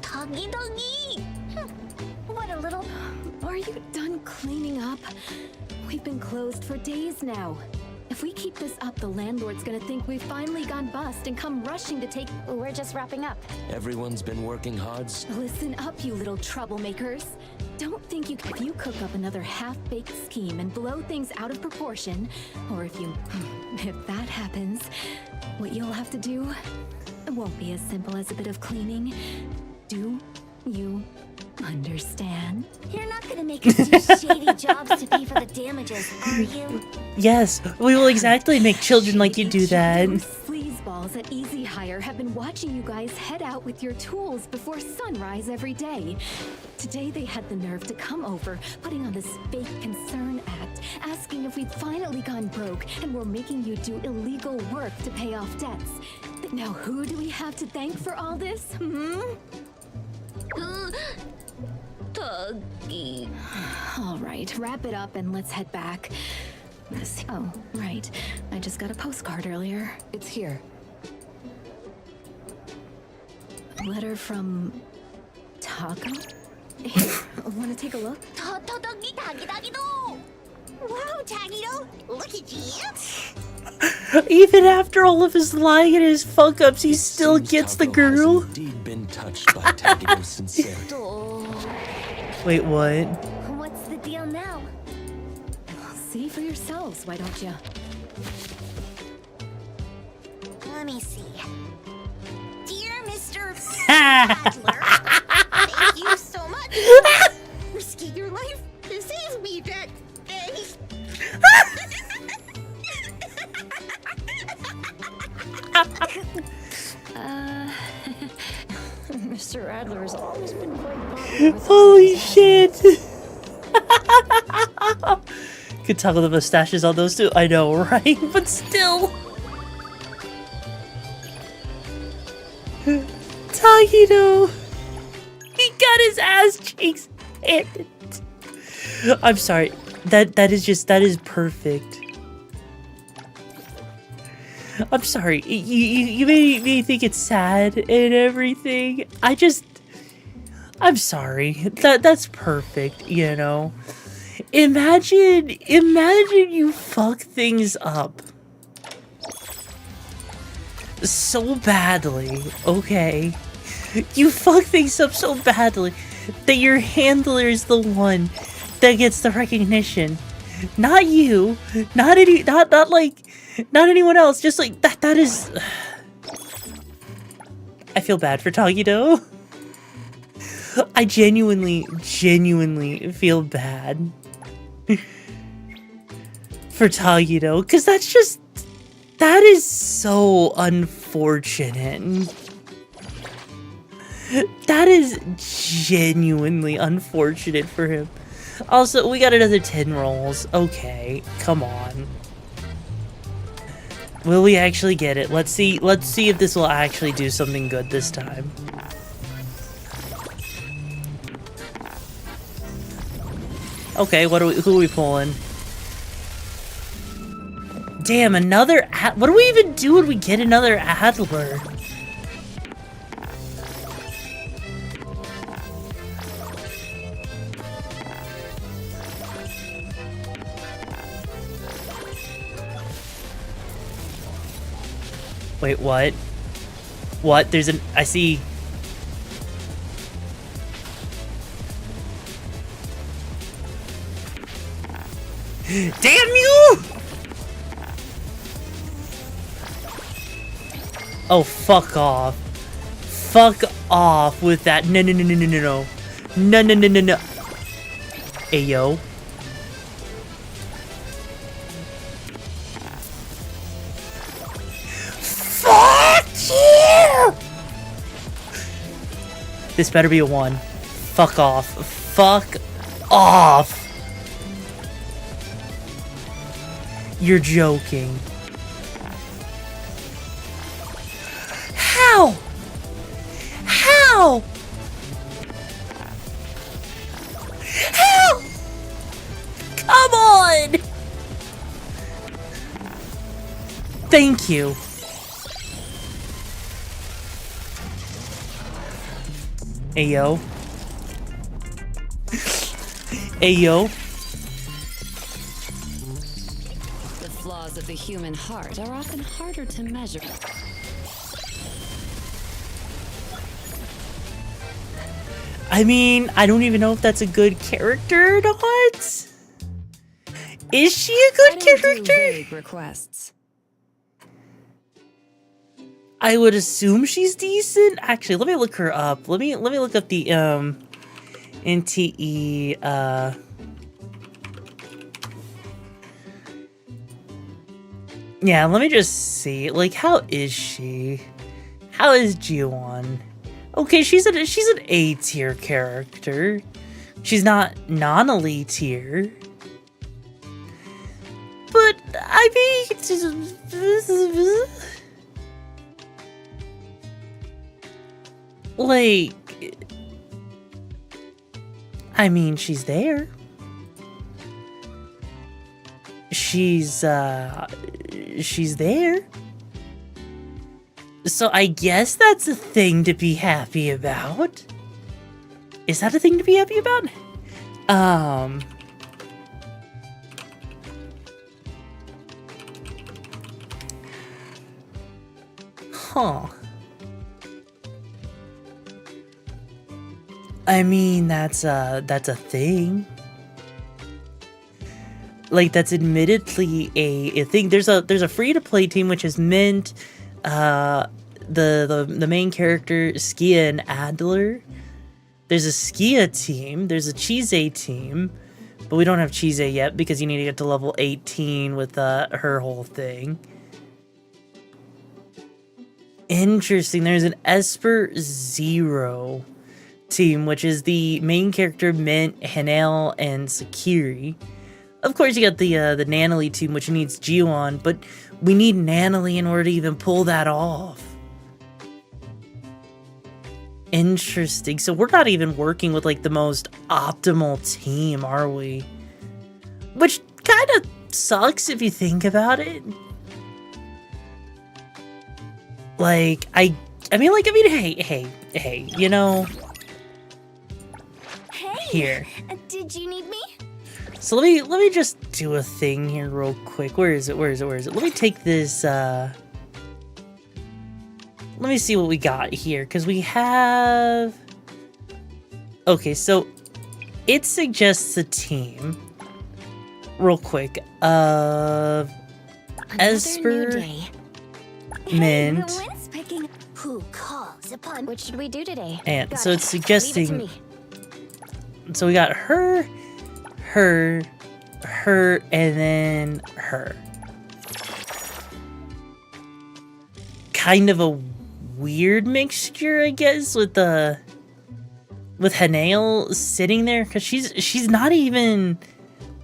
Tuggy! What a little... Are you done cleaning up? We've been closed for days now. If we keep this up, the landlord's gonna think we've finally gone bust and come rushing to take... We're just wrapping up. Everyone's been working hard. Listen up, you little troublemakers. Don't think you can... If you cook up another half-baked scheme and blow things out of proportion, or if that happens, what you'll have to do, it won't be as simple as a bit of cleaning. Do you understand? You're not gonna make us do shady jobs to pay for the damages, are you? Yes, we will exactly make children like you do that. Sleazeballs at Easy Hire have been watching you guys head out with your tools before sunrise every day. Today they had the nerve to come over, putting on this fake concern act, asking if we'd finally gone broke and were making you do illegal work to pay off debts. Now who do we have to thank for all this? Tuggy. All right, wrap it up and let's head back. Oh, right. I just got a postcard earlier. It's here. A letter from... Taco? Here, wanna take a look? Wow, Tagido! Look at you! Even after all of his lying and his fuck-ups, he still gets the girl. Indeed been touched by Tagido's sincerity. Wait, what? What's the deal now? See for yourselves, why don't you? Let me see. Dear Mr. Adler, thank you so much for risking your life to save me that day. Mr. Adler has always been quite popular with Holy shit! Could toggle the mustaches on those two. I know, right? But still. Tagido! He got his ass cheeks handed. I'm sorry. That is perfect. I'm sorry. You made me think it's sad and everything. I'm sorry. That's perfect, you know. Imagine you fuck things up so badly, okay? You fuck things up so badly that your handler is the one that gets the recognition. Not you, not anyone else, just like that is... I feel bad for Tagido. I genuinely feel bad for Tagido, because that is so unfortunate. That is genuinely unfortunate for him. Also, we got another 10 rolls. Okay, come on. Will we actually get it? Let's see if this will actually do something good this time. Okay, who are we pulling? Damn, another what do we even do when we get another Adler? Wait, what? What? There's an... I see... Damn you! Oh, fuck off. Fuck off with that. No. No. Ayo. Fuck you! This better be a 1. Fuck off. Fuck off. You're joking. How? How? How? Come on! Thank you. Ayo. Ayo. The flaws of the human heart are often harder to measure. I mean, I don't even know if that's a good character or not. Is she a good character? Requests. I would assume she's decent. Actually, let me look her up. Let me look up the NTE yeah, let me just see. Like, how is she? How is Jiwon? Okay, she's an A tier character. She's not non-elite tier. But I mean, like, I mean, she's there. She's there. So I guess that's a thing to be happy about. Is that a thing to be happy about? Huh. I mean, that's a thing. Like, that's admittedly a thing. There's a free-to-play team which is Mint, the main character Skia and Adler. There's a Skia team. There's a Chise team, but we don't have Chise yet because you need to get to level 18 with her whole thing. Interesting. There's an Esper Zero team, which is the main character Mint, Hanel, and Sakiri. Of course, you got the Nanalie team, which needs Jiwon, but we need Nanalie in order to even pull that off. Interesting. So we're not even working with, like, the most optimal team, are we? Which kind of sucks if you think about it. Like, I mean, hey, you know... Hey! Here. Did you need me? So let me just do a thing here real quick. Where is it? Let me take this, let me see what we got here, because we have... Okay, so it suggests a team, real quick, of Esper, Mint, Who calls upon? What should we do today? and Got so it. it's Leave it to suggesting... me. So we got her, and then her. Kind of a weird mixture, I guess, with Hanael sitting there, because she's not even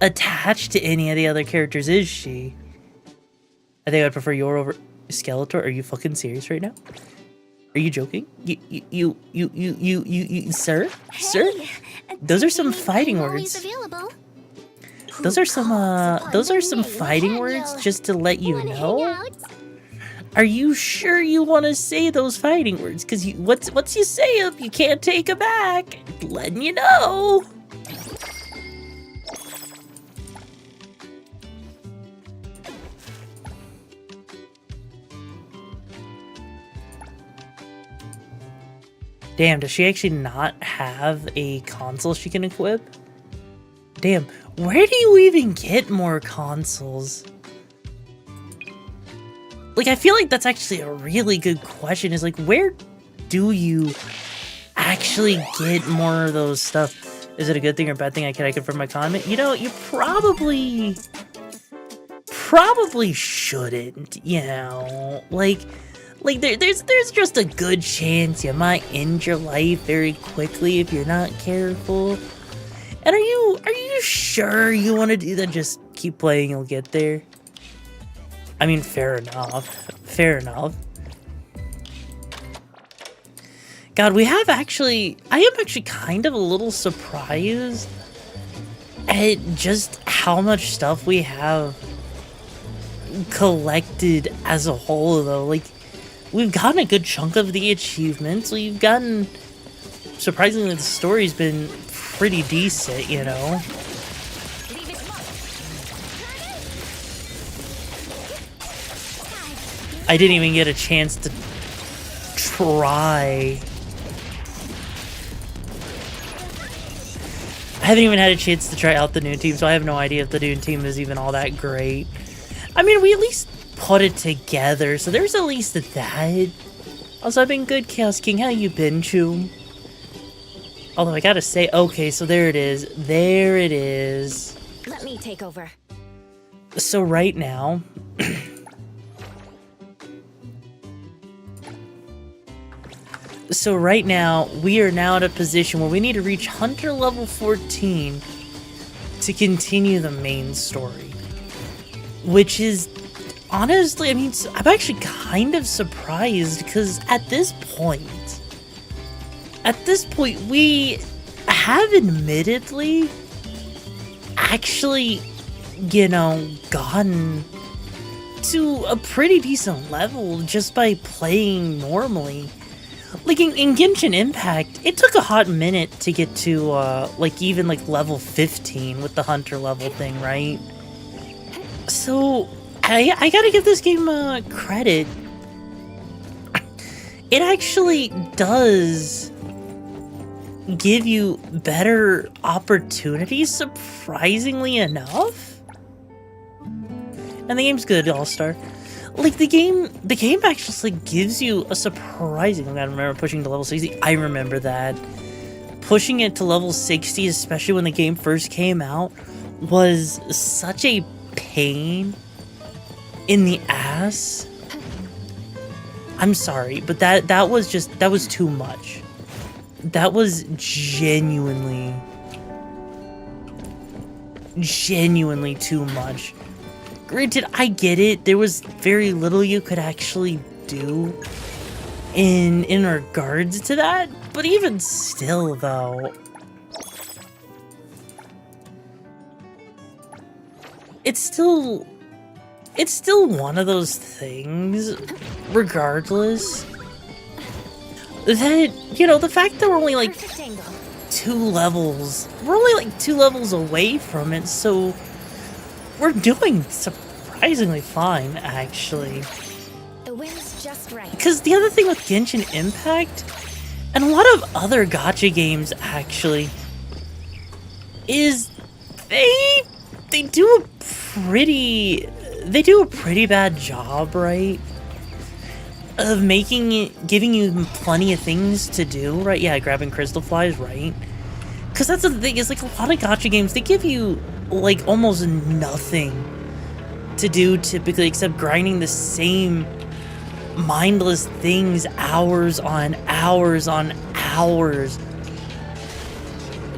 attached to any of the other characters, is she? I think I'd prefer Yor over Skeletor. Are you fucking serious right now? Are you joking? You, sir? Sir? Those are some fighting words. Those are some fighting words, just to let you know. Are you sure you want to say those fighting words? Because once you say them, you can't take them back. Letting you know. Damn, does she actually not have a console she can equip? Damn, where do you even get more consoles? Like, I feel like that's actually a really good question, is like, where do you actually get more of those stuff? Is it a good thing or bad thing? Can I confirm my comment? You know, you probably shouldn't, you know? Like there's just a good chance you might end your life very quickly if you're not careful. And are you sure you want to do that? Just keep playing, you'll get there. I mean, fair enough. Fair enough. God, I am actually kind of a little surprised at just how much stuff we have collected as a whole, though. Like, we've gotten a good chunk of the achievements. We've gotten... Surprisingly, the story's been pretty decent, you know? I didn't even get a chance to try. I haven't even had a chance to try out the new team, so I have no idea if the new team is even all that great. I mean, we at least put it together, so there's at least that. Also, I've been good, Chaos King. How you been, Choom? Although I gotta say, okay, so there it is. There it is. Let me take over. So right now... So right now, we are now at a position where we need to reach Hunter level 14 to continue the main story. Which is, honestly, I mean, I'm actually kind of surprised, because at this point, we have admittedly actually, you know, gotten to a pretty decent level just by playing normally. Like, in Genshin Impact, it took a hot minute to get to, even level 15 with the Hunter level thing, right? So, I gotta give this game, credit. It actually does give you better opportunities, surprisingly enough. And the game's good, All-Star. Like, the game actually gives you a surprising... I remember pushing to level 60. I remember that. Pushing it to level 60, especially when the game first came out, was such a pain in the ass. I'm sorry, but that was too much. That was genuinely too much. Granted, I get it. There was very little you could actually do in regards to that, but even still, though, it's still one of those things, regardless, that, you know, the fact that we're only like 2 levels. We're only like 2 levels away from it, so we're doing surprisingly fine, actually. The wind's just right. Because the other thing with Genshin Impact, and a lot of other gacha games, actually, is they do a pretty bad job, right? Of giving you plenty of things to do, right? Yeah, grabbing crystal flies, right? Because that's the thing, is like a lot of gacha games, they give you like almost nothing to do typically except grinding the same mindless things hours on hours on hours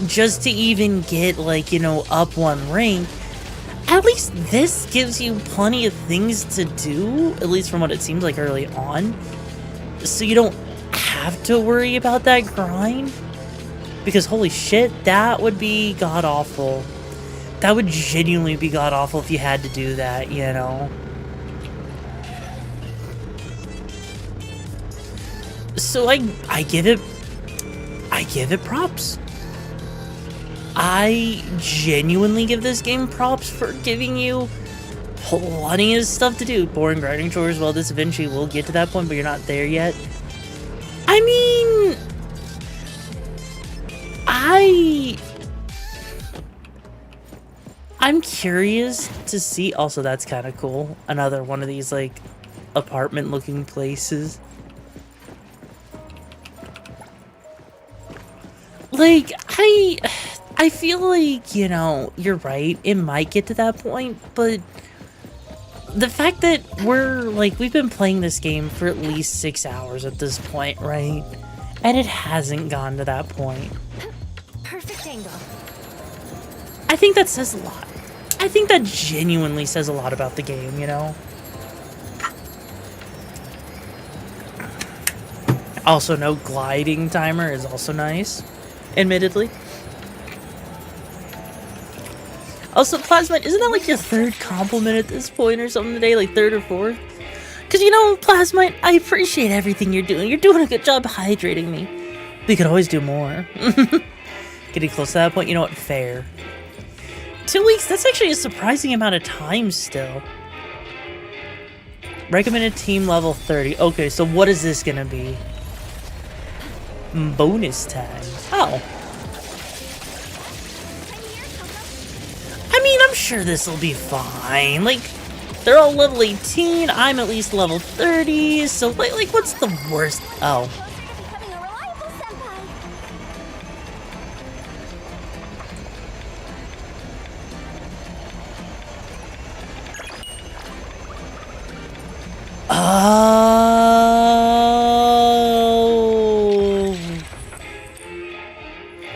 just to even get, like, you know, up 1 rank. At least this gives you plenty of things to do, at least from what it seems like early on, so you don't have to worry about that grind. Because holy shit, that would be god-awful. That would genuinely be god-awful if you had to do that, you know? So I give it props. I genuinely give this game props for giving you plenty of stuff to do. Boring grinding chores, well, this eventually will get to that point, but you're not there yet. I mean, I'm curious to see. Also, that's kind of cool. Another one of these, like, apartment-looking places. Like, I feel like, you know, you're right, it might get to that point, but the fact that we've been playing this game for at least 6 hours at this point, right? And it hasn't gone to that point. Perfect angle. I think that says a lot. I think that genuinely says a lot about the game, you know? Also, no gliding timer is also nice, admittedly. Also, Plasmite, isn't that like your 3rd compliment at this point or something today? Like 3rd or 4th? Because, you know, Plasmite, I appreciate everything you're doing. You're doing a good job hydrating me. We could always do more. Getting close to that point, you know what? Fair. 2 weeks, that's actually a surprising amount of time still. Recommended team level 30. Okay, so what is this gonna be? Bonus time. Oh. I mean, I'm sure this will be fine. Like, they're all level 18. I'm at least level 30. So, like, what's the worst? Oh. Oh.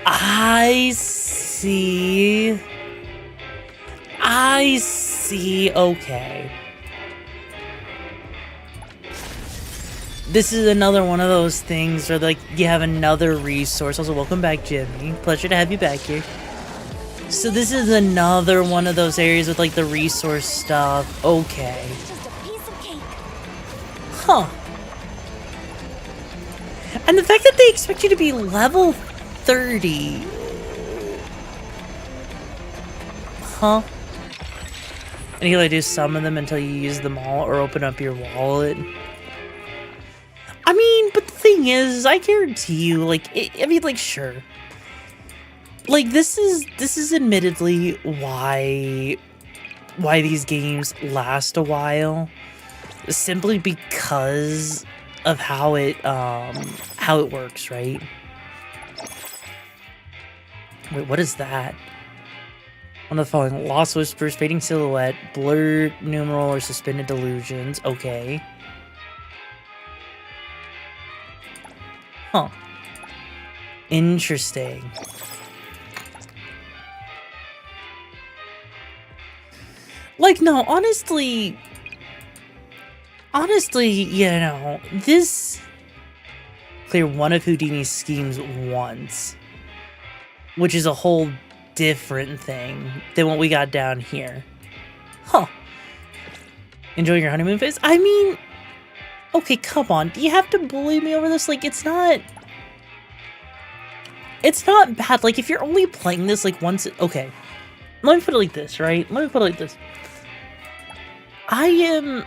I see. I see. Okay. This is another one of those things where, like, you have another resource. Also, welcome back, Jimmy. Pleasure to have you back here. So this is another one of those areas with, like, the resource stuff. Okay. Huh. And the fact that they expect you to be level 30. Huh. And you gotta do some of them until you use them all or open up your wallet. I mean, but the thing is, I guarantee you, like, I mean, like, sure. Like, this is admittedly why these games last a while. Simply because of how it works, right? Wait, what is that? One of the following: Lost Whispers, Fading Silhouette, Blurred Numeral, or Suspended Delusions. Okay. Huh. Interesting. Like, no, honestly, you know, this clear one of Houdini's schemes once, which is a whole different thing than what we got down here. Huh. Enjoying your honeymoon phase? I mean, okay, come on. Do you have to bully me over this? Like, it's not... it's not bad. Like, if you're only playing this, like, once... Okay. Let me put it like this, right? Let me put it like this. I am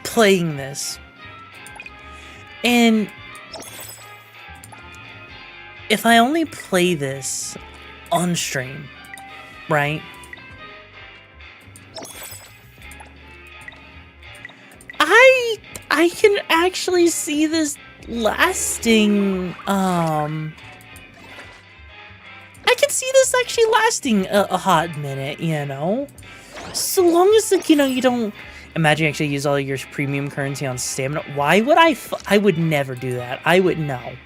playing this. And if I only play this on stream, right? I can actually see this lasting, I can see this actually lasting a hot minute, you know? So long as, like, you know, you don't... Imagine you actually use all your premium currency on stamina. Why would I would never do that. I would... No.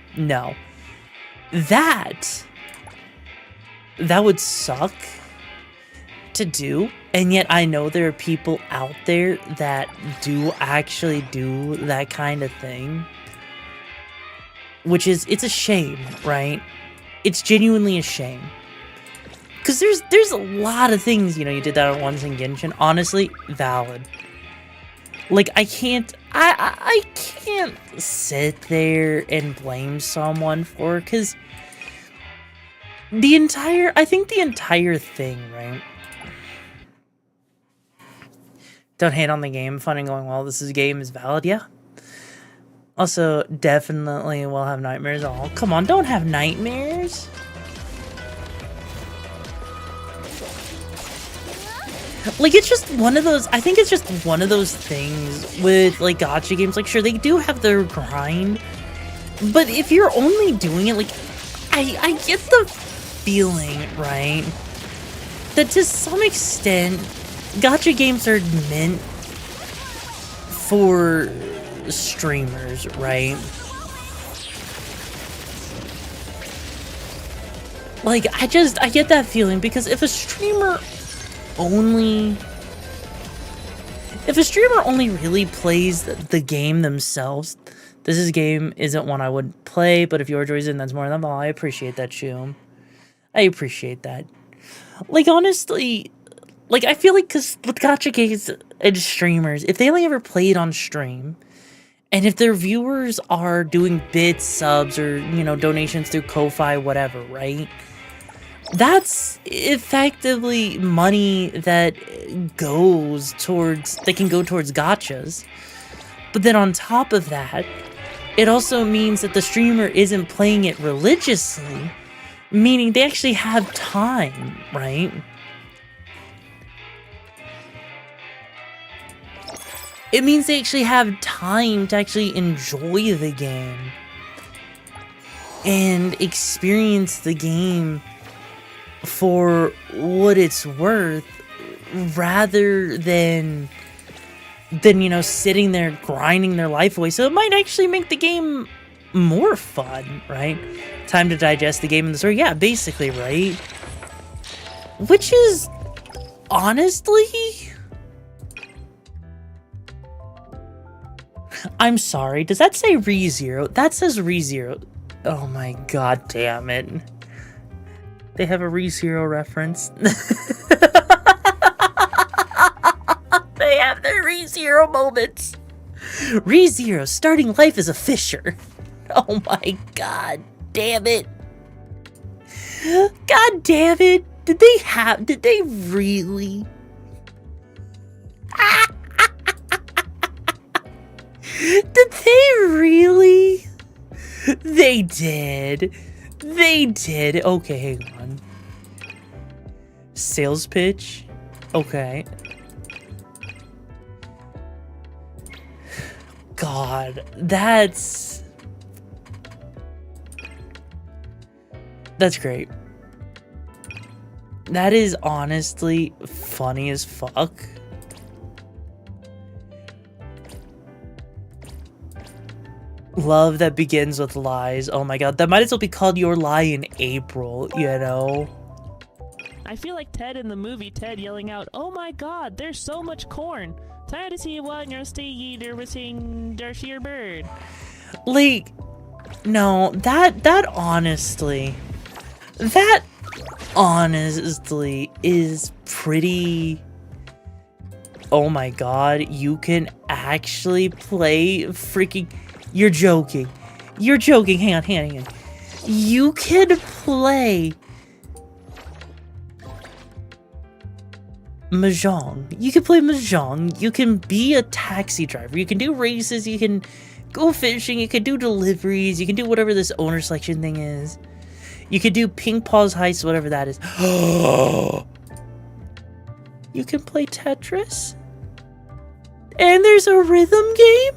That would suck to do. And yet I know there are people out there that do actually do that kind of thing. Which is... It's a shame, right? It's genuinely a shame. Because there's a lot of things, you know, you did that at once in Genshin. Honestly, valid. Like, I can't sit there and blame someone for it, because I think the entire thing, right? Don't hate on the game, fun and going well, game is valid, yeah. Also, definitely will have nightmares. Oh, come on, don't have nightmares. Like, it's just one of those, I think it's just one of those things with, like, gacha games. Like, sure, they do have their grind, but if you're only doing it, like, I get the feeling, right, that to some extent, gacha games are meant for streamers, right? Like, I get that feeling, because if a streamer only really plays the game themselves, this game isn't one I would play, but if YoruVexa in, that's more than all. I appreciate that, Shum. I appreciate that. Like, honestly, like, I feel like, because with gacha games and streamers, if they only ever played on stream, and if their viewers are doing bits, subs, or, you know, donations through Ko-Fi, whatever, right? That's effectively money that can go towards gachas. But then on top of that, it also means that the streamer isn't playing it religiously, meaning they actually have time, right? It means they actually have time to actually enjoy the game and experience the game for what it's worth, rather than you know, sitting there grinding their life away. So it might actually make the game more fun, right? Time to digest the game and the story. Yeah, basically, right? Which is honestly, I'm sorry, does that say ReZero? That says ReZero. Oh my god damn it. They have a ReZero reference. They have their ReZero moments. ReZero, starting life as a fisher. Oh my god damn it. God damn it. Did they really? Did they really? They did. They did. Okay, hang on. Sales pitch? Okay. God, that's great. That is honestly funny as fuck. Love that begins with lies. Oh my god, that might as well be called Your Lie in April, you know? I feel like Ted in the movie, Ted yelling out, "Oh my god, there's so much corn. Tired to see what you're there was seeing Darcy bird." Like, no, that honestly is pretty... Oh my god, you can actually play freaking... You're joking. You're joking. Hang on. You could play Mahjong. You can play Mahjong. You can be a taxi driver. You can do races. You can go fishing. You can do deliveries. You can do whatever this owner selection thing is. You could do ping pong's heist, whatever that is. You can play Tetris. And there's a rhythm game.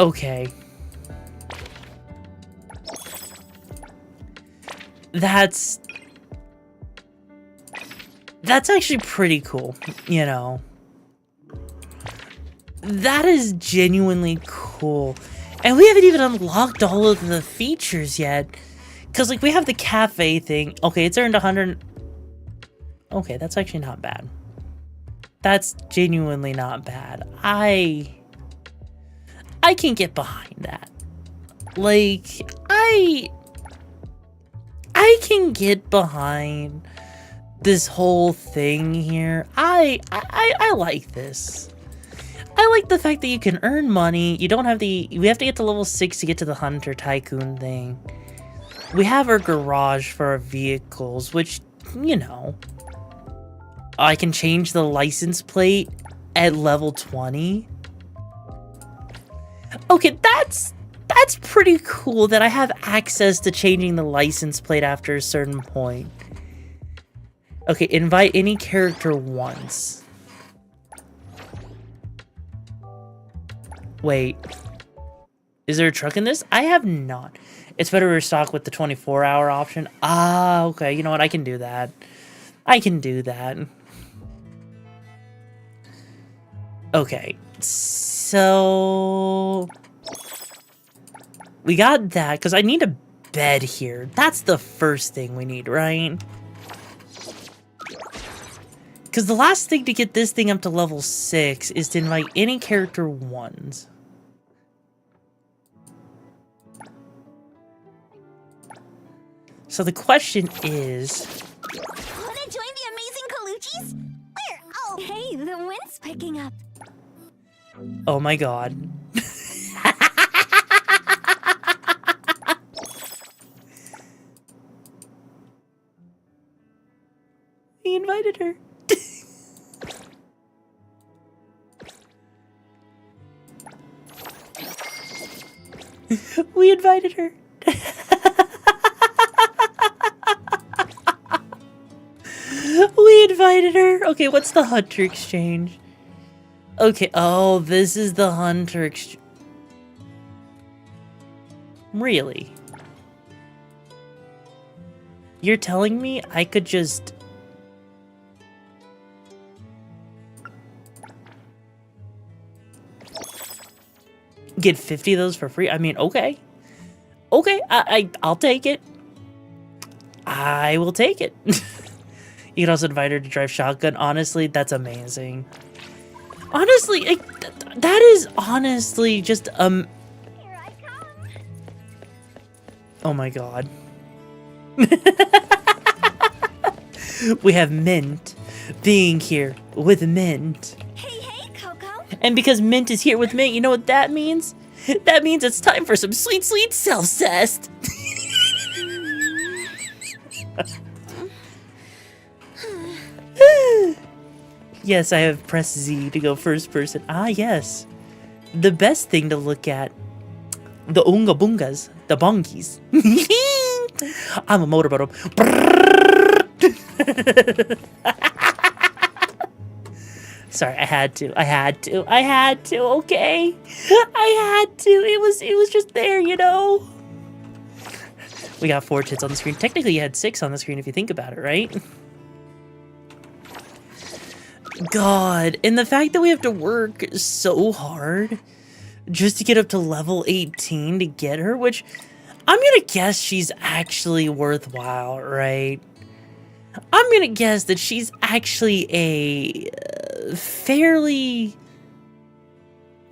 Okay. That's actually pretty cool, you know. That is genuinely cool. And we haven't even unlocked all of the features yet. Because, like, we have the cafe thing. Okay, it's earned 100. Okay, that's actually not bad. That's genuinely not bad. I can get behind that. Like, I can get behind this whole thing here. I like this. I like the fact that you can earn money. You don't have we have to get to level 6 to get to the Hunter Tycoon thing. We have our garage for our vehicles, which, you know, I can change the license plate at level 20. Okay, that's pretty cool that I have access to changing the license plate after a certain point. Okay, invite any character once. Wait. Is there a truck in this? I have not. It's better to restock with the 24-hour option. Ah, okay. You know what? I can do that. I can do that. Okay. So we got that, because I need a bed here. That's the first thing we need, right? Because the last thing to get this thing up to level 6 is to invite any character once. So the question is... Wanna join the amazing Colucci's? Where? Oh! Hey, the wind's picking up. Oh my god. We invited her. We invited her. We invited her. Okay, what's the Hunter Exchange? Okay, oh, this is the Hunter Exchange. Really? You're telling me I could just... get 50 of those for free? I mean, okay. Okay, I'll take it. I will take it. You can also invite her to drive shotgun. Honestly, that's amazing. Honestly, that is honestly just, Here I come. Oh my god. We have Mint being here with Mint. Hey, Coco. And because Mint is here with Mint, you know what that means? That means it's time for some sweet, sweet self-cest. Yes, I have pressed Z to go first person. Ah, yes. The best thing to look at. The Oonga Boongas. The Bonkies. I'm a motorboat. Sorry, I had to, okay? I had to, it was just there, you know? We got 4 tits on the screen. Technically, you had 6 on the screen if you think about it, right? God, and the fact that we have to work so hard just to get up to level 18 to get her, which I'm gonna guess she's actually worthwhile, right? I'm gonna guess that she's actually a fairly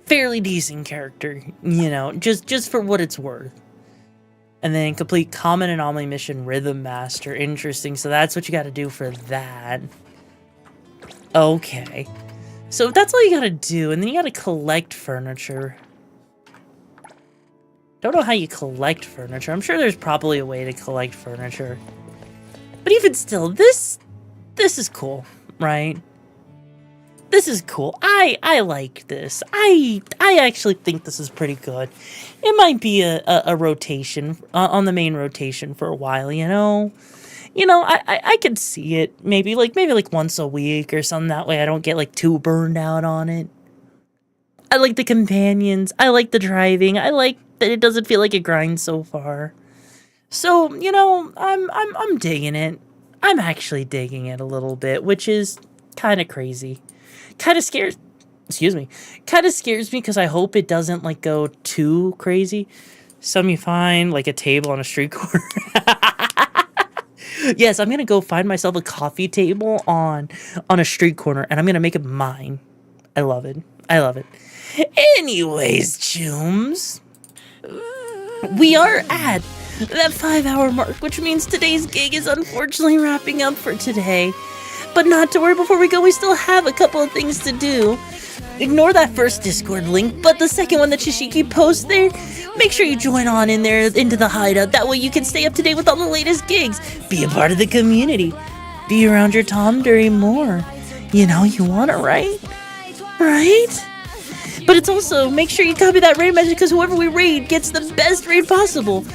fairly decent character, you know, just for what it's worth. And then complete common anomaly mission Rhythm Master. Interesting. So that's what you got to do for that. Okay. So that's all you got to do. And then you got to collect furniture. Don't know how you collect furniture. I'm sure there's probably a way to collect furniture. But even still, this is cool, right? This is cool. I like this. I actually think this is pretty good. It might be a rotation on the main rotation for a while, you know. I could see it maybe like once a week or something. That way I don't get like too burned out on it. I like the companions. I like the driving. I like that it doesn't feel like a grind so far. So, you know, I'm digging it. I'm actually digging it a little bit, which is kind of crazy. Kind of scares me because I hope it doesn't like go too crazy. Some you find like a table on a street corner. Yes, I'm gonna go find myself a coffee table on a street corner and I'm gonna make it mine. I love it. Anyways, chooms, we are at that 5-hour mark, which means today's gig is unfortunately wrapping up for today. But not to worry, before we go, we still have a couple of things to do. Ignore that first Discord link, but the second one that Shishiki posts there, make sure you join on in there into the hideout. That way you can stay up to date with all the latest gigs, be a part of the community, be around your Tomdere more. You know, you want it, right? Right? But it's also, make sure you copy that raid message because whoever we raid gets the best raid possible.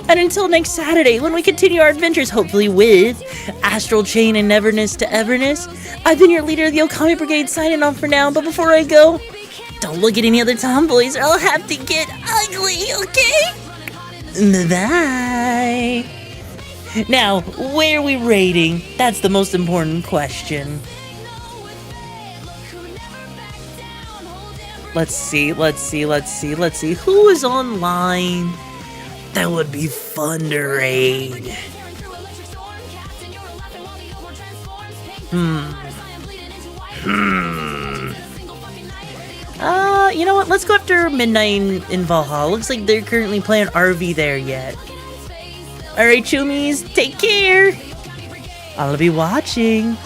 And until next Saturday, when we continue our adventures, hopefully with Astral Chain and Neverness to Everness, I've been your leader of the Okami Brigade, signing off for now. But before I go, don't look at any other tomboys or I'll have to get ugly, okay? Bye. Now, where are we raiding? That's the most important question. Let's see. Who is online? That would be fun to raid. You know what? Let's go after Midnight in Valhalla. Looks like they're currently playing RV there yet. Alright, choomies, take care. I'll be watching.